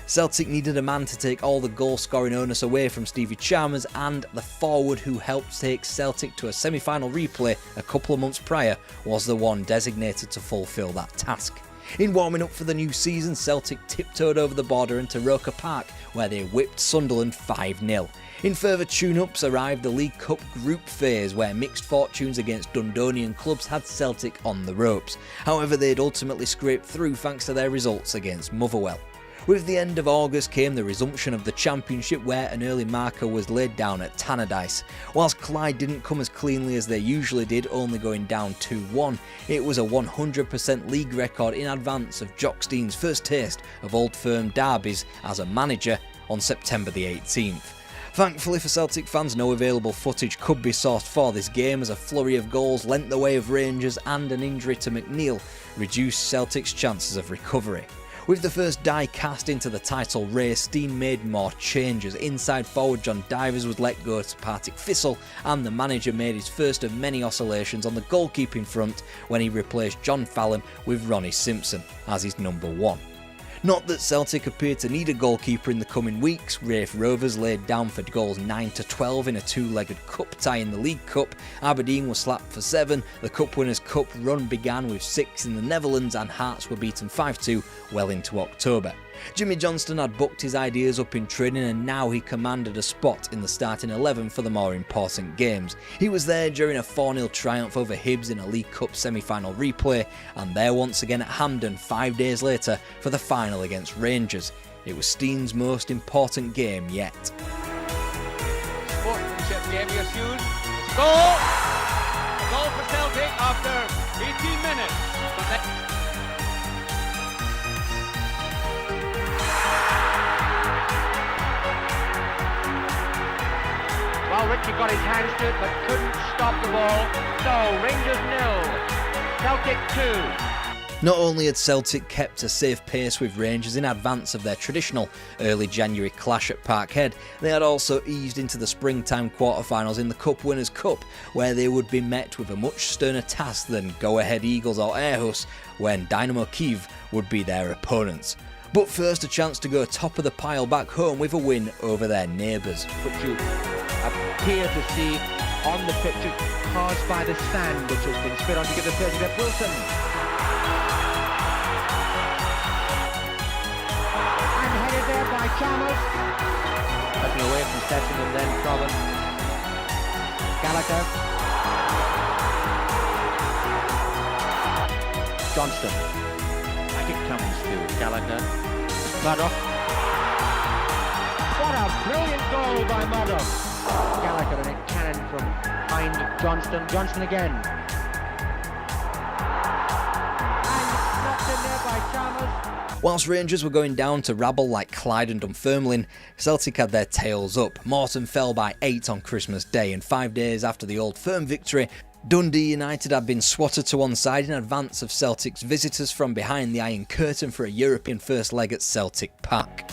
Celtic needed a man to take all the goal-scoring onus away from Stevie Chalmers, and the forward who helped take Celtic to a semi-final replay a couple of months prior was the one designated to fulfil that task. In warming up for the new season, Celtic tiptoed over the border into Roker Park, where they whipped Sunderland 5-0. In further tune-ups arrived the League Cup group phase, where mixed fortunes against Dundonian clubs had Celtic on the ropes. However, they'd ultimately scraped through thanks to their results against Motherwell. With the end of August came the resumption of the Championship, where an early marker was laid down at Tannadice. Whilst Clyde didn't come as cleanly as they usually did, only going down 2-1, it was a 100% league record in advance of Jock Stein's first taste of Old Firm derbies as a manager on September the 18th. Thankfully for Celtic fans, no available footage could be sourced for this game, as a flurry of goals lent the way of Rangers and an injury to McNeil reduced Celtic's chances of recovery. With the first die cast into the title race, Stein made more changes. Inside forward John Divers was let go to Partick Thistle, and the manager made his first of many oscillations on the goalkeeping front when he replaced John Fallon with Ronnie Simpson as his number one. Not that Celtic appeared to need a goalkeeper in the coming weeks. Rafe Rovers laid down for goals 9-12 in a two-legged cup tie in the League Cup. Aberdeen was slapped for 7. The Cup Winners' Cup run began with 6 in the Netherlands, and Hearts were beaten 5-2 well into October. Jimmy Johnston had booked his ideas up in training, and now he commanded a spot in the starting 11 for the more important games. He was there during a 4-0 triumph over Hibs in a League Cup semi-final replay, and there once again at Hampden 5 days later for the final against Rangers. It was Stein's most important game yet. Sportsmanship gave you a shoot. Goal! A goal for Celtic after 18 minutes. Well, Richie got his hands to it, but couldn't stop the ball. So, Rangers 0, Celtic 2. Not only had Celtic kept a safe pace with Rangers in advance of their traditional early January clash at Parkhead, they had also eased into the springtime quarterfinals in the Cup Winners' Cup, where they would be met with a much sterner task than Go Ahead Eagles or Aarhus, when Dynamo Kyiv would be their opponents. But first, a chance to go top of the pile back home with a win over their neighbours. But you appear to see on the pitch, caused by the sand which has been spit on to give the 30 to Wilson. And headed there by Chalmers. Cutting away from Stetson and then Coven. Gallagher. Johnston. Back it comes to Gallagher. Murdoch. What a brilliant goal by Murdoch. Gallagher and a cannon from behind Johnston. Johnston again. And knocked in there by Chalmers. Whilst Rangers were going down to rabble like Clyde and Dunfermline, Celtic had their tails up. Morton fell by 8 on Christmas Day, and 5 days after the Old Firm victory, Dundee United had been swatted to one side in advance of Celtic's visitors from behind the Iron Curtain for a European first leg at Celtic Park.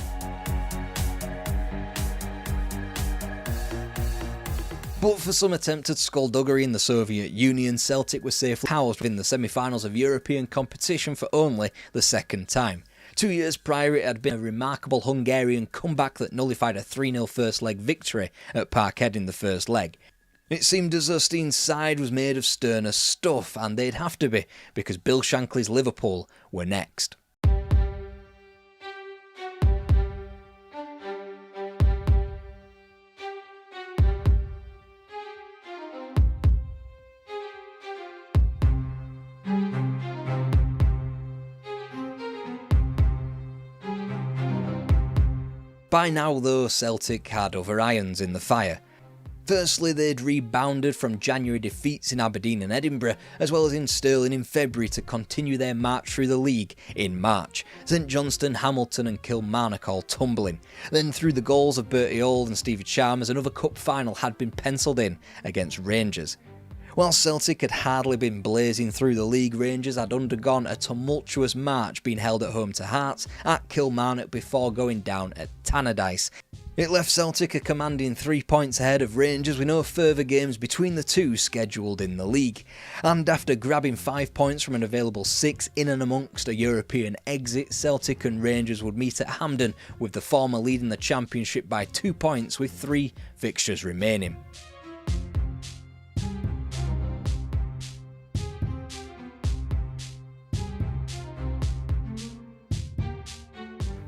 But for some attempted skullduggery in the Soviet Union, Celtic were safely housed in the semi-finals of European competition for only the second time. 2 years prior, it had been a remarkable Hungarian comeback that nullified a 3-0 first leg victory at Parkhead in the first leg. It seemed as though Stein's side was made of sterner stuff, and they'd have to be, because Bill Shankly's Liverpool were next. By now though, Celtic had other irons in the fire. Firstly, they'd rebounded from January defeats in Aberdeen and Edinburgh, as well as in Stirling in February, to continue their march through the league in March. St Johnstone, Hamilton and Kilmarnock all tumbling. Then through the goals of Bertie Auld and Stevie Chalmers, another cup final had been pencilled in against Rangers. While Celtic had hardly been blazing through the league, Rangers had undergone a tumultuous march, being held at home to Hearts, at Kilmarnock before going down at Tannadice. It left Celtic a commanding 3 points ahead of Rangers, with no further games between the two scheduled in the league. And after grabbing 5 points from an available 6 in and amongst a European exit, Celtic and Rangers would meet at Hampden, with the former leading the championship by 2 points with 3 fixtures remaining.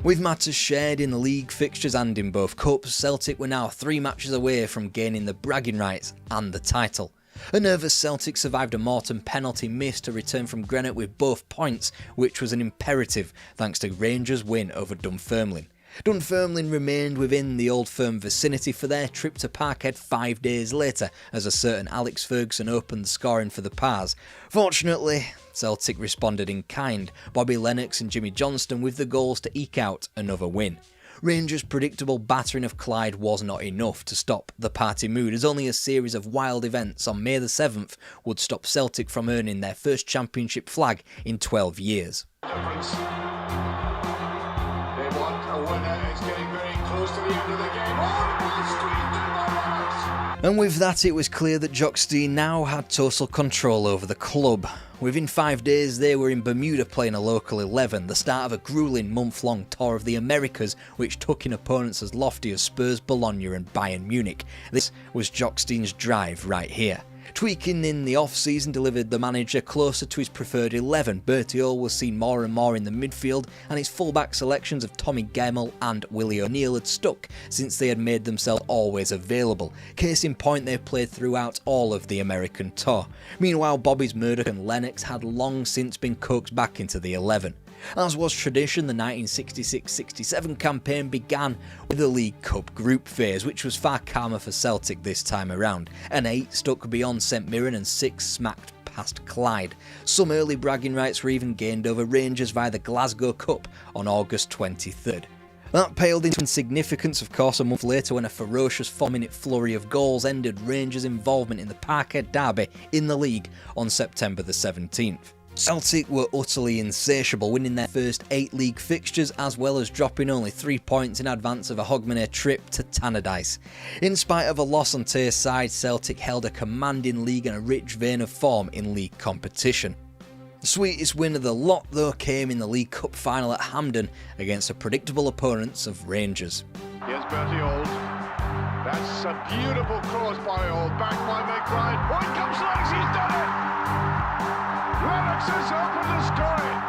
With matters shared in the league fixtures and in both cups, Celtic were now 3 matches away from gaining the bragging rights and the title. A nervous Celtic survived a Morton penalty miss to return from Greenock with both points, which was an imperative thanks to Rangers' win over Dunfermline. Dunfermline remained within the Old Firm vicinity for their trip to Parkhead 5 days later, as a certain Alex Ferguson opened the scoring for the Pars. Fortunately, Celtic responded in kind, Bobby Lennox and Jimmy Johnston with the goals to eke out another win. Rangers' predictable battering of Clyde was not enough to stop the party mood, as only a series of wild events on May the 7th would stop Celtic from earning their first championship flag in 12 years. And with that, it was clear that Jock Stein now had total control over the club. Within 5 days, they were in Bermuda playing a local 11, the start of a gruelling month-long tour of the Americas, which took in opponents as lofty as Spurs, Bologna and Bayern Munich. This was Jock Stein's drive right here. Tweaking in the off-season delivered the manager closer to his preferred 11. Bertie Auld was seen more and more in the midfield, and his fullback selections of Tommy Gemmell and Willie O'Neill had stuck since they had made themselves always available. Case in point, they played throughout all of the American tour. Meanwhile, Bobby's Murdoch and Lennox had long since been coaxed back into the 11. As was tradition, the 1966-67 campaign began with the League Cup group phase, which was far calmer for Celtic this time around. An 8 stuck beyond St Mirren and 6 smacked past Clyde. Some early bragging rights were even gained over Rangers via the Glasgow Cup on August 23rd. That paled into insignificance, of course, a month later when a ferocious 4-minute flurry of goals ended Rangers' involvement in the Parkhead derby in the league on September the 17th. Celtic were utterly insatiable, winning their first 8 league fixtures as well as dropping only 3 points in advance of a Hogmanay trip to Tannadice. In spite of a loss on Tayside, Celtic held a commanding league and a rich vein of form in league competition. The sweetest win of the lot though came in the League Cup final at Hampden against the predictable opponents of Rangers. Here's Bertie Auld. That's a beautiful cross by All, back by McBride. Oh, he comes Lennox, he's done it! Lennox has opened the scoring!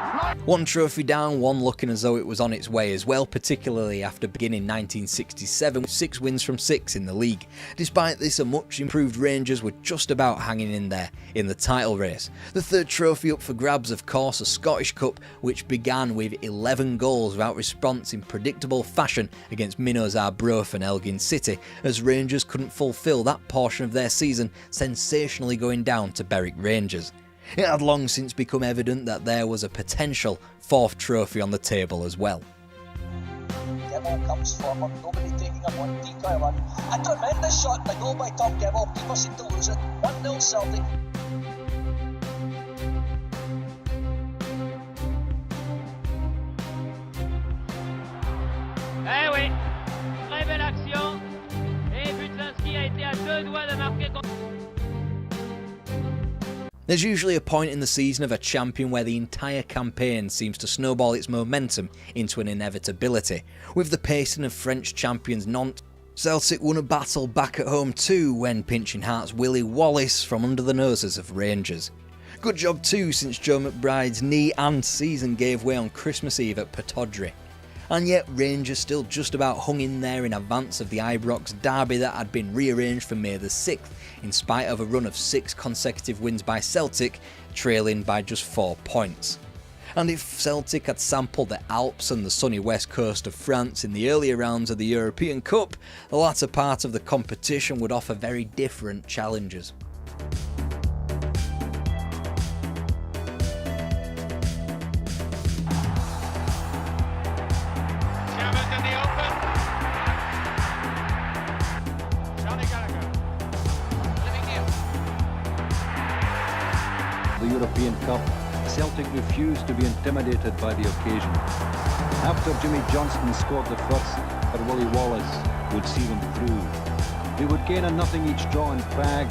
One trophy down, one looking as though it was on its way as well, particularly after beginning 1967 with 6 wins from 6 in the league. Despite this, a much improved Rangers were just about hanging in there in the title race. The third trophy up for grabs, of course, a Scottish Cup, which began with 11 goals without response in predictable fashion against Minnows Arbroath and Elgin City, as Rangers couldn't fulfil that portion of their season, sensationally going down to Berwick Rangers. It had long since become evident that there was a potential 4th trophy on the table as well. Gibble comes forward, nobody taking a one, decoy one. A tremendous shot, the goal by Tom Gibble, people seem to lose it. 1-0 Celtic. Eh oui, très belle action. Et Butlinski a été à 2 doigts de marquer contre... There's usually a point in the season of a champion where the entire campaign seems to snowball its momentum into an inevitability. With the pacing of French champions Nantes, Celtic won a battle back at home too when pinching Hearts' Willie Wallace from under the noses of Rangers. Good job too, since Joe McBride's knee and season gave way on Christmas Eve at Pittodrie. And yet Rangers still just about hung in there in advance of the Ibrox derby that had been rearranged for May the 6th, in spite of a run of 6 consecutive wins by Celtic, trailing by just 4 points. And if Celtic had sampled the Alps and the sunny west coast of France in the earlier rounds of the European Cup, the latter part of the competition would offer very different challenges. The European Cup, Celtic refused to be intimidated by the occasion. After Jimmy Johnston scored the first, for Willie Wallace would see them through. They would gain a 0 each draw in Prague.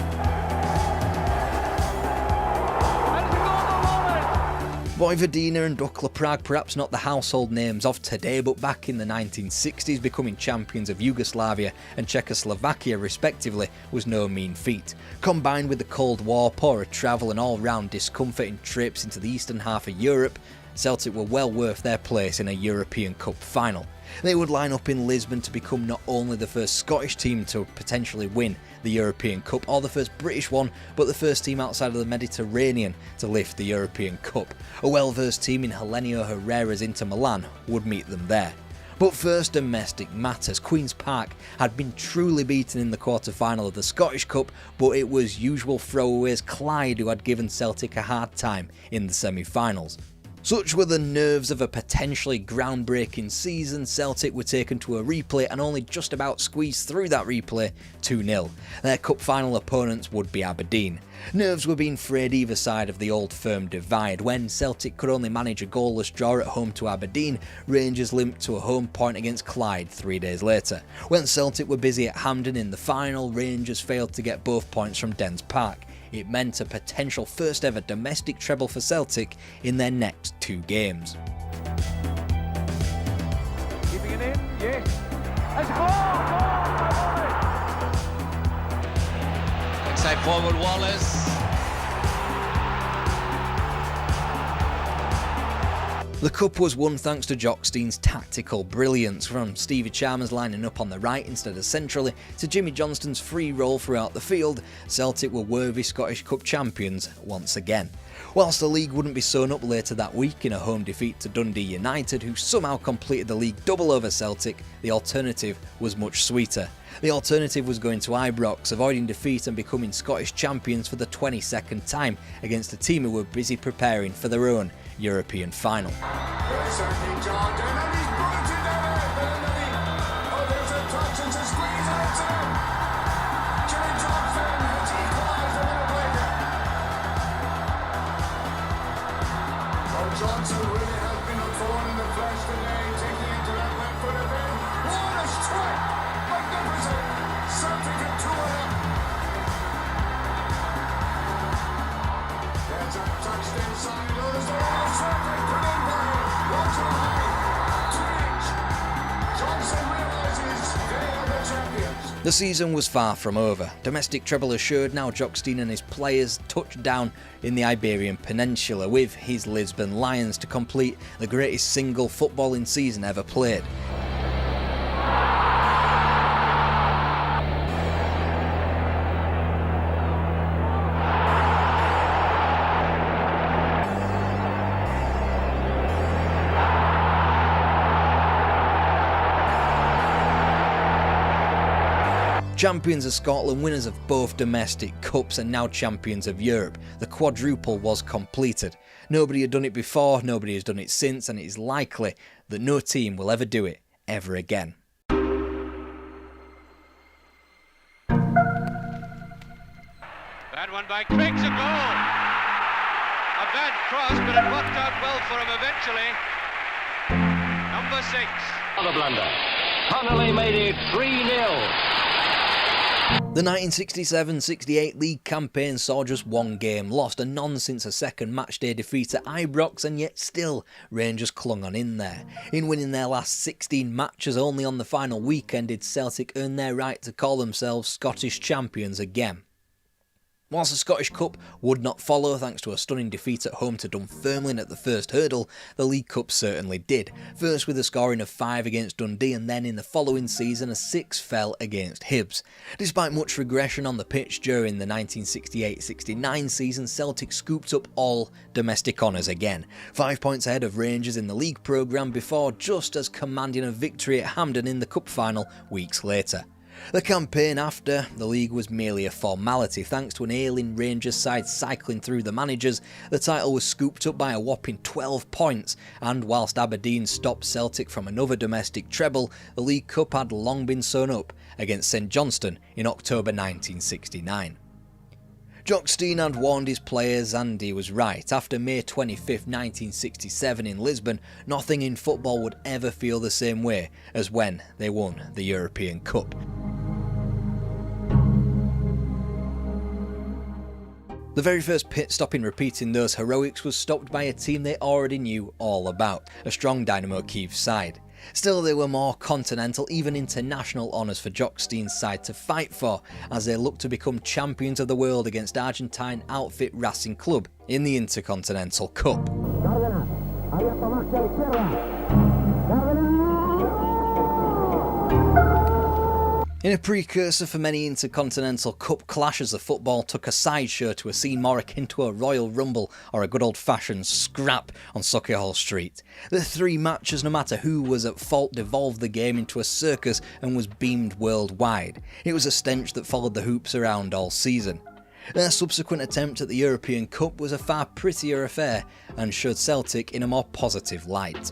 Vojvodina and Dukla Prague, perhaps not the household names of today, but back in the 1960s, becoming champions of Yugoslavia and Czechoslovakia respectively was no mean feat. Combined with the Cold War, poorer travel and all-round discomfort in trips into the eastern half of Europe, Celtic were well worth their place in a European Cup final. They would line up in Lisbon to become not only the first Scottish team to potentially win the European Cup, or the first British one, but the first team outside of the Mediterranean to lift the European Cup. A well-versed team in Helenio Herrera's Inter Milan would meet them there. But first, domestic matters. Queen's Park had been truly beaten in the quarter-final of the Scottish Cup, but it was usual throwaways Clyde who had given Celtic a hard time in the semi-finals. Such were the nerves of a potentially groundbreaking season. Celtic were taken to a replay and only just about squeezed through that replay 2-0. Their cup final opponents would be Aberdeen. Nerves were being frayed either side of the old firm divide. When Celtic could only manage a goalless draw at home to Aberdeen, Rangers limped to a home point against Clyde 3 days later. When Celtic were busy at Hampden in the final, Rangers failed to get both points from Dens Park. It meant a potential first ever domestic treble for Celtic in their next 2 games. Keeping it in, yes. It's goal! Inside forward Wallace. The cup was won thanks to Jock Stein's tactical brilliance, from Stevie Chalmers lining up on the right instead of centrally to Jimmy Johnston's free roll throughout the field. Celtic were worthy Scottish Cup champions once again. Whilst the league wouldn't be sewn up later that week in a home defeat to Dundee United, who somehow completed the league double over Celtic, the alternative was much sweeter. The alternative was going to Ibrox, avoiding defeat and becoming Scottish champions for the 22nd time against a team who were busy preparing for their own European final. Johnson really has been a thorn in the flesh today, taking it to that left foot of it. What a strike! Magnificent! Celtic at 2-0. There's a touch inside. There's a Celtic put in by Walter High. 2 each. Johnson realizes they are the champions. The season was far from over. Domestic treble assured, now Jock Stein and his players touched down in the Iberian Peninsula with his Lisbon Lions to complete the greatest single footballing season ever played. Champions of Scotland, winners of both domestic cups and now champions of Europe. The quadruple was completed. Nobody had done it before, nobody has done it since, and it is likely that no team will ever do it ever again. Bad one by Craig's a goal. A bad cross, but it worked out well for him eventually. Number 6. Another blunder. CHANNEL made it 3-0. The 1967-68 league campaign saw just one game lost, a nonsense second matchday defeat at Ibrox, and yet still Rangers clung on in there. In winning their last 16 matches, only on the final weekend did Celtic earn their right to call themselves Scottish champions again. Whilst the Scottish Cup would not follow thanks to a stunning defeat at home to Dunfermline at the first hurdle, the League Cup certainly did. First with a scoring of 5 against Dundee, and then in the following season a 6 fell against Hibs. Despite much regression on the pitch during the 1968-69 season, Celtic scooped up all domestic honours again. 5 points ahead of Rangers in the league programme before just as commanding a victory at Hampden in the cup final weeks later. The campaign after the league was merely a formality. Thanks to an ailing Rangers side cycling through the managers, the title was scooped up by a whopping 12 points, and whilst Aberdeen stopped Celtic from another domestic treble, the League Cup had long been sewn up against St Johnstone in October 1969. Jock Stein had warned his players, and he was right. After May 25, 1967 in Lisbon, nothing in football would ever feel the same way as when they won the European Cup. The very first pit stop in repeating those heroics was stopped by a team they already knew all about, a strong Dynamo Kyiv side. Still, there were more continental, even international honours for Jock Stein's side to fight for, as they looked to become champions of the world against Argentine outfit Racing Club in the Intercontinental Cup. In a precursor for many Intercontinental Cup clashes, the football took a sideshow to a scene more akin to a Royal Rumble or a good old-fashioned scrap on Sauchiehall Street. The 3 matches, no matter who was at fault, devolved the game into a circus and was beamed worldwide. It was a stench that followed the hoops around all season. Their subsequent attempt at the European Cup was a far prettier affair and showed Celtic in a more positive light.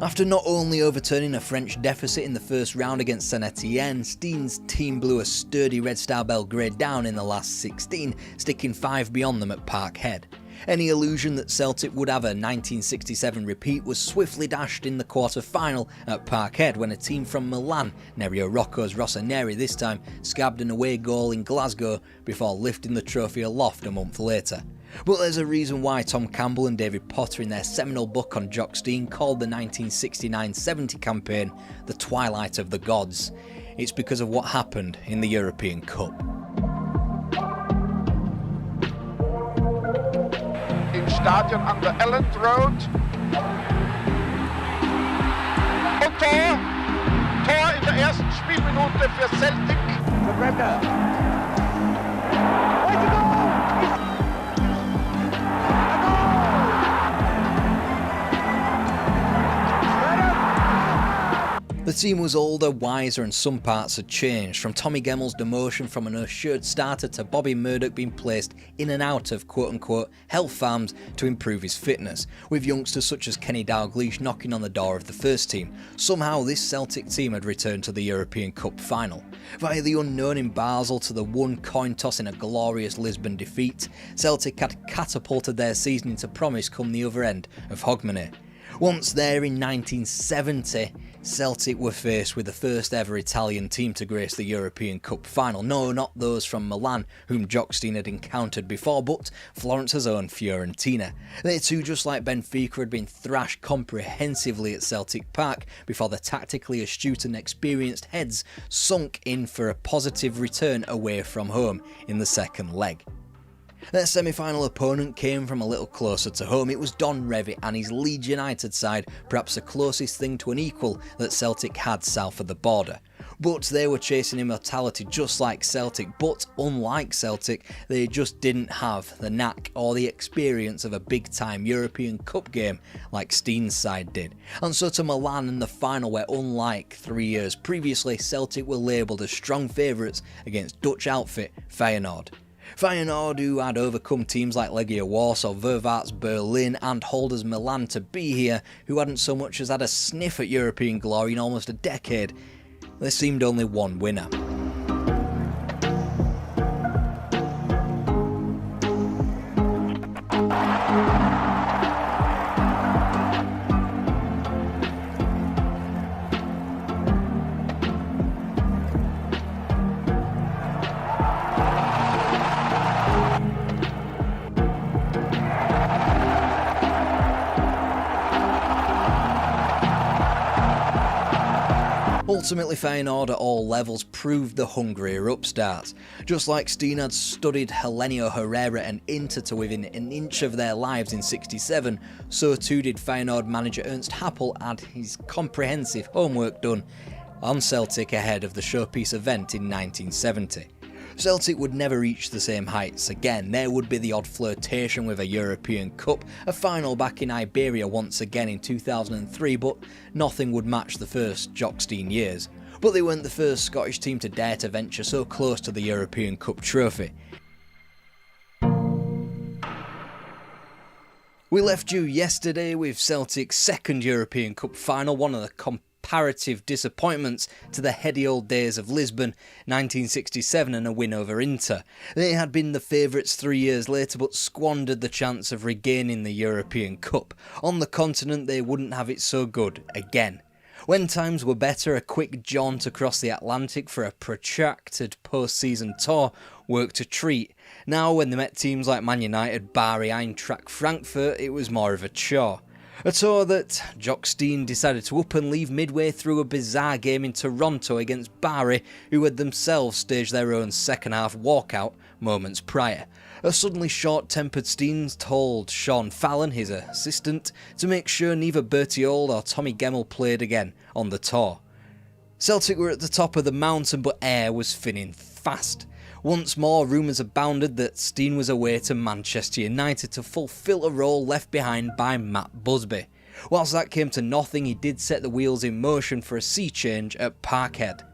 After not only overturning a French deficit in the first round against Saint Etienne, Stein's team blew a sturdy Red Star Belgrade down in the last 16, sticking 5 beyond them at Parkhead. Any illusion that Celtic would have a 1967 repeat was swiftly dashed in the quarter-final at Parkhead when a team from Milan, Nerio Rocco's Rossoneri this time, scabbed an away goal in Glasgow before lifting the trophy aloft a month later. But there's a reason why Tom Campbell and David Potter in their seminal book on Jock Stein called the 1969-70 campaign the twilight of the gods. It's because of what happened in the European Cup. Im Stadion an der Elland Road. Und Tor! Tor in der ersten Spielminute für Celtic. Surrender. Way to go! The team was older, wiser, and some parts had changed, from Tommy Gemmell's demotion from an assured starter to Bobby Murdoch being placed in and out of quote-unquote health farms to improve his fitness, with youngsters such as Kenny Dalglish knocking on the door of the first team. Somehow this Celtic team had returned to the European Cup final. Via the unknown in Basel to the one coin toss in a glorious Lisbon defeat, Celtic had catapulted their season into promise come the other end of Hogmanay. Once there in 1970, Celtic were faced with the first ever Italian team to grace the European Cup final. No, not those from Milan, whom Jock Stein had encountered before, but Florence's own Fiorentina. They too, just like Benfica, had been thrashed comprehensively at Celtic Park before the tactically astute and experienced heads sunk in for a positive return away from home in the second leg. Their semi-final opponent came from a little closer to home. It was Don Revie and his Leeds United side, perhaps the closest thing to an equal that Celtic had south of the border. But they were chasing immortality just like Celtic, but unlike Celtic, they just didn't have the knack or the experience of a big-time European Cup game like Stein's side did. And so to Milan in the final, where unlike 3 years previously, Celtic were labelled as strong favourites against Dutch outfit Feyenoord. Feyenoord, who had overcome teams like Legia Warsaw, Vervaerts Berlin and holders Milan to be here, who hadn't so much as had a sniff at European glory in almost a decade, there seemed only one winner. Ultimately, Feyenoord at all levels proved the hungrier upstarts. Just like Stein had studied Helenio Herrera and Inter to within an inch of their lives in '67, so too did Feyenoord manager Ernst Happel add his comprehensive homework done on Celtic ahead of the showpiece event in 1970. Celtic would never reach the same heights again. There would be the odd flirtation with a European Cup, a final back in Iberia once again in 2003, but nothing would match the first Jock Stein years. But they weren't the first Scottish team to dare to venture so close to the European Cup trophy. We left you yesterday with Celtic's second European Cup final, one of the comparative disappointments to the heady old days of Lisbon, 1967, and a win over Inter. They had been the favourites 3 years later, but squandered the chance of regaining the European Cup. On the continent, they wouldn't have it so good again. When times were better, a quick jaunt across the Atlantic for a protracted post-season tour worked a treat. Now, when they met teams like Man United, Bari, Eintracht Frankfurt, it was more of a chore. A tour that Jock Stein decided to up and leave midway through a bizarre game in Toronto against Bari, who had themselves staged their own second-half walkout moments prior. A suddenly short-tempered Stein told Sean Fallon, his assistant, to make sure neither Bertie Auld or Tommy Gemmell played again on the tour. Celtic were at the top of the mountain, but air was thinning fast. Once more, rumours abounded that Stein was away to Manchester United to fulfil a role left behind by Matt Busby. Whilst that came to nothing, he did set the wheels in motion for a sea change at Parkhead.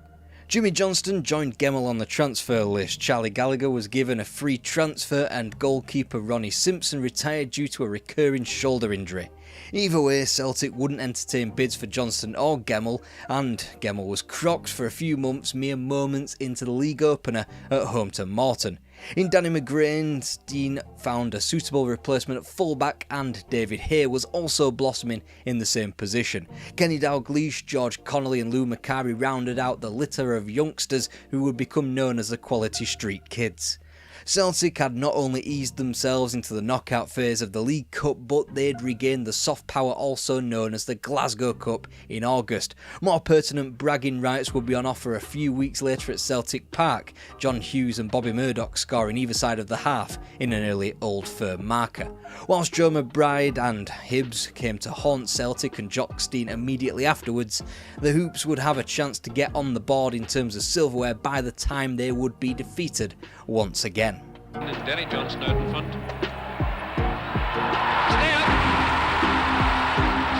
Jimmy Johnston joined Gemmell on the transfer list. Charlie Gallagher was given a free transfer, and goalkeeper Ronnie Simpson retired due to a recurring shoulder injury. Either way, Celtic wouldn't entertain bids for Johnston or Gemmell, and Gemmell was crocked for a few months, mere moments into the league opener at home to Morton. In Danny McGrain, Stein found a suitable replacement at fullback, and David Hay was also blossoming in the same position. Kenny Dalglish, George Connolly and Lou Macari rounded out the litter of youngsters who would become known as the Quality Street Kids. Celtic had not only eased themselves into the knockout phase of the League Cup, but they'd regained the soft power also known as the Glasgow Cup in August. More pertinent bragging rights would be on offer a few weeks later at Celtic Park, John Hughes and Bobby Murdoch scoring either side of the half in an early Old Firm marker. Whilst Joe McBride and Hibs came to haunt Celtic and Jock Stein immediately afterwards, the Hoops would have a chance to get on the board in terms of silverware by the time they would be defeated once again. And Denny Johnson out in front.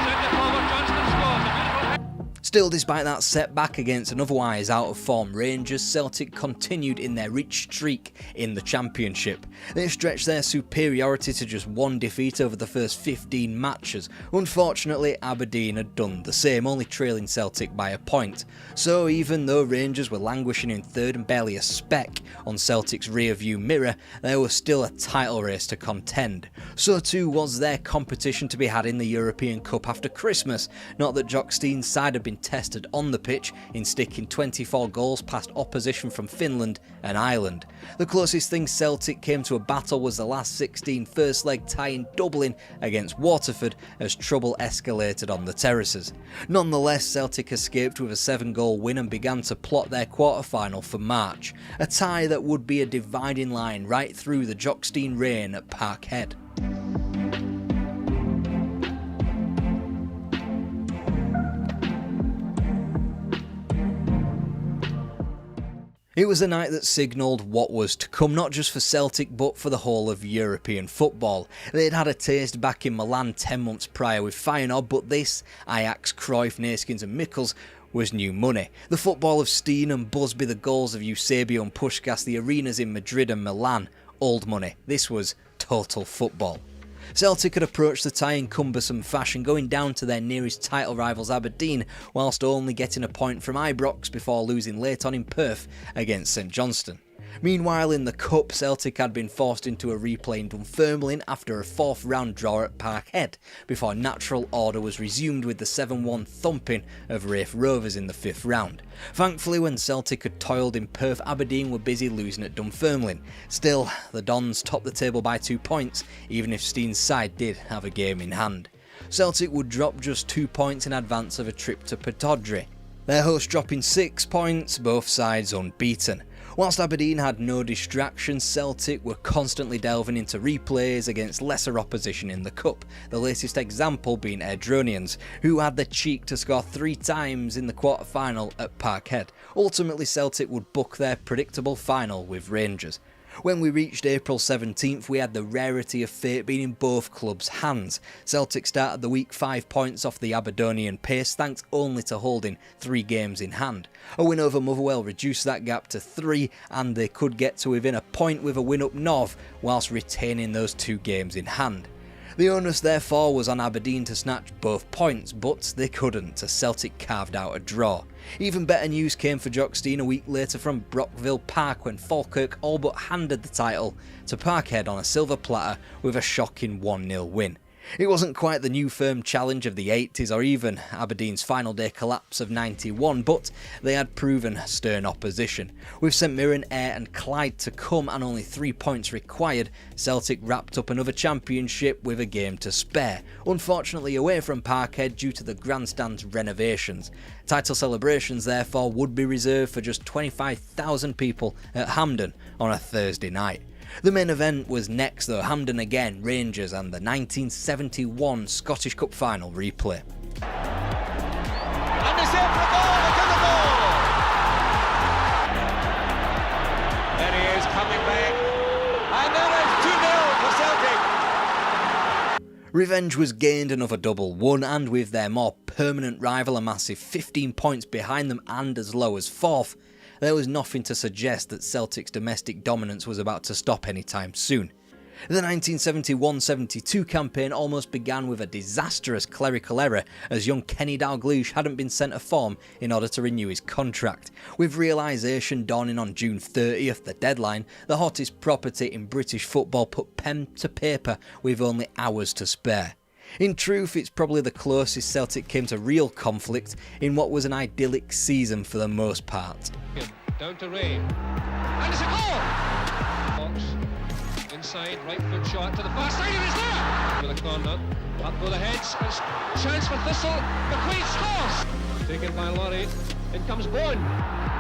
Centre forward Johnston scores a beautiful head. Still, despite that setback against an otherwise out-of-form Rangers, Celtic continued in their rich streak in the Championship. They stretched their superiority to just one defeat over the first 15 matches. Unfortunately, Aberdeen had done the same, only trailing Celtic by a point. So even though Rangers were languishing in third and barely a speck on Celtic's rear-view mirror, there was still a title race to contend. So too was their competition to be had in the European Cup after Christmas. Not that Jock Stein's side had been uncontested on the pitch in sticking 24 goals past opposition from Finland and Ireland. The closest thing Celtic came to a battle was the last 16 first leg tie in Dublin against Waterford as trouble escalated on the terraces. Nonetheless, Celtic escaped with a 7-goal win and began to plot their quarter-final for March, a tie that would be a dividing line right through the Jock Stein reign at Parkhead. It was a night that signalled what was to come, not just for Celtic but for the whole of European football. They'd had a taste back in Milan 10 months prior with Feyenoord, but this, Ajax, Cruyff, Neeskens and Mikkels, was new money. The football of Stein and Busby, the goals of Eusebio and Puskás, the arenas in Madrid and Milan, old money. This was total football. Celtic had approached the tie in cumbersome fashion, going down to their nearest title rivals Aberdeen, whilst only getting a point from Ibrox before losing late on in Perth against St Johnstone. Meanwhile, in the Cup, Celtic had been forced into a replay in Dunfermline after a 4th round draw at Parkhead, before natural order was resumed with the 7-1 thumping of Raith Rovers in the 5th round. Thankfully, when Celtic had toiled in Perth, Aberdeen were busy losing at Dunfermline. Still, the Dons topped the table by 2 points, even if Stein's side did have a game in hand. Celtic would drop just 2 points in advance of a trip to Pittodrie, their hosts dropping 6 points, both sides unbeaten. Whilst Aberdeen had no distractions, Celtic were constantly delving into replays against lesser opposition in the Cup, the latest example being Airdronians, who had the cheek to score 3 times in the quarter-final at Parkhead. Ultimately, Celtic would book their predictable final with Rangers. When we reached April 17th, we had the rarity of fate being in both clubs' hands. Celtic started the week 5 points off the Aberdonian pace, thanks only to holding 3 games in hand. A win over Motherwell reduced that gap to 3, and they could get to within a point with a win up north, whilst retaining those 2 games in hand. The onus therefore was on Aberdeen to snatch both points, but they couldn't, as Celtic carved out a draw. Even better news came for Jock Stein a week later from Brockville Park when Falkirk all but handed the title to Parkhead on a silver platter with a shocking 1-0 win. It wasn't quite the new firm challenge of the 80s or even Aberdeen's final day collapse of 91, but they had proven stern opposition. With St Mirren, Ayr and Clyde to come and only 3 points required, Celtic wrapped up another championship with a game to spare, unfortunately away from Parkhead due to the grandstand's renovations. Title celebrations therefore would be reserved for just 25,000 people at Hampden on a Thursday night. The main event was next though, Hampden again, Rangers and the 1971 Scottish Cup final replay. And it's in for a goal, it's in the goal! There he is coming back, and then it's 2-0 for Celtic! Revenge was gained, another double won, and with their more permanent rival a massive 15 points behind them and as low as 4th, there was nothing to suggest that Celtic's domestic dominance was about to stop anytime soon. The 1971-72 campaign almost began with a disastrous clerical error, as young Kenny Dalglish hadn't been sent a form in order to renew his contract. With realisation dawning on June 30th, the deadline, the hottest property in British football put pen to paper with only hours to spare. In truth, it's probably the closest Celtic came to real conflict in what was an idyllic season for the most part. Down to Ray, and it's a goal! Fox, inside, right foot shot to the far side, and it's there! With a corner, up go the heads, and chance for Thistle, McQuaid scores! Taken by Laurie, in comes Bowen,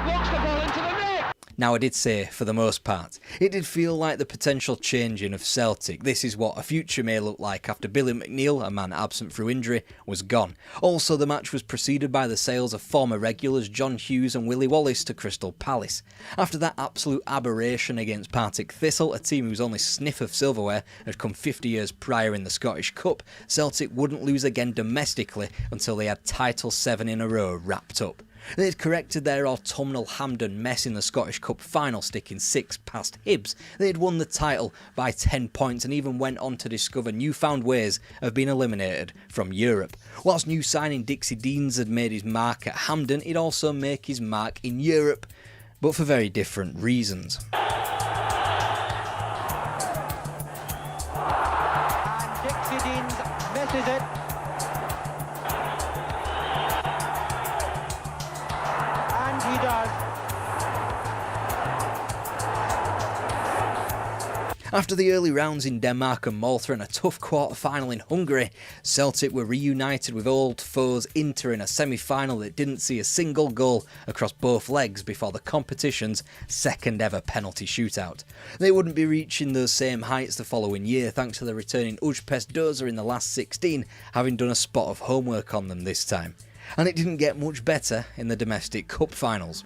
walks the ball into the net! Now, I did say, for the most part, it did feel like the potential changing of Celtic. This is what a future may look like after Billy McNeil, a man absent through injury, was gone. Also, the match was preceded by the sales of former regulars John Hughes and Willie Wallace to Crystal Palace. After that absolute aberration against Partick Thistle, a team whose only sniff of silverware had come 50 years prior in the Scottish Cup, Celtic wouldn't lose again domestically until they had title 7 in a row wrapped up. They'd corrected their autumnal Hampden mess in the Scottish Cup final, sticking 6 past Hibs. They'd won the title by 10 points and even went on to discover newfound ways of being eliminated from Europe. Whilst new signing Dixie Deans had made his mark at Hampden, he'd also make his mark in Europe, but for very different reasons. And Dixie Deans misses it. After the early rounds in Denmark and Malta and a tough quarter-final in Hungary, Celtic were reunited with old foes Inter in a semi-final that didn't see a single goal across both legs before the competition's second ever penalty shootout. They wouldn't be reaching those same heights the following year thanks to the returning Ujpest Doza in the last 16 having done a spot of homework on them this time. And it didn't get much better in the domestic cup finals.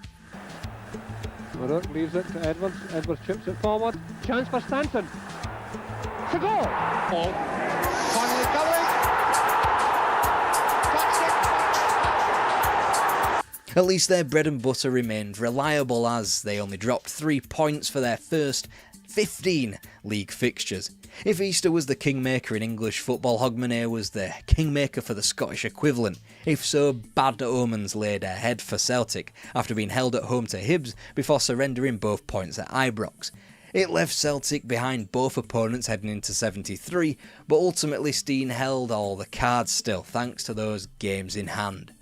Maruk leaves it to Edwards. Edwards chips it forward. Chance for Stanton. To goal. Ball. Finally covering. At least their bread and butter remained reliable as they only dropped 3 points for their first 15 league fixtures. If Easter was the kingmaker in English football, Hogmanay was the kingmaker for the Scottish equivalent. If so, bad omens laid ahead for Celtic after being held at home to Hibs before surrendering both points at Ibrox. It left Celtic behind both opponents heading into 73, but ultimately Stein held all the cards still thanks to those games in hand.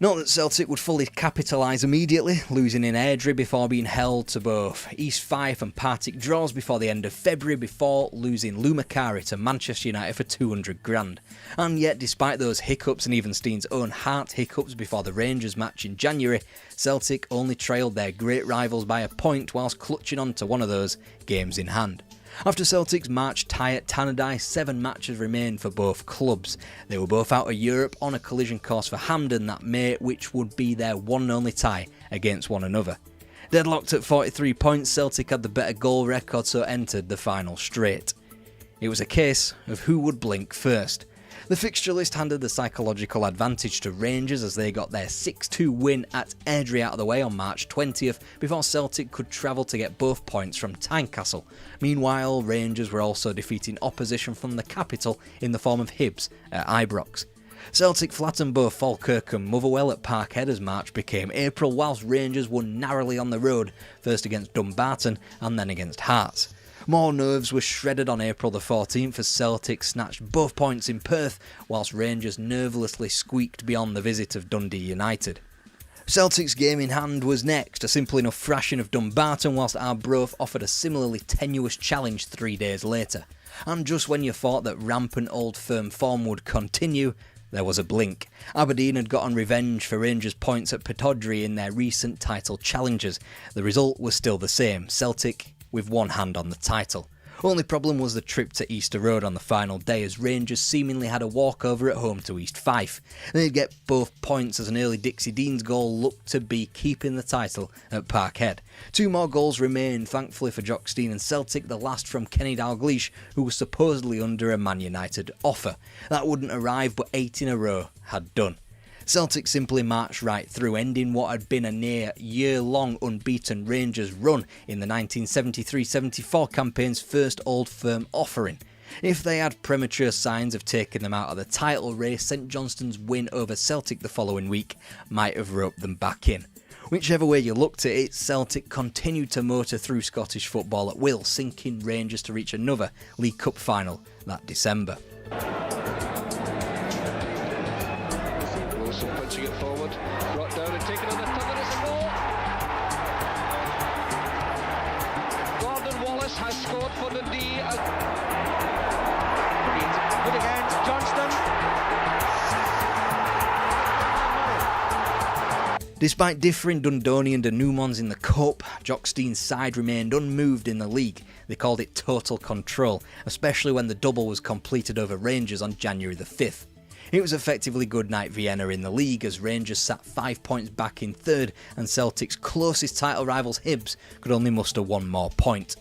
Not that Celtic would fully capitalise immediately, losing in Airdrie before being held to both East Fife and Partick draws before the end of February before losing Lumakari to Manchester United for 200 grand. And yet, despite those hiccups and even Stein's own heart hiccups before the Rangers match in January, Celtic only trailed their great rivals by a point whilst clutching on to one of those games in hand. After Celtic's March tie at Tannadice, 7 matches remained for both clubs. They were both out of Europe on a collision course for Hampden that May, which would be their one and only tie against one another. Deadlocked at 43 points, Celtic had the better goal record, so entered the final straight. It was a case of who would blink first. The fixture list handed the psychological advantage to Rangers as they got their 6-2 win at Airdrie out of the way on March 20th before Celtic could travel to get both points from Tynecastle. Meanwhile, Rangers were also defeating opposition from the capital in the form of Hibs at Ibrox. Celtic flattened both Falkirk and Motherwell at Parkhead as March became April, whilst Rangers won narrowly on the road, first against Dumbarton and then against Hearts. More nerves were shredded on April the 14th as Celtic snatched both points in Perth, whilst Rangers nervously squeaked beyond the visit of Dundee United. Celtic's game in hand was next, a simple enough thrashing of Dumbarton, whilst Arbroath offered a similarly tenuous challenge 3 days later. And just when you thought that rampant Old Firm form would continue, there was a blink. Aberdeen had gotten revenge for Rangers' points at Pittodrie in their recent title challenges. The result was still the same, Celtic with one hand on the title. Only problem was the trip to Easter Road on the final day as Rangers seemingly had a walkover at home to East Fife. They'd get both points as an early Dixie Dean's goal looked to be keeping the title at Parkhead. 2 more goals remained, thankfully for Jock Stein and Celtic, the last from Kenny Dalglish, who was supposedly under a Man United offer. That wouldn't arrive, but 8 in a row had done. Celtic simply marched right through, ending what had been a near year-long unbeaten Rangers run in the 1973-74 campaign's first Old Firm offering. If they had premature signs of taking them out of the title race, St Johnstone's win over Celtic the following week might have roped them back in. Whichever way you looked at it, Celtic continued to motor through Scottish football at will, sinking Rangers to reach another League Cup final that December. Punching it forward, brought down and taken on the turn, and it's a goal. Gordon Wallace has scored for Dundee. Good again, Johnston. Despite differing Dundonian and denouements in the Cup, Jock Stein's side remained unmoved in the league. They called it total control, especially when the double was completed over Rangers on January the 5th. It was effectively goodnight Vienna in the league as Rangers sat 5 points back in third and Celtic's closest title rivals Hibs could only muster 1 more point.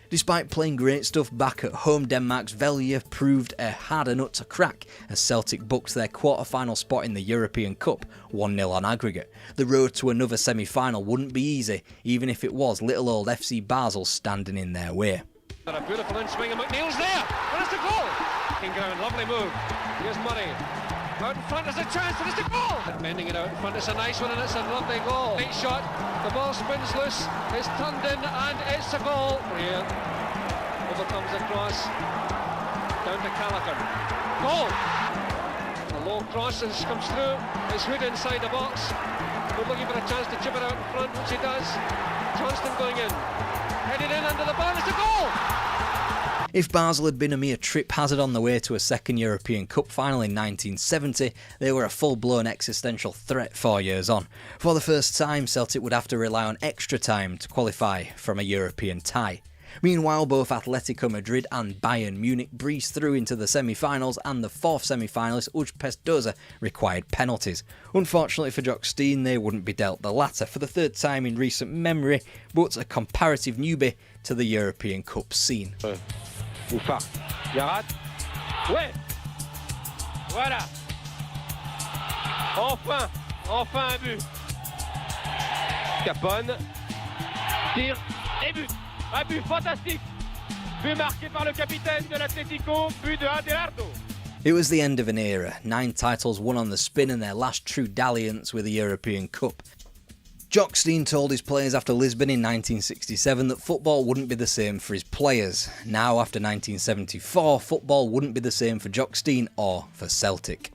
Despite playing great stuff back at home, Denmark's Velje proved a harder nut to crack as Celtic booked their quarter-final spot in the European Cup 1-0 on aggregate. The road to another semi-final wouldn't be easy, even if it was little old FC Basel standing in their way. A beautiful in-swing and McNeil's there, and it's a goal! Ground, lovely move. Here's Murray. Out in front, there's a chance, and it's a goal! Bending it out in front, it's a nice one, and it's a lovely goal. Great shot, the ball spins loose, it's turned in, and it's a goal. Here, overcomes the cross, down to Callaghan. Goal! A low cross and comes through, it's Hood inside the box. We're looking for a chance to chip it out in front, which he does. Johnston going in, headed in under the bar, it's a goal! If Basel had been a mere trip hazard on the way to a second European Cup final in 1970, they were a full-blown existential threat 4 years on. For the first time, Celtic would have to rely on extra time to qualify from a European tie. Meanwhile, both Atletico Madrid and Bayern Munich breezed through into the semi-finals, and the fourth semi-finalist, Ujpest required penalties. Unfortunately for Jock Stein, they wouldn't be dealt the latter for the third time in recent memory, but a comparative newbie to the European Cup scene. Oufa, Yarat, ouais, voilà, enfin un but. Capone, tire et but. Un but fantastique. But marqué par le capitaine de l'Atlético, but de Adelardo. It was the end of an era, 9 titles won on the spin and their last true dalliance with the European Cup. Jock Stein told his players after Lisbon in 1967 that football wouldn't be the same for his players. Now, after 1974, football wouldn't be the same for Jock Stein or for Celtic.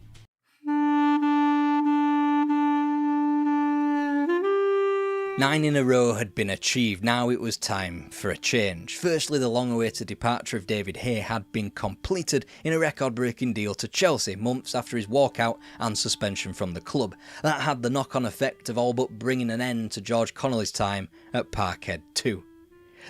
9 in a row had been achieved, now it was time for a change. Firstly, the long-awaited departure of David Hay had been completed in a record-breaking deal to Chelsea, months after his walkout and suspension from the club. That had the knock-on effect of all but bringing an end to George Connolly's time at Parkhead too.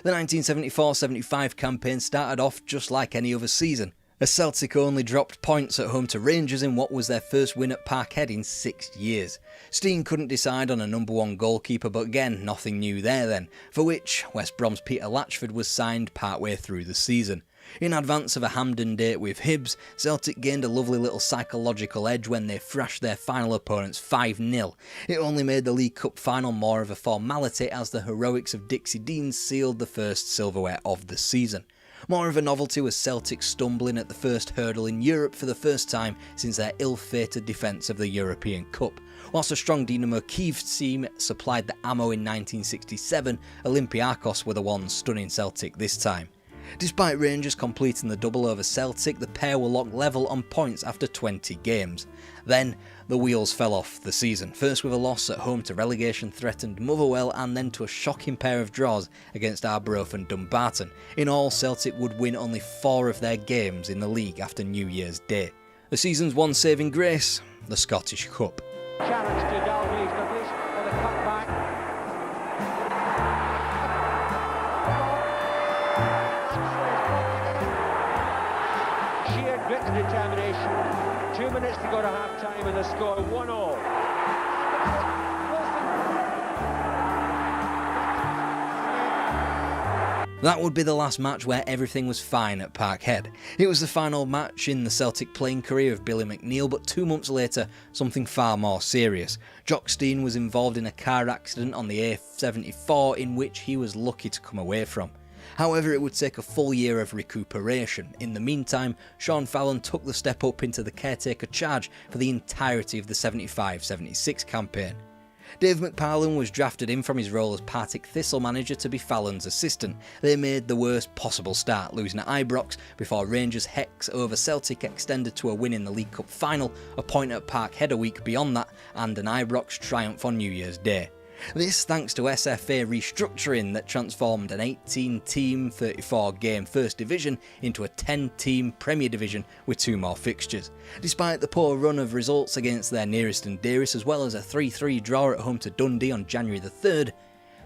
The 1974-75 campaign started off just like any other season, as Celtic only dropped points at home to Rangers in what was their first win at Parkhead in 6 years. Stein couldn't decide on a number one goalkeeper, but again, nothing new there then, for which West Brom's Peter Latchford was signed partway through the season. In advance of a Hampden date with Hibs, Celtic gained a lovely little psychological edge when they thrashed their final opponents 5-0. It only made the League Cup final more of a formality as the heroics of Dixie Dean sealed the first silverware of the season. More of a novelty was Celtic stumbling at the first hurdle in Europe for the first time since their ill-fated defence of the European Cup. Whilst a strong Dynamo Kyiv team supplied the ammo in 1967, Olympiacos were the ones stunning Celtic this time. Despite Rangers completing the double over Celtic, the pair were locked level on points after 20 games. Then, the wheels fell off the season, first with a loss at home to relegation-threatened Motherwell and then to a shocking pair of draws against Arbroath and Dumbarton. In all, Celtic would win only 4 of their games in the league after New Year's Day. The season's one saving grace, the Scottish Cup. Challenge to Dalglish Douglas for the cutback. Sheer grit and determination. 2 minutes to go to half-time and the score 1-1. That would be the last match where everything was fine at Parkhead. It was the final match in the Celtic playing career of Billy McNeill, but 2 months later, something far more serious. Jock Stein was involved in a car accident on the A74 in which he was lucky to come away from. However, it would take a full year of recuperation. In the meantime, Sean Fallon took the step up into the caretaker charge for the entirety of the 75-76 campaign. Dave McParlin was drafted in from his role as Partick Thistle manager to be Fallon's assistant. They made the worst possible start, losing at Ibrox before Rangers' hex over Celtic extended to a win in the League Cup final, a point at Parkhead a week beyond that, and an Ibrox triumph on New Year's Day. This thanks to SFA restructuring that transformed an 18-team, 34-game First Division into a 10-team Premier Division with 2 more fixtures. Despite the poor run of results against their nearest and dearest, as well as a 3-3 draw at home to Dundee on January the 3rd,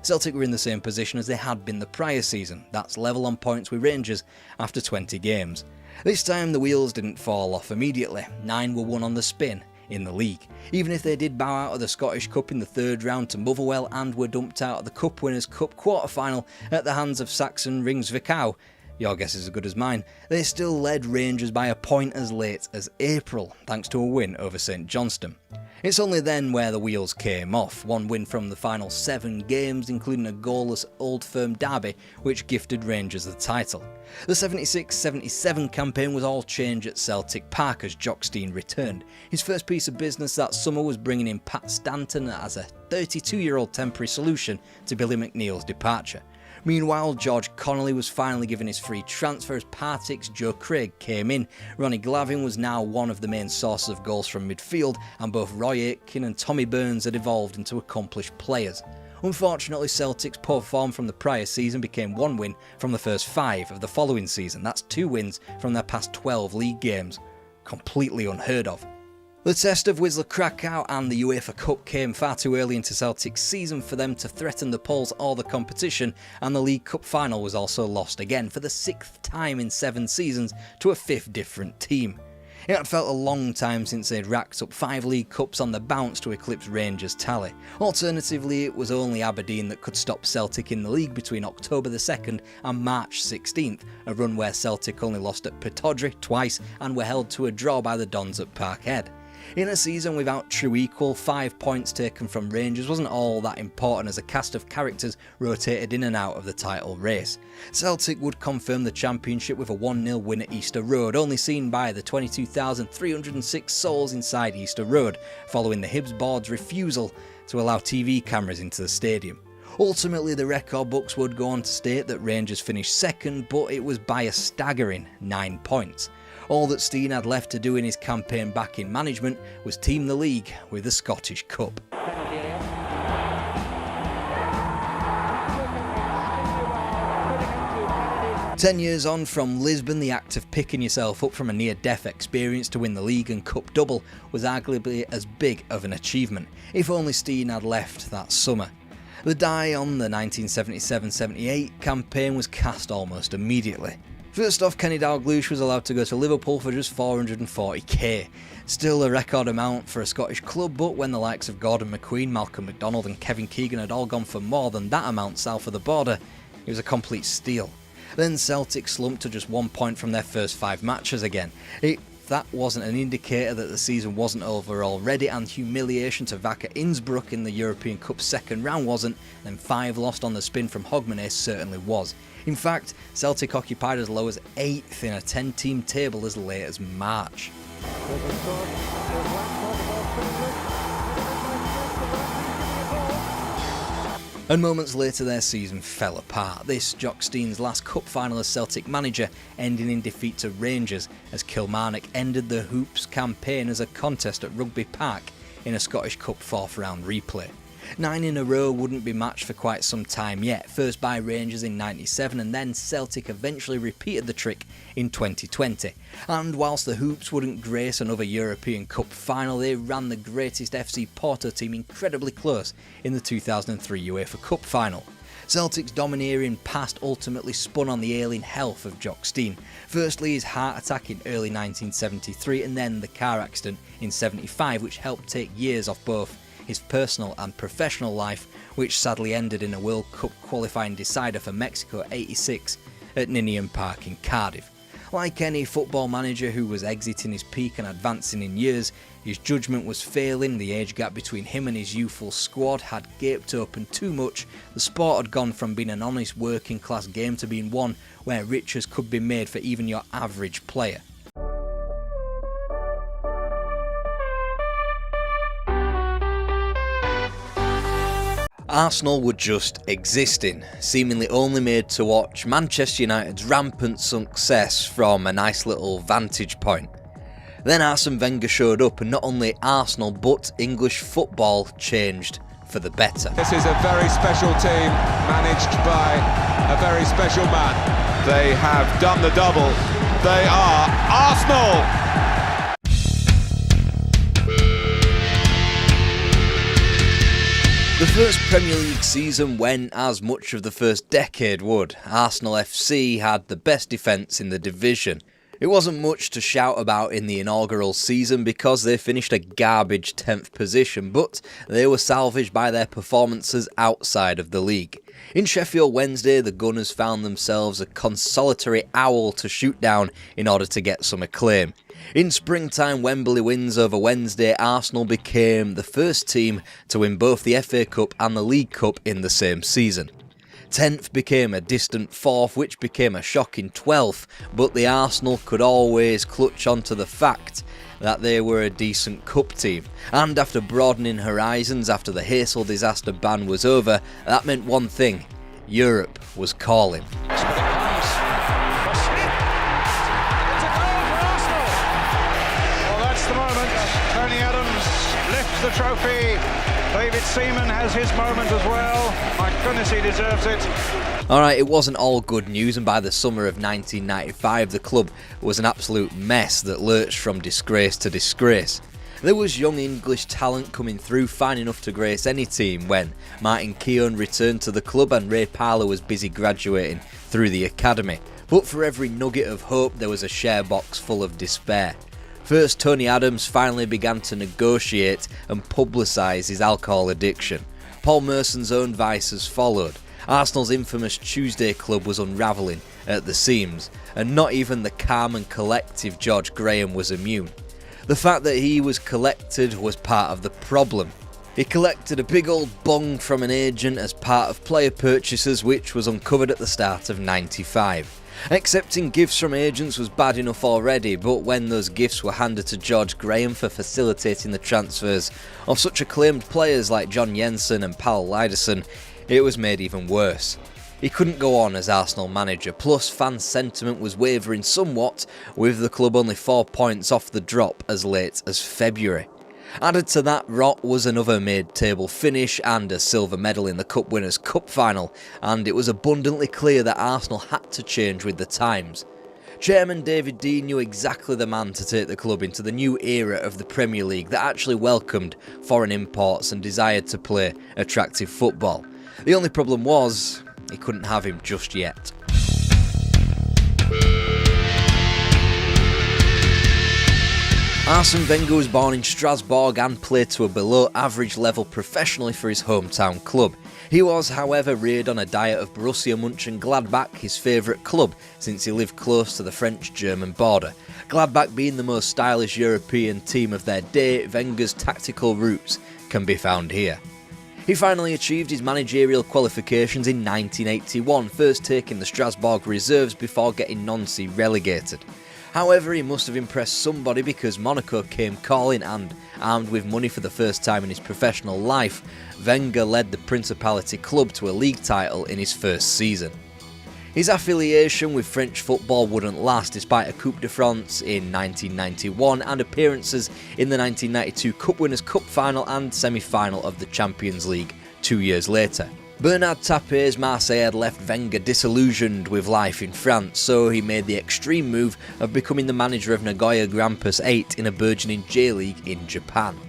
Celtic were in the same position as they had been the prior season, that's level on points with Rangers after 20 games. This time the wheels didn't fall off immediately, 9 were won on the spin in the league. Even if they did bow out of the Scottish Cup in the 3rd round to Motherwell and were dumped out of the Cup Winners' Cup quarter-final at the hands of Saxon Ringsvikau, your guess is as good as mine, they still led Rangers by a point as late as April, thanks to a win over St Johnstone. It's only then where the wheels came off, 1 win from the final 7 games, including a goalless Old Firm derby, which gifted Rangers the title. The 76-77 campaign was all change at Celtic Park as Jock Stein returned. His first piece of business that summer was bringing in Pat Stanton as a 32-year-old temporary solution to Billy McNeill's departure. Meanwhile, George Connolly was finally given his free transfer as Partick's Joe Craig came in. Ronnie Glavin was now one of the main sources of goals from midfield, and both Roy Aitken and Tommy Burns had evolved into accomplished players. Unfortunately, Celtic's poor form from the prior season became 1 win from the first 5 of the following season. That's 2 wins from their past 12 league games. Completely unheard of. The test of Wisła Krakow and the UEFA Cup came far too early into Celtic's season for them to threaten the polls or the competition, and the League Cup final was also lost again for the 6th time in 7 seasons to a 5th different team. It had felt a long time since they'd racked up 5 League Cups on the bounce to eclipse Rangers' tally. Alternatively, it was only Aberdeen that could stop Celtic in the league between October the 2nd and March 16th, a run where Celtic only lost at Pittodrie twice and were held to a draw by the Dons at Parkhead. In a season without true equal, 5 points taken from Rangers wasn't all that important as a cast of characters rotated in and out of the title race. Celtic would confirm the championship with a 1-0 win at Easter Road, only seen by the 22,306 souls inside Easter Road, following the Hibs board's refusal to allow TV cameras into the stadium. Ultimately, the record books would go on to state that Rangers finished second, but it was by a staggering 9 points. All that Stein had left to do in his campaign back in management was team the league with the Scottish Cup. 10 years on from Lisbon, the act of picking yourself up from a near-death experience to win the league and cup double was arguably as big of an achievement, if only Stein had left that summer. The die on the 1977-78 campaign was cast almost immediately. First off, Kenny Dalglish was allowed to go to Liverpool for just $440k. Still a record amount for a Scottish club, but when the likes of Gordon McQueen, Malcolm McDonald and Kevin Keegan had all gone for more than that amount south of the border, it was a complete steal. Then Celtic slumped to just 1 point from their first 5 matches again. If that wasn't an indicator that the season wasn't over already, and humiliation to Wacker Innsbruck in the European Cup second round wasn't, then 5 lost on the spin from Hogmanay certainly was. In fact, Celtic occupied as low as 8th in a 10-team table as late as March. And moments later their season fell apart. This Jock Stein's last cup final as Celtic manager, ending in defeat to Rangers as Kilmarnock ended the Hoops campaign as a contest at Rugby Park in a Scottish Cup 4th round replay. 9 in a row wouldn't be matched for quite some time yet, first by Rangers in '97 and then Celtic eventually repeated the trick in 2020. And whilst the Hoops wouldn't grace another European Cup final, they ran the greatest FC Porto team incredibly close in the 2003 UEFA Cup final. Celtic's domineering past ultimately spun on the ailing health of Jock Stein. Firstly his heart attack in early 1973 and then the car accident in '75, which helped take years off both his personal and professional life, which sadly ended in a World Cup qualifying decider for Mexico '86 at Ninian Park in Cardiff. Like any football manager who was exiting his peak and advancing in years, his judgment was failing, the age gap between him and his youthful squad had gaped open too much, the sport had gone from being an honest working class game to being one where riches could be made for even your average player. Arsenal were just existing, seemingly only made to watch Manchester United's rampant success from a nice little vantage point. Then Arsene Wenger showed up and not only Arsenal but English football changed for the better. This is a very special team managed by a very special man. They have done the double. They are Arsenal! The first Premier League season went as much of the first decade would. Arsenal FC had the best defence in the division. It wasn't much to shout about in the inaugural season because they finished a garbage 10th position, but they were salvaged by their performances outside of the league. In Sheffield Wednesday, the Gunners found themselves a consolatory owl to shoot down in order to get some acclaim. In springtime Wembley wins over Wednesday, Arsenal became the first team to win both the FA Cup and the League Cup in the same season. 10th became a distant 4th, which became a shocking 12th, but the Arsenal could always clutch onto the fact that they were a decent cup team. And after broadening horizons after the Heysel disaster ban was over, that meant one thing: Europe was calling. The trophy David Seaman has his moment as well. My goodness, he deserves it. Alright, it wasn't all good news, and by the summer of 1995 the club was an absolute mess that lurched from disgrace to disgrace. There was young English talent coming through, fine enough to grace any team when Martin Keown returned to the club and Ray Parlour was busy graduating through the academy. But for every nugget of hope there was a share box full of despair. First, Tony Adams finally began to negotiate and publicise his alcohol addiction. Paul Merson's own vices followed. Arsenal's infamous Tuesday Club was unravelling at the seams, and not even the calm and collective George Graham was immune. The fact that he was collected was part of the problem. He collected a big old bong from an agent as part of player purchases, which was uncovered at the start of '95. Accepting gifts from agents was bad enough already, but when those gifts were handed to George Graham for facilitating the transfers of such acclaimed players like John Jensen and Paul Lyderson, it was made even worse. He couldn't go on as Arsenal manager, plus fan sentiment was wavering somewhat, with the club only 4 points off the drop as late as February. Added to that rot was another mid-table finish and a silver medal in the Cup Winners' Cup final, and it was abundantly clear that Arsenal had to change with the times. Chairman David Dein knew exactly the man to take the club into the new era of the Premier League that actually welcomed foreign imports and desired to play attractive football. The only problem was, he couldn't have him just yet. Arsene Wenger was born in Strasbourg and played to a below-average level professionally for his hometown club. He was, however, reared on a diet of Borussia Mönchengladbach, his favourite club, since he lived close to the French-German border. Gladbach being the most stylish European team of their day, Wenger's tactical roots can be found here. He finally achieved his managerial qualifications in 1981, first taking the Strasbourg reserves before getting Nancy relegated. However, he must have impressed somebody because Monaco came calling and, armed with money for the first time in his professional life, Wenger led the Principality club to a league title in his first season. His affiliation with French football wouldn't last despite a Coupe de France in 1991 and appearances in the 1992 Cup Winners' Cup final and semi-final of the Champions League 2 years later. Bernard Tapé's Marseille had left Wenger disillusioned with life in France, so he made the extreme move of becoming the manager of Nagoya Grampus 8 in a burgeoning J-League in Japan.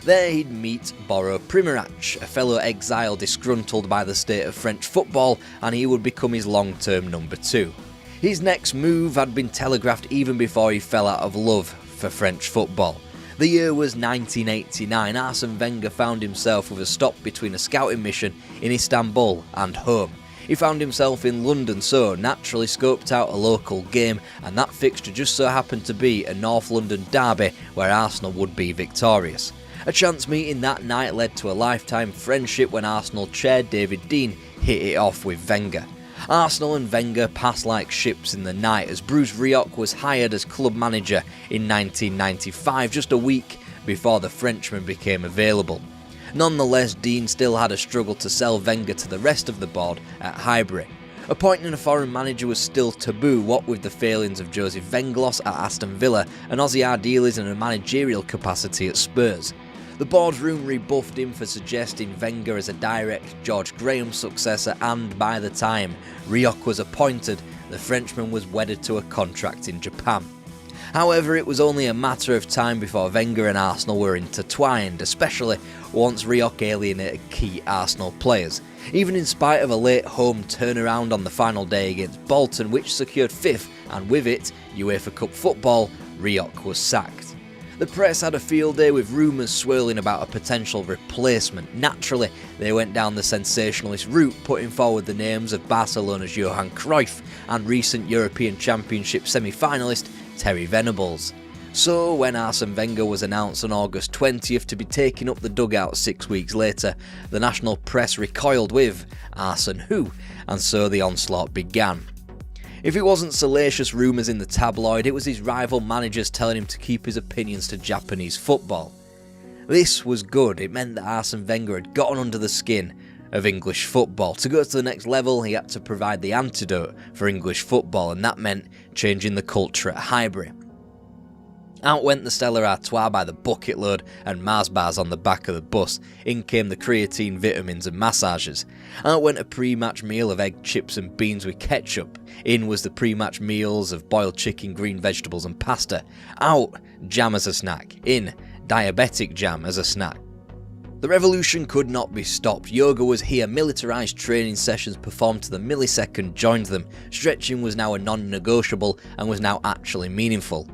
There he'd meet Boro Primorac, a fellow exile disgruntled by the state of French football, and he would become his long-term number 2. His next move had been telegraphed even before he fell out of love for French football. The year was 1989. Arsene Wenger found himself with a stop between a scouting mission in Istanbul and home. He found himself in London, so naturally scoped out a local game, and that fixture just so happened to be a North London derby where Arsenal would be victorious. A chance meeting that night led to a lifetime friendship when Arsenal chair David Dein hit it off with Wenger. Arsenal and Wenger passed like ships in the night as Bruce Rioch was hired as club manager in 1995, just a week before the Frenchman became available. Nonetheless, Dein still had a struggle to sell Wenger to the rest of the board at Highbury. Appointing a foreign manager was still taboo, what with the failings of Joseph Venglos at Aston Villa and Ozzy Ardiles in a managerial capacity at Spurs. The boardroom rebuffed him for suggesting Wenger as a direct George Graham successor, and by the time Rioch was appointed, the Frenchman was wedded to a contract in Japan. However, it was only a matter of time before Wenger and Arsenal were intertwined, especially once Rioch alienated key Arsenal players. Even in spite of a late home turnaround on the final day against Bolton, which secured 5th, and with it, UEFA Cup football, Rioch was sacked. The press had a field day with rumours swirling about a potential replacement. Naturally, they went down the sensationalist route, putting forward the names of Barcelona's Johan Cruyff and recent European Championship semi-finalist Terry Venables. So, when Arsene Wenger was announced on August 20th to be taking up the dugout 6 weeks later, the national press recoiled with Arsene who, and so the onslaught began. If it wasn't salacious rumours in the tabloid, it was his rival managers telling him to keep his opinions to Japanese football. This was good. It meant that Arsene Wenger had gotten under the skin of English football. To go to the next level, he had to provide the antidote for English football, and that meant changing the culture at Highbury. Out went the Stella Artois by the bucket load and Mars bars on the back of the bus. In came the creatine vitamins and massages. Out went a pre-match meal of egg, chips and beans with ketchup. In was the pre-match meals of boiled chicken, green vegetables and pasta. Out, jam as a snack. In, diabetic jam as a snack. The revolution could not be stopped. Yoga was here, militarised training sessions performed to the millisecond joined them. Stretching was now a non-negotiable and was now actually meaningful.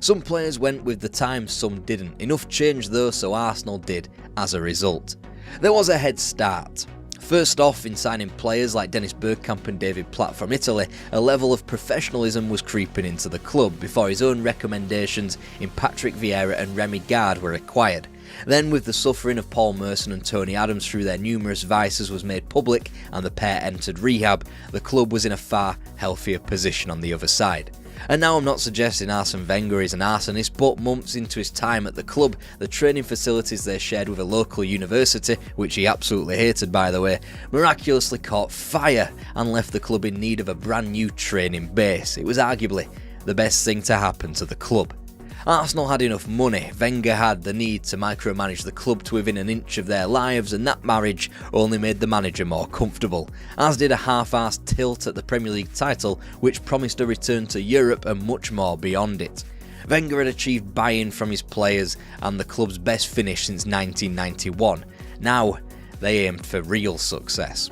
Some players went with the times, some didn't. Enough changed though, so Arsenal did as a result. There was a head start. First off, in signing players like Dennis Bergkamp and David Platt from Italy, a level of professionalism was creeping into the club before his own recommendations in Patrick Vieira and Remy Gard were acquired. Then, with the suffering of Paul Merson and Tony Adams through their numerous vices was made public and the pair entered rehab, the club was in a far healthier position on the other side. And now I'm not suggesting Arsene Wenger is an arsonist, but months into his time at the club, the training facilities they shared with a local university, which he absolutely hated by the way, miraculously caught fire and left the club in need of a brand new training base. It was arguably the best thing to happen to the club. Arsenal had enough money, Wenger had the need to micromanage the club to within an inch of their lives, and that marriage only made the manager more comfortable, as did a half-arsed tilt at the Premier League title which promised a return to Europe and much more beyond it. Wenger had achieved buy-in from his players and the club's best finish since 1991. Now they aimed for real success.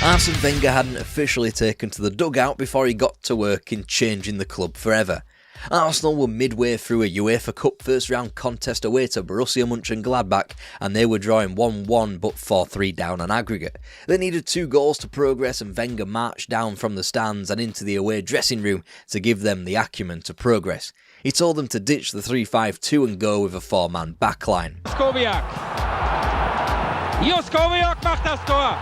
Arsene Wenger hadn't officially taken to the dugout before he got to work in changing the club forever. Arsenal were midway through a UEFA Cup first round contest away to Borussia Mönchengladbach and they were drawing 1-1 but 4-3 down on aggregate. They needed 2 goals to progress and Wenger marched down from the stands and into the away dressing room to give them the acumen to progress. He told them to ditch the 3-5-2 and go with a 4-man backline. Juskowiak macht das Tor!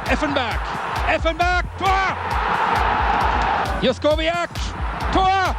Effenberg, Tor! Juskowiak, Tor!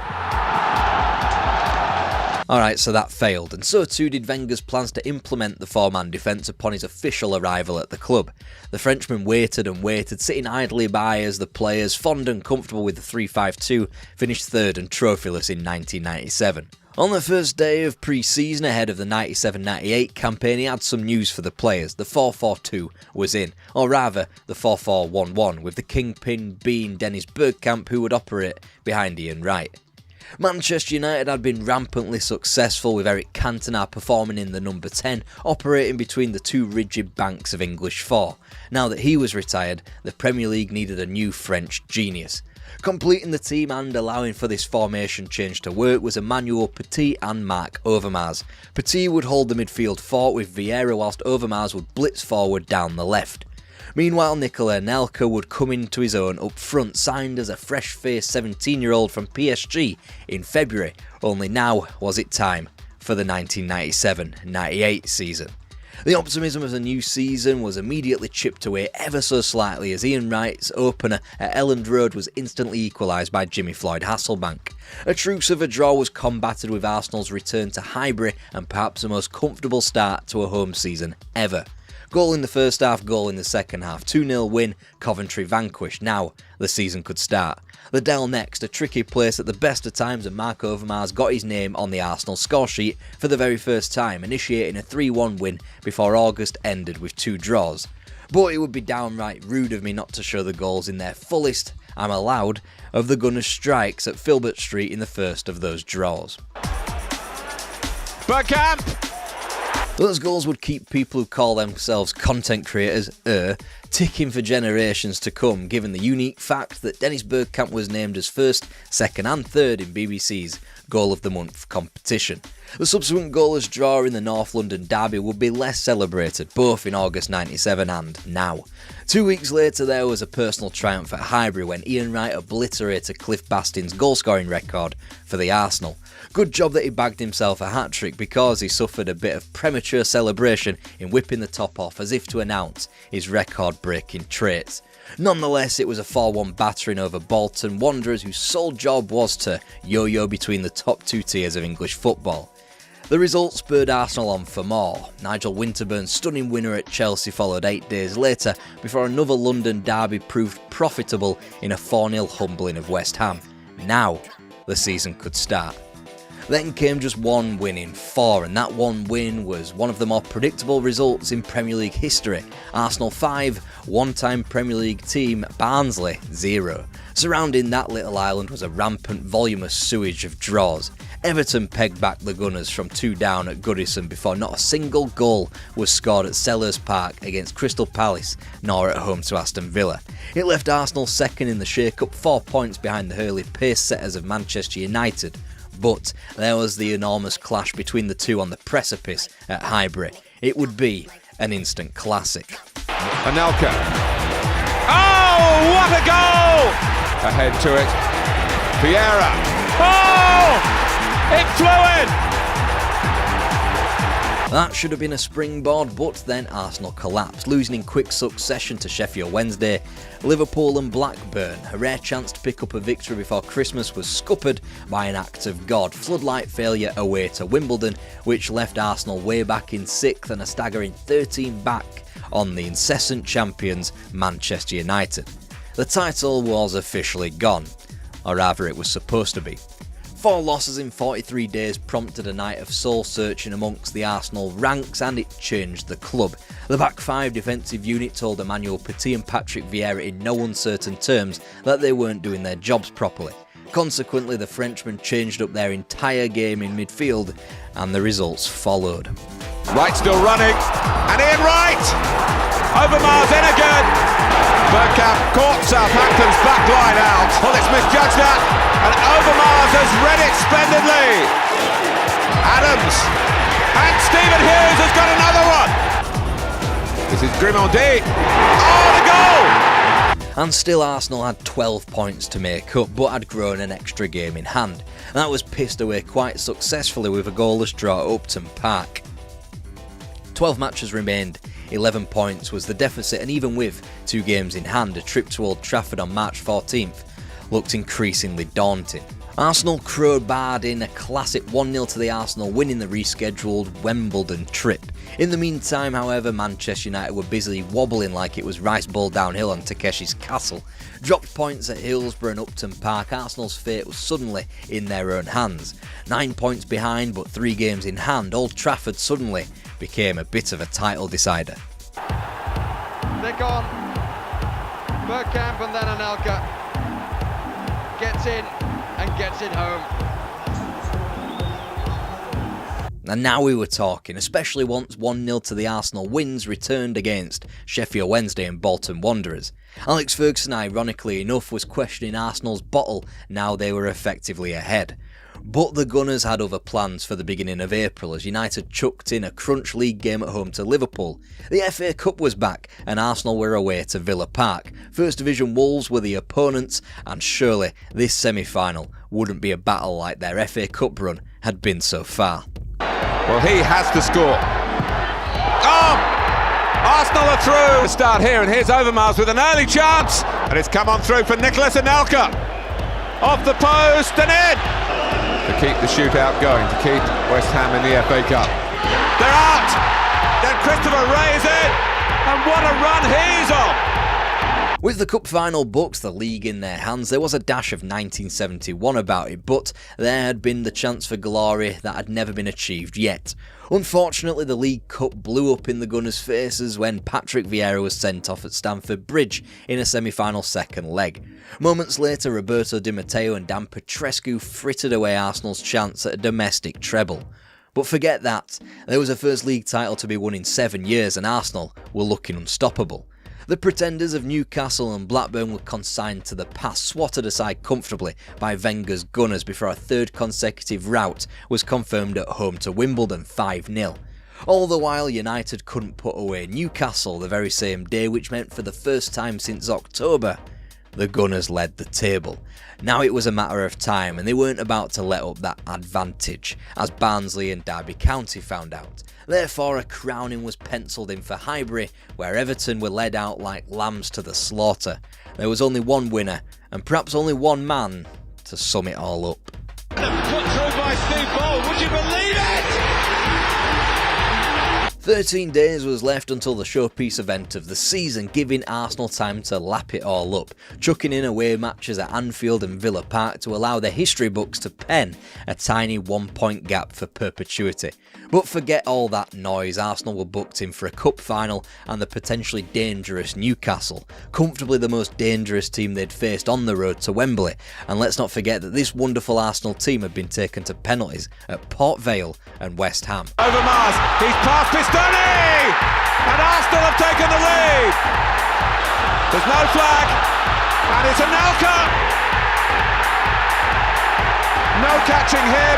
Alright, so that failed, and so too did Wenger's plans to implement the 4-man defence upon his official arrival at the club. The Frenchman waited and waited, sitting idly by as the players, fond and comfortable with the 3-5-2, finished third and trophyless in 1997. On the first day of pre-season ahead of the 97-98 campaign, he had some news for the players. The 4-4-2 was in, or rather the 4-4-1-1, with the kingpin being Dennis Bergkamp, who would operate behind Ian Wright. Manchester United had been rampantly successful, with Eric Cantona performing in the number 10, operating between the two rigid banks of English 4. Now that he was retired, the Premier League needed a new French genius. Completing the team and allowing for this formation change to work was Emmanuel Petit and Marc Overmars. Petit would hold the midfield fort with Vieira, whilst Overmars would blitz forward down the left. Meanwhile, Nicolas Anelka would come into his own up front, signed as a fresh-faced 17-year-old from PSG in February, only now was it time for the 1997-98 season. The optimism of the new season was immediately chipped away ever so slightly as Ian Wright's opener at Elland Road was instantly equalised by Jimmy Floyd Hasselbank. A truce of a draw was combated with Arsenal's return to Highbury and perhaps the most comfortable start to a home season ever. Goal in the first half, goal in the second half, 2-0 win, Coventry vanquished. Now the season could start. The Dell next, a tricky place at the best of times, and Marc Overmars got his name on the Arsenal score sheet for the very first time, initiating a 3-1 win before August ended with 2 draws. But it would be downright rude of me not to show the goals in their fullest, I'm allowed, of the Gunners' strikes at Filbert Street in the first of those draws. Bergkamp! Those goals would keep people who call themselves content creators, ticking for generations to come, given the unique fact that Dennis Bergkamp was named as first, second and third in BBC's Goal of the Month competition. The subsequent goalless draw in the North London derby would be less celebrated, both in August 97 and now. 2 weeks later there was a personal triumph at Highbury when Ian Wright obliterated Cliff Bastin's goal-scoring record for the Arsenal. Good job that he bagged himself a hat-trick because he suffered a bit of premature celebration in whipping the top off as if to announce his record-breaking traits. Nonetheless, it was a 4-1 battering over Bolton Wanderers whose sole job was to yo-yo between the top 2 tiers of English football. The result spurred Arsenal on for more. Nigel Winterburn's stunning winner at Chelsea followed 8 days later before another London derby proved profitable in a 4-0 humbling of West Ham. Now, the season could start. Then came just one win in 4, and that one win was one of the more predictable results in Premier League history. Arsenal 5, one-time Premier League team Barnsley 0. Surrounding that little island was a rampant voluminous sewage of draws. Everton pegged back the Gunners from 2 down at Goodison before not a single goal was scored at Sellers Park against Crystal Palace, nor at home to Aston Villa. It left Arsenal second in the shake-up, 4 points behind the Hurley pace-setters of Manchester United. But there was the enormous clash between the two on the precipice at Highbury. It would be an instant classic. Anelka. Oh, what a goal! Ahead to it. Vieira. Oh! It flew in! That should have been a springboard, but then Arsenal collapsed, losing in quick succession to Sheffield Wednesday. Liverpool and Blackburn, a rare chance to pick up a victory before Christmas, was scuppered by an act of God. Floodlight failure away to Wimbledon, which left Arsenal way back in 6th and a staggering 13 back on the incessant champions Manchester United. The title was officially gone, or rather it was supposed to be. 4 losses in 43 days prompted a night of soul-searching amongst the Arsenal ranks, and it changed the club. The back 5 defensive unit told Emmanuel Petit and Patrick Vieira in no uncertain terms that they weren't doing their jobs properly. Consequently, the Frenchmen changed up their entire game in midfield, and the results followed. Wright still running, and Ian Wright! Overmars in again! Bergkamp caught Southampton's back line out. Well, it's misjudged that, and Overmars has read it splendidly. Adams, and Stephen Hughes has got another one. This is Grimaldi. Oh, the goal! And still Arsenal had 12 points to make up, but had grown an extra game in hand. That was pissed away quite successfully with a goalless draw at Upton Park. 12 matches remained, 11 points was the deficit, and even with 2 games in hand, a trip to Old Trafford on March 14th looked increasingly daunting. Arsenal crowbarred in a classic 1-0 to the Arsenal, winning the rescheduled Wimbledon trip. In the meantime, however, Manchester United were busily wobbling like it was rice bowl downhill on Takeshi's Castle. Dropped points at Hillsborough and Upton Park, Arsenal's fate was suddenly in their own hands. 9 points behind but 3 games in hand, Old Trafford suddenly became a bit of a title decider. They're gone. Bergkamp and then Anelka gets in and gets it home. And now we were talking, especially once 1-0 to the Arsenal wins returned against Sheffield Wednesday and Bolton Wanderers. Alex Ferguson, ironically enough, was questioning Arsenal's bottle now they were effectively ahead. But the Gunners had other plans for the beginning of April as United chucked in a crunch league game at home to Liverpool. The FA Cup was back and Arsenal were away to Villa Park. First Division Wolves were the opponents, and surely this semi-final wouldn't be a battle like their FA Cup run had been so far. Well, he has to score. Oh! Arsenal are through. Start here, and here's Overmars with an early chance, and it's come on through for Nicholas Anelka. Off the post and in! To keep the shootout going, to keep West Ham in the FA Cup. They're out! Then Christopher Wray's in, and what a run he's on! With the cup final books, the league in their hands, there was a dash of 1971 about it, but there had been the chance for glory that had never been achieved yet. Unfortunately, the League Cup blew up in the Gunners' faces when Patrick Vieira was sent off at Stamford Bridge in a semi-final second leg. Moments later, Roberto Di Matteo and Dan Petrescu frittered away Arsenal's chance at a domestic treble. But forget that, there was a first league title to be won in 7 years and Arsenal were looking unstoppable. The pretenders of Newcastle and Blackburn were consigned to the past, swatted aside comfortably by Wenger's Gunners before a third consecutive rout was confirmed at home to Wimbledon 5-0. All the while, United couldn't put away Newcastle the very same day, which meant for the first time since October, the Gunners led the table. Now it was a matter of time, and they weren't about to let up that advantage, as Barnsley and Derby County found out. Therefore, a crowning was pencilled in for Highbury, where Everton were led out like lambs to the slaughter. There was only one winner, and perhaps only one man to sum it all up. Put through by Steve Ball, would you believe it? 13 days was left until the showpiece event of the season, giving Arsenal time to lap it all up, chucking in away matches at Anfield and Villa Park to allow their history books to pen a tiny 1-point gap for perpetuity. But forget all that noise, Arsenal were booked in for a cup final and the potentially dangerous Newcastle, comfortably the most dangerous team they'd faced on the road to Wembley, and let's not forget that this wonderful Arsenal team had been taken to penalties at Port Vale and West Ham. Over Mars, he's passed Pistoni! And Arsenal have taken the lead! There's no flag, and it's Anelka! No catching him,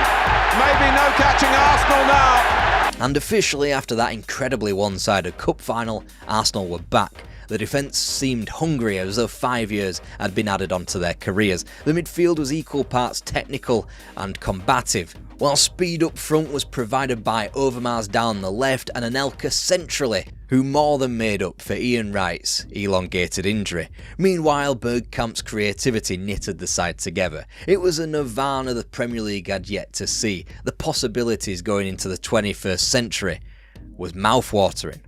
maybe no catching Arsenal now! And officially, after that incredibly one-sided cup final, Arsenal were back. The defence seemed hungry, as though 5 years had been added onto their careers. The midfield was equal parts technical and combative, while speed up front was provided by Overmars down the left and Anelka centrally, who more than made up for Ian Wright's elongated injury. Meanwhile, Bergkamp's creativity knitted the side together. It was a nirvana the Premier League had yet to see. The possibilities going into the 21st century was mouth-watering.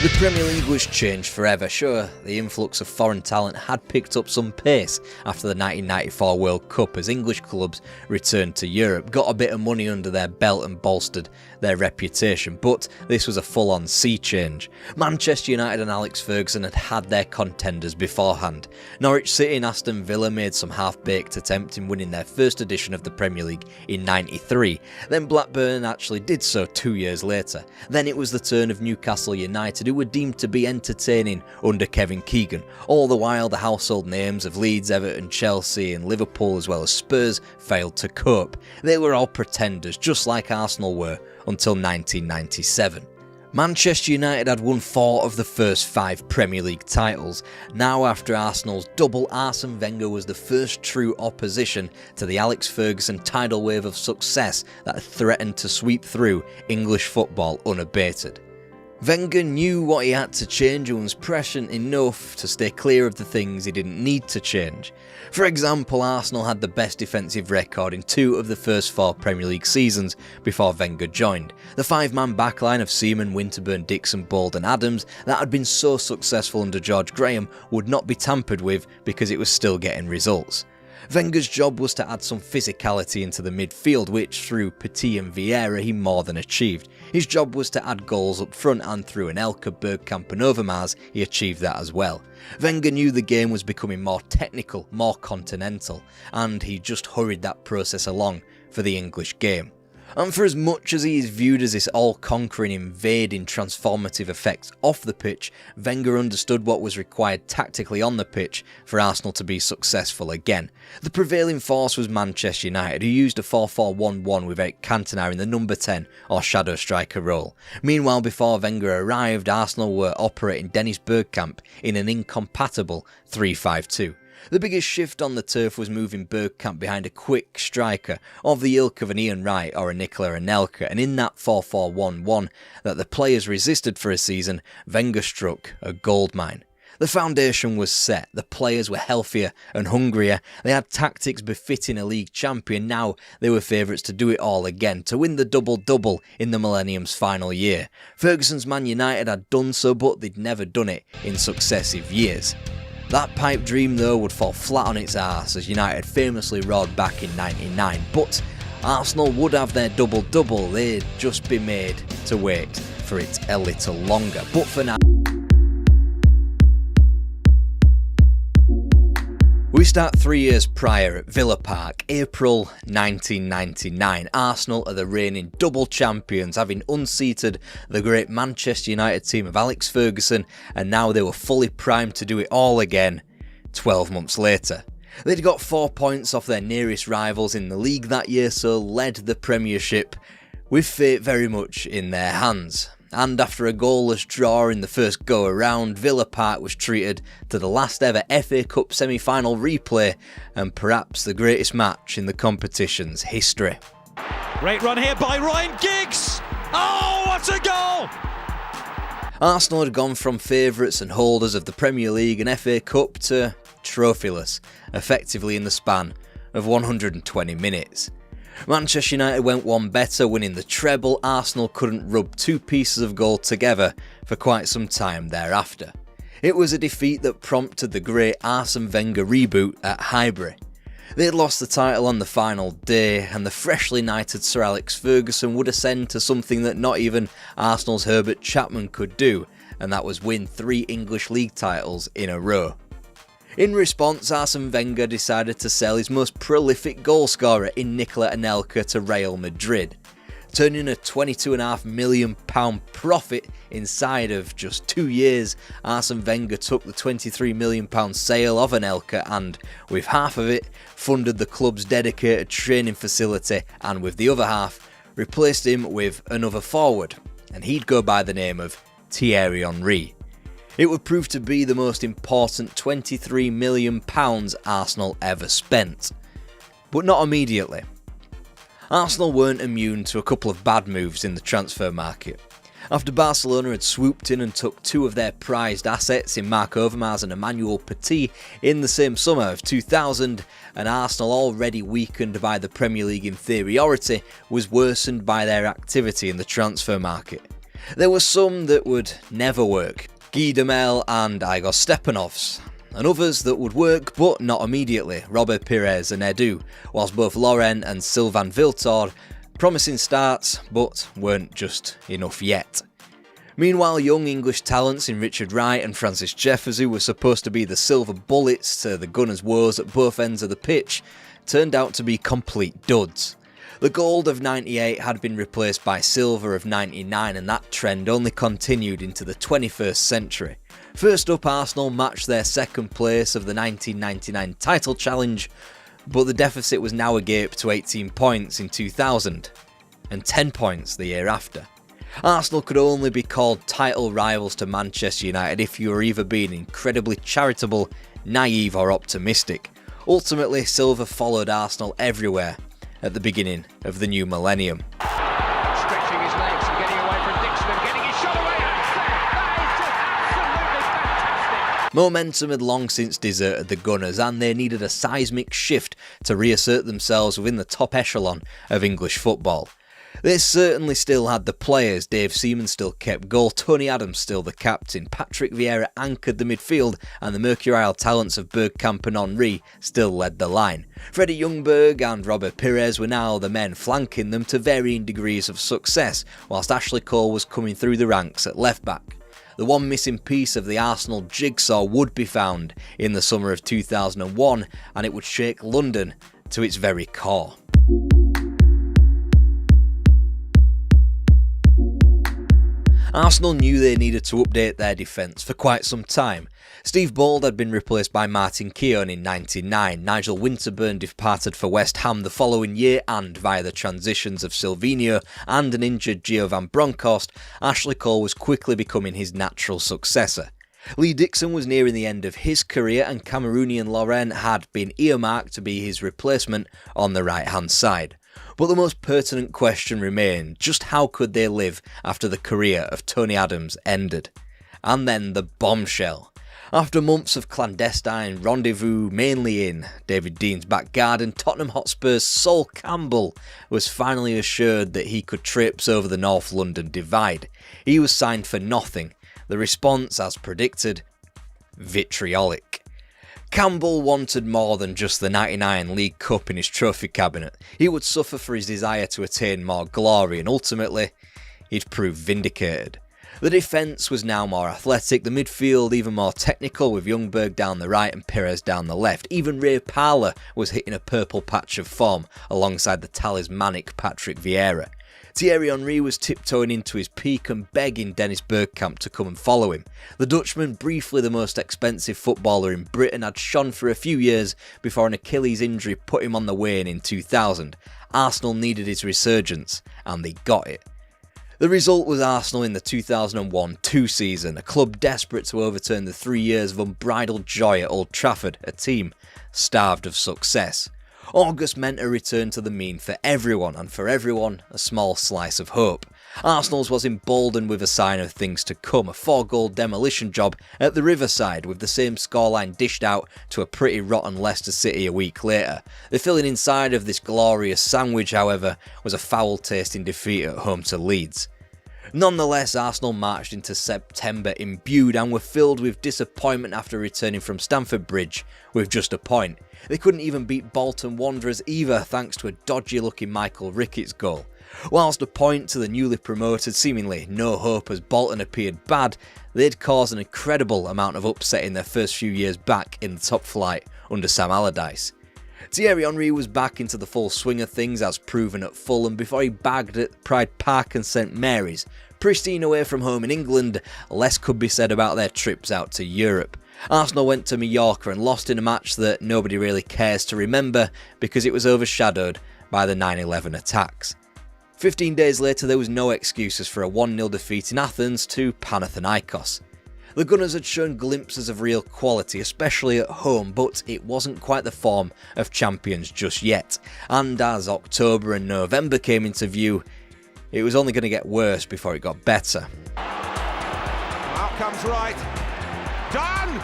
The Premier League was changed forever. Sure, the influx of foreign talent had picked up some pace after the 1994 World Cup as English clubs returned to Europe, got a bit of money under their belt and bolstered their reputation, but this was a full-on sea change. Manchester United and Alex Ferguson had had their contenders beforehand. Norwich City and Aston Villa made some half-baked attempt in winning their first edition of the Premier League in '93. Then Blackburn actually did so 2 years later. Then it was the turn of Newcastle United, who were deemed to be entertaining under Kevin Keegan. All the while, the household names of Leeds, Everton, Chelsea and Liverpool, as well as Spurs, failed to cope. They were all pretenders, just like Arsenal were, until 1997. Manchester United had won 4 of the first 5 Premier League titles. Now, after Arsenal's double, Arsene Wenger was the first true opposition to the Alex Ferguson tidal wave of success that had threatened to sweep through English football unabated. Wenger knew what he had to change and was prescient enough to stay clear of the things he didn't need to change. For example, Arsenal had the best defensive record in 2 of the first 4 Premier League seasons before Wenger joined. The 5-man backline of Seaman, Winterburn, Dixon, Bold and Adams that had been so successful under George Graham would not be tampered with because it was still getting results. Wenger's job was to add some physicality into the midfield, which through Petit and Vieira he more than achieved. His job was to add goals up front, and through Anelka, Bergkamp and Overmars he achieved that as well. Wenger knew the game was becoming more technical, more continental, and he just hurried that process along for the English game. And for as much as he is viewed as this all-conquering, invading, transformative effect off the pitch, Wenger understood what was required tactically on the pitch for Arsenal to be successful again. The prevailing force was Manchester United, who used a 4-4-1-1 with Eric Cantona in the number 10 or shadow striker role. Meanwhile, before Wenger arrived, Arsenal were operating Dennis Bergkamp in an incompatible 3-5-2. The biggest shift on the turf was moving Bergkamp behind a quick striker of the ilk of an Ian Wright or a Nikola Anelka, and in that 4-4-1-1 that the players resisted for a season, Wenger struck a goldmine. The foundation was set, the players were healthier and hungrier, they had tactics befitting a league champion. Now they were favourites to do it all again, to win the double-double in the Millennium's final year. Ferguson's Man United had done so, but they'd never done it in successive years. That pipe dream though would fall flat on its arse as United famously roared back in '99, but Arsenal would have their double-double, they'd just be made to wait for it a little longer. But for now, we start 3 years prior at Villa Park, April 1999. Arsenal are the reigning double champions, having unseated the great Manchester United team of Alex Ferguson, and now they were fully primed to do it all again 12 months later. They'd got 4 points off their nearest rivals in the league that year, so led the Premiership with fate very much in their hands. And after a goalless draw in the first go-around, Villa Park was treated to the last ever FA Cup semi-final replay and perhaps the greatest match in the competition's history. Great run here by Ryan Giggs! Oh, what a goal! Arsenal had gone from favourites and holders of the Premier League and FA Cup to trophyless, effectively in the span of 120 minutes. Manchester United went one better, winning the treble. Arsenal couldn't rub two pieces of gold together for quite some time thereafter. It was a defeat that prompted the great Arsene Wenger reboot at Highbury. They had lost the title on the final day, and the freshly knighted Sir Alex Ferguson would ascend to something that not even Arsenal's Herbert Chapman could do, and that was win 3 English league titles in a row. In response, Arsene Wenger decided to sell his most prolific goalscorer in Nicola Anelka to Real Madrid. Turning a £22.5 million profit inside of just 2 years, Arsene Wenger took the £23 million sale of Anelka and, with half of it, funded the club's dedicated training facility, and with the other half, replaced him with another forward, and he'd go by the name of Thierry Henry. It would prove to be the most important £23 million Arsenal ever spent. But not immediately. Arsenal weren't immune to a couple of bad moves in the transfer market. After Barcelona had swooped in and took 2 of their prized assets in Marc Overmars and Emmanuel Petit in the same summer of 2000, and Arsenal, already weakened by the Premier League inferiority, was worsened by their activity in the transfer market. There were some that would never work, Guy Demel and Igor Stepanovs, and others that would work but not immediately, Robert Pires and Edu, whilst both Laurent and Sylvain Wiltord, promising starts but weren't just enough yet. Meanwhile, young English talents in Richard Wright and Francis Jeffers, who were supposed to be the silver bullets to the Gunners' woes at both ends of the pitch, turned out to be complete duds. The gold of 98 had been replaced by silver of 99, and that trend only continued into the 21st century. First up, Arsenal matched their second place of the 1999 title challenge, but the deficit was now agape to 18 points in 2000, and 10 points the year after. Arsenal could only be called title rivals to Manchester United if you were either being incredibly charitable, naive or optimistic. Ultimately, silver followed Arsenal everywhere at the beginning of the new millennium. Stretching his legs and getting away from Dixon and getting his shot away. That is just absolutely fantastic. Momentum had long since deserted the Gunners, and they needed a seismic shift to reassert themselves within the top echelon of English football. They certainly still had the players. Dave Seaman still kept goal, Tony Adams still the captain, Patrick Vieira anchored the midfield, and the mercurial talents of Bergkamp and Henry still led the line. Freddie Ljungberg and Robert Pires were now the men flanking them to varying degrees of success, whilst Ashley Cole was coming through the ranks at left back. The one missing piece of the Arsenal jigsaw would be found in the summer of 2001, and it would shake London to its very core. Arsenal knew they needed to update their defence for quite some time. Steve Bold had been replaced by Martin Keown in 1999, Nigel Winterburn departed for West Ham the following year, and via the transitions of Silvinho and an injured Gio van Bronckhorst, Ashley Cole was quickly becoming his natural successor. Lee Dixon was nearing the end of his career, and Cameroonian Laurent had been earmarked to be his replacement on the right-hand side. But the most pertinent question remained: just how could they live after the career of Tony Adams ended? And then the bombshell. After months of clandestine rendezvous, mainly in David Dean's back garden, Tottenham Hotspur's Sol Campbell was finally assured that he could traipse over the North London divide. He was signed for nothing. The response, as predicted, vitriolic. Campbell wanted more than just the 99 League Cup in his trophy cabinet. He would suffer for his desire to attain more glory, and ultimately, he'd prove vindicated. The defence was now more athletic, the midfield even more technical, with Ljungberg down the right and Pires down the left. Even Ray Parlour was hitting a purple patch of form alongside the talismanic Patrick Vieira. Thierry Henry was tiptoeing into his peak and begging Dennis Bergkamp to come and follow him. The Dutchman, briefly the most expensive footballer in Britain, had shone for a few years before an Achilles injury put him on the wane in 2000. Arsenal needed his resurgence, and they got it. The result was Arsenal in the 2001-2 season, a club desperate to overturn the 3 years of unbridled joy at Old Trafford, a team starved of success. August meant a return to the mean for everyone, and for everyone, a small slice of hope. Arsenal's was emboldened with a sign of things to come, a 4-goal demolition job at the Riverside with the same scoreline dished out to a pretty rotten Leicester City a week later. The filling inside of this glorious sandwich, however, was a foul-tasting defeat at home to Leeds. Nonetheless, Arsenal marched into September imbued and were filled with disappointment after returning from Stamford Bridge with just a point. They couldn't even beat Bolton Wanderers either, thanks to a dodgy-looking Michael Ricketts goal. Whilst a point to the newly promoted, seemingly no hope as Bolton appeared bad, they'd caused an incredible amount of upset in their first few years back in the top flight under Sam Allardyce. Thierry Henry was back into the full swing of things as proven at Fulham before he bagged at Pride Park and St Mary's. Pristine away from home in England, less could be said about their trips out to Europe. Arsenal went to Mallorca and lost in a match that nobody really cares to remember because it was overshadowed by the 9/11 attacks. 15 days later, there was no excuses for a 1-0 defeat in Athens to Panathinaikos. The Gunners had shown glimpses of real quality, especially at home, but it wasn't quite the form of champions just yet. And as October and November came into view, it was only going to get worse before it got better. Out comes Wright. Done!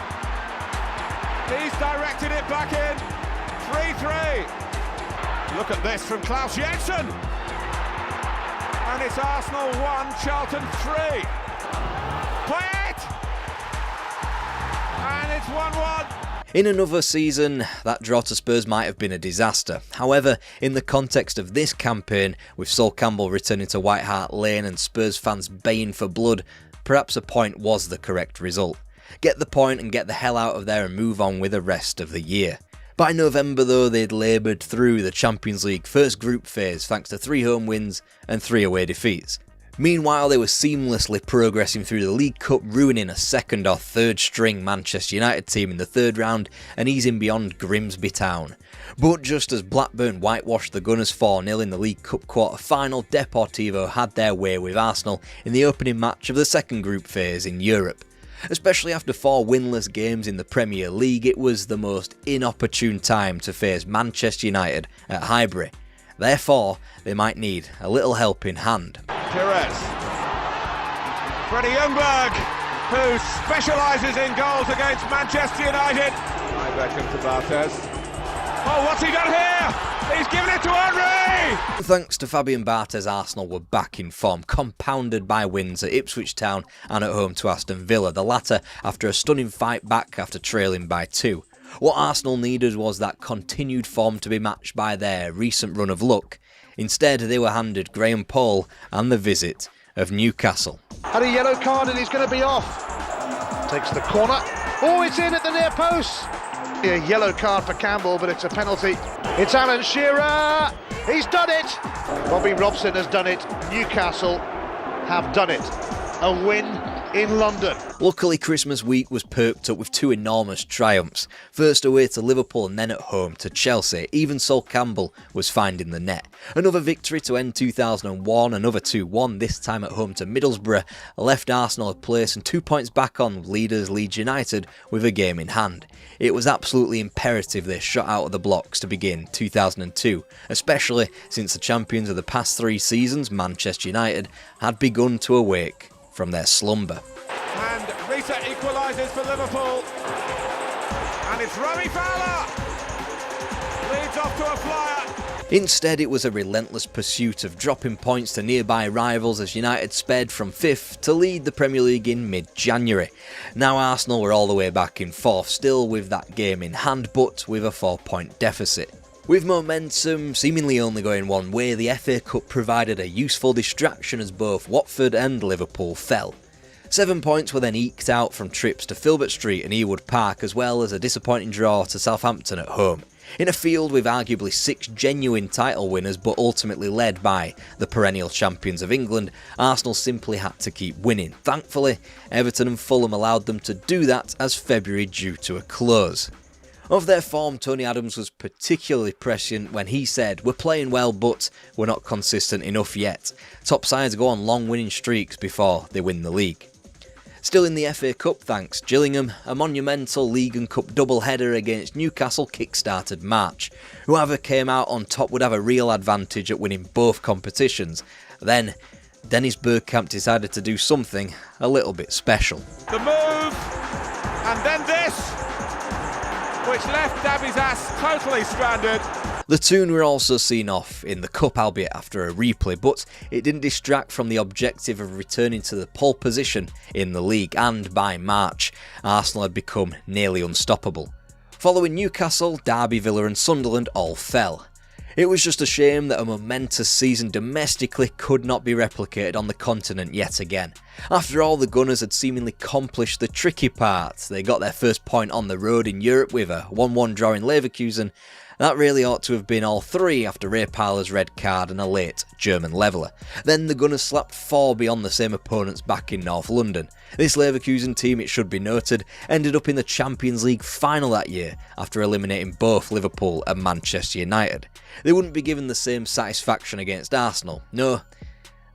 He's directed it back in. 3-3. Look at this from Clough Jensen. And it's Arsenal 1, Charlton 3. Play it! And it's 1-1. In another season, that draw to Spurs might have been a disaster. However, in the context of this campaign, with Sol Campbell returning to White Hart Lane and Spurs fans baying for blood, perhaps a point was the correct result. Get the point and get the hell out of there and move on with the rest of the year. By November though, they'd laboured through the Champions League first group phase thanks to 3 home wins and 3 away defeats. Meanwhile, they were seamlessly progressing through the League Cup, ruining a second or third string Manchester United team in the third round and easing beyond Grimsby Town. But just as Blackburn whitewashed the Gunners 4-0 in the League Cup quarter-final, Deportivo had their way with Arsenal in the opening match of the second group phase in Europe. Especially after 4 winless games in the Premier League, it was the most inopportune time to face Manchester United at Highbury. Therefore, they might need a little help in hand. Perez. Freddie Ljungberg, who specialises in goals against Manchester United. Right back into Barthez. Oh, what's he done here? He's given it to Henry! Thanks to Fabian Barthez, Arsenal were back in form, compounded by wins at Ipswich Town and at home to Aston Villa, the latter after a stunning fight back after trailing by 2. What Arsenal needed was that continued form to be matched by their recent run of luck. Instead, they were handed Graham Poll and the visit of Newcastle. Had a yellow card and he's going to be off. Takes the corner. Oh, it's in at the near post. A yellow card for Campbell, but it's a penalty. It's Alan Shearer. He's done it. Bobby Robson has done it. Newcastle have done it. A win in London. Luckily, Christmas week was perked up with 2 enormous triumphs. First away to Liverpool and then at home to Chelsea. Even Sol Campbell was finding the net. Another victory to end 2001, another 2-1, this time at home to Middlesbrough, left Arsenal a place and 2 points back on leaders Leeds United with a game in hand. It was absolutely imperative they shot out of the blocks to begin 2002, especially since the champions of the past 3 seasons, Manchester United, had begun to awake from their slumber. And Rita equalises for Liverpool. And it's Robbie Fowler. Leads off to a flyer. Instead, it was a relentless pursuit of dropping points to nearby rivals as United sped from 5th to lead the Premier League in mid-January. Now Arsenal were all the way back in 4th, still with that game in hand, but with a 4-point deficit. With momentum seemingly only going one way, the FA Cup provided a useful distraction as both Watford and Liverpool fell. 7 points were then eked out from trips to Filbert Street and Ewood Park, as well as a disappointing draw to Southampton at home. In a field with arguably 6 genuine title winners, but ultimately led by the perennial champions of England, Arsenal simply had to keep winning. Thankfully, Everton and Fulham allowed them to do that as February drew to a close. Of their form, Tony Adams was particularly prescient when he said, "We're playing well, but we're not consistent enough yet. Top sides go on long winning streaks before they win the league." Still in the FA Cup, thanks, Gillingham, a monumental League and Cup double-header against Newcastle kick-started March. Whoever came out on top would have a real advantage at winning both competitions. Then, Dennis Bergkamp decided to do something a little bit special. The move, and then this, which left Dabby's ass totally stranded. The Toon were also seen off in the Cup, albeit after a replay, but it didn't distract from the objective of returning to the pole position in the league, and by March, Arsenal had become nearly unstoppable. Following Newcastle, Derby, Villa and Sunderland all fell. It was just a shame that a momentous season domestically could not be replicated on the continent yet again. After all, the Gunners had seemingly accomplished the tricky part. They got their first point on the road in Europe with a 1-1 draw in Leverkusen. That really ought to have been all three after Ray Parlour's red card and a late German leveller. Then the Gunners slapped 4 beyond the same opponents back in North London. This Leverkusen team, it should be noted, ended up in the Champions League final that year after eliminating both Liverpool and Manchester United. They wouldn't be given the same satisfaction against Arsenal. No,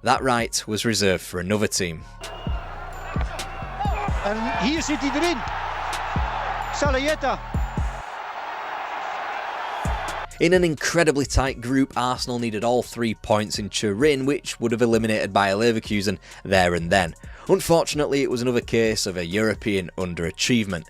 that right was reserved for another team. En hier zit hij erin. Salajeta. In an incredibly tight group, Arsenal needed all 3 points in Turin, which would have eliminated Bayer Leverkusen there and then. Unfortunately, it was another case of a European underachievement.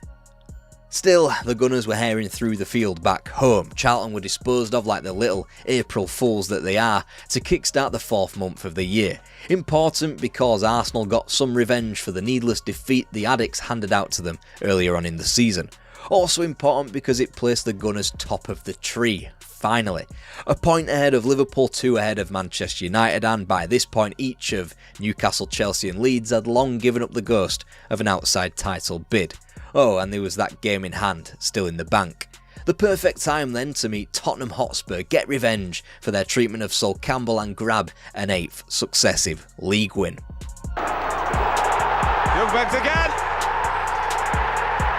Still, the Gunners were herring through the field back home. Charlton were disposed of like the little April fools that they are to kickstart the 4th month of the year. Important because Arsenal got some revenge for the needless defeat the Addicts handed out to them earlier on in the season. Also important because it placed the Gunners top of the tree, finally. A point ahead of Liverpool, 2 ahead of Manchester United, and by this point each of Newcastle, Chelsea and Leeds had long given up the ghost of an outside title bid. Oh, and there was that game in hand, still in the bank. The perfect time then to meet Tottenham Hotspur, get revenge for their treatment of Sol Campbell and grab an 8th successive league win. Youngbergs again!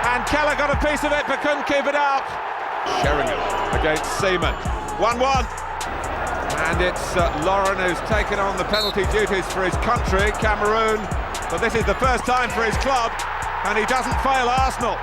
And Keller got a piece of it but couldn't keep it out. Sheringham against Seaman. 1-1. And it's Lauren who's taken on the penalty duties for his country, Cameroon. But this is the first time for his club, and he doesn't fail Arsenal.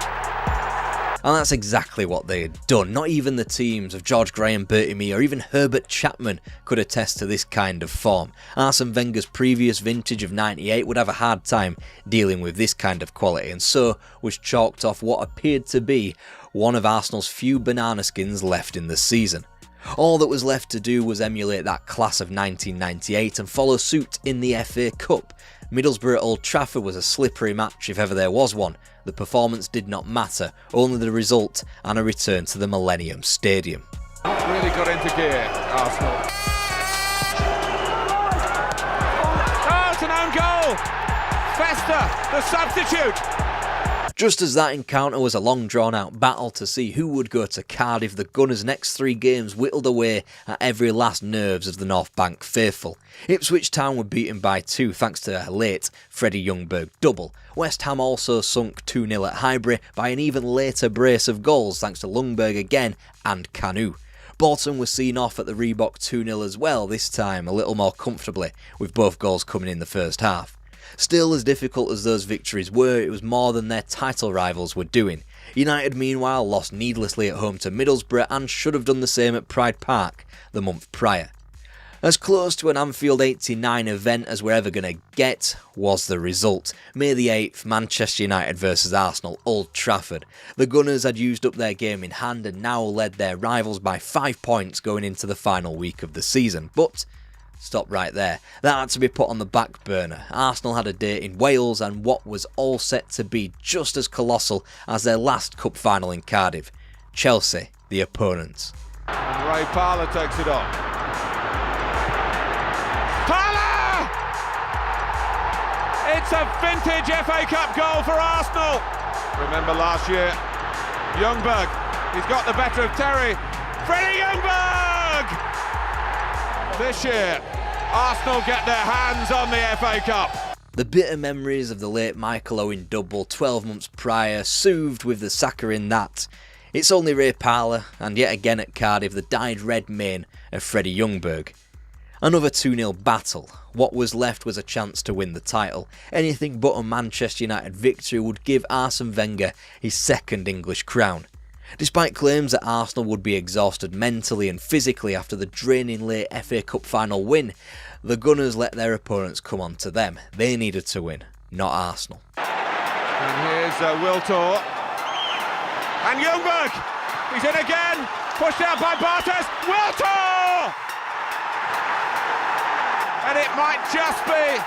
And that's exactly what they had done. Not even the teams of George Graham, Bertie Mee or even Herbert Chapman could attest to this kind of form. Arsene Wenger's previous vintage of 98 would have a hard time dealing with this kind of quality, and so was chalked off what appeared to be one of Arsenal's few banana skins left in the season. All that was left to do was emulate that class of 1998 and follow suit in the FA Cup. Middlesbrough at Old Trafford was a slippery match if ever there was one. The performance did not matter, only the result and a return to the Millennium Stadium. Really got into gear, Arsenal. Oh, it's an own goal! Festa, the substitute! Just as that encounter was a long drawn-out battle to see who would go to Cardiff, the Gunners' next 3 games whittled away at every last nerves of the North Bank faithful. Ipswich Town were beaten by 2 thanks to a late Freddie Ljungberg double. West Ham also sunk 2-0 at Highbury by an even later brace of goals thanks to Ljungberg again and Canu. Bolton was seen off at the Reebok 2-0 as well, this time a little more comfortably, with both goals coming in the first half. Still, as difficult as those victories were, it was more than their title rivals were doing. United, meanwhile, lost needlessly at home to Middlesbrough and should have done the same at Pride Park the month prior. As close to an Anfield 89 event as we're ever going to get was the result. May the 8th, Manchester United versus Arsenal, Old Trafford. The Gunners had used up their game in hand and now led their rivals by 5 points going into the final week of the season. But stop right there. That had to be put on the back burner. Arsenal had a day in Wales and what was all set to be just as colossal as their last cup final in Cardiff. Chelsea, the opponents. And Ray Parlour takes it on. Parlour! It's a vintage FA Cup goal for Arsenal. Remember last year, Ljungberg, he's got the better of Terry. Freddie Ljungberg! This year, Arsenal get their hands on the FA Cup. The bitter memories of the late Michael Owen double 12 months prior, soothed with the Saka in that. It's only Ray Parlour, and yet again at Cardiff, the dyed red mane of Freddie Ljungberg. Another 2-0 battle. What was left was a chance to win the title. Anything but a Manchester United victory would give Arsene Wenger his 2nd English crown. Despite claims that Arsenal would be exhausted mentally and physically after the draining late FA Cup final win, the Gunners let their opponents come on to them. They needed to win, not Arsenal. And here's Wiltor. And Ljungberg! He's in again! Pushed out by Bartes. Wiltor! And it might just be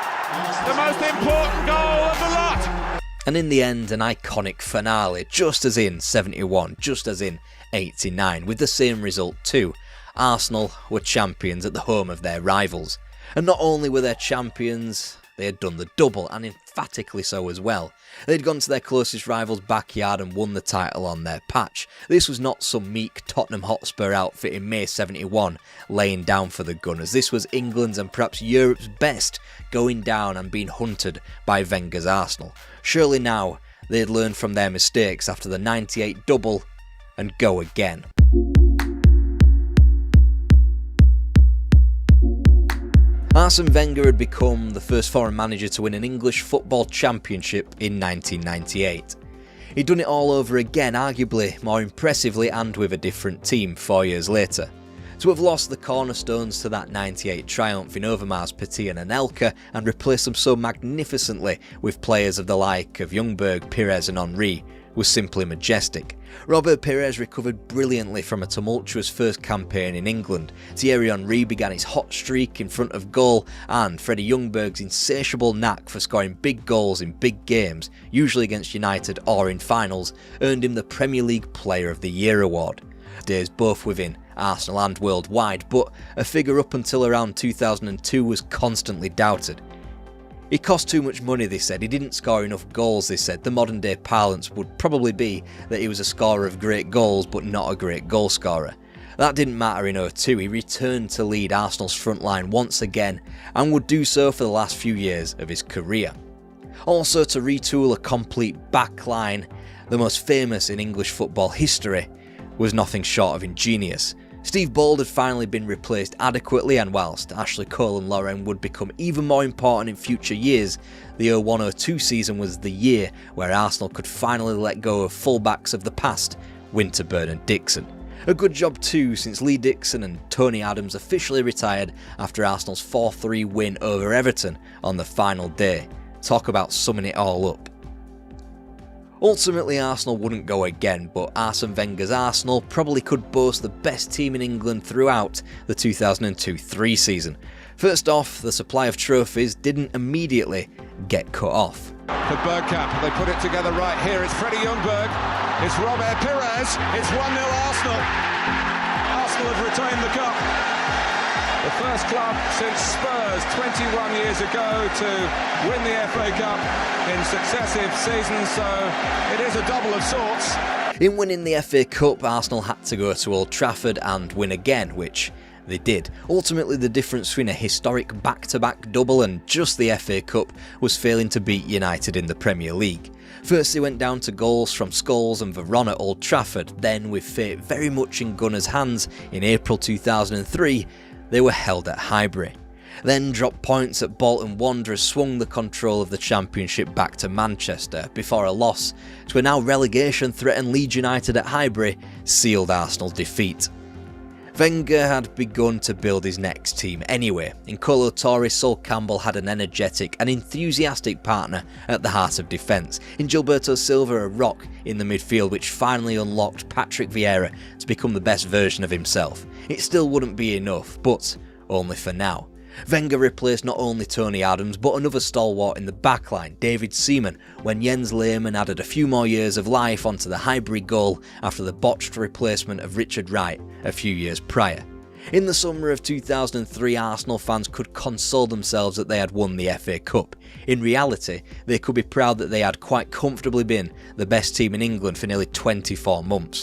the most important goal of the lot. And in the end, an iconic finale, just as in 71, just as in 89, with the same result too. Arsenal were champions at the home of their rivals. And not only were they champions, they had done the double, and emphatically so as well. They'd gone to their closest rival's backyard and won the title on their patch. This was not some meek Tottenham Hotspur outfit in May 71 laying down for the Gunners. This was England's and perhaps Europe's best going down and being hunted by Wenger's Arsenal. Surely now they'd learned from their mistakes after the 98 double and go again. Arsene Wenger had become the first foreign manager to win an English football championship in 1998. He'd done it all over again, arguably more impressively and with a different team 4 years later. To have lost the cornerstones to that 98 triumph in Overmars, Petit and Anelka and replaced them so magnificently with players of the like of Ljungberg, Pires and Henry was simply majestic. Robert Pires recovered brilliantly from a tumultuous first campaign in England. Thierry Henry began his hot streak in front of goal, and Freddie Ljungberg's insatiable knack for scoring big goals in big games, usually against United or in finals, earned him the Premier League Player of the Year award. Days both within Arsenal and worldwide, but a figure up until around 2002 was constantly doubted. He cost too much money, they said. He didn't score enough goals, they said. The modern day parlance would probably be that he was a scorer of great goals but not a great goal scorer. That didn't matter in 2002. He returned to lead Arsenal's front line once again and would do so for the last few years of his career. Also, to retool a complete back line, the most famous in English football history, was nothing short of ingenious. Steve Bold had finally been replaced adequately, and whilst Ashley Cole and Lauren would become even more important in future years, the 01-02 season was the year where Arsenal could finally let go of fullbacks of the past, Winterburn and Dixon. A good job too, since Lee Dixon and Tony Adams officially retired after Arsenal's 4-3 win over Everton on the final day. Talk about summing it all up. Ultimately, Arsenal wouldn't go again, but Arsene Wenger's Arsenal probably could boast the best team in England throughout the 2002-03 season. First off, the supply of trophies didn't immediately get cut off. For Bergkamp, they put it together right here. It's Freddie Ljungberg, it's Robert Pires, it's 1-0 Arsenal. Arsenal have retained the cup. The first club since Spurs 21 years ago to win the FA Cup in successive seasons, so it is a double of sorts. In winning the FA Cup, Arsenal had to go to Old Trafford and win again, which they did. Ultimately, the difference between a historic back-to-back double and just the FA Cup was failing to beat United in the Premier League. First they went down to goals from Scholes and Varane at Old Trafford, then with fate very much in Gunners' hands in April 2003, they were held at Highbury. Then dropped points at Bolton Wanderers swung the control of the Championship back to Manchester before a loss to a now relegation-threatened Leeds United at Highbury sealed Arsenal's defeat. Wenger had begun to build his next team anyway. In Kolo Touré, Sol Campbell had an energetic and enthusiastic partner at the heart of defence. In Gilberto Silva, a rock in the midfield which finally unlocked Patrick Vieira to become the best version of himself. It still wouldn't be enough, but only for now. Wenger replaced not only Tony Adams but another stalwart in the backline, David Seaman, when Jens Lehmann added a few more years of life onto the Highbury goal after the botched replacement of Richard Wright a few years prior. In the summer of 2003, Arsenal fans could console themselves that they had won the FA Cup. In reality, they could be proud that they had quite comfortably been the best team in England for nearly 24 months.